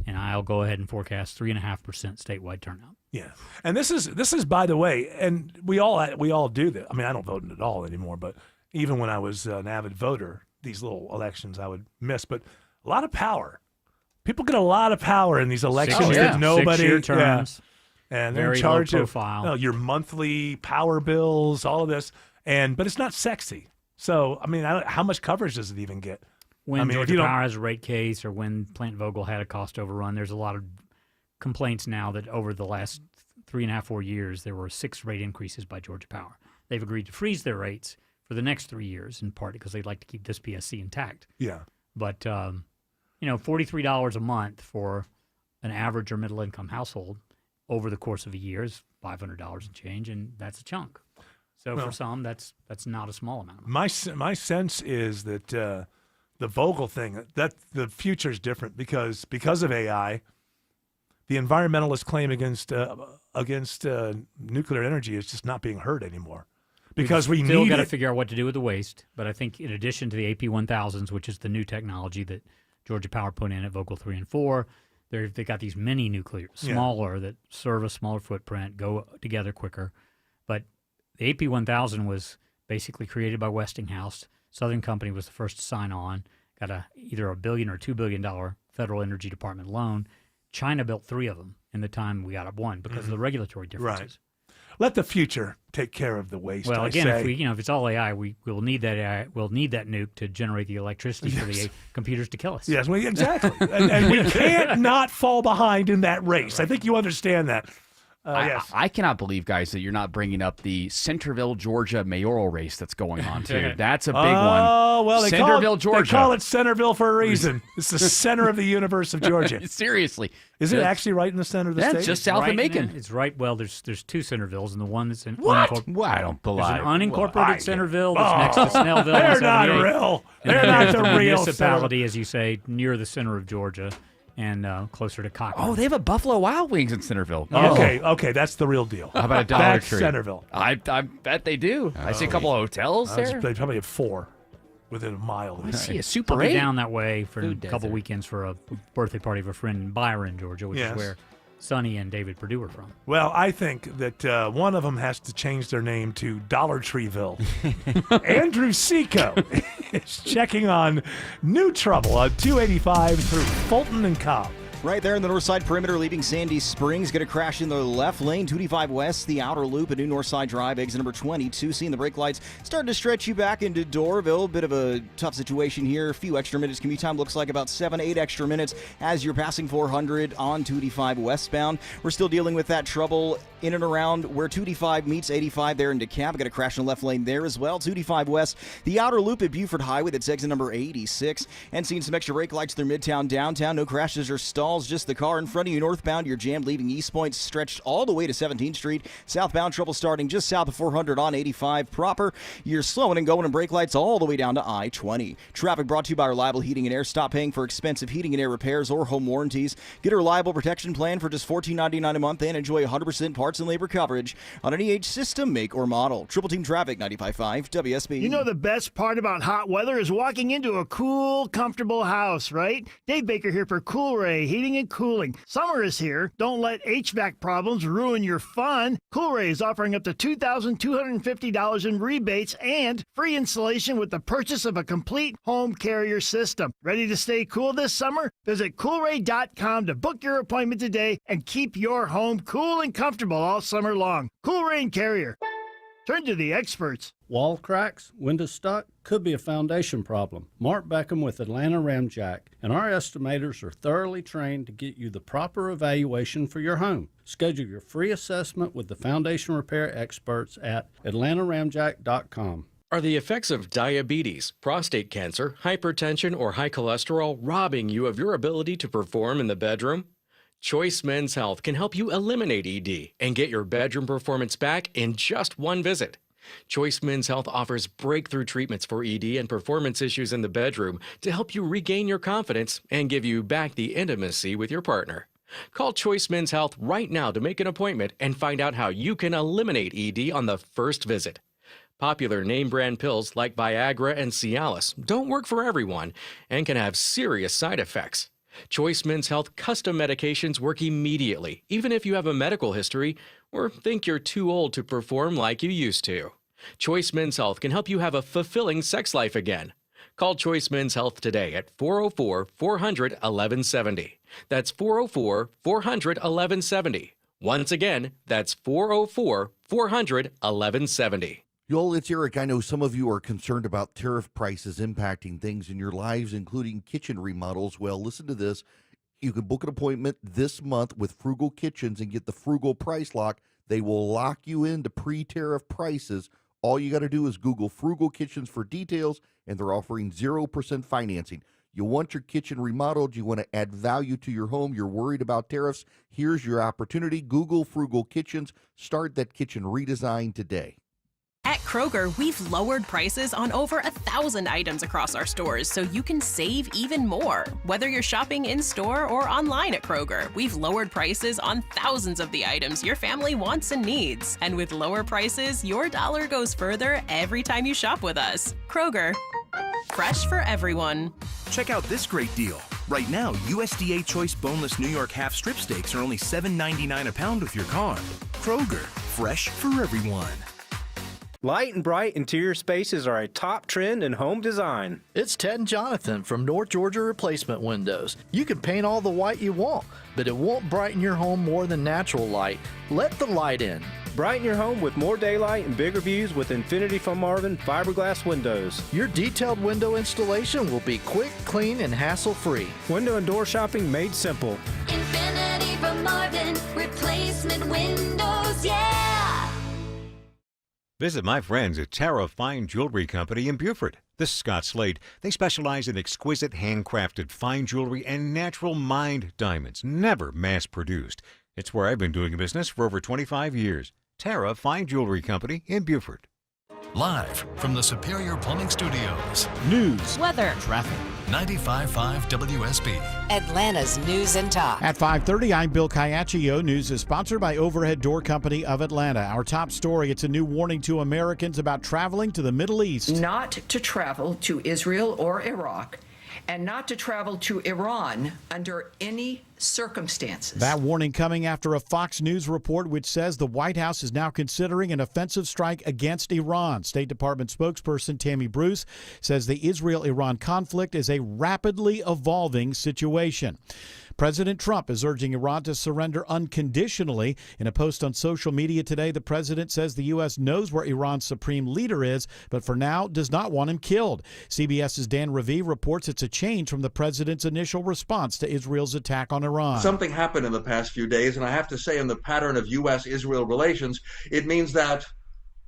and I'll go ahead and forecast 3.5% statewide turnout. Yeah. And this is by the way, and we all do that. I mean, I don't vote at all anymore, but even when I was an avid voter, these little elections I would miss. But a lot of power. People get a lot of power in these elections that nobody. 6-year terms. Yeah. And they're very in charge low of profile. your monthly power bills, all of this, but it's not sexy. So I mean, how much coverage does it even get? When Georgia Power has a rate case, or when Plant Vogtle had a cost overrun, there's a lot of complaints now that over the last 3.5, 4 years, there were 6 rate increases by Georgia Power. They've agreed to freeze their rates for the next 3 years, in part because they'd like to keep this PSC intact. Yeah. But $43 a month for an average or middle income household over the course of a year is $500 and change, and that's a chunk. So for some, that's not a small amount. My sense is that the Vogtle thing, that the future is different because of AI. The environmentalist claim against nuclear energy is just not being heard anymore. Because we still got to figure out what to do with the waste. But I think in addition to the AP1000s, which is the new technology that Georgia Power put in at Vogtle 3 and 4, they got these mini nuclear, smaller, that serve a smaller footprint, go together quicker. But the AP1000 was basically created by Westinghouse. Southern Company was the first to sign on, got either $1 billion or $2 billion Federal Energy Department loan. China built 3 of them in the time we got up 1 because of the regulatory differences. Right. Let the future take care of the waste. Well, I again, say. if it's all AI, we'll need that AI. We'll need that nuke to generate the electricity for the computers to kill us. Yes, well, exactly. and we can't not fall behind in that race. I think you understand that. Yes. I cannot believe, guys, that you're not bringing up the Centerville, Georgia mayoral race that's going on, too. That's a big one. Oh, well, Centerville, Georgia. They call it Centerville for a reason. It's the center of the universe of Georgia. Seriously. Is it actually right in the center of the state? That's just south of Macon. It's right. Well, there's 2 Centervilles, and the one that's in Well, I don't believe. There's an unincorporated Centerville that's next to Snellville. They're not real. They're not the real municipality, as you say, near the center of Georgia. And closer to Cochran. Oh, they have a Buffalo Wild Wings in Centerville. Oh. Okay, that's the real deal. How about a Dollar That's Tree? Centerville. I bet they do. I see a couple of hotels there. They probably have 4 within a mile of I the see a city. Super I'll be 8. down that way for a Food couple desert. weekends for a birthday party of a friend in Byron, Georgia, which Yes. is where Sonny and David Perdue are from. Well, I think that one of them has to change their name to Dollar Treeville. Andrew Seco is checking on new trouble on 285 through Fulton and Cobb. Right there in the north side perimeter leaving Sandy Springs. Going to crash in the left lane. 285 West, the outer loop at New Northside Drive. Exit number 22. Seeing the brake lights starting to stretch you back into Doraville. Bit of a tough situation here. A few extra minutes. Commute time looks like about 7-8 extra minutes as you're passing 400 on 285 westbound. We're still dealing with that trouble in and around where 285 meets 85 there in DeKalb. Got a crash in the left lane there as well. 285 West, the outer loop at Buford Highway. That's exit number 86. And seeing some extra brake lights through Midtown, downtown. No crashes or stalls. Just the car in front of you northbound. You're jammed leaving East Point, stretched all the way to 17th Street. Southbound trouble starting just south of 400 on 85 proper. You're slowing and going and brake lights all the way down to I-20. Traffic brought to you by Reliable Heating and Air. Stop paying for expensive heating and air repairs or home warranties. Get a reliable protection plan for just $14.99 a month and enjoy 100% parts and labor coverage on any age, system, make, or model. Triple Team Traffic, 95.5 WSB. You know the best part about hot weather is walking into a cool, comfortable house, right? Dave Baker here for Coolray Heating and Cooling. Summer is here. Don't let HVAC problems ruin your fun. Coolray is offering up to $2,250 in rebates and free installation with the purchase of a complete home carrier system. Ready to stay cool this summer? Visit Coolray.com to book your appointment today and keep your home cool and comfortable all summer long. Coolray Carrier. Turn to the experts. Wall cracks, window stuck, could be a foundation problem. Mark Beckham with Atlanta Ramjack, and our estimators are thoroughly trained to get you the proper evaluation for your home. Schedule your free assessment with the foundation repair experts at atlantaramjack.com. Are the effects of diabetes, prostate cancer, hypertension, or high cholesterol robbing you of your ability to perform in the bedroom? Choice Men's Health can help you eliminate ED and get your bedroom performance back in just one visit. Choice Men's Health offers breakthrough treatments for ED and performance issues in the bedroom to help you regain your confidence and give you back the intimacy with your partner. Call Choice Men's Health right now to make an appointment and find out how you can eliminate ED on the first visit. Popular name brand pills like Viagra and Cialis don't work for everyone and can have serious side effects. Choice Men's Health custom medications work immediately, even if you have a medical history or think you're too old to perform like you used to. Choice Men's Health can help you have a fulfilling sex life again. Call Choice Men's Health today at 404-400-1170. That's 404-400-1170. Once again, that's 404-400-1170. Joel, it's Eric. I know some of you are concerned about tariff prices impacting things in your lives, including kitchen remodels. Well, listen to this. You can book an appointment this month with Frugal Kitchens and get the Frugal Price Lock. They will lock you into pre-tariff prices. All you got to do is Google Frugal Kitchens for details, and they're offering 0% financing. You want your kitchen remodeled, you want to add value to your home, you're worried about tariffs, here's your opportunity. Google Frugal Kitchens. Start that kitchen redesign today. At Kroger, we've lowered prices on over 1,000 items across our stores so you can save even more. Whether you're shopping in-store or online at Kroger, we've lowered prices on thousands of the items your family wants and needs. And with lower prices, your dollar goes further every time you shop with us. Kroger, fresh for everyone. Check out this great deal. Right now, USDA Choice Boneless New York Half Strip Steaks are only $7.99 a pound with your card. Kroger, fresh for everyone. Light and bright interior spaces are a top trend in home design. It's Ted and Jonathan from North Georgia Replacement Windows. You can paint all the white you want, but it won't brighten your home more than natural light. Let the light in. Brighten your home with more daylight and bigger views with Infinity from Marvin fiberglass windows. Your detailed window installation will be quick, clean, and hassle-free. Window and door shopping made simple. Infinity from Marvin, replacement windows, yeah! Visit my friends at Tara Fine Jewelry Company in Beaufort. This is Scott Slade. They specialize in exquisite handcrafted fine jewelry and natural mined diamonds, never mass-produced. It's where I've been doing business for over 25 years. Tara Fine Jewelry Company in Beaufort. Live from the Superior Plumbing Studios. News, weather, traffic. 95.5 WSB. Atlanta's News and Talk. At 5:30, I'm Bill Caiaccio. News is sponsored by Overhead Door Company of Atlanta. Our top story, it's a new warning to Americans about traveling to the Middle East. Not to travel to Israel or Iraq, and not to travel to Iran under any circumstances. That warning coming after a Fox News report which says the White House is now considering an offensive strike against Iran. State Department spokesperson Tammy Bruce says the Israel-Iran conflict is a rapidly evolving situation. President Trump is urging Iran to surrender unconditionally. In a post on social media today, the president says the U.S. knows where Iran's supreme leader is, but for now does not want him killed. CBS's Dan Ravi reports it's a change from the president's initial response to Israel's attack on Iran. Something happened in the past few days, and I have to say in the pattern of U.S.-Israel relations, it means that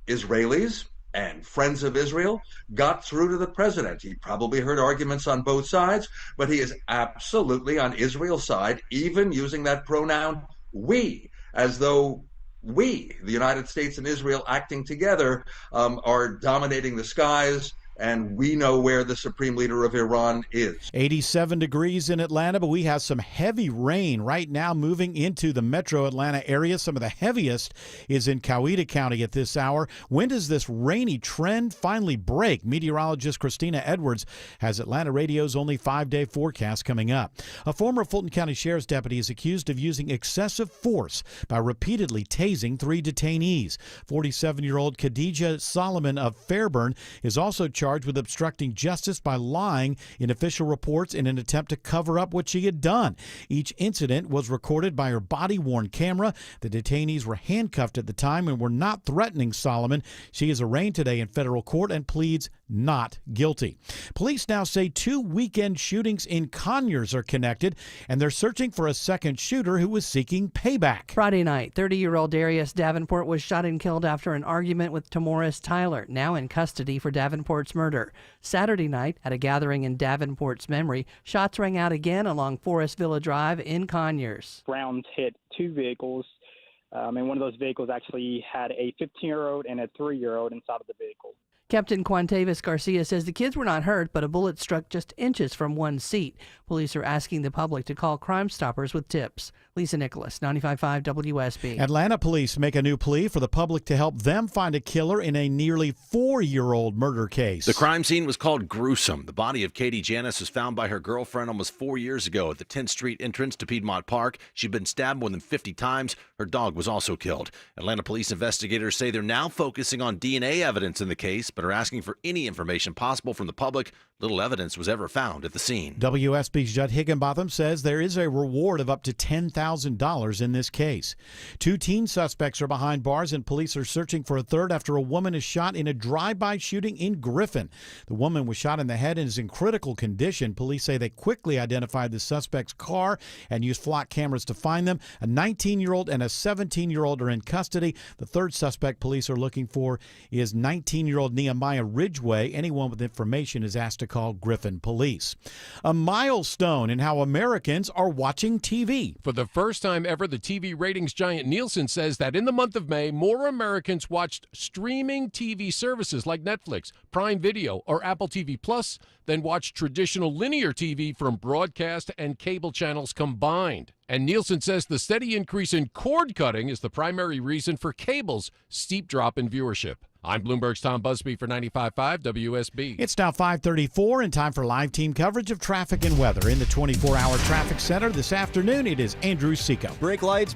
Israelis and friends of Israel got through to the president. He probably heard arguments on both sides, but he is absolutely on Israel's side, even using that pronoun we, as though we, the United States and Israel acting together, are dominating the skies, and we know where the supreme leader of Iran is. 87 degrees in Atlanta, but we have some heavy rain right now moving into the metro Atlanta area. Some of the heaviest is in Coweta County at this hour. When does this rainy trend finally break? Meteorologist Christina Edwards has Atlanta Radio's only 5-day forecast coming up. A former Fulton County Sheriff's deputy is accused of using excessive force by repeatedly tasing 3 detainees. 47-year-old Khadijah Solomon of Fairburn is also charged with obstructing justice by lying in official reports in an attempt to cover up what she had done. Each incident was recorded by her body-worn camera. The detainees were handcuffed at the time and were not threatening Solomon. She is arraigned today in federal court and pleads not guilty. Police now say 2 weekend shootings in Conyers are connected, and they're searching for a second shooter who was seeking payback. Friday night, 30-year-old Darius Davenport was shot and killed after an argument with Tamoris Tyler, now in custody for Davenport's murder. Saturday night, at a gathering in Davenport's memory, shots rang out again along Forest Villa Drive in Conyers. Rounds hit 2 vehicles, and one of those vehicles actually had a 15-year-old and a 3-year-old inside of the vehicle. Captain Quantavis Garcia says the kids were not hurt, but a bullet struck just inches from one seat. Police are asking the public to call Crime Stoppers with tips. Lisa Nicholas, 95.5 WSB. Atlanta police make a new plea for the public to help them find a killer in a nearly 4-year-old murder case. The crime scene was called gruesome. The body of Katie Janis was found by her girlfriend almost 4 years ago at the 10th Street entrance to Piedmont Park. She'd been stabbed more than 50 times. Her dog was also killed. Atlanta police investigators say they're now focusing on DNA evidence in the case, but are asking for any information possible from the public. Little evidence was ever found at the scene. WSB's Judd Higginbotham says there is a reward of up to $10,000 in this case. 2 teen suspects are behind bars, and police are searching for a third after a woman is shot in a drive-by shooting in Griffin. The woman was shot in the head and is in critical condition. Police say they quickly identified the suspect's car and used flock cameras to find them. A 19-year-old and a 17-year-old are in custody. The third suspect police are looking for is 19-year-old Nehemiah Ridgway. Anyone with information is asked to call Griffin Police. A milestone in how Americans are watching TV. For the first time ever, the TV ratings giant Nielsen says that in the month of May, more Americans watched streaming TV services like Netflix, Prime Video, or Apple TV Plus than watched traditional linear TV from broadcast and cable channels combined. And Nielsen says the steady increase in cord cutting is the primary reason for cable's steep drop in viewership. I'm Bloomberg's Tom Busby for 95.5 WSB. It's now 5:34 and time for live team coverage of traffic and weather. In the 24-hour traffic center this afternoon, it is Andrew Seco. Brake lights,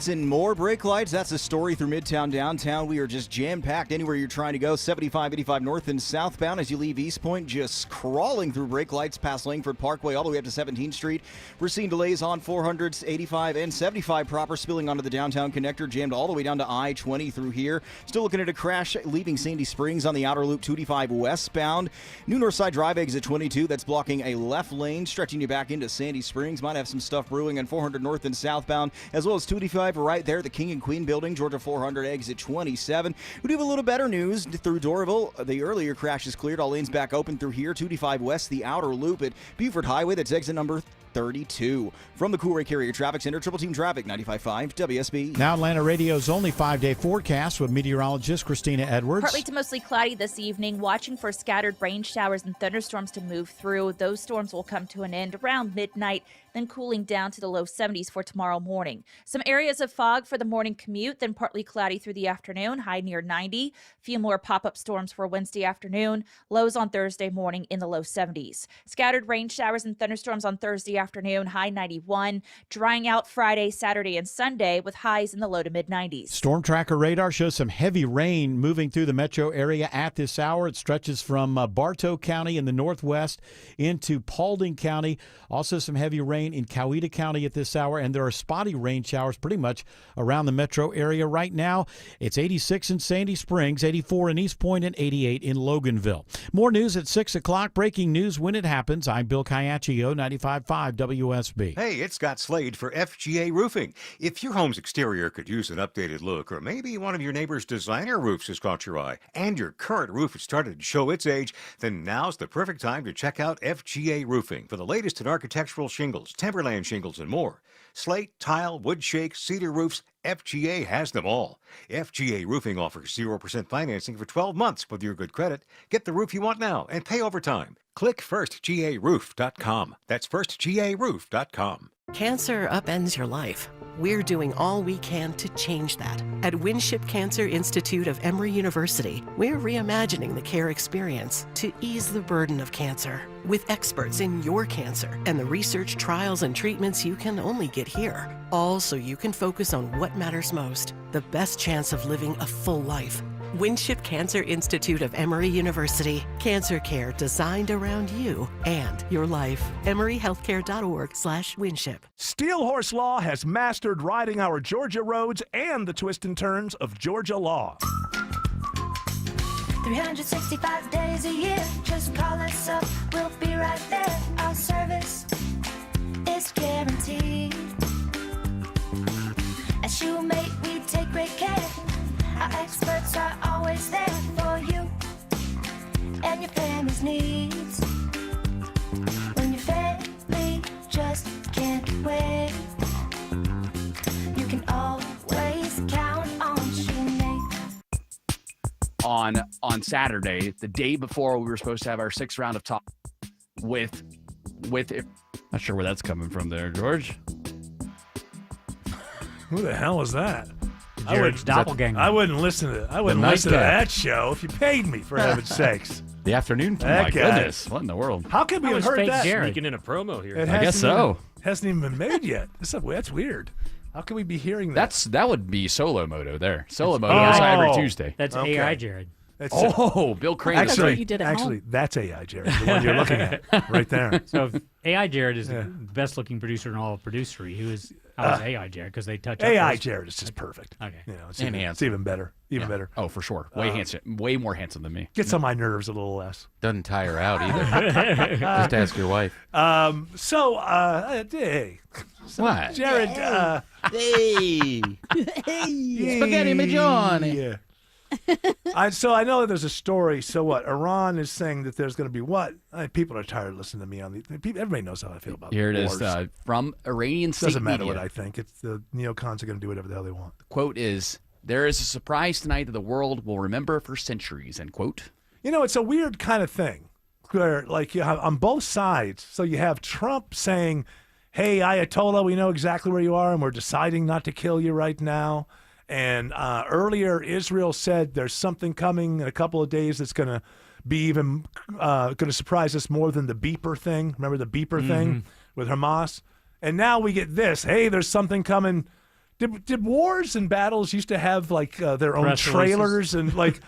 and more brake lights. That's the story through Midtown, downtown. We are just jam-packed anywhere you're trying to go. 75, 85 north and southbound as you leave East Point, just crawling through brake lights past Langford Parkway all the way up to 17th Street. We're seeing delays on 400s, 85, and 75 proper, spilling onto the downtown connector, jammed all the way down to I-20 through here. Still looking at a crash leaving Sandy Springs on the outer loop 285 westbound. New Northside Drive exit 22, that's blocking a left lane, stretching you back into Sandy Springs. Might have some stuff brewing on 400 north and southbound, as well as 285 right there, the King and Queen building, Georgia 400 exit 27. We do have a little better news through Doraville. The earlier crash is cleared. All lanes back open through here. 285 west, the outer loop at Buford Highway. That's exit number 32. From the Coolray Carrier Traffic Center, Triple Team Traffic, 95.5 WSB. Now Atlanta Radio's only 5-day forecast with meteorologist Christina Edwards. Partly to mostly cloudy this evening, watching for scattered rain showers and thunderstorms to move through. Those storms will come to an end around midnight, then cooling down to the low 70s for tomorrow morning. Some areas of fog for the morning commute, then partly cloudy through the afternoon, high near 90. Few more pop-up storms for Wednesday afternoon, lows on Thursday morning in the low 70s. Scattered rain showers and thunderstorms on Thursday afternoon, high 91. Drying out Friday, Saturday, and Sunday with highs in the low to mid-90s. Storm Tracker radar shows some heavy rain moving through the metro area at this hour. It stretches from Bartow County in the northwest into Paulding County. Also some heavy rain in Coweta County at this hour, and there are spotty rain showers pretty much around the metro area right now. It's 86 in Sandy Springs, 84 in East Point, and 88 in Loganville. More news at 6 o'clock. Breaking news when it happens. I'm Bill Caiaccio, 95.5 WSB. Hey, it's Scott Slade for FGA Roofing. If your home's exterior could use an updated look, or maybe one of your neighbor's designer roofs has caught your eye, and your current roof has started to show its age, then now's the perfect time to check out FGA Roofing for the latest in architectural shingles, timberland shingles, and more. Slate, tile, wood shake, cedar roofs, FGA has them all. FGA Roofing offers 0% financing for 12 months with your good credit. Get the roof you want now and pay over time. Click firstgaroof.com. That's firstgaroof.com. Cancer upends your life. We're doing all we can to change that. At Winship Cancer Institute of Emory University, we're reimagining the care experience to ease the burden of cancer. With experts in your cancer and the research, trials, and treatments you can only get here. All so you can focus on what matters most, the best chance of living a full life. Winship Cancer Institute of Emory University. Cancer care designed around you and your life. EmoryHealthcare.org/Winship. Steel Horse Law has mastered riding our Georgia roads and the twists and turns of Georgia law. 365 days a year. Just call us up. We'll be right there. Our service is guaranteed. As you mate, we take great care. Our experts are always there for you and your family's needs. When your family just can't wait, you can always count on Sinead. On Saturday, the day before we were supposed to have our 6th round of talk with not sure where that's coming from there, George. Who the hell is that? Jared's doppelganger. I wouldn't listen to it. I wouldn't listen to that show if you paid me, for heaven's sakes. The afternoon. Oh That my guy. goodness. What in the world? How could we have heard that? Sneaking in a promo here. It I guess so. Hasn't even been made yet. That's weird. How can we be hearing that? That would be Solo Moto there. Solo Moto is every Tuesday. That's AI Jared. Bill Crane. Actually, that's AI Jared, the one you're looking at right there. So if AI Jared is the best-looking producer in all of producery, how is AI Jared? Because they touch AI up Jared is just perfect. Okay. You know, it's even better. Even better. Oh, for sure. Way more handsome than me. Gets on my nerves a little less. Doesn't tire out either. Just ask your wife. Hey. What? Jared. Hey. Spaghetti Majorni. Yeah. So I know there's a story. So what? Iran is saying that there's going to be what? People are tired of listening to me on the. Everybody knows how I feel about Here it wars. is from Iranian state Doesn't matter media. what I think. It's the neocons are going to do whatever the hell they want. The quote is, "There is a surprise tonight that the world will remember for centuries." End quote. You know, it's a weird kind of thing where, like, you have on both sides. So you have Trump saying, hey, Ayatollah, we know exactly where you are, and we're deciding not to kill you right now. And earlier, Israel said there's something coming in a couple of days that's going to be even going to surprise us more than the beeper thing. Remember the beeper thing with Hamas? And now we get this. Hey, there's something coming. Did wars and battles used to have like their own Press trailers and like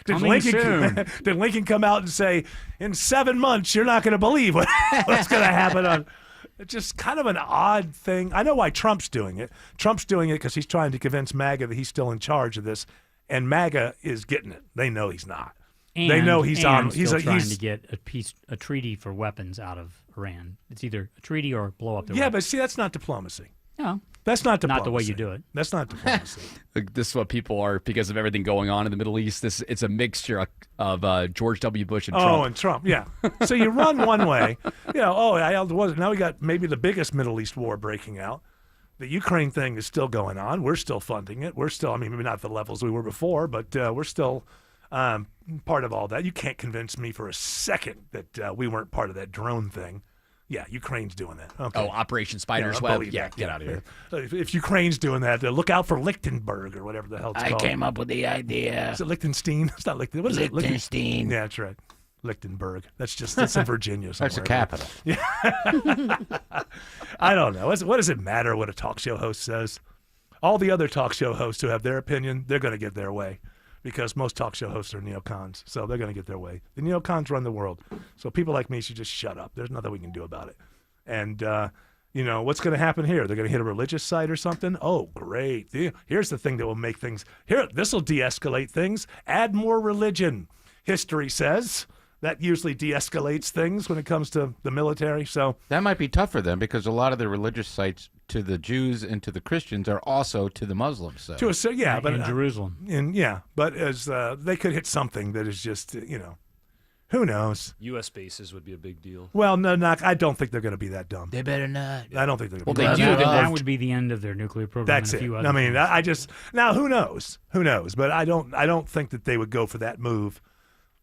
did Lincoln come out and say, in 7 months you're not going to believe what's going to happen on? It's just kind of an odd thing. I know why Trump's doing it. Trump's doing it because he's trying to convince MAGA that he's still in charge of this, and MAGA is getting it. They know he's not. They know he's on. He's trying to get a treaty for weapons out of Iran. It's either a treaty or blow up the. Yeah, but see, that's not diplomacy. No. That's not diplomacy. Not the way you do it. That's not diplomacy. This is what people are, because of everything going on in the Middle East. It's a mixture of George W. Bush and Trump. Oh, and Trump, yeah. So you run one way, now we got maybe the biggest Middle East war breaking out. The Ukraine thing is still going on. We're still funding it. We're still, maybe not the levels we were before, but we're still part of all that. You can't convince me for a second that we weren't part of that drone thing. Yeah, Ukraine's doing that. Okay. Oh, Operation Spider's Web. Yeah, get out of here. If Ukraine's doing that, look out for Lichtenberg or whatever the hell it's called. I came up with the idea. Is it Liechtenstein? It's not Liechtenstein. What is it? Liechtenstein. Yeah, that's right. Lichtenberg. That's in Virginia somewhere. That's the capital. Yeah. I don't know. What does it matter what a talk show host says? All the other talk show hosts who have their opinion, they're going to get their way. Because most talk show hosts are neocons, so they're going to get their way. The neocons run the world, so people like me should just shut up. There's nothing we can do about it. And, what's going to happen here? They're going to hit a religious site or something? Oh, great. Here's the thing that will make things – this will de-escalate things. Add more religion, history says. That usually de-escalates things when it comes to the military. So that might be tough for them because a lot of the religious sites to the Jews and to the Christians are also to the Muslims. So. But in Jerusalem. But as they could hit something that is just who knows? U.S. bases would be a big deal. Well, no, I don't think they're going to be that dumb. They better not. I don't think they're going to. Well, they do. That would be the end of their nuclear program. That's and a it. few other I mean, things. now who knows? Who knows? But I don't think that they would go for that move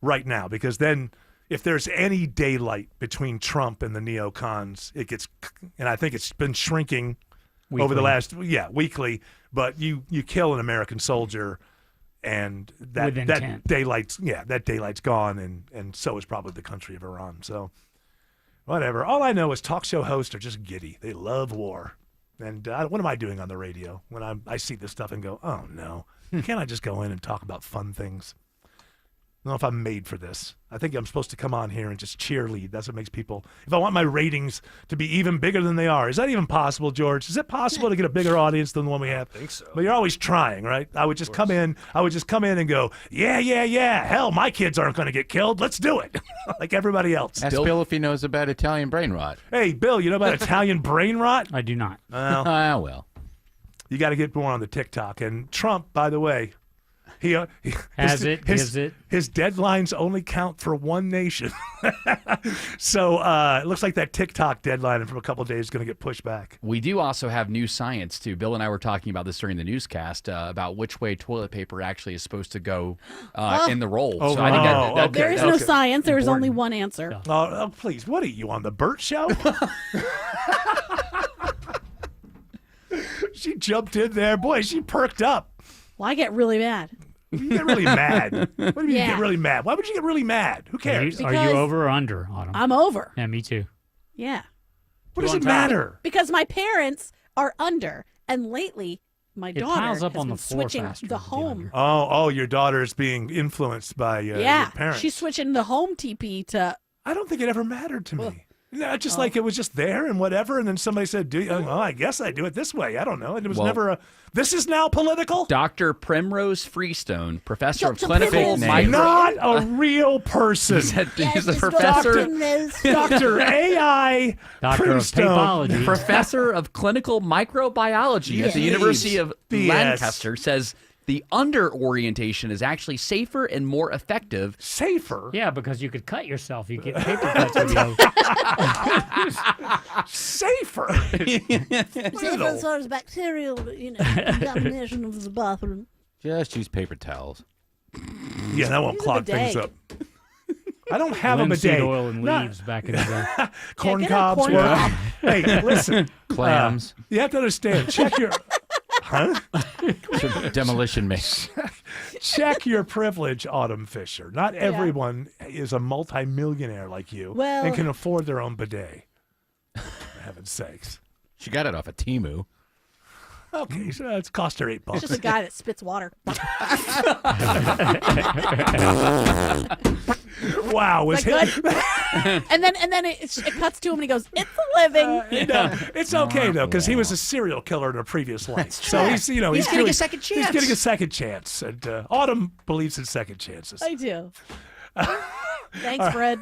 right now, because then if there's any daylight between Trump and the neocons, it gets, and I think it's been shrinking over the last weekly. But you kill an American soldier, and that daylight's gone, and so is probably the country of Iran. So whatever. All I know is talk show hosts are just giddy. They love war. And what am I doing on the radio when I see this stuff and go, oh no, can't I just go in and talk about fun things? I don't know if I'm made for this. I think I'm supposed to come on here and just cheerlead. That's what makes people. If I want my ratings to be even bigger than they are, is that even possible, George? Is it possible to get a bigger audience than the one we have? I think so. But you're always trying, right? I would just come in and go, yeah. Hell, my kids aren't going to get killed. Let's do it, like everybody else. Ask Bill if he knows about Italian brain rot. Hey, Bill, you know about Italian brain rot? I do not. Well, you got to get more on the TikTok. And Trump, by the way. His deadlines only count for one nation. So it looks like that TikTok deadline from a couple of days is going to get pushed back. We do also have new science, too. Bill and I were talking about this during the newscast about which way toilet paper actually is supposed to go in the roll. Oh, so I think that there is no science. There is only one answer. Oh, please. What are you, on the Burt Show? She jumped in there. Boy, she perked up. Well, I get really mad. You get really mad. What do you mean you get really mad? Why would you get really mad? Who cares? Are you over or under, Autumn? I'm over. Yeah, me too. Yeah. What does it matter? Because my parents are under, and lately my daughter piles up has on been the floor switching faster the with the home. Oh, your daughter's being influenced by your parents. She's switching the home TP to. I don't think it ever mattered to me. No, just like it was just there and whatever, and then somebody said, I guess I do it this way. I don't know. And it was never this is now political? Dr. Primrose Freestone, professor of Dr. clinical Not a real person. He's a professor. Dr. A.I. Primstone. Professor of clinical microbiology at the University of Lancaster says the under orientation is actually safer and more effective. Safer? Yeah, because you could cut yourself. You get paper cuts with Safer? Safer as far as bacterial, contamination of the bathroom. Just use paper towels. Yeah, that won't clog things up. I don't have a Linseed bidet. oil and leaves back in the day. Corn get a cobs. corn work. cob. Hey, listen. Clams. You have to understand. Check your. Huh? Demolition mix. Check your privilege, Autumn Fisher. Not everyone is a multimillionaire like you Well- and can afford their own bidet. For heaven's sakes. She got it off of Temu. Okay, so it's cost her $8. It's just a guy that spits water. Wow, was Is that him? good? and then it cuts to him and he goes, "It's a living." No, it's okay though, because he was a serial killer in a previous life. So he's He's getting doing- a second He's chance. getting a second chance, and Autumn believes in second chances. I do. Thanks, Fred.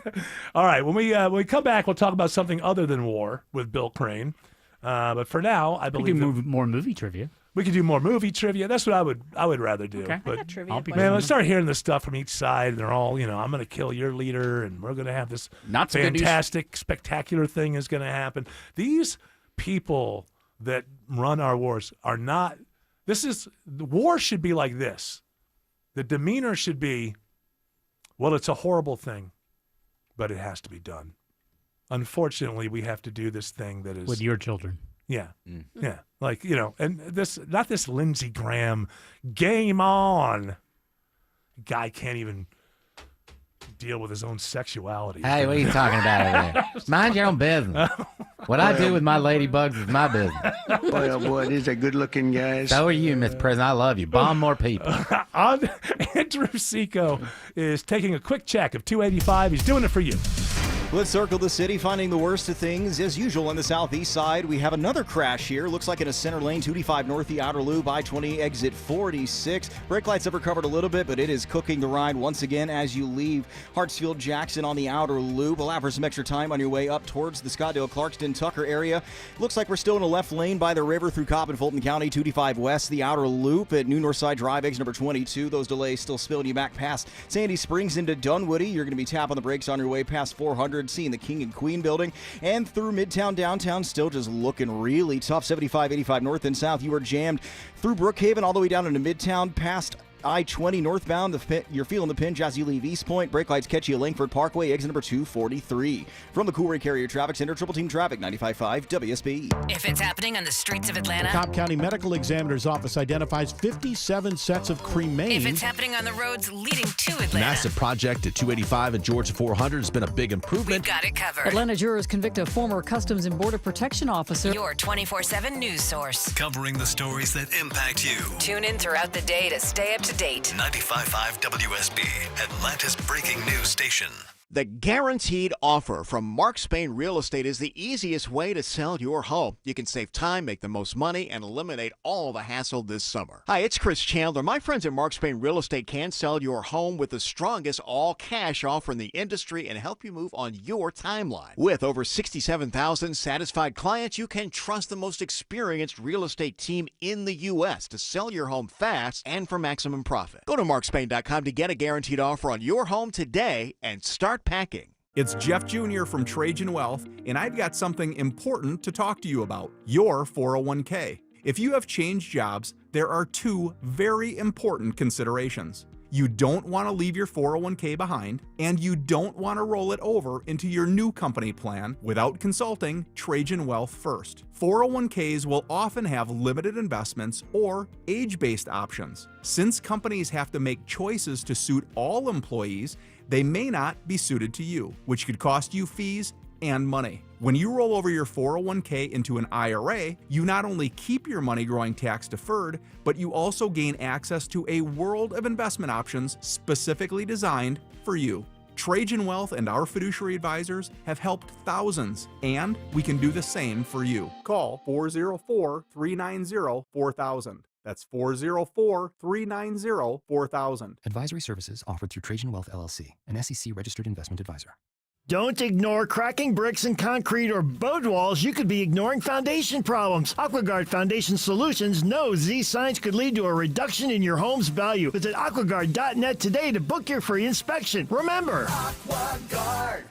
All right, when we come back, we'll talk about something other than war with Bill Crane. But for now, I We believe can that move more movie trivia. we could do more movie trivia. That's what I would rather do. Okay. But I got trivia I'll be questions. man, let's start hearing this stuff from each side. And they're all, I'm going to kill your leader, and we're going to have this Not so good news. fantastic, spectacular thing is going to happen. These people that run our wars are not. The war should be like this. The demeanor should be, well, it's a horrible thing, but it has to be done. Unfortunately, we have to do this thing that is With your children. yeah. Yeah. Like, and not this Lindsey Graham game on. Guy can't even deal with his own sexuality. Hey, what are you talking about over there? Mind your own business. What I do with my ladybugs is my business. Boy, oh boy, these are good-looking guys. So are you, Mr. President. I love you. Bomb more people. Andrew Seco is taking a quick check of 285. He's doing it for you. Let's circle the city, finding the worst of things. As usual on the southeast side, we have another crash here. Looks like in a center lane, 285 north, the outer loop, I-20 exit 46. Brake lights have recovered a little bit, but it is cooking the ride once again as you leave Hartsfield-Jackson on the outer loop. Allow for some extra time on your way up towards the Scottsdale-Clarkston-Tucker area. Looks like we're still in a left lane by the river through Cobb and Fulton County, 285 west, the outer loop at New Northside Drive, exit number 22. Those delays still spilling you back past Sandy Springs into Dunwoody. You're going to be tapping the brakes on your way past 400. Seeing the King and Queen building and through Midtown downtown, still just looking really tough. 75, 85 north and south, you are jammed through Brookhaven all the way down into Midtown past I-20 northbound. You're feeling the pinch as you leave East Point. Brake lights catch you at Langford Parkway, exit number 243. From the Coolray Carrier Traffic Center, Triple Team Traffic, 95.5 WSB. If it's happening on the streets of Atlanta. Cobb County Medical Examiner's Office identifies 57 sets of cremains. If it's happening on the roads leading to Atlanta. Massive project at 285 and Georgia 400 has been a big improvement. We've got it covered. Atlanta jurors convict a former Customs and Border Protection officer. Your 24/7 news source. Covering the stories that impact you. Tune in throughout the day to stay up to date. 95.5 WSB, Atlanta's breaking news station. The guaranteed offer from Mark Spain Real Estate is the easiest way to sell your home. You can save time, make the most money, and eliminate all the hassle this summer. Hi, it's Chris Chandler. My friends at Mark Spain Real Estate can sell your home with the strongest all-cash offer in the industry and help you move on your timeline. With over 67,000 satisfied clients, you can trust the most experienced real estate team in the U.S. to sell your home fast and for maximum profit. Go to markspain.com to get a guaranteed offer on your home today and start packing. It's Jeff Jr. from Trajan Wealth, and I've got something important to talk to you about, your 401k. If you have changed jobs, there are two very important considerations. You don't want to leave your 401k behind, and you don't want to roll it over into your new company plan without consulting Trajan Wealth first. 401ks will often have limited investments or age-based options. Since companies have to make choices to suit all employees, they may not be suited to you, which could cost you fees and money. When you roll over your 401k into an IRA, you not only keep your money growing tax deferred, but you also gain access to a world of investment options specifically designed for you. Trajan Wealth and our fiduciary advisors have helped thousands, and we can do the same for you. Call 404-390-4000. That's 404-390-4000. Advisory services offered through Trajan Wealth LLC, an SEC registered investment advisor. Don't ignore cracking bricks and concrete or boat walls. You could be ignoring foundation problems. AquaGuard Foundation Solutions knows these signs could lead to a reduction in your home's value. Visit aquaguard.net today to book your free inspection. Remember, AquaGuard.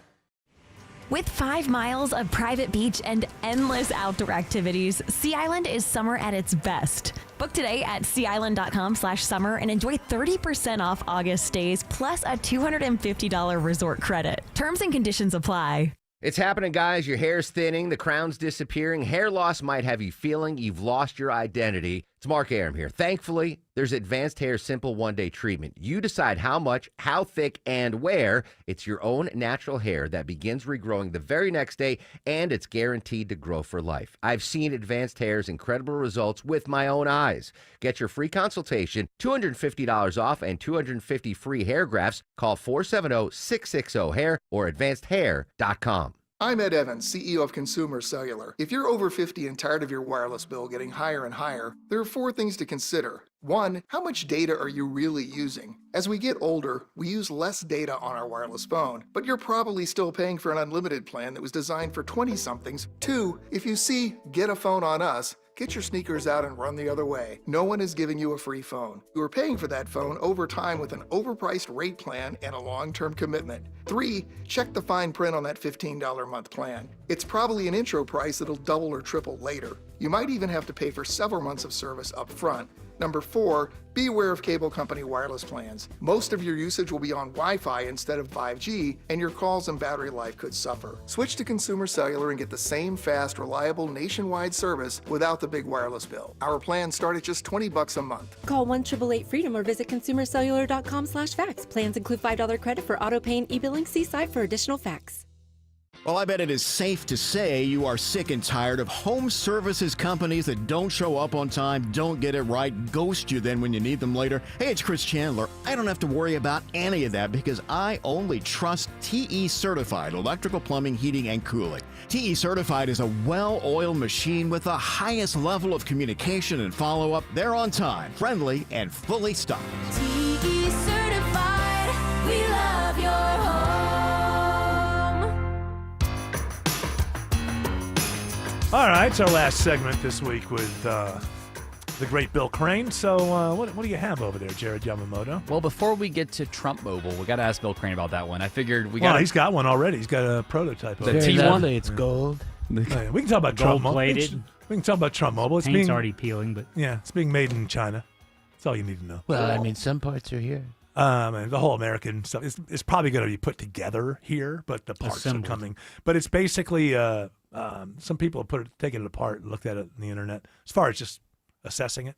With 5 miles of private beach and endless outdoor activities, Sea Island is summer at its best. Book today at seaisland.com/summer and enjoy 30% off August stays plus a $250 resort credit. Terms and conditions apply. It's happening, guys. Your hair's thinning, the crown's disappearing. Hair loss might have you feeling you've lost your identity. It's Mark Arum here. Thankfully, there's Advanced Hair Simple One-Day Treatment. You decide how much, how thick, and where. It's your own natural hair that begins regrowing the very next day, and it's guaranteed to grow for life. I've seen Advanced Hair's incredible results with my own eyes. Get your free consultation, $250 off, and 250 free hair grafts. Call 470-660-HAIR or advancedhair.com. I'm Ed Evans, CEO of Consumer Cellular. If you're over 50 and tired of your wireless bill getting higher and higher, there are 4 things to consider. 1, how much data are you really using? As we get older, we use less data on our wireless phone, but you're probably still paying for an unlimited plan that was designed for 20-somethings. 2, if you see "Get a phone on us," get your sneakers out and run the other way. No one is giving you a free phone. You are paying for that phone over time with an overpriced rate plan and a long-term commitment. 3, check the fine print on that $15 a month plan. It's probably an intro price that'll double or triple later. You might even have to pay for several months of service up front. Number 4, be aware of cable company wireless plans. Most of your usage will be on Wi-Fi instead of 5G, and your calls and battery life could suffer. Switch to Consumer Cellular and get the same fast, reliable nationwide service without the big wireless bill. Our plans start at just $20 a month. Call 1-888-FREEDOM or visit consumercellular.com/facts. Plans include $5 credit for auto pay and e-billing. See site for additional facts. Well, I bet it is safe to say you are sick and tired of home services companies that don't show up on time, don't get it right, ghost you then when you need them later. Hey, it's Chris Chandler. I don't have to worry about any of that because I only trust TE Certified Electrical Plumbing, Heating, and Cooling. TE Certified is a well-oiled machine with the highest level of communication and follow-up. They're on time, friendly, and fully stocked. TE Certified, we love your home. All right, it's our last segment this week with the great Bill Crane. So what do you have over there, Jared Yamamoto? Well, before we get to Trump Mobile, we got to ask Bill Crane about that one. I figured we got. Well, he's got one already. He's got a prototype. The T1. It's gold. We can talk about Trump Mobile. We can talk about Trump Mobile. Paint's already peeling, but it's being made in China. That's all you need to know. Well, I mean, some parts are here. And the whole American stuff is probably going to be put together here, but the parts are coming. But it's basically some people have taken it apart and looked at it on the internet as far as just assessing it,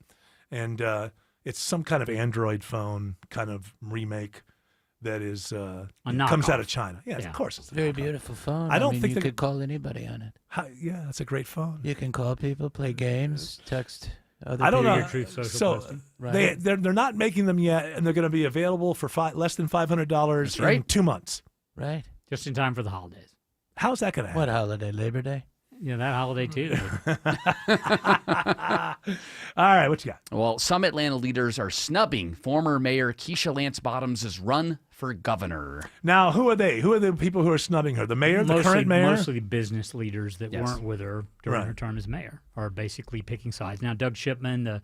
and it's some kind of Android phone kind of remake that is comes out of China. Yeah, of course, it's a very knockoff. beautiful phone. I don't think you could call anybody on it. Yeah, that's a great phone. You can call people, play games, text. I don't know. So they're not making them yet, and they're going to be available for less than $500 in 2 months. Right. Just in time for the holidays. How's that going to happen? What holiday? Labor Day? Yeah, that holiday too. All right, what you got? Well, some Atlanta leaders are snubbing former Mayor Keisha Lance Bottoms' run for governor. Now, who are they? Who are the people who are snubbing her? The mayor, the current mayor? Mostly business leaders that weren't with her during her term as mayor are basically picking sides. Now, Doug Shipman, the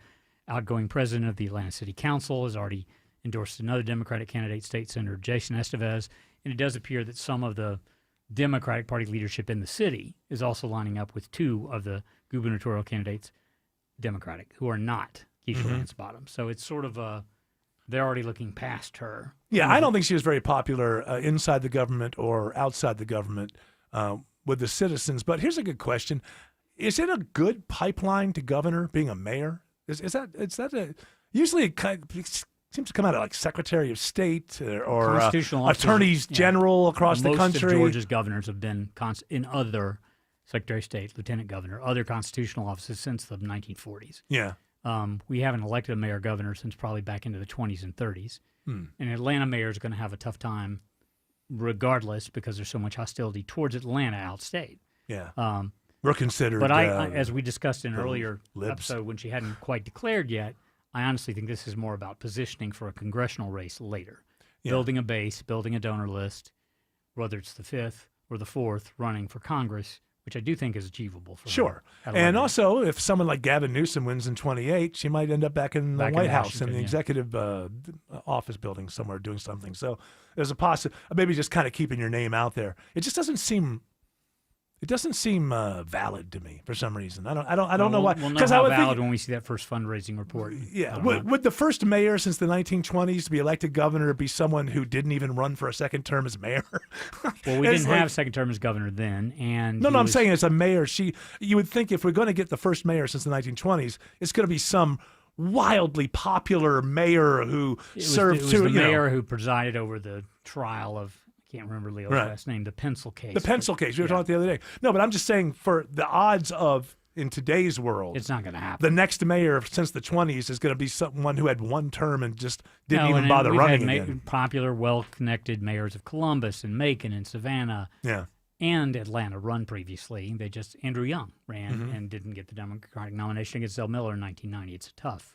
outgoing president of the Atlanta City Council, has already endorsed another Democratic candidate, State Senator Jason Estevez, and it does appear that some of the Democratic Party leadership in the city is also lining up with 2 of the gubernatorial candidates, Democratic, who are not Keisha Lance Bottoms. So it's sort of they're already looking past her. Yeah, I don't think she was very popular inside the government or outside the government with the citizens. But here's a good question. Is it a good pipeline to governor being a mayor? Is that usually it seems to come out of like Secretary of State or attorneys general across the country. Most of Georgia's governors have been in other Secretary of State, Lieutenant Governor, other constitutional offices since the 1940s. Yeah. We haven't elected a mayor governor since probably back into the 20s and 30s. And Atlanta mayor is going to have a tough time regardless because there's so much hostility towards Atlanta outstate. Yeah. We're considered. But I as we discussed in an earlier episode when she hadn't quite declared yet, I honestly think this is more about positioning for a congressional race later. Yeah. Building a base, building a donor list, whether it's the 5th or the 4th, running for Congress, which I do think is achievable for her. And also, if someone like Gavin Newsom wins in 28, she might end up back in the White House in the executive office building somewhere doing something. So there's a maybe just kind of keeping your name out there. It just doesn't seem It doesn't seem valid to me for some reason. I don't know why. We'll know Because how I would valid think, when we see that first fundraising report. yeah, would the first mayor since the 1920s to be elected governor be someone who didn't even run for a second term as mayor? Well, we didn't have second term as governor then, and No, I'm saying as a mayor, you would think if we're going to get the first mayor since the 1920s, it's going to be some wildly popular mayor who served It was to the mayor who presided over the trial of. I can't remember Leo's last name. The Pencil case. The Pencil case. We were talking about the other day. No, but I'm just saying for the odds of in today's world, it's not going to happen. The next mayor since the 20s is going to be someone who had one term and just didn't No, even bother we've running had again. popular, well-connected mayors of Columbus and Macon and Savannah. Yeah. And Atlanta run previously. Andrew Young ran Mhm. and didn't get the Democratic nomination against Zell Miller in 1990. It's tough.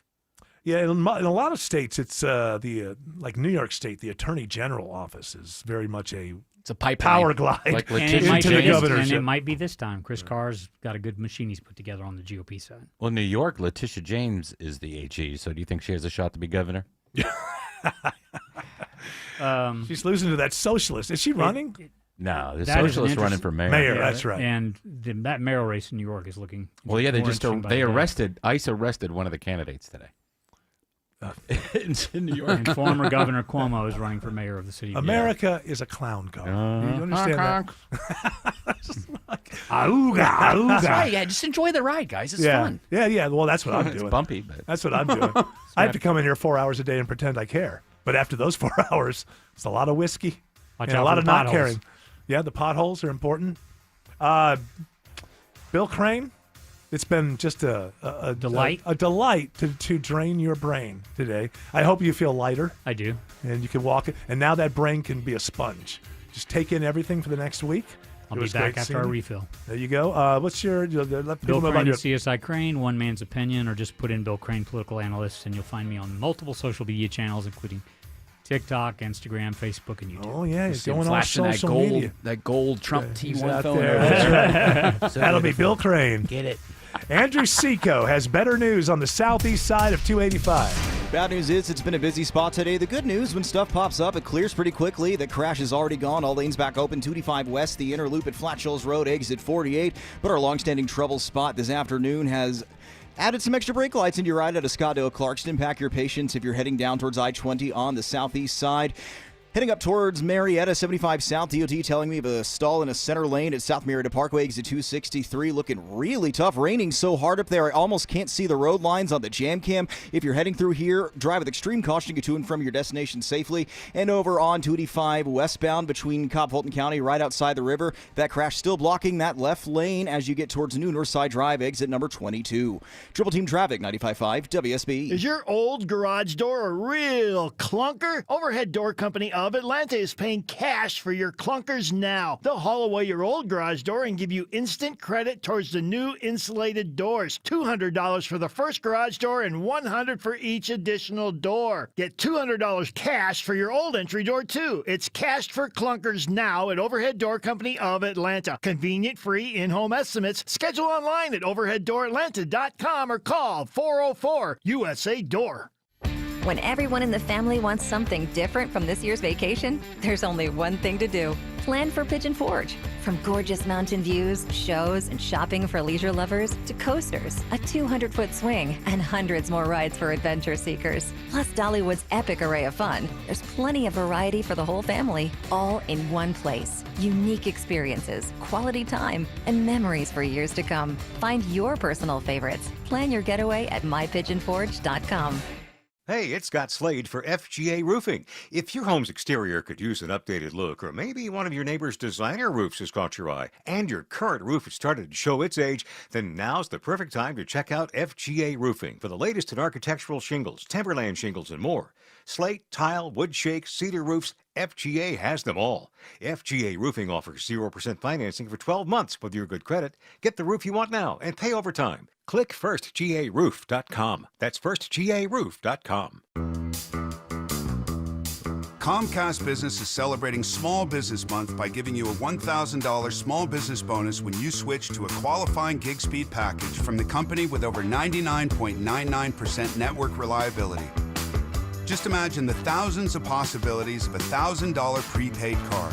Yeah, in a lot of states, it's like New York State, the Attorney General office is very much it's a pipeline. power glide Like into the governorship. And it might be this time. Chris Carr's got a good machine he's put together on the GOP side. Well, New York, Letitia James is the AG. So do you think she has a shot to be governor? She's losing to that socialist. Is she running? No, the That is an socialist running interest- for mayor. Mayor, that's right. And that mayoral race in New York is looking. Well, yeah, more interesting by the day. ICE arrested one of the candidates today. in New York. And former Governor Cuomo is running for mayor of the city. America is a clown car. You understand honk, that? Auga, auga. That's right. Yeah, just enjoy the ride, guys. It's fun. Yeah. Well, that's what I'm doing. It's bumpy, but That's what I'm doing. I have to come in here 4 hours a day and pretend I care. But after those 4 hours, it's a lot of whiskey Watch and a out lot for of the not potholes. caring. Yeah, the potholes are important. Bill Crane, it's been just a delight. A delight to drain your brain today. I hope you feel lighter. I do. And you can walk it. And now that brain can be a sponge. Just take in everything for the next week. I'll It be was back great after seeing our you. refill. There you go. What's your let Bill people know Crane about and your CSI Crane, one man's opinion, or just put in Bill Crane political analyst, and you'll find me on multiple social media channels, including TikTok, Instagram, Facebook, and YouTube. Oh yeah, he's going on Flashing social that gold, media. that gold Trump He's T1 out phone. there. over there. That's right. That'll be Bill Crane. Get it. Andrew Seco has better news on the southeast side of 285. Bad news is it's been a busy spot today. The good news, when stuff pops up, it clears pretty quickly. The crash is already gone. All lanes back open. 285 West, the inner loop at Flat Shoals Road, exit 48. But our longstanding trouble spot this afternoon has added some extra brake lights into your ride out of Scottsdale Clarkston. Pack your patience if you're heading down towards I-20 on the southeast side. Heading up towards Marietta, 75 South, DOT telling me of a stall in a center lane at South Marietta Parkway, exit 263, looking really tough. Raining so hard up there, I almost can't see the road lines on the jam cam. If you're heading through here, drive with extreme caution to get to and from your destination safely. And over on 285 westbound between Cobb Fulton County, right outside the river, that crash still blocking that left lane as you get towards New Northside Drive, exit number 22. Triple Team Traffic, 95.5 WSB. Is your old garage door a real clunker? Overhead Door Company of Atlanta is paying cash for your clunkers now. They'll haul away your old garage door and give you instant credit towards the new insulated doors. $200 for the first garage door and $100 for each additional door. Get $200 cash for your old entry door too. It's cashed for clunkers now at Overhead Door Company of Atlanta. Convenient, free in-home estimates. Schedule online at overheaddooratlanta.com or call 404 USA Door. When everyone in the family wants something different from this year's vacation, there's only one thing to do. Plan for Pigeon Forge. From gorgeous mountain views, shows, and shopping for leisure lovers to coasters, a 200-foot swing, and hundreds more rides for adventure seekers. Plus Dollywood's epic array of fun. There's plenty of variety for the whole family, all in one place. Unique experiences, quality time, and memories for years to come. Find your personal favorites. Plan your getaway at mypigeonforge.com. Hey, it's Scott Slade for FGA Roofing. If your home's exterior could use an updated look, or maybe one of your neighbor's designer roofs has caught your eye, and your current roof has started to show its age, then now's the perfect time to check out FGA Roofing for the latest in architectural shingles, timberland shingles, and more. Slate, tile, wood shake, cedar roofs, FGA has them all. FGA Roofing offers 0% financing for 12 months with your good credit. Get the roof you want now and pay over time. Click firstgaroof.com. That's firstgaroof.com. Comcast Business is celebrating Small Business Month by giving you a $1,000 small business bonus when you switch to a qualifying gig speed package from the company with over 99.99% network reliability. Just imagine the thousands of possibilities of a $1,000 prepaid card.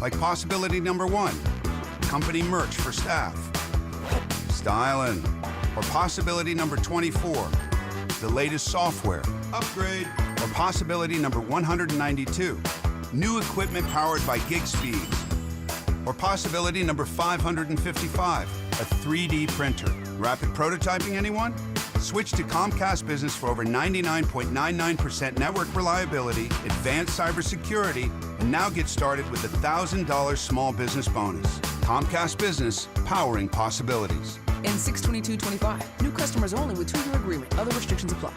Like possibility number 1, company merch for staff. Styling. Or possibility number 24, the latest software, upgrade. Or possibility number 192, new equipment powered by gig speeds. Or possibility number 555, a 3D printer. Rapid prototyping, anyone? Switch to Comcast Business for over 99.99% network reliability, advanced cybersecurity, and now get started with a $1,000 small business bonus. Comcast Business, powering possibilities. And 62225. New customers only with 2-year agreement. Other restrictions apply.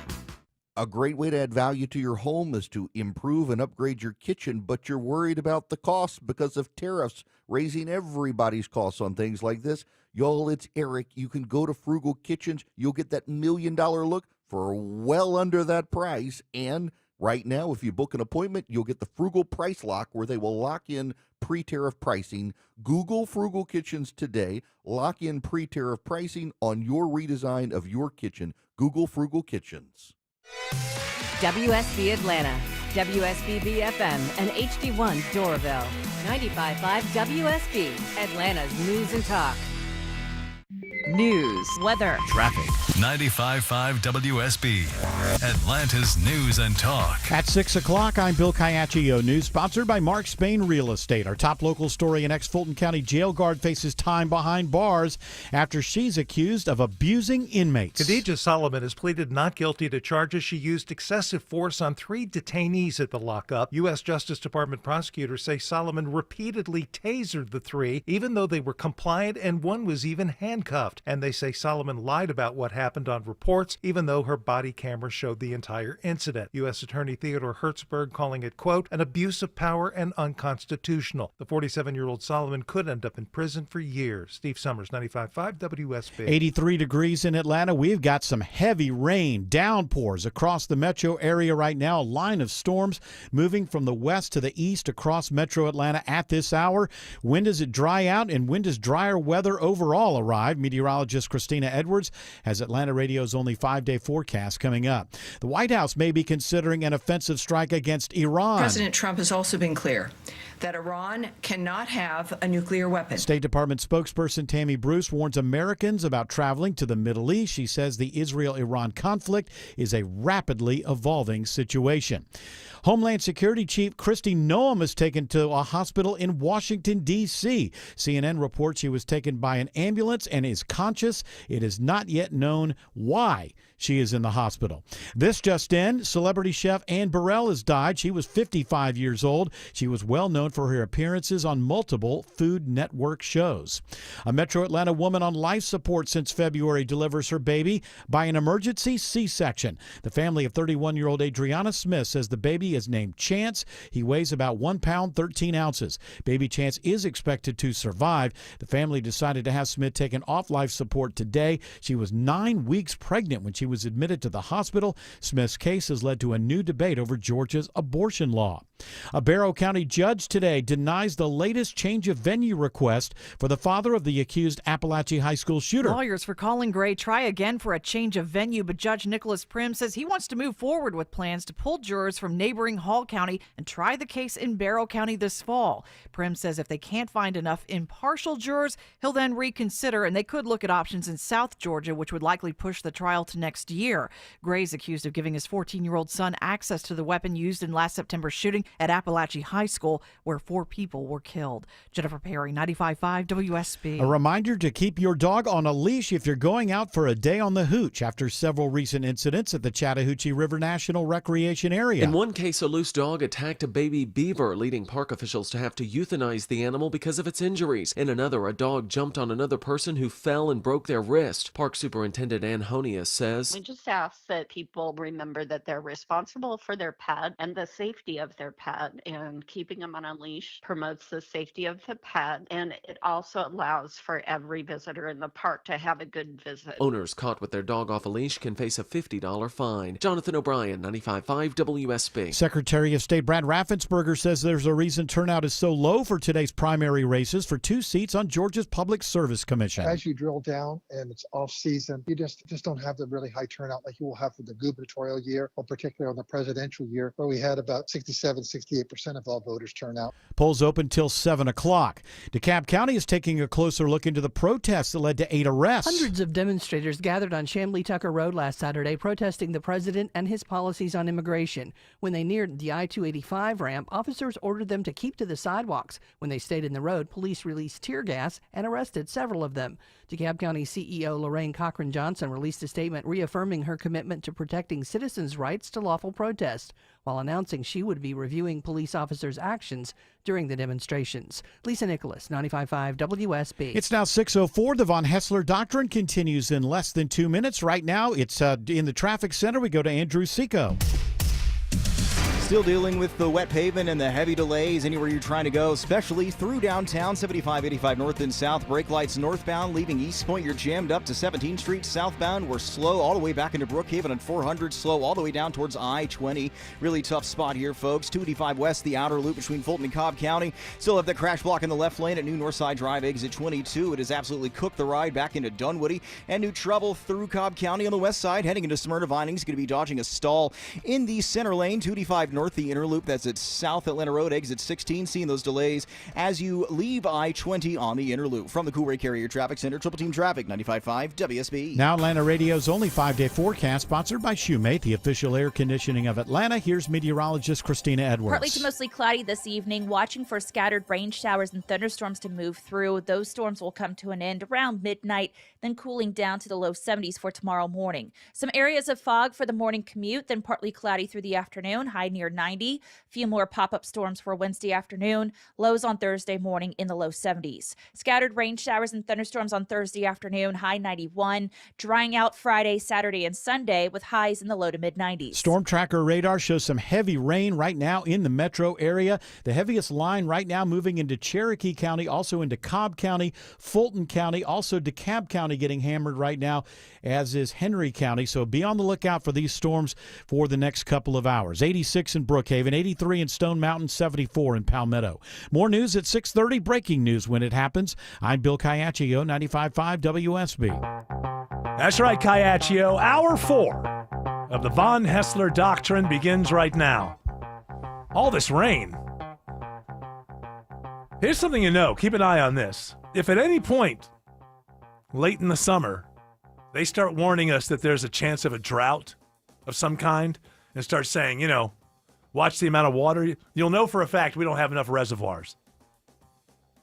A great way to add value to your home is to improve and upgrade your kitchen, but you're worried about the cost because of tariffs raising everybody's costs on things like this. Y'all, it's Eric. You can go to Frugal Kitchens. You'll get that $1 million look for well under that price. And right now, if you book an appointment, you'll get the Frugal Price Lock, where they will lock in pre-tariff pricing. Google Frugal Kitchens today. Lock in pre-tariff pricing on your redesign of your kitchen. Google Frugal Kitchens. WSB Atlanta, WSB BFM, and HD1 Doraville. 95.5 WSB, Atlanta's news and talk. News, weather, traffic. 95.5 WSB, Atlanta's news and talk. At 6 o'clock, I'm Bill Caiaccio. News sponsored by Mark Spain Real Estate. Our top local story: an ex-Fulton County jail guard faces time behind bars after she's accused of abusing inmates. Khadijah Solomon has pleaded not guilty to charges she used excessive force on 3 detainees at the lockup. U.S. Justice Department prosecutors say Solomon repeatedly tasered the 3, even though they were compliant, and one was even handcuffed. And they say Solomon lied about what happened on reports, even though her body camera showed the entire incident. U.S. Attorney Theodore Hertzberg calling it, quote, an abuse of power and unconstitutional. The 47-year-old Solomon could end up in prison for years. Steve Summers, 95.5 WSB. 83 degrees in Atlanta. We've got some heavy rain, downpours across the metro area right now. A line of storms moving from the west to the east across metro Atlanta at this hour. When does it dry out, and when does drier weather overall arrive? Meteorologist Christina Edwards has Atlanta Radio's only 5-day forecast coming up. The White House may be considering an offensive strike against Iran. President Trump has also been clear that Iran cannot have a nuclear weapon. State Department spokesperson Tammy Bruce warns Americans about traveling to the Middle East. She says the Israel-Iran conflict is a rapidly evolving situation. Homeland Security Chief Kristi Noem is taken to a hospital in Washington, D.C. CNN reports she was taken by an ambulance and is conscious. It is not yet known why she is in the hospital. This just in, celebrity chef Anne Burrell has died. She was 55 years old. She was well known for her appearances on multiple Food Network shows. A Metro Atlanta woman on life support since February delivers her baby by an emergency C-section. The family of 31-year-old Adriana Smith says the baby is named Chance. He weighs about 1 pound, 13 ounces. Baby Chance is expected to survive. The family decided to have Smith taken off life support today. She was 9 weeks pregnant when she was admitted to the hospital. Smith's case has led to a new debate over Georgia's abortion law. A Barrow County judge today denies the latest change of venue request for the father of the accused Appalachia High School shooter. Lawyers for Colin Gray try again for a change of venue, but Judge Nicholas Prim says he wants to move forward with plans to pull jurors from neighboring Hall County and try the case in Barrow County this fall. Prim says if they can't find enough impartial jurors, he'll then reconsider, and they could look at options in South Georgia, which would likely push the trial to next year. Gray's accused of giving his 14-year-old son access to the weapon used in last September's shooting at Appalachia High School, where 4 people were killed. Jennifer Perry, 95.5 WSB. A reminder to keep your dog on a leash if you're going out for a day on the hooch after several recent incidents at the Chattahoochee River National Recreation Area. In one case, a loose dog attacked a baby beaver, leading park officials to have to euthanize the animal because of its injuries. In another, a dog jumped on another person who fell and broke their wrist. Park Superintendent Ann Honius says, "We just ask that people remember that they're responsible for their pet and the safety of their pet, and keeping them on a leash promotes the safety of the pet, and it also allows for every visitor in the park to have a good visit." Owners caught with their dog off a leash can face a $50 fine. Jonathan O'Brien, 95.5 WSB. Secretary of State Brad Raffensperger says there's a reason turnout is so low for today's primary races for 2 seats on Georgia's Public Service Commission. As you drill down and it's off season, you just don't have the really high turnout like you will have for the gubernatorial year, or particularly on the presidential year, where we had about 67, 68% of all voters turn out. Polls open till 7 o'clock. DeKalb County is taking a closer look into the protests that led to 8 arrests. Hundreds of demonstrators gathered on Chamblee Tucker Road last Saturday protesting the president and his policies on immigration. When they neared the I-285 ramp, officers ordered them to keep to the sidewalks. When they stayed in the road, police released tear gas and arrested several of them. DeKalb County CEO Lorraine Cochran Johnson released a statement reaffirming her commitment to protecting citizens' rights to lawful protest, while announcing she would be reviewing police officers' actions during the demonstrations. Lisa Nicholas, 95.5 WSB. It's now 6:04. The Von Hessler Doctrine continues in less than 2 minutes. Right now, it's in the traffic center. We go to Andrew Seco. Still dealing with the wet pavement and the heavy delays anywhere you're trying to go, especially through downtown. 75, 85 north and south. Brake lights northbound leaving East Point. You're jammed up to 17th Street. Southbound, we're slow all the way back into Brookhaven on 400. Slow all the way down towards I-20. Really tough spot here, folks. 285 west, the outer loop between Fulton and Cobb County. Still have the crash block in the left lane at New Northside Drive, exit 22. It has absolutely cooked the ride back into Dunwoody. And new trouble through Cobb County on the west side. Heading into Smyrna Vinings. Going to be dodging a stall in the center lane. 285 north, the inner loop. That's at South Atlanta Road, exit 16. Seeing those delays as you leave I-20 on the inner loop. From the Cool Ray Carrier Traffic Center, Triple Team Traffic, 95.5 WSB. Now Atlanta Radio's only 5-day forecast, sponsored by Shoemate, the official air conditioning of Atlanta. Here's meteorologist Christina Edwards. Partly to mostly cloudy this evening, watching for scattered rain showers and thunderstorms to move through. Those storms will come to an end around midnight, then cooling down to the low 70s for tomorrow morning. Some areas of fog for the morning commute, then partly cloudy through the afternoon, high near 90. A few more pop-up storms for Wednesday afternoon, lows on Thursday morning in the low 70s. Scattered rain showers and thunderstorms on Thursday afternoon, high 91. Drying out Friday, Saturday, and Sunday with highs in the low to mid-90s. Storm Tracker radar shows some heavy rain right now in the metro area. The heaviest line right now moving into Cherokee County, also into Cobb County, Fulton County, also DeKalb County getting hammered right now, as is Henry County. So be on the lookout for these storms for the next couple of hours. 86 in Brookhaven, 83 in Stone Mountain, 74 in Palmetto. More news at 6:30. Breaking news when it happens. I'm Bill Caiaccio, 95.5 WSB. That's right, Caiaccio. Hour 4 of the Von Hessler Doctrine begins right now. All this rain. Here's something you know. Keep an eye on this. If at any point late in the summer they start warning us that there's a chance of a drought of some kind and start saying, watch the amount of water, you'll know for a fact we don't have enough reservoirs.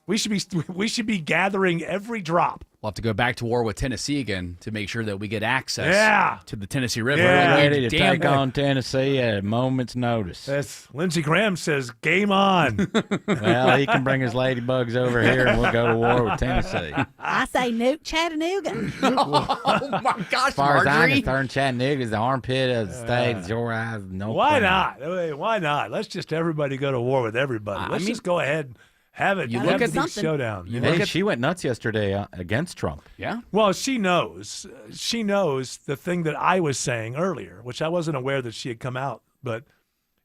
We should be gathering every drop. We'll have to go back to war with Tennessee again to make sure that we get access to the Tennessee River. Yeah. Ready to take on Tennessee at a moment's notice. As Lindsey Graham says, game on. Well, he can bring his ladybugs over here and we'll go to war with Tennessee. I say nuke Chattanooga. Oh, my gosh, As far as I'm Marjorie. concerned, Chattanooga is the armpit of the state. It's your eyes. No Why problem. not? I mean, why not? Let's just everybody go to war with everybody. Let's just go ahead and have it. You have look the at big something. showdown. Hey, she went nuts yesterday against Trump. Yeah. Well, she knows. She knows the thing that I was saying earlier, which I wasn't aware that she had come out, but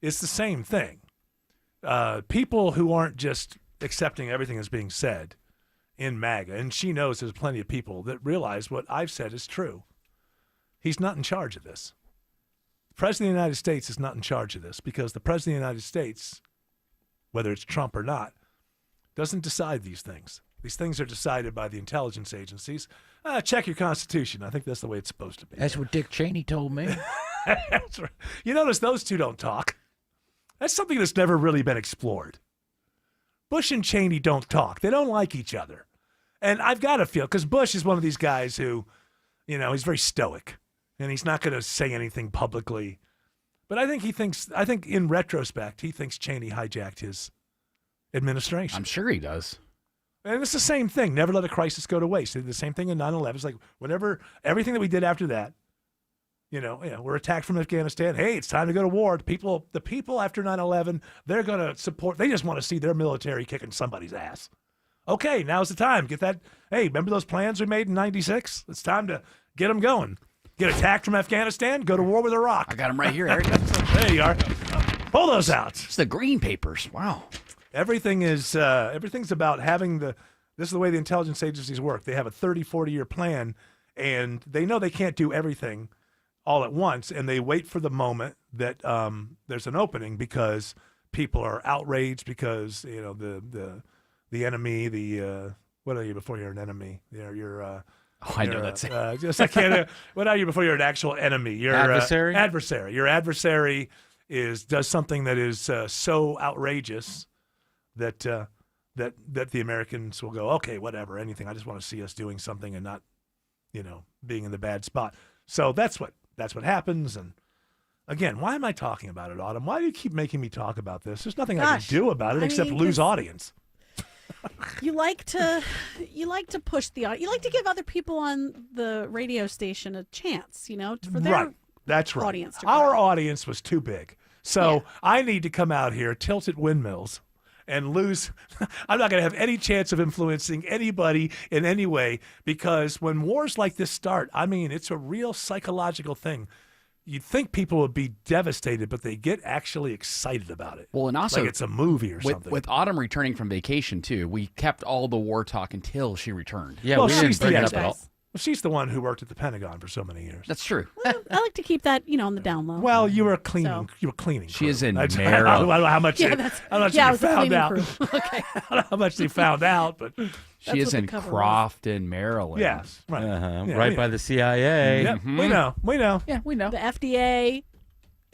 it's the same thing. People who aren't just accepting everything that's being said in MAGA, and she knows there's plenty of people that realize what I've said is true. He's not in charge of this. The President of the United States is not in charge of this because the President of the United States, whether it's Trump or not, doesn't decide these things. These things are decided by the intelligence agencies. Check your Constitution. I think that's the way it's supposed to be. That's what Dick Cheney told me. That's right. You notice those two don't talk. That's something that's never really been explored. Bush and Cheney don't talk. They don't like each other. And I've got to feel, because Bush is one of these guys who, he's very stoic. And he's not going to say anything publicly. But I think in retrospect, he thinks Cheney hijacked his administration. I'm sure he does. And it's the same thing. Never let a crisis go to waste. They did the same thing in 9/11. It's like whenever everything that we did after that, we're attacked from Afghanistan. Hey, it's time to go to war. The people after 9/11, they're going to support. They just want to see their military kicking somebody's ass. Okay, now's the time. Get that. Hey, remember those plans we made in '96? It's time to get them going. Get attacked from Afghanistan. Go to war with Iraq. I got them right here, Eric. There you are. Pull those out. It's the green papers. Wow. Everything's about having this is the way the intelligence agencies work. They have a 30, 40-year plan, and they know they can't do everything all at once, and they wait for the moment that there's an opening because people are outraged because the enemy, what are you before you're an enemy? I know that's just I can't. What are you before you're an actual enemy? Your adversary. Adversary. Your adversary does something that is so outrageous that the Americans will go, okay, whatever, anything. I just want to see us doing something and not, being in the bad spot. So that's what happens. And again, why am I talking about it, Autumn? Why do you keep making me talk about this? There's nothing I can do about it except lose audience. You like to push the audience. You like to give other people on the radio station a chance, for their That's right. audience to Our grow. audience was too big. So I need to come out here, tilt at windmills, and lose. I'm not going to have any chance of influencing anybody in any way, because when wars like this start, I mean, it's a real psychological thing. You'd think people would be devastated, but they get actually excited about it. Well, and also like it's a movie or something. With Autumn returning from vacation too, we kept all the war talk until she returned. Yeah, we didn't bring it up at all. Well, she's the one who worked at the Pentagon for so many years. That's true. I like to keep that, on the down low. Well, you were cleaning. You were cleaning. She is in I don't Maryland. know how much. Yeah, I was the found cleaning out. crew. Okay. I don't know how much they found out, but She is in Crofton, Maryland. yes, right, right by the CIA. Yeah, we know. Yeah, we know. The FDA,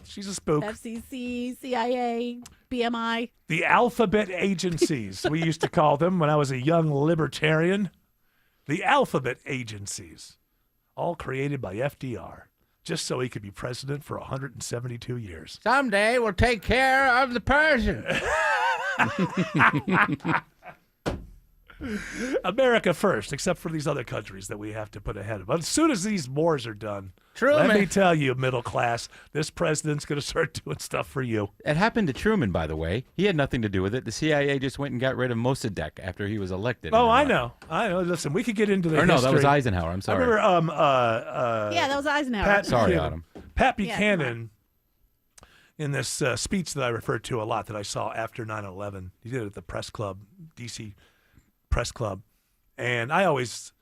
She's a spook. FCC, CIA, BMI. The alphabet agencies, we used to call them when I was a young libertarian. The alphabet agencies, all created by FDR, just so he could be president for 172 years. Someday we'll take care of the Persians. America first, except for these other countries that we have to put ahead of. But as soon as these wars are done, Truman. let me tell you, middle class, this president's going to start doing stuff for you. It happened to Truman, by the way. He had nothing to do with it. The CIA just went and got rid of Mossadegh after he was elected. Oh, I know. Listen, we could get into the Or no, history. that was Eisenhower. I'm sorry. I remember, Yeah, that was Eisenhower. Sorry, Autumn. Pat Yeah, Buchanan, in this speech that I referred to a lot that I saw after 9/11, he did it at the press club, D.C. Press Club, and I always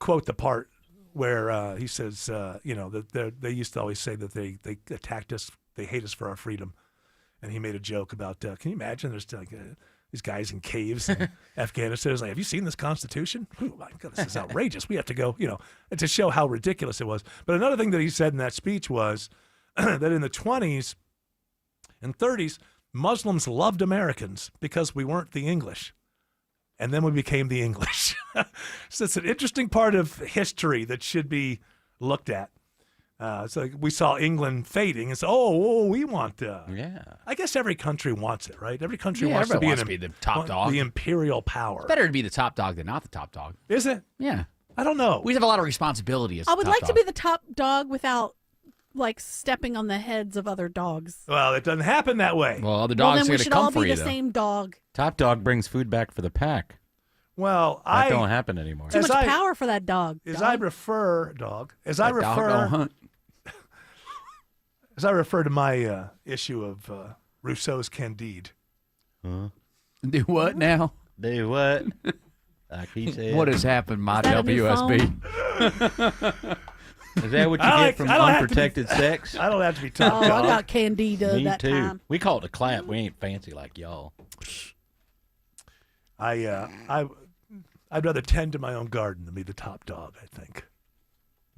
quote the part where he says, that they used to always say that they attacked us, they hate us for our freedom, and he made a joke about, can you imagine there's these guys in caves in Afghanistan? It's like, have you seen this Constitution? Oh my God, this is outrageous. We have to go, to show how ridiculous it was. But another thing that he said in that speech was that in the 20s and 30s, Muslims loved Americans because we weren't the English. And then we became the English. So it's an interesting part of history that should be looked at. So we saw England fading and said, we want I guess every country wants it, right? Every country wants to be, the top dog. The imperial power. It's better to be the top dog than not the top dog. Is it? Yeah. I don't know. We have a lot of responsibility as I would top like dog. to be the top dog without stepping on the heads of other dogs. Well, it doesn't happen that way. Well, other Well, dogs then are we going to should come all for be you, the though. same dog. Top dog brings food back for the pack. Well, That don't happen anymore. Too much power for that dog. I refer to my issue of Rousseau's Candide. Huh? Do what now? Do what? I keep saying. What has happened, my Is that a new WSB? Is that what you get from unprotected sex? I don't have to be top Oh, I dog. got Candida Me that too. time. We call it a clap. We ain't fancy like y'all. I'd rather tend to my own garden than be the top dog, I think.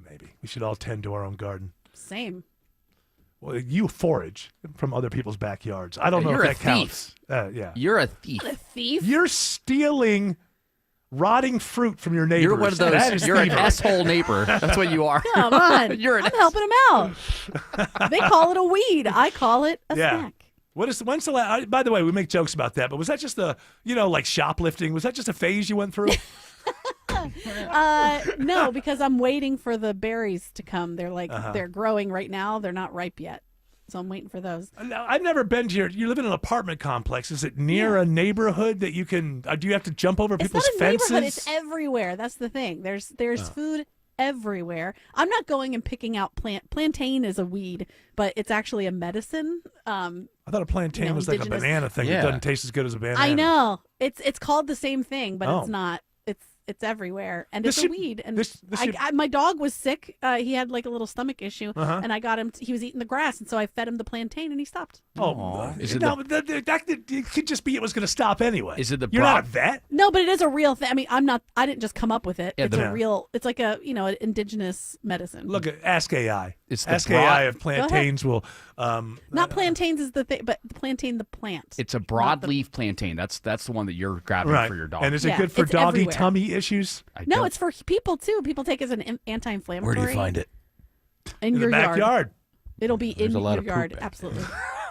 Maybe. We should all tend to our own garden. Same. Well, you forage from other people's backyards. I don't know You're if a that counts. Yeah. You're a thief. Not a thief. You're stealing rotting fruit from your neighbors. You're one of those. That is You're an thievery. asshole neighbor. That's what you are. Come on. You're an I'm helping him out. They call it a weed. I call it a snack. When's the last? By the way, we make jokes about that, but was that just like shoplifting? Was that just a phase you went through? No, because I'm waiting for the berries to come. They're Uh-huh. they're growing right now. They're not ripe yet. So I'm waiting for those. Now, I've never been to you live in an apartment complex. Is it near a neighborhood that you can? Do you have to jump over people's It's not a fences? neighborhood. It's everywhere. That's the thing. There's food everywhere. I'm not going and picking out plantain is a weed, but it's actually a medicine. I thought a plantain was like a indigenous- banana thing that doesn't taste as good as a banana. I know. It's called the same thing, but Oh. it's not. It's It's everywhere, and This it's should- a weed. And this should- my dog was sick. He had like a little stomach issue, Uh-huh. and I got him. He was eating the grass, and so I fed him the plantain, and he stopped. Oh, Is it no, but it could just be it was going to stop anyway. Is it the You're broad- not a vet? No, but it is a real thing. I mean, I didn't just come up with it. Yeah, It's the- a real. It's like a an indigenous medicine. Look at Ask AI. It's the Ask broad- AI if plantains will. Not plantains is the thing, but plantain the plant. It's a broadleaf plantain. That's the one that you're grabbing Right. for your dog. And is it Yeah, good for it's doggy everywhere. tummy issues? No, it's for people too. People take it as an anti-inflammatory. Where do you find it? In In your the backyard. It'll be There's in a lot your of poop yard. back Absolutely.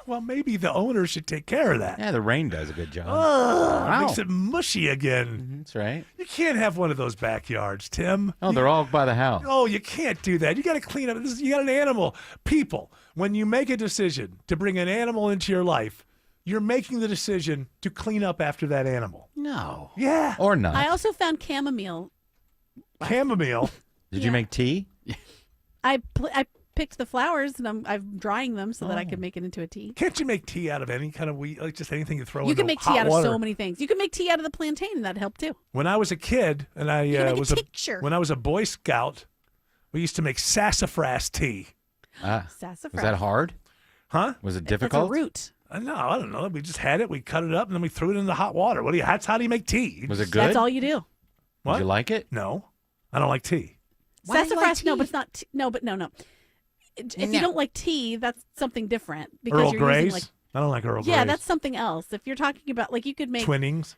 Well, maybe the owner should take care of that. Yeah, the rain does a good job. Ugh, makes it mushy again. That's right. You can't have one of those backyards, Tim. Oh, they're all by the house. Oh, you can't do that. You got to clean up. You got an animal. People, when you make a decision to bring an animal into your life, you're making the decision to clean up after that animal. No. Yeah. Or not. I also found chamomile. Chamomile. Did you make tea? I picked the flowers and I'm drying them so that I can make it into a tea. Can't you make tea out of any kind of wheat? Like just anything you throw You into can make hot tea out water? of so many things. You can make tea out of the plantain, and that'd help too. When I was a kid and I can make a was tincture. when I was a Boy Scout, we used to make sassafras tea. Sassafras. Was that hard? Huh? Was it That's a difficult? root. No, I don't know. We just had it. We cut it up and then we threw it into the hot water. That's how do you make tea? Was it good? That's all you do. What? Did you like it? No, I don't like tea. Why do you like Sassafras, no, but it's not. No. If you don't like tea, that's something different because Earl you're Grey's? using like. I don't like Earl Yeah, Grey's. that's something else. If you're talking about like you could make Twinnings.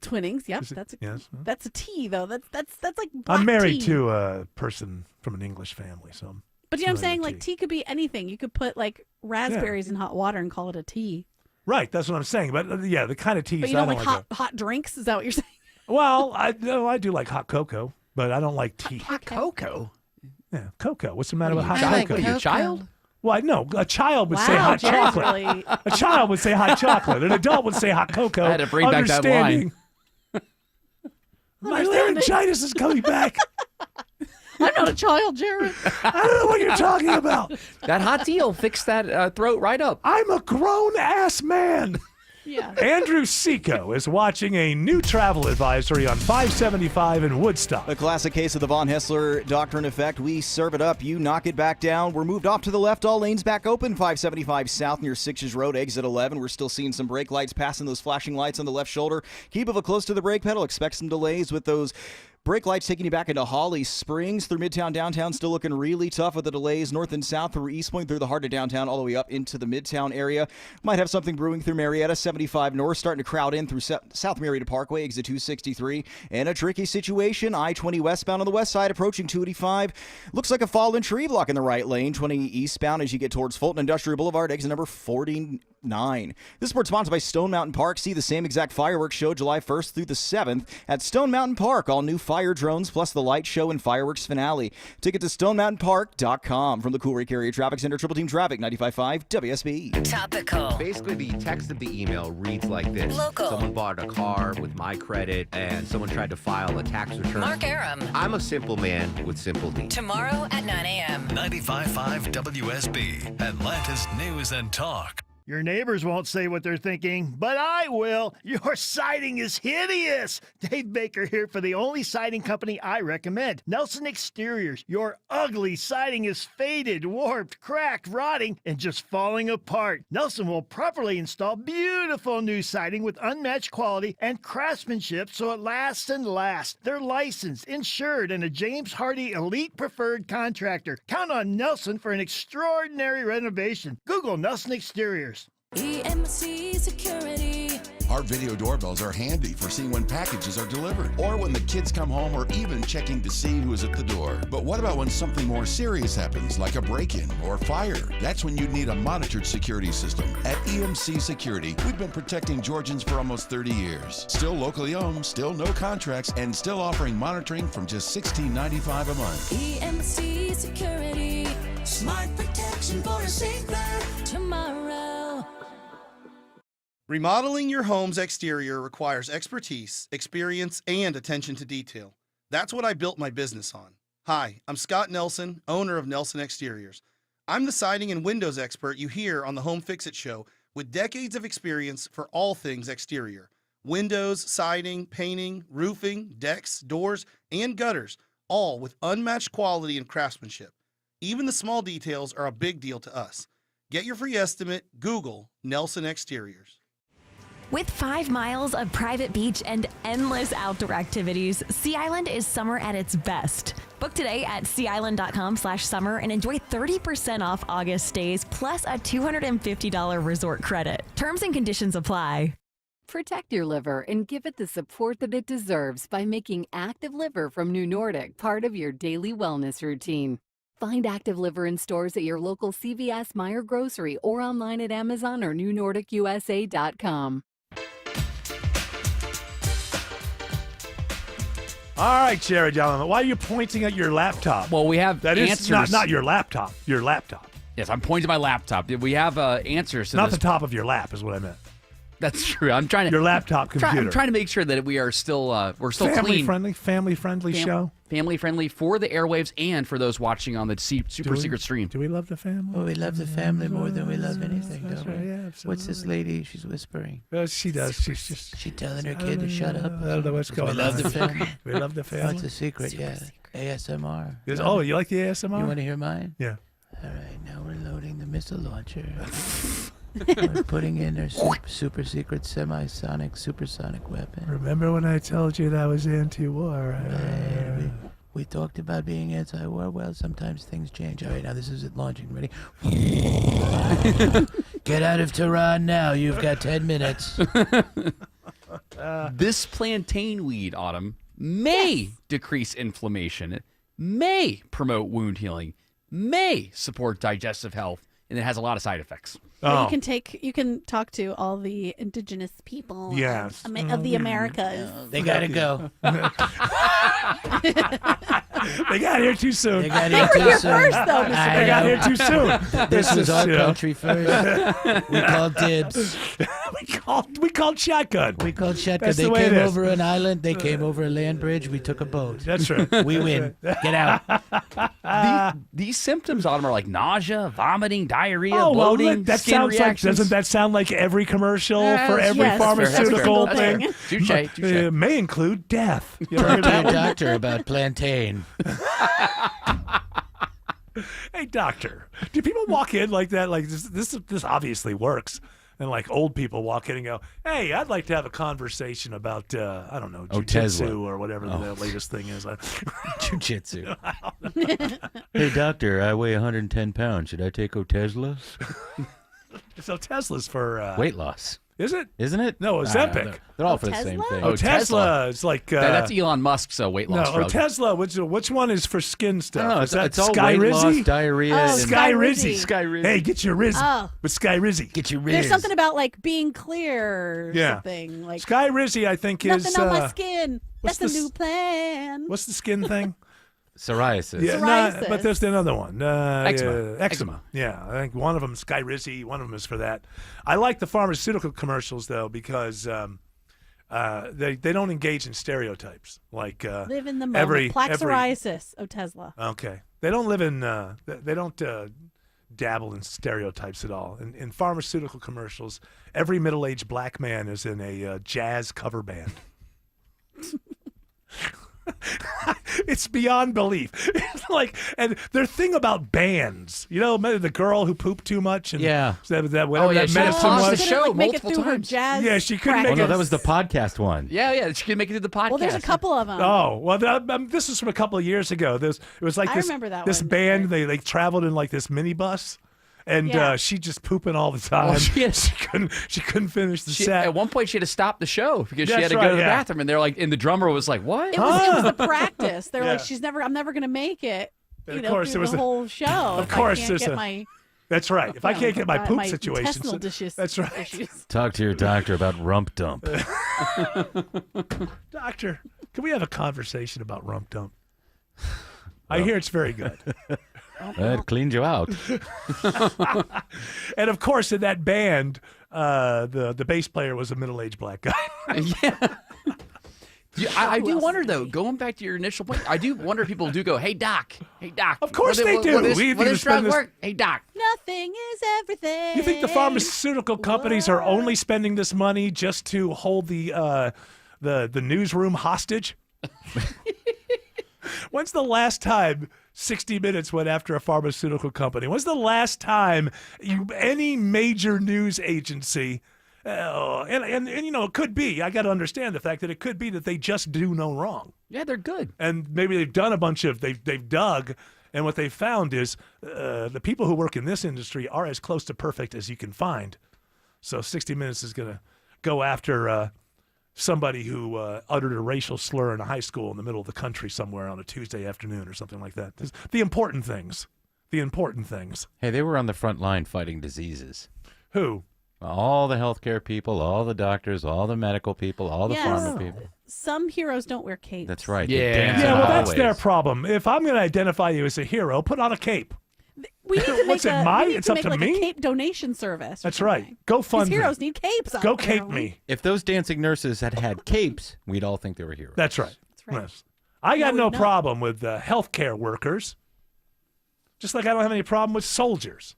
Twinnings. Yep, Is it- that's a, yes. that's a tea though. That's like black I'm married tea. to a person from an English family, so. But you know what I'm familiar saying? with Like tea could be anything. You could put like raspberries in hot water and call it a tea. Right, that's what I'm saying. But yeah, the kind of teas But you I don't don't like like. hot drinks? Is that what you're saying? Well, I do like hot cocoa, but I don't like tea. Hot cocoa. Yeah, cocoa. What's the matter with hot I like cocoa? what, your child? Well, no, a child would say Wow, hot Jared's chocolate. really- A child would say hot chocolate. An adult would say hot cocoa. I had to bring back that line. My laryngitis is coming back. I'm not a child, Jared. I don't know what you're talking about. That hot tea will fix that throat right up. I'm a grown ass man. Yeah. Andrew Seco is watching a new travel advisory on 575 in Woodstock. A classic case of the Von Hessler doctrine effect. We serve it up, you knock it back down. We're moved off to the left, all lanes back open. 575 south near Sixes Road, exit 11. We're still seeing some brake lights passing those flashing lights on the left shoulder. Keep it close to the brake pedal. Expect some delays with those brake lights taking you back into Holly Springs through Midtown, downtown. Still looking really tough with the delays north and south through East Point, through the heart of downtown, all the way up into the Midtown area. Might have something brewing through Marietta, 75 north, starting to crowd in through South Marietta Parkway, exit 263. And a tricky situation, I-20 westbound on the west side, approaching 285. Looks like a fallen tree blocking the right lane, 20 eastbound as you get towards Fulton Industrial Boulevard, exit number 49. This report sponsored by Stone Mountain Park. See the same exact fireworks show July 1st through the 7th at Stone Mountain Park. All new fire drones plus the light show and fireworks finale. Ticket to stonemountainpark.com. From the Cool Lake Area Traffic Center, Triple Team Traffic, 95.5 WSB. Topical. Basically, the text of the email reads like this. Local. Someone bought a car with my credit, and someone tried to file a tax return. Mark Aram. I'm a simple man with simple needs. Tomorrow at 9 a.m. 95.5 WSB, Atlanta's News and Talk. Your neighbors won't say what they're thinking, but I will. Your siding is hideous. Dave Baker here for the only siding company I recommend, Nelson Exteriors. Your ugly siding is faded, warped, cracked, rotting, and just falling apart. Nelson will properly install beautiful new siding with unmatched quality and craftsmanship so it lasts and lasts. They're licensed, insured, and a James Hardy Elite Preferred Contractor. Count on Nelson for an extraordinary renovation. Google Nelson Exteriors. EMC Security. Our video doorbells are handy for seeing when packages are delivered, or when the kids come home, or even checking to see who is at the door. But what about when something more serious happens, like a break-in or fire? That's when you need a monitored security system. At EMC Security, we've been protecting Georgians for almost 30 years. Still locally owned, still no contracts, and still offering monitoring from just $16.95 a month. EMC Security. Smart protection for a safer tomorrow. Remodeling your home's exterior requires expertise, experience, and attention to detail. That's what I built my business on. Hi, I'm Scott Nelson, owner of Nelson Exteriors. I'm the siding and windows expert you hear on the Home Fix-It show with decades of experience for all things exterior. Windows, siding, painting, roofing, decks, doors, and gutters, all with unmatched quality and craftsmanship. Even the small details are a big deal to us. Get your free estimate. Google Nelson Exteriors. With 5 miles of private beach and endless outdoor activities, Sea Island is summer at its best. Book today at seaisland.com/summer and enjoy 30% off August stays plus a $250 resort credit. Terms and conditions apply. Protect your liver and give it the support that it deserves by making Active Liver from New Nordic part of your daily wellness routine. Find Active Liver in stores at your local CVS, Meijer Grocery, or online at Amazon or newnordicusa.com. All right, Jared Yellen, why are you pointing at your laptop? Well, we have that answers. is not your laptop. Your laptop. Yes, I'm pointing to my laptop. We have answers to Not this. the top of your lap is what I meant. That's true. I'm trying to your laptop computer. I'm trying to make sure that we are still we're still clean. Family friendly show. Family friendly for the airwaves and for those watching on the super secret stream. Do we love the family? Oh, we love the family more than we love anything, That's don't we? right, yeah, What's this absolutely. lady? She's whispering. She does. She's just. She telling her kid to shut up. I don't know what's going on. We love the family. We love the family. What's the secret? Yeah. ASMR. Oh, you like the ASMR? You want to hear mine? Yeah. All right, now we're loading the missile launcher. We're putting in our super secret semi-sonic supersonic weapon. Remember when I told you that was anti-war? We talked about being anti-war. Well, sometimes things change. All right, now this is it launching. Ready? Get out of Tehran now. You've got 10 minutes. This plantain weed, Autumn, may decrease inflammation, may promote wound healing, may support digestive health, and it has a lot of side effects. Yeah, you can talk to all the indigenous people Yes. of the Americas. They gotta go. They got here too soon. They got here too soon. First, though, Mr. They got here too soon. This was our you know. country first. We called dibs. we called shotgun. We called shotgun. That's They the way came it is. over an island. They came over a land bridge. We took a boat. That's right. We win. Get out. These symptoms, Autumn, are like nausea, vomiting, diarrhea, Oh, well, bloating, that skin sounds like. reactions. Doesn't that sound like every commercial Yes, for every yes. pharmaceutical That's fair. thing? Touche, touche. May include death. You ever Talk heard to that your one? doctor about plantain. Hey, doctor, do people walk in like that? Like this obviously works. And like old people walk in and go, "Hey, I'd like to have a conversation about I don't know, Tesla. jujitsu or whatever the latest thing is." Jiu-jitsu. Hey, doctor, I weigh 110 pounds. Should I take Otezla? So Tesla's for Weight loss. Is it? Isn't it? No, Ozempic. They're all for the same thing. Oh, Tesla is like that's Elon Musk's weight loss no, drug. Tesla. Which one is for skin stuff? I don't know, Is that it's all Sky weight loss, Rizzy? diarrhea. Oh, and- Sky Rizzy. Rizzy. Sky Rizzy. Hey, get your Rizzy Oh. with Sky Rizzy. Get your Riz. There's something about like being clear or Yeah. something. Like Sky Rizzy, I think, nothing is on my skin. what's That's a this- new plan. What's the skin thing? Psoriasis. Yeah, Psoriasis. but there's another one. Eczema. Eczema. Yeah, I think one of them, Sky Rizzy, one of them is for that. I like the pharmaceutical commercials though because they don't engage in stereotypes like Live in the moment. every Plaque psoriasis. Oh, Tesla. Okay, they don't live in they don't dabble in stereotypes at all. In pharmaceutical commercials, every middle-aged black man is in a jazz cover band. It's beyond belief. It's like, and their thing about bands, you know, the girl who pooped too much, and Yeah. that whatever yeah, that she had to medicine pause the was. She show couldn't, make it multiple through times. her jazz. Yeah, she couldn't Oh, make no, it. that was the podcast one. Yeah, she can make it through the podcast. Well, there's a couple of them. Oh well, this is from a couple of years ago. It was like I this. remember that this one. band they traveled in like this minibus, and Yeah. she just pooping all the time. Well, she couldn't finish the She- set. at one point, she had to stop the show because she That's had to right, go to the yeah. bathroom, and they're like, and the drummer was like, "What?" It was the practice. They're Yeah. like, I'm never gonna make it. And You of know, course, through it was the a- whole show. of if course, I can't there's get a- my That's right. If I can't get my poop my situation, intestinal dishes. that's right. Issues. Talk to your doctor about rump dump. Doctor, can we have a conversation about rump dump? I hear it's very good. That cleaned you out. And of course, in that band, the bass player was a middle-aged black guy. Yeah. I do wonder, though, going back to your initial point, I do wonder if people do go, hey, doc. Of course they do. Will We this spend drug this- work? Hey, doc. Nothing is everything. You think the pharmaceutical companies are only spending this money just to hold the newsroom hostage? When's the last time 60 Minutes went after a pharmaceutical company? When's the last time any major news agency, and it could be, I got to understand the fact that it could be that they just do no wrong. Yeah, they're good. And maybe they've done a bunch of, they've dug, and what they found is the people who work in this industry are as close to perfect as you can find. So 60 Minutes is going to go after somebody who uttered a racial slur in a high school in the middle of the country somewhere on a Tuesday afternoon or something like that. The important things. The important things. Hey, they were on the front line fighting diseases. Who? All the healthcare people, all the doctors, all the medical people, all the pharma people. Some heroes don't wear capes. That's right. Yeah, well, that's their problem. If I'm going to identify you as a hero, put on a cape. We need to make What's it, a, mine? we need It's to up make to like me? a cape donation service. That's right. Go These fund me. heroes need capes. Go out there. cape me. If those dancing nurses had had capes, we'd all think they were heroes. That's right. right. Yes. I got No, no no. problem with healthcare workers. Just like I don't have any problem with soldiers.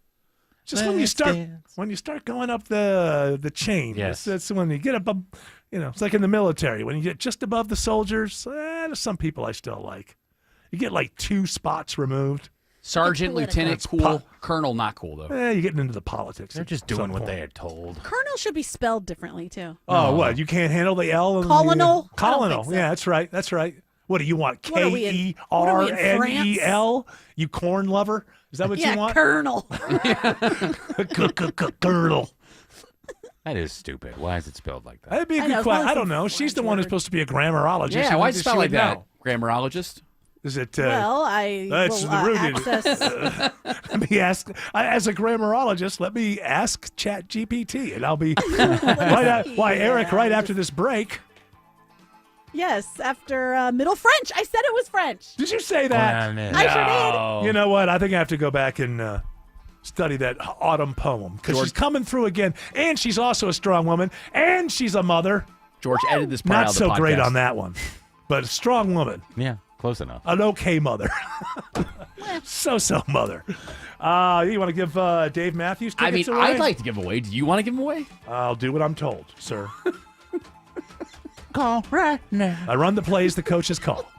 Just when you start going up the chain. Yes. That's when you get above. It's like in the military when you get just above the soldiers. There's some people I still like. You get like 2 spots removed. Sergeant, lieutenant, That's cool. Colonel, not cool, though. You're getting into the politics. They're just doing what they are told. Colonel should be spelled differently too. Oh, what? You can't handle the L? And Colonel? The, I don't colonel. think so. Yeah, that's right. That's right. What do you want? What are we in- what are we in, K-E-R-N-E-L? You corn lover? Is that what Yeah, you want? Colonel. Colonel. That is stupid. Why is it spelled like that? That'd be a I good know, it's question. probably I don't some know. She's the French one who's word. supposed to be a grammarologist. Yeah, and why I is it just spelled like would that? know. Grammarologist? Is it? Well, I That's will the root access. Let me ask. As a grammarologist, let me ask ChatGPT, and I'll be why Eric. Right after this break. Yes, after Middle French. I said it was French. Did you say that? I sure did. You know what? I think I have to go back and study that autumn poem because she's coming through again, and she's also a strong woman, and she's a mother. George, edit this part out Not of the so podcast. great on that one, but a strong woman. Yeah, close enough. An okay mother. So mother. You want to give Dave Matthews I tickets mean, away? I'd like to give away. Do you want to give them away? I'll do what I'm told, sir. Call right now. I run the plays the coaches call.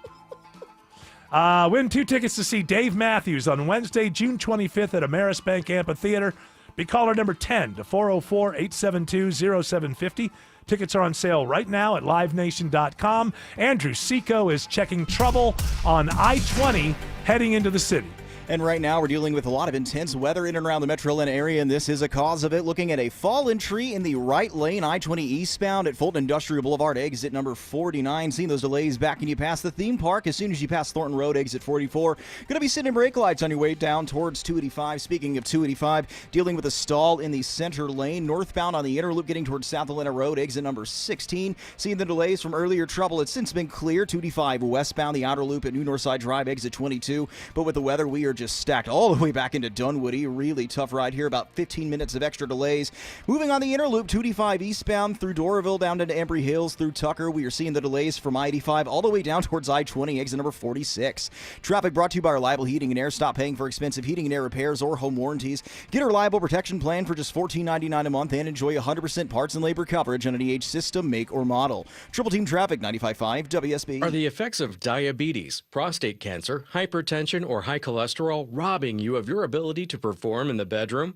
Win 2 tickets to see Dave Matthews on Wednesday, June 25th at Ameris Bank Amphitheater. Be caller number 10 to 404-872-0750. Tickets are on sale right now at livenation.com. Andrew Seco is checking trouble on I-20 heading into the city. And right now, we're dealing with a lot of intense weather in and around the Metro Atlanta area, and this is a cause of it. Looking at a fallen tree in the right lane, I-20 eastbound at Fulton Industrial Boulevard, exit number 49. Seeing those delays backing you past the theme park as soon as you pass Thornton Road, exit 44. Going to be sitting in brake lights on your way down towards 285. Speaking of 285, dealing with a stall in the center lane, northbound on the inner loop, getting towards South Atlanta Road, exit number 16. Seeing the delays from earlier trouble, it's since been clear. 285 westbound, the outer loop at New Northside Drive, exit 22. But with the weather, we are just stacked all the way back into Dunwoody. Really tough ride here, about 15 minutes of extra delays. Moving on the inner loop, 285 eastbound through Doraville down into Embry Hills through Tucker. We are seeing the delays from I-85 all the way down towards I-20, exit number 46. Traffic brought to you by Reliable Heating and Air. Stop paying for expensive heating and air repairs or home warranties. Get a reliable protection plan for just $14.99 a month and enjoy 100% parts and labor coverage on any age, system, make, or model. Triple Team Traffic, 95.5 WSB. Are the effects of diabetes, prostate cancer, hypertension, or high cholesterol robbing you of your ability to perform in the bedroom?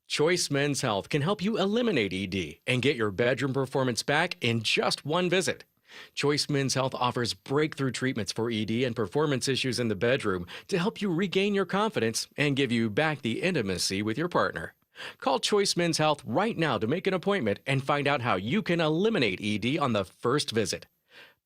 Choice Men's Health can help you eliminate ED and get your bedroom performance back in just one visit. Choice Men's Health offers breakthrough treatments for ED and performance issues in the bedroom to help you regain your confidence and give you back the intimacy with your partner. Call Choice Men's Health right now to make an appointment and find out how you can eliminate ED on the first visit.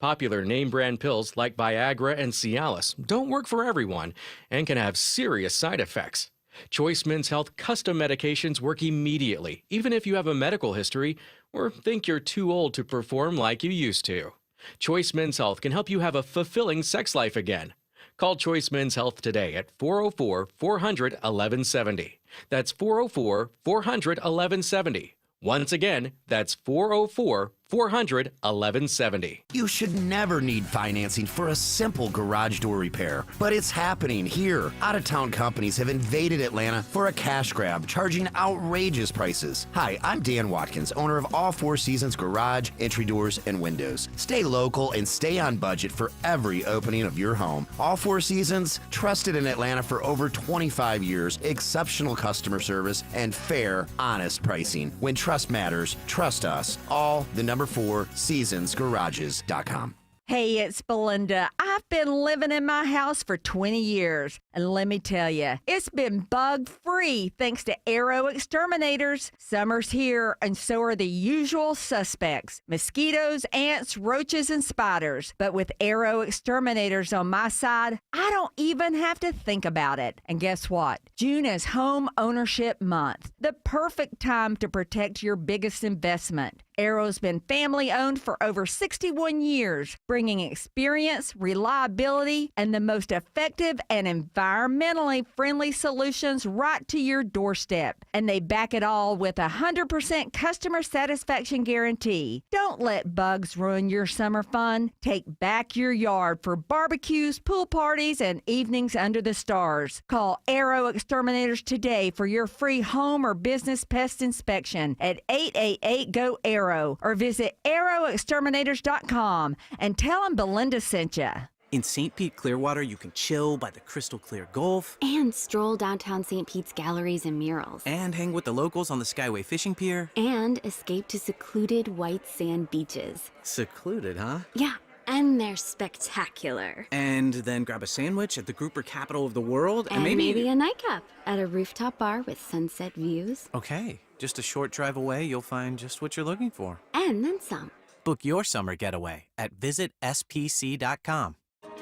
Popular name brand pills like Viagra and Cialis don't work for everyone and can have serious side effects. Choice Men's Health custom medications work immediately, even if you have a medical history or think you're too old to perform like you used to. Choice Men's Health can help you have a fulfilling sex life again. Call Choice Men's Health today at 404-400-1170. That's 404-400-1170. Once again, that's 404 400-1170. You should never need financing for a simple garage door repair, but it's happening here. Out-of-town companies have invaded Atlanta for a cash grab, charging outrageous prices. Hi, I'm Dan Watkins, owner of All Four Seasons Garage, Entry Doors, and Windows. Stay local and stay on budget for every opening of your home. All Four Seasons, trusted in Atlanta for over 25 years, exceptional customer service, and fair, honest pricing. When trust matters, trust us. All the number 4 seasonsgarages.com. Hey, it's Belinda. I've been living in my house for 20 years, and let me tell you, it's been bug-free thanks to Arrow Exterminators. Summer's here, and so are the usual suspects: mosquitoes, ants, roaches, and spiders. But with Arrow Exterminators on my side, I don't even have to think about it. And guess what? June is Home Ownership Month, the perfect time to protect your biggest investment. Arrow's been family-owned for over 61 years, bringing experience, reliability, and the most effective and environmentally friendly solutions right to your doorstep. And they back it all with a 100% customer satisfaction guarantee. Don't let bugs ruin your summer fun. Take back your yard for barbecues, pool parties, and evenings under the stars. Call Arrow Exterminators today for your free home or business pest inspection at 888-GO-ARROW. Or visit arrowexterminators.com and tell them Belinda sent you. In St. Pete, Clearwater, you can chill by the crystal clear Gulf. And stroll downtown St. Pete's galleries and murals. And hang with the locals on the Skyway Fishing Pier. And escape to secluded white sand beaches. Secluded, huh? Yeah, and they're spectacular. And then grab a sandwich at the grouper capital of the world. And maybe a nightcap at a rooftop bar with sunset views. Okay, just a short drive away, you'll find just what you're looking for. And then some. Book your summer getaway at visitspc.com.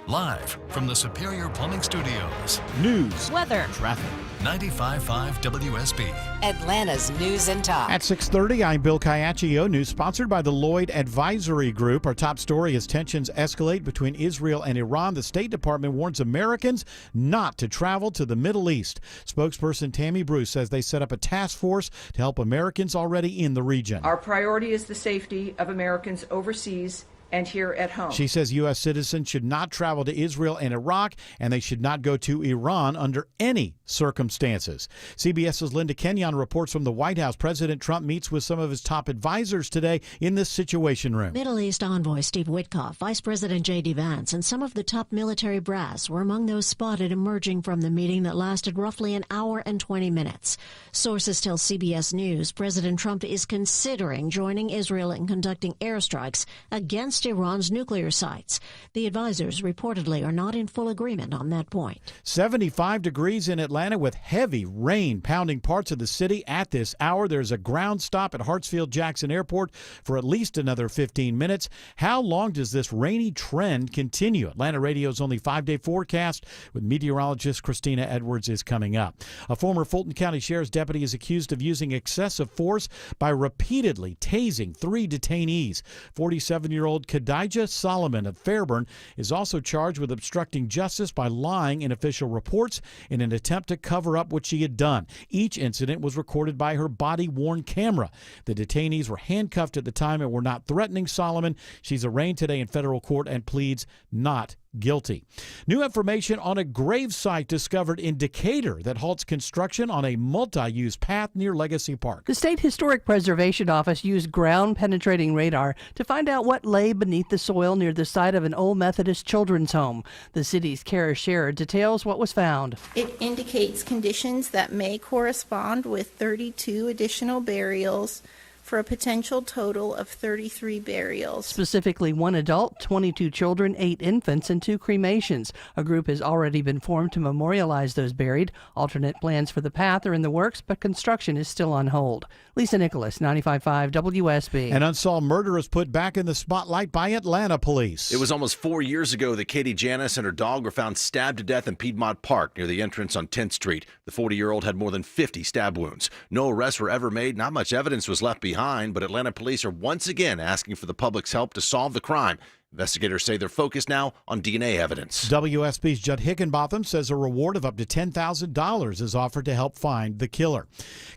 Live from the Superior Plumbing Studios. News, weather, traffic. 95.5 WSB. Atlanta's News and Talk. At 6:30, I'm Bill Caiaccio. News sponsored by the Lloyd Advisory Group. Our top story as tensions escalate between Israel and Iran. The State Department warns Americans not to travel to the Middle East. Spokesperson Tammy Bruce says they set up a task force to help Americans already in the region. Our priority is the safety of Americans overseas and here at home. She says U.S. citizens should not travel to Israel and Iraq, and they should not go to Iran under any circumstances. CBS's Linda Kenyon reports from the White House. President Trump meets with some of his top advisors today in this Situation Room. Middle East envoy Steve Witkoff, Vice President J.D. Vance, and some of the top military brass were among those spotted emerging from the meeting that lasted roughly an hour and 20 minutes. Sources tell CBS News President Trump is considering joining Israel in conducting airstrikes against Iran's nuclear sites. The advisors reportedly are not in full agreement on that point. 75 degrees in Atlanta with heavy rain pounding parts of the city at this hour. There's a ground stop at Hartsfield-Jackson Airport for at least another 15 minutes. How long does this rainy trend continue? Atlanta Radio's only 5-day forecast with meteorologist Christina Edwards is coming up. A former Fulton County Sheriff's deputy is accused of using excessive force by repeatedly tasing 3 detainees. 47-year-old Khadijah Solomon of Fairburn is also charged with obstructing justice by lying in official reports in an attempt to cover up what she had done. Each incident was recorded by her body-worn camera. The detainees were handcuffed at the time and were not threatening Solomon. She's arraigned today in federal court and pleads not guilty. New information on a grave site discovered in Decatur that halts construction on a multi-use path near Legacy Park. The State Historic Preservation Office used ground-penetrating radar to find out what lay beneath the soil near the site of an old Methodist children's home. The city's Kara Scherer details what was found. It indicates conditions that may correspond with 32 additional burials for a potential total of 33 burials. Specifically, 1 adult, 22 children, 8 infants, and 2 cremations. A group has already been formed to memorialize those buried. Alternate plans for the path are in the works, but construction is still on hold. Lisa Nicholas, 95.5 WSB. An unsolved murder is put back in the spotlight by Atlanta police. It was almost 4 years ago that Katie Janis and her dog were found stabbed to death in Piedmont Park near the entrance on 10th Street. The 40-year-old had more than 50 stab wounds. No arrests were ever made. Not much evidence was left behind, but Atlanta police are once again asking for the public's help to solve the crime. Investigators say they're focused now on DNA evidence. WSB's Judd Hickenbotham says a reward of up to $10,000 is offered to help find the killer.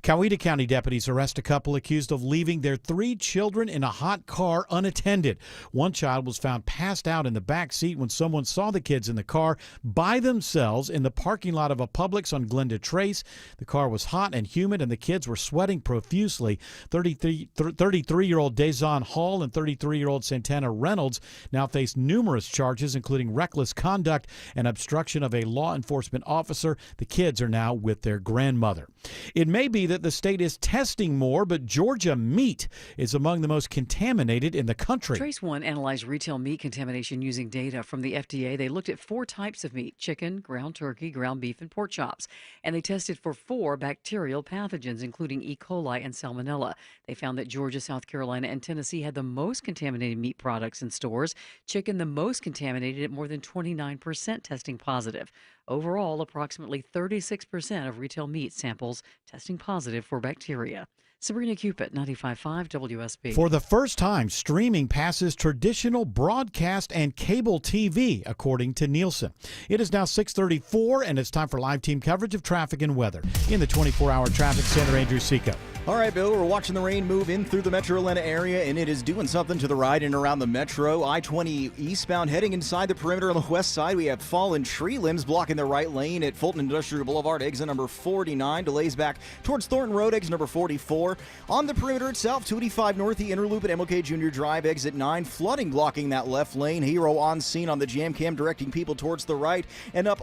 Coweta County deputies arrest a couple accused of leaving their 3 children in a hot car unattended. One child was found passed out in the back seat when someone saw the kids in the car by themselves in the parking lot of a Publix on Glenda Trace. The car was hot and humid, and the kids were sweating profusely. 33-year-old Dazon Hall and 33-year-old Santana Reynolds now face numerous charges, including reckless conduct and obstruction of a law enforcement officer. The kids are now with their grandmother. It may be that the state is testing more, but Georgia meat is among the most contaminated in the country. Trace One analyzed retail meat contamination using data from the FDA. They looked at 4 types of meat: chicken, ground turkey, ground beef, and pork chops. And they tested for 4 bacterial pathogens, including E. coli and salmonella. They found that Georgia, South Carolina, and Tennessee had the most contaminated meat products in stores. Chicken the most contaminated at more than 29% testing positive. Overall, approximately 36% of retail meat samples testing positive for bacteria. Sabrina Cupid, 95.5 WSB. For the first time, streaming passes traditional broadcast and cable TV, according to Nielsen. It is now 6:34, and it's time for live team coverage of traffic and weather. In the 24-hour traffic center, Andrew Seco. All right, Bill, we're watching the rain move in through the Metro Atlanta area, and it is doing something to the right and around the Metro. I-20 eastbound heading inside the perimeter on the west side. We have fallen tree limbs blocking the right lane at Fulton Industrial Boulevard, exit number 49. Delays back towards Thornton Road, exit number 44. On the perimeter itself, 285 North, the inner loop at MLK Junior Drive, exit 9. Flooding blocking that left lane. Hero on scene on the jam cam, directing people towards the right. And up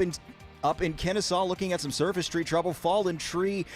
in Kennesaw, looking at some surface street trouble. Fallen tree.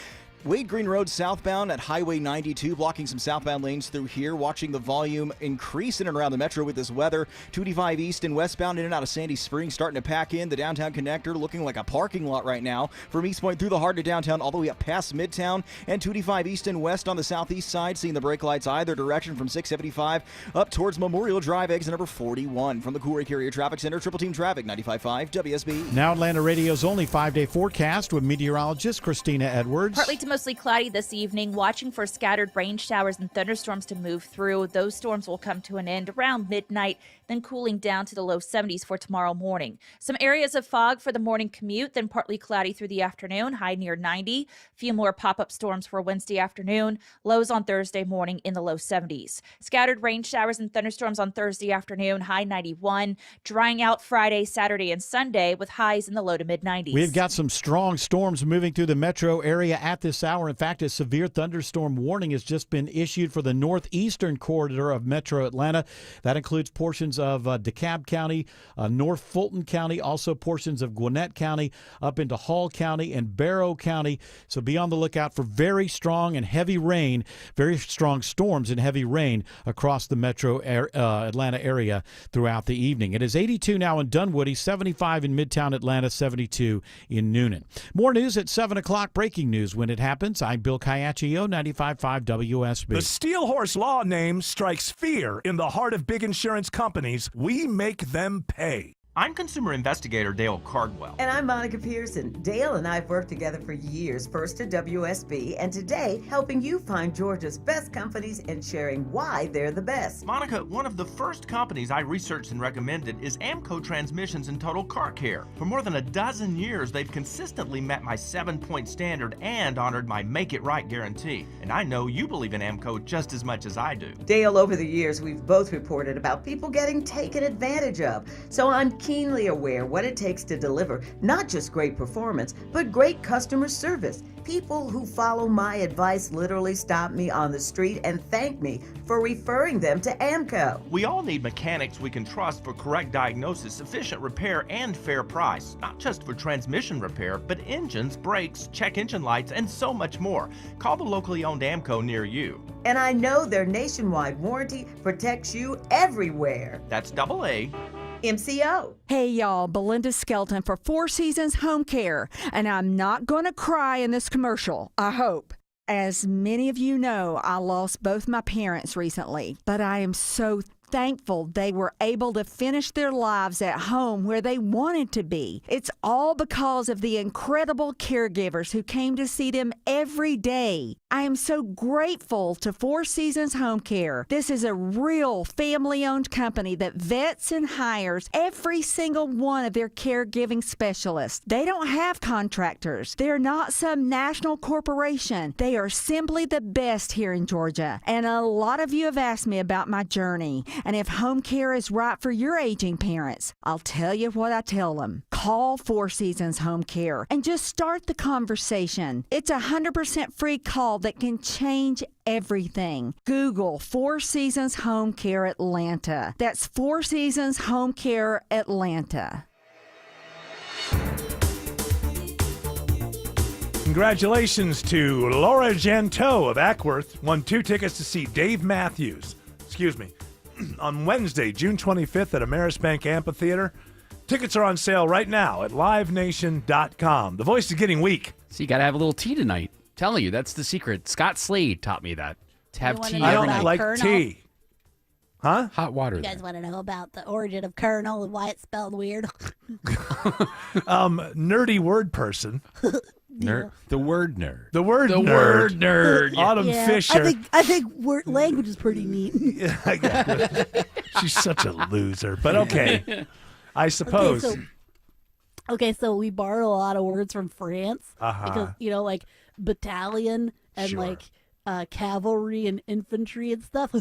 Wade Green Road southbound at Highway 92, blocking some southbound lanes through here. Watching the volume increase in and around the Metro with this weather. 285 east and westbound in and out of Sandy Springs starting to pack in. The downtown connector looking like a parking lot right now. From East Point through the heart of downtown all the way up past Midtown. And 285 east and west on the southeast side, seeing the brake lights either direction from 675 up towards Memorial Drive, exit number 41. From the Coolray Carrier Traffic Center, Triple Team Traffic, 95.5 WSB. Now Atlanta Radio's only 5-day forecast with meteorologist Christina Edwards. Partly to mostly cloudy this evening, watching for scattered rain showers and thunderstorms to move through. Those storms will come to an end around midnight, then cooling down to the low 70s for tomorrow morning. Some areas of fog for the morning commute, then partly cloudy through the afternoon, high near 90. Few more pop-up storms for Wednesday afternoon, lows on Thursday morning in the low 70s. Scattered rain showers and thunderstorms on Thursday afternoon, high 91. Drying out Friday, Saturday, and Sunday with highs in the low to mid 90s. We've got some strong storms moving through the metro area at this hour. In fact, a severe thunderstorm warning has just been issued for the northeastern corridor of Metro Atlanta. That includes portions of DeKalb County, North Fulton County, also portions of Gwinnett County, up into Hall County and Barrow County. So be on the lookout for very strong and heavy rain, very strong storms and heavy rain across the Metro Atlanta area throughout the evening. It is 82 now in Dunwoody, 75 in Midtown Atlanta, 72 in Noonan. More news at 7 o'clock. Breaking news when it happens. I'm Bill Caiaccio, 95.5 WSB. The Steel Horse Law name strikes fear in the heart of big insurance companies. We make them pay. I'm consumer investigator Dale Cardwell. And I'm Monica Pearson. Dale and I have worked together for years, first at WSB, and today helping you find Georgia's best companies and sharing why they're the best. Monica, one of the first companies I researched and recommended is AMCO Transmissions and Total Car Care. For more than a dozen years, they've consistently met my 7-point standard and honored my Make It Right guarantee. And I know you believe in AMCO just as much as I do. Dale, over the years, we've both reported about people getting taken advantage of. So I'm keenly aware what it takes to deliver not just great performance, but great customer service. People who follow my advice literally stop me on the street and thank me for referring them to AMCO. We all need mechanics we can trust for correct diagnosis, efficient repair, and fair price. Not just for transmission repair, but engines, brakes, check engine lights, and so much more. Call the locally owned AMCO near you. And I know their nationwide warranty protects you everywhere. That's AA. MCO. Hey y'all, Belinda Skelton for Four Seasons Home Care, and I'm not gonna cry in this commercial, I hope. As many of you know, I lost both my parents recently, but I am so thankful they were able to finish their lives at home where they wanted to be. It's all because of the incredible caregivers who came to see them every day. I am so grateful to Four Seasons Home Care. This is a real family-owned company that vets and hires every single one of their caregiving specialists. They don't have contractors. They're not some national corporation. They are simply the best here in Georgia. And a lot of you have asked me about my journey and if home care is right for your aging parents. I'll tell you what I tell them. Call Four Seasons Home Care and just start the conversation. It's a 100% free call that can change everything. Google Four Seasons Home Care Atlanta. That's Four Seasons Home Care Atlanta. Congratulations to Laura Janteau of Ackworth. Won 2 tickets to see Dave Matthews, on Wednesday, June 25th at Amerisbank Amphitheater. Tickets are on sale right now at livenation.com. The voice is getting weak. So you got to have a little tea tonight. Telling you, that's the secret. Scott Slade taught me that. To have tea I every don't night. like tea. Huh? Hot water. You guys want to know about the origin of Colonel and why it's spelled weird? Nerdy word person. The word nerd. The word nerd. Autumn Fisher. I think language is pretty neat. She's such a loser, but okay. I suppose. Okay, so we borrow a lot of words from France because like battalion and cavalry and infantry and stuff.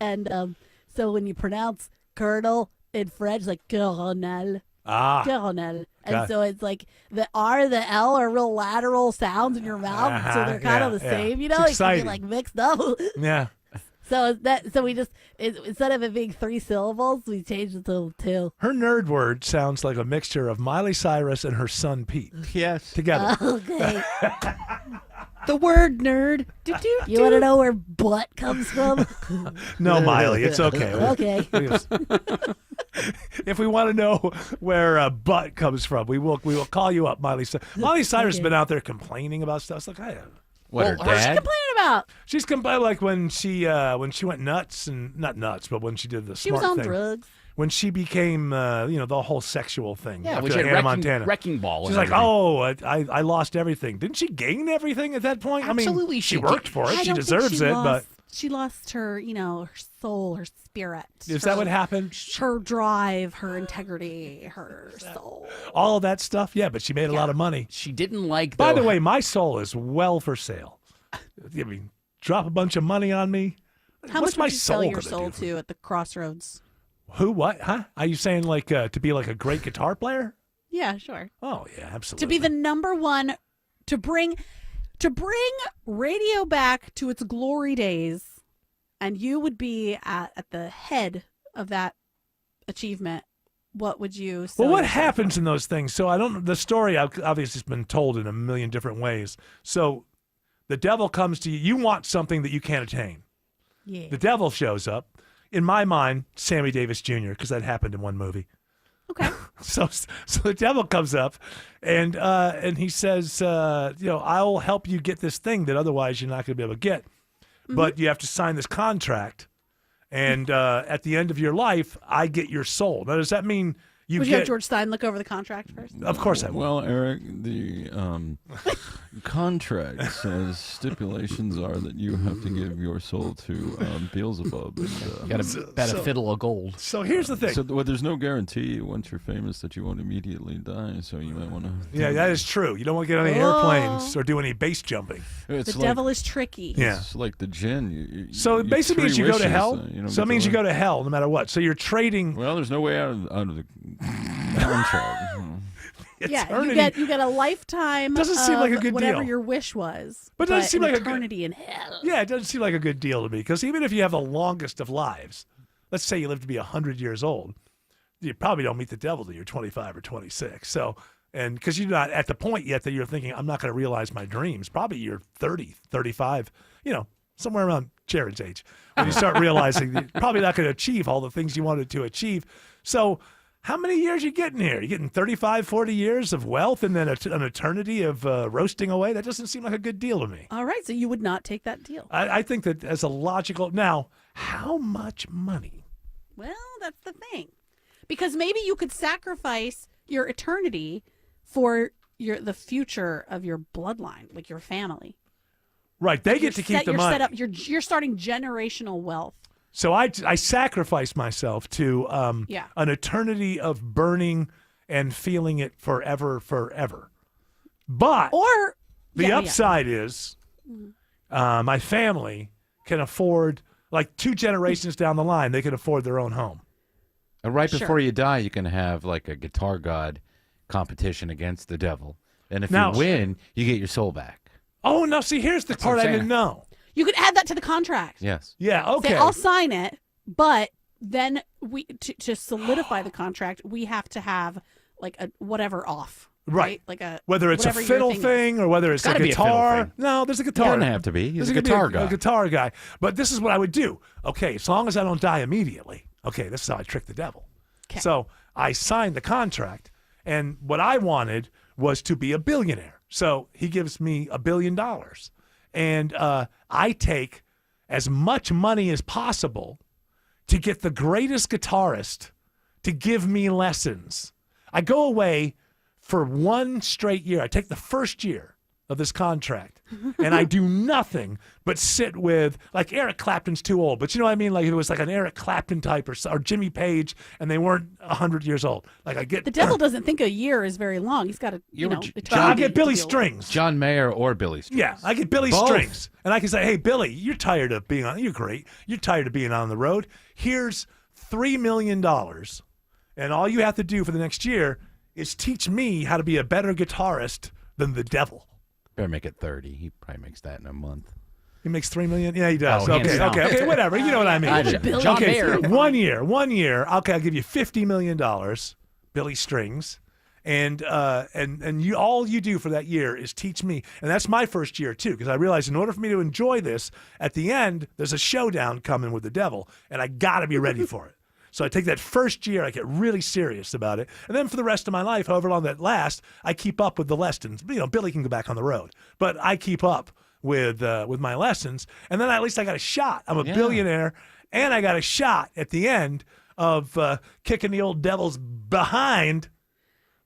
And so when you pronounce colonel in French, like colonel. Colonel. And so it's like the R, the L are real lateral sounds in your mouth, so they're kind of the same, you know? It can be like mixed up. Yeah. So we just instead of it being 3 syllables, we changed it to 2. Her nerd word sounds like a mixture of Miley Cyrus and her son Pete. Yes. Together. Okay. The word nerd. You want to know where butt comes from? No, Miley, it's okay. Okay. If we want to know where butt comes from, we will call you up, Miley. Miley Cyrus has been out there complaining about stuff. It's like, her dad? What's she complaining about? She's complaining like when she went nuts, and not nuts, but when she did the She smart was on thing. drugs. When she became, the whole sexual thing. Yeah, after when she had Hannah Montana. Wrecking Ball. She's and like, everything. I lost everything. Didn't she gain everything at that point? Absolutely, I mean, she worked for it. I She don't think deserves she it, lost, she lost her, her soul, her spirit. Is that what happened? Her drive, her integrity, her soul. All of that stuff? Yeah, but she made a lot of money. She didn't like, By the way, my soul is well for sale. I mean, drop a bunch of money on me. How What's much my would you sell soul your gonna soul do? to at the crossroads? Who? What? Huh? Are you saying like to be like a great guitar player? Yeah, sure. Oh yeah, absolutely. To be the number one, to bring radio back to its glory days, and you would be at the head of that achievement. What would you say? Well, what happens in those things? So I don't. The story obviously has been told in a million different ways. So the devil comes to you. You want something that you can't attain. Yeah. The devil shows up. In my mind, Sammy Davis Jr., because that happened in one movie. Okay. So the devil comes up, and he says, I'll help you get this thing that otherwise you're not going to be able to get, but you have to sign this contract, and at the end of your life, I get your soul. Now, does that mean you Would get? you have George Stein look over the contract first? Of course I would. Well, Eric, the contract says stipulations are that you have to give your soul to Beelzebub. And, You got to bet a fiddle of gold. So here's the thing. So there's no guarantee once you're famous that you won't immediately die. So you might want to. Yeah, that is true. You don't want to get on any airplanes or do any base jumping. The devil is tricky. Yeah. It's like the djinn. So it basically means you go to hell. So it means you go go to hell no matter what. So you're trading. Well, there's no way out of the contract. Eternity. you get a lifetime. Doesn't seem like a good whatever deal. your wish was, But it doesn't seem an like a good- eternity in hell. Yeah, it doesn't seem like a good deal to me because even if you have the longest of lives, let's say you live to be 100 years old, you probably don't meet the devil till you're 25 or 26. So, and because you're not at the point yet that you're thinking, I'm not going to realize my dreams. Probably you're 30, 35, somewhere around Jared's age when you start realizing that you're probably not going to achieve all the things you wanted to achieve. So, how many years are you getting here? You're getting 35, 40 years of wealth and then an eternity of roasting away? That doesn't seem like a good deal to me. All right, so you would not take that deal. I think that as a logical... Now, how much money Well, that's the thing. Because maybe you could sacrifice your eternity for the future of your bloodline, like your family. Right. They get to keep the money. Set up, you're starting generational wealth. So I sacrifice myself to an eternity of burning and feeling it forever. But the upside is my family can afford, like 2 generations down the line, they can afford their own home. And right before you die, you can have like a guitar god competition against the devil. And if you win, you get your soul back. Oh, no, see, here's the part I didn't know. You could add that to the contract. Yes. Yeah, okay. Say, I'll sign it, but then to solidify the contract, we have to have like a whatever off. Right. Like whether it's a fiddle thing or whether it's a guitar. No, there's a guitar. It doesn't have to be. He's a guitar guy. A guitar guy. But this is what I would do. Okay, as long as I don't die immediately. Okay, this is how I trick the devil. Okay. So I signed the contract, and what I wanted was to be a billionaire. So he gives me $1 billion, and I take as much money as possible to get the greatest guitarist to give me lessons. I go away for 1 straight year. I take the first year of this contract, and I do nothing but sit with, like, Eric Clapton's too old, but you know what I mean? Like, if it was like an Eric Clapton type or Jimmy Page, and they weren't 100 years old. Like, I get the devil doesn't think a year is very long. He's got to, I get Billy Strings, John Mayer or Billy Strings. Yeah, I get Billy Strings, and I can say, hey, Billy, you're tired of being on. You're great. You're tired of being on the road. Here's $3 million, and all you have to do for the next year is teach me how to be a better guitarist than the devil. Better make it 30. He probably makes that in a month. He makes $3 million? Yeah, he does. Oh, okay, whatever. You know what I mean. John Mayer. 1 year. Okay, I'll give you $50 million, Billy Strings, and all you do for that year is teach me. And that's my first year too, because I realized in order for me to enjoy this, at the end there's a showdown coming with the devil, and I got to be ready for it. So I take that first year, I get really serious about it. And then for the rest of my life, however long that lasts, I keep up with the lessons. You know, Billy can go back on the road, but I keep up with my lessons. And then at least I got a shot. I'm a billionaire, and I got a shot at the end of kicking the old devil's behind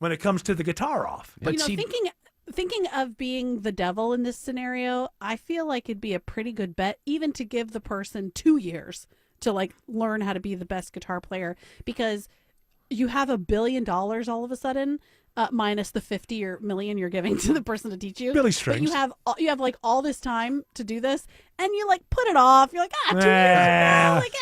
when it comes to the guitar off. But thinking of being the devil in this scenario, I feel like it'd be a pretty good bet even to give the person 2 years to like learn how to be the best guitar player, because you have $1 billion all of a sudden, minus the 50 or million you're giving to the person to teach you. Billy Strings. But you have like all this time to do this, and you like put it off. You're like, 2 years from now, like,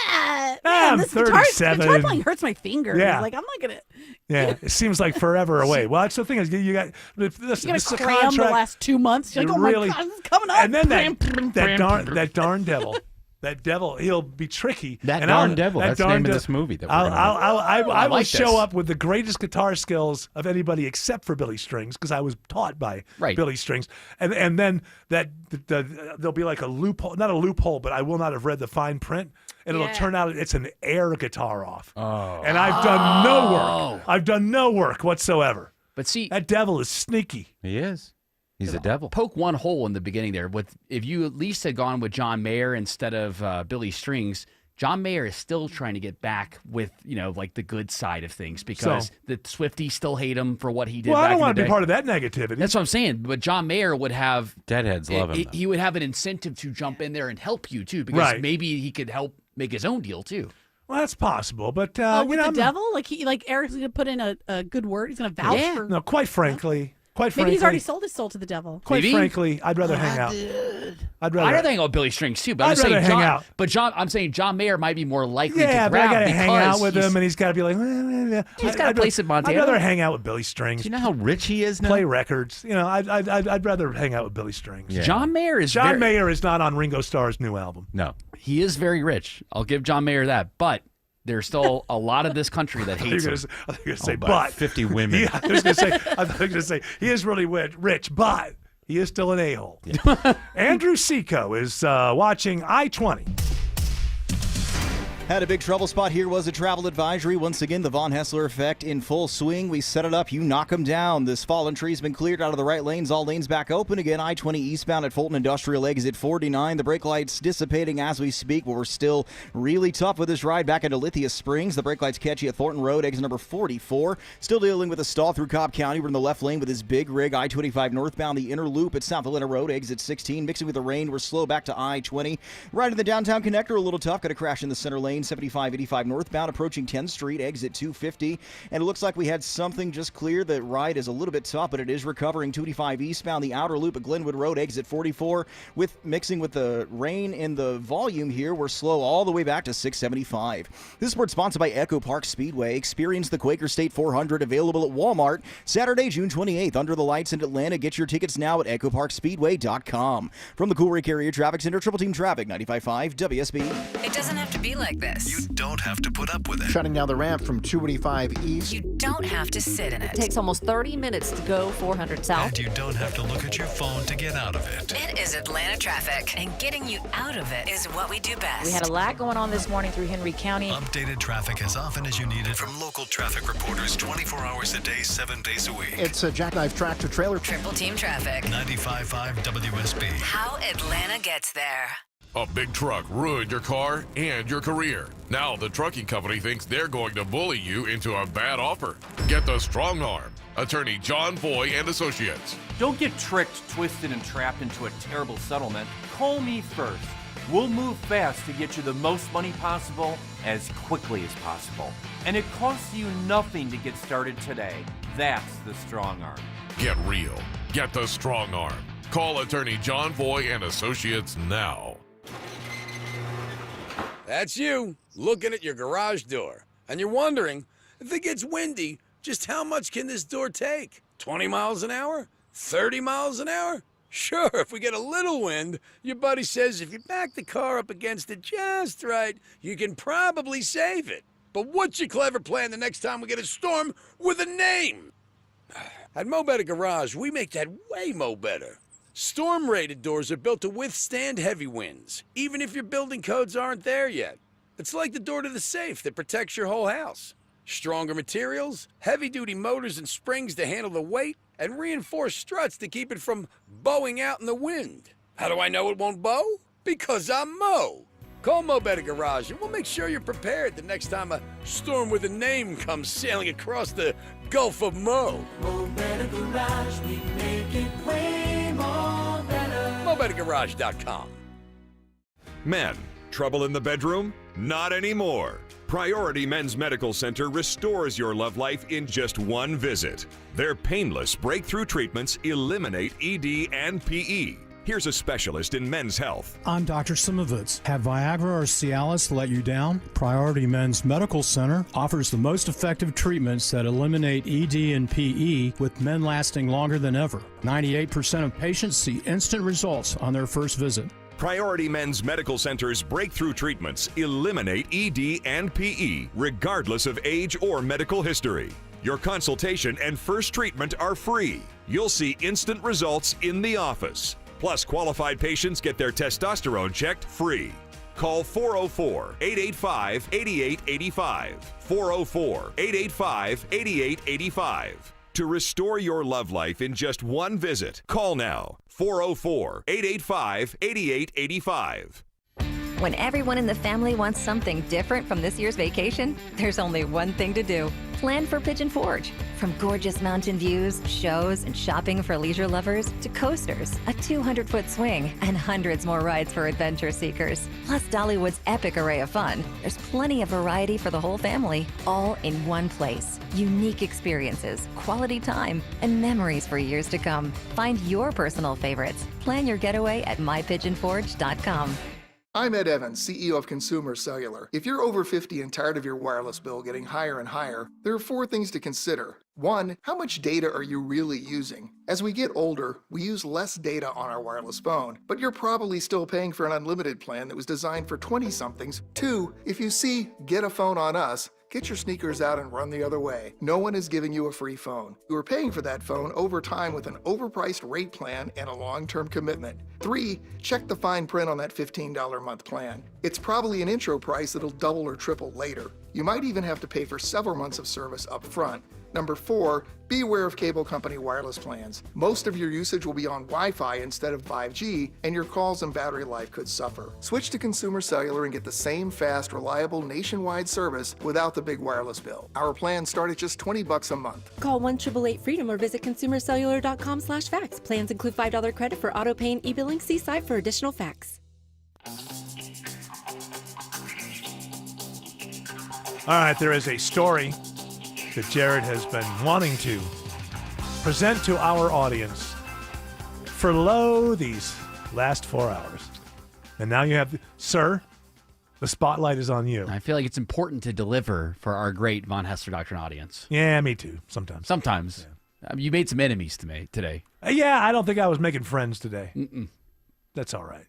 I'm this 37. guitar playing hurts my fingers. Yeah. Like, I'm not gonna. Yeah, it seems like forever away. Well, that's the thing is you got listen. You This is gotta a cram contract. the last 2 months. You're like, oh really, my god, this is coming up. And then that darn devil. That devil, he'll be tricky. That's the name of this movie. That I will show up with the greatest guitar skills of anybody except for Billy Strings, because I was taught by Billy Strings. And then there'll be like a loophole, not a loophole, but I will not have read the fine print, and it'll turn out it's an air guitar off. Oh. And I've done no work. I've done no work whatsoever. But see, that devil is sneaky. He is. He's a devil. Poke one hole in the beginning there. If you at least had gone with John Mayer instead of Billy Strings, John Mayer is still trying to get back with, like the good side of things, because the Swifties still hate him for what he did. Well, back I don't want to be part of that negativity. That's what I'm saying. But John Mayer would have Deadheads love him. He would have an incentive to jump in there and help you too, because maybe he could help make his own deal too. Well, that's possible, but with the devil, like Eric's gonna put in a good word. He's gonna vouch for. No, quite frankly. Maybe he's already sold his soul to the devil. Quite frankly, I'd rather hang out. I'd rather hang out with Billy Strings too. But I'd rather hang out. But I'm saying John Mayer might be more likely to grab. But I got to hang out with him, and he's got to be like, he's got a place in Montana. I'd rather hang out with Billy Strings. Do you know how rich he is now? Play records. I'd rather hang out with Billy Strings. Yeah. John Mayer is not on Ringo Starr's new album. No, he is very rich. I'll give John Mayer that, but there's still a lot of this country that hates him. I was going to say, but 50 women. I was going to say, he is really rich, but he is still an a-hole. Yeah. Andrew Seco is watching I-20. Had a big trouble spot here was a travel advisory. Once again, the Von Hessler effect in full swing. We set it up, you knock them down. This fallen tree's been cleared out of the right lanes. All lanes back open again. I-20 eastbound at Fulton Industrial exit 49. The brake lights dissipating as we speak, but we're still really tough with this ride back into Lithia Springs. The brake lights catch you at Thornton Road, exit number 44. Still dealing with a stall through Cobb County. We're in the left lane with this big rig. I-25 northbound, the inner loop at South Atlanta Road, exit 16. Mixing with the rain, we're slow back to I-20. Right in the downtown connector, a little tough. Got to crash in the center lane. 75-85 northbound, approaching 10th Street, exit 250. And it looks like we had something just clear. The ride is a little bit tough, but it is recovering. 285 eastbound, the outer loop at Glenwood Road, exit 44. With mixing with the rain and the volume here, we're slow all the way back to 675. This sports sponsored by Echo Park Speedway. Experience the Quaker State 400, available at Walmart Saturday, June 28th. Under the lights in Atlanta. Get your tickets now at echoparkspeedway.com. From the Coolray Area Traffic Center, Triple Team Traffic, 95.5 WSB. It doesn't have to be like this. You don't have to put up with it. Shutting down the ramp from 285 east. You don't have to sit in it. It takes almost 30 minutes to go 400 south. And you don't have to look at your phone to get out of it. It is Atlanta traffic, and getting you out of it is what we do best. We had a lot going on this morning through Henry County. Updated traffic as often as you need it from local traffic reporters 24 hours a day, 7 days a week. It's a jackknife tractor trailer. Triple Team Traffic. 95.5 WSB. How Atlanta gets there. A big truck ruined your car and your career. Now the trucking company thinks they're going to bully you into a bad offer. Get the strong arm. Attorney John Foy and Associates. Don't get tricked, twisted, and trapped into a terrible settlement. Call me first. We'll move fast to get you the most money possible as quickly as possible. And it costs you nothing to get started today. That's the strong arm. Get real. Get the strong arm. Call Attorney John Foy and Associates now. That's you, looking at your garage door. And you're wondering, if it gets windy, just how much can this door take? 20 miles an hour? 30 miles an hour? Sure, if we get a little wind, your buddy says if you back the car up against it just right, you can probably save it. But what's your clever plan the next time we get a storm with a name? At Mo Better Garage, we make that way mo better. Storm-rated doors are built to withstand heavy winds, even if your building codes aren't there yet. It's like the door to the safe that protects your whole house. Stronger materials, heavy-duty motors and springs to handle the weight, and reinforced struts to keep it from bowing out in the wind. How do I know it won't bow? Because I'm Mo. Call Mo Better Garage and we'll make sure you're prepared the next time a storm with a name comes sailing across the Gulf of Mo. Mo Better Garage, we make it way more better. MoBetterGarage.com. Men, trouble in the bedroom? Not anymore. Priority Men's Medical Center restores your love life in just one visit. Their painless breakthrough treatments eliminate ED and PE. Here's a specialist in men's health. I'm Dr. Simovitz. Have Viagra or Cialis let you down? Priority Men's Medical Center offers the most effective treatments that eliminate ED and PE, with men lasting longer than ever. 98% of patients see instant results on their first visit. Priority Men's Medical Center's breakthrough treatments eliminate ED and PE, regardless of age or medical history. Your consultation and first treatment are free. You'll see instant results in the office. Plus, qualified patients get their testosterone checked free. Call 404-885-8885. 404-885-8885. To restore your love life in just one visit, call now. 404-885-8885. When everyone in the family wants something different from this year's vacation, there's only one thing to do. Plan for Pigeon Forge. From gorgeous mountain views, shows, and shopping for leisure lovers, to coasters, a 200-foot swing, and hundreds more rides for adventure seekers. Plus Dollywood's epic array of fun. There's plenty of variety for the whole family, all in one place. Unique experiences, quality time, and memories for years to come. Find your personal favorites. Plan your getaway at mypigeonforge.com. I'm Ed Evans, CEO of Consumer Cellular. If you're over 50 and tired of your wireless bill getting higher and higher, there are 4 things to consider. 1, how much data are you really using? As we get older, we use less data on our wireless phone, but you're probably still paying for an unlimited plan that was designed for 20-somethings. 2, if you see Get a Phone on Us, Get your sneakers out and run the other way. No one is giving you a free phone. You are paying for that phone over time with an overpriced rate plan and a long-term commitment. 3, check the fine print on that $15 a month plan. It's probably an intro price that'll double or triple later. You might even have to pay for several months of service up front. Number 4, be aware of cable company wireless plans. Most of your usage will be on Wi-Fi instead of 5G, and your calls and battery life could suffer. Switch to Consumer Cellular and get the same fast, reliable nationwide service without the big wireless bill. Our plans start at just $20 a month. Call 1-888-FREEDOM or visit consumercellular.com/facts. Plans include $5 credit for auto pay and e-billing. See site for additional facts. All right, there is a story that Jared has been wanting to present to our audience for these last 4 hours. And now you have, sir, the spotlight is on you. I feel like it's important to deliver for our great Von Hessler Doctrine audience. Yeah, me too, sometimes. Sometimes. Yeah. You made some enemies today. Yeah, I don't think I was making friends today. Mm-mm. That's all right.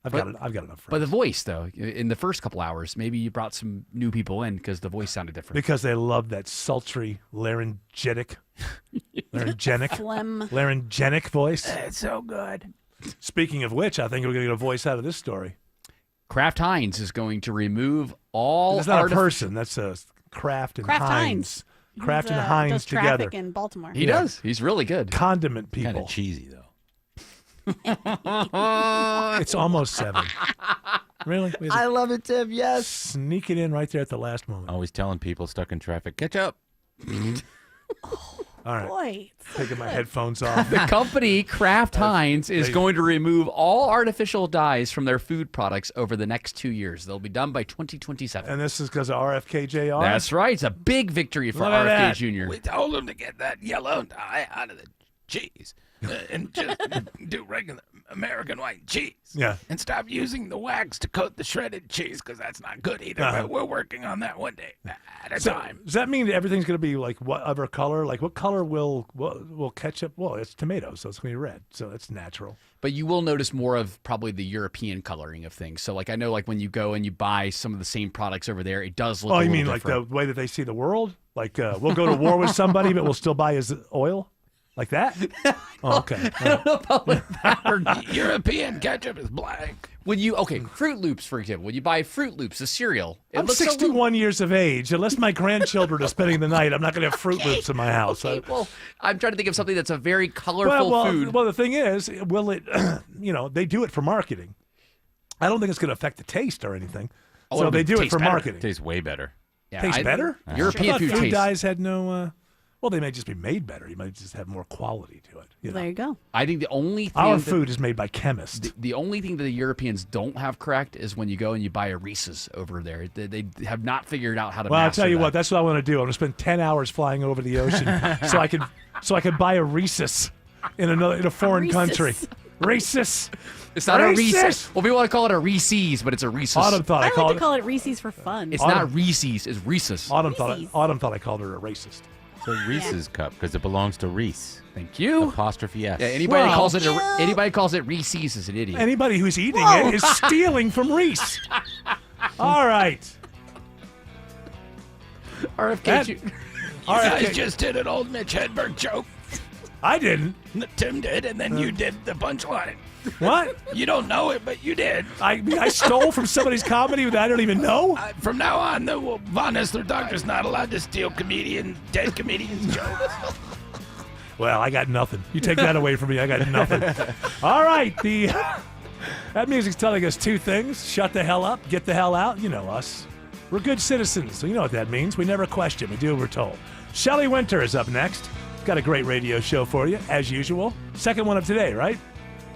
I've got enough friends. But the voice, though, in the first couple hours, maybe you brought some new people in because the voice sounded different. Because they love that sultry laryngenic voice. It's so good. Speaking of which, I think we're going to get a voice out of this story. Kraft Heinz is going to remove all. That's not a person. That's a Kraft and Heinz. Kraft and Heinz does together. traffic in Baltimore. He does. He's really good. Condiment people. Kind of cheesy though. It's almost 7. Really? I love it, Tim. Yes. Sneak it in right there at the last moment. Always telling people stuck in traffic, catch up. All right. Boy, taking my headphones off. The company Kraft Heinz is going to remove all artificial dyes from their food products over the next 2 years. They'll be done by 2027. And this is because of RFK Jr.? That's right. It's a big victory for Look at RFK that. Jr. We told him to get that yellow dye out of the cheese and just do regular American white cheese. Yeah. And stop using the wax to coat the shredded cheese because that's not good either. Uh-huh. But we're working on that one day at a time. Does that mean that everything's going to be like whatever color? Like what color will ketchup? Well, it's tomato, so it's going to be red. So it's natural. But you will notice more of probably the European coloring of things. So, like, I know, like, when you go and you buy some of the same products over there, it does look a Oh, you little mean different. like the way that they see the world? Like we'll go to war with somebody, but we'll still buy his oil? Like that? Oh, okay. I don't know about that. European ketchup is black. When you, Fruit Loops, for example, when you buy Fruit Loops, the cereal, it I'm looks 61 years of age. Unless my grandchildren are spending the night, I'm not going to have Fruit Loops in my house. Well, I'm trying to think of something that's a very colorful food. Well, the thing is, will it, they do it for marketing. I don't think it's going to affect the taste or anything. So they do it for marketing. Tastes way better. Yeah, Tastes better? European food tastes. dyes had no, well, they may just be made better. You might just have more quality to it. You know? There you go. I think the only thing Our food is made by chemists. The only thing that the Europeans don't have correct is when you go and you buy a Reese's over there. They have not figured out how to. Well, I'll master tell you that. what. That's what I want to do. I'm going to spend 10 hours flying over the ocean so I can buy a Reese's in a foreign country. Reese's. It's not a Reese's. Well, we want to call it a Reese's, but it's a Reese's. Autumn thought I I like called to call it Reese's for fun. It's not Reese's. It's Reese's. Autumn thought I called her a racist. It's a Reese's cup because it belongs to Reese. Thank you. Apostrophe S. Yeah, anybody calls it Reese's is an idiot. Anybody who's eating it is stealing from Reese. All right. RFK. You guys just did an old Mitch Hedberg joke. I didn't. Tim did, and then you did the punchline. What? You don't know it, but you did. I stole from somebody's comedy that I don't even know? From now on, the Von Hessler Doctor's not allowed to steal dead comedians' jokes. Well, I got nothing. You take that away from me, I got nothing. All right, that music's telling us two things. Shut the hell up, get the hell out. You know us. We're good citizens, so you know what that means. We never question, we do what we're told. Shelley Winter is up next. Got a great radio show for you, as usual. Second one of today, right?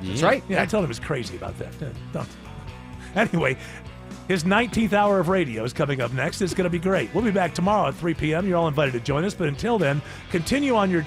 That's right. Yeah, I told him he was crazy about that. Don't. Anyway, his 19th hour of radio is coming up next. It's going to be great. We'll be back tomorrow at 3 p.m. You're all invited to join us, but until then, continue on your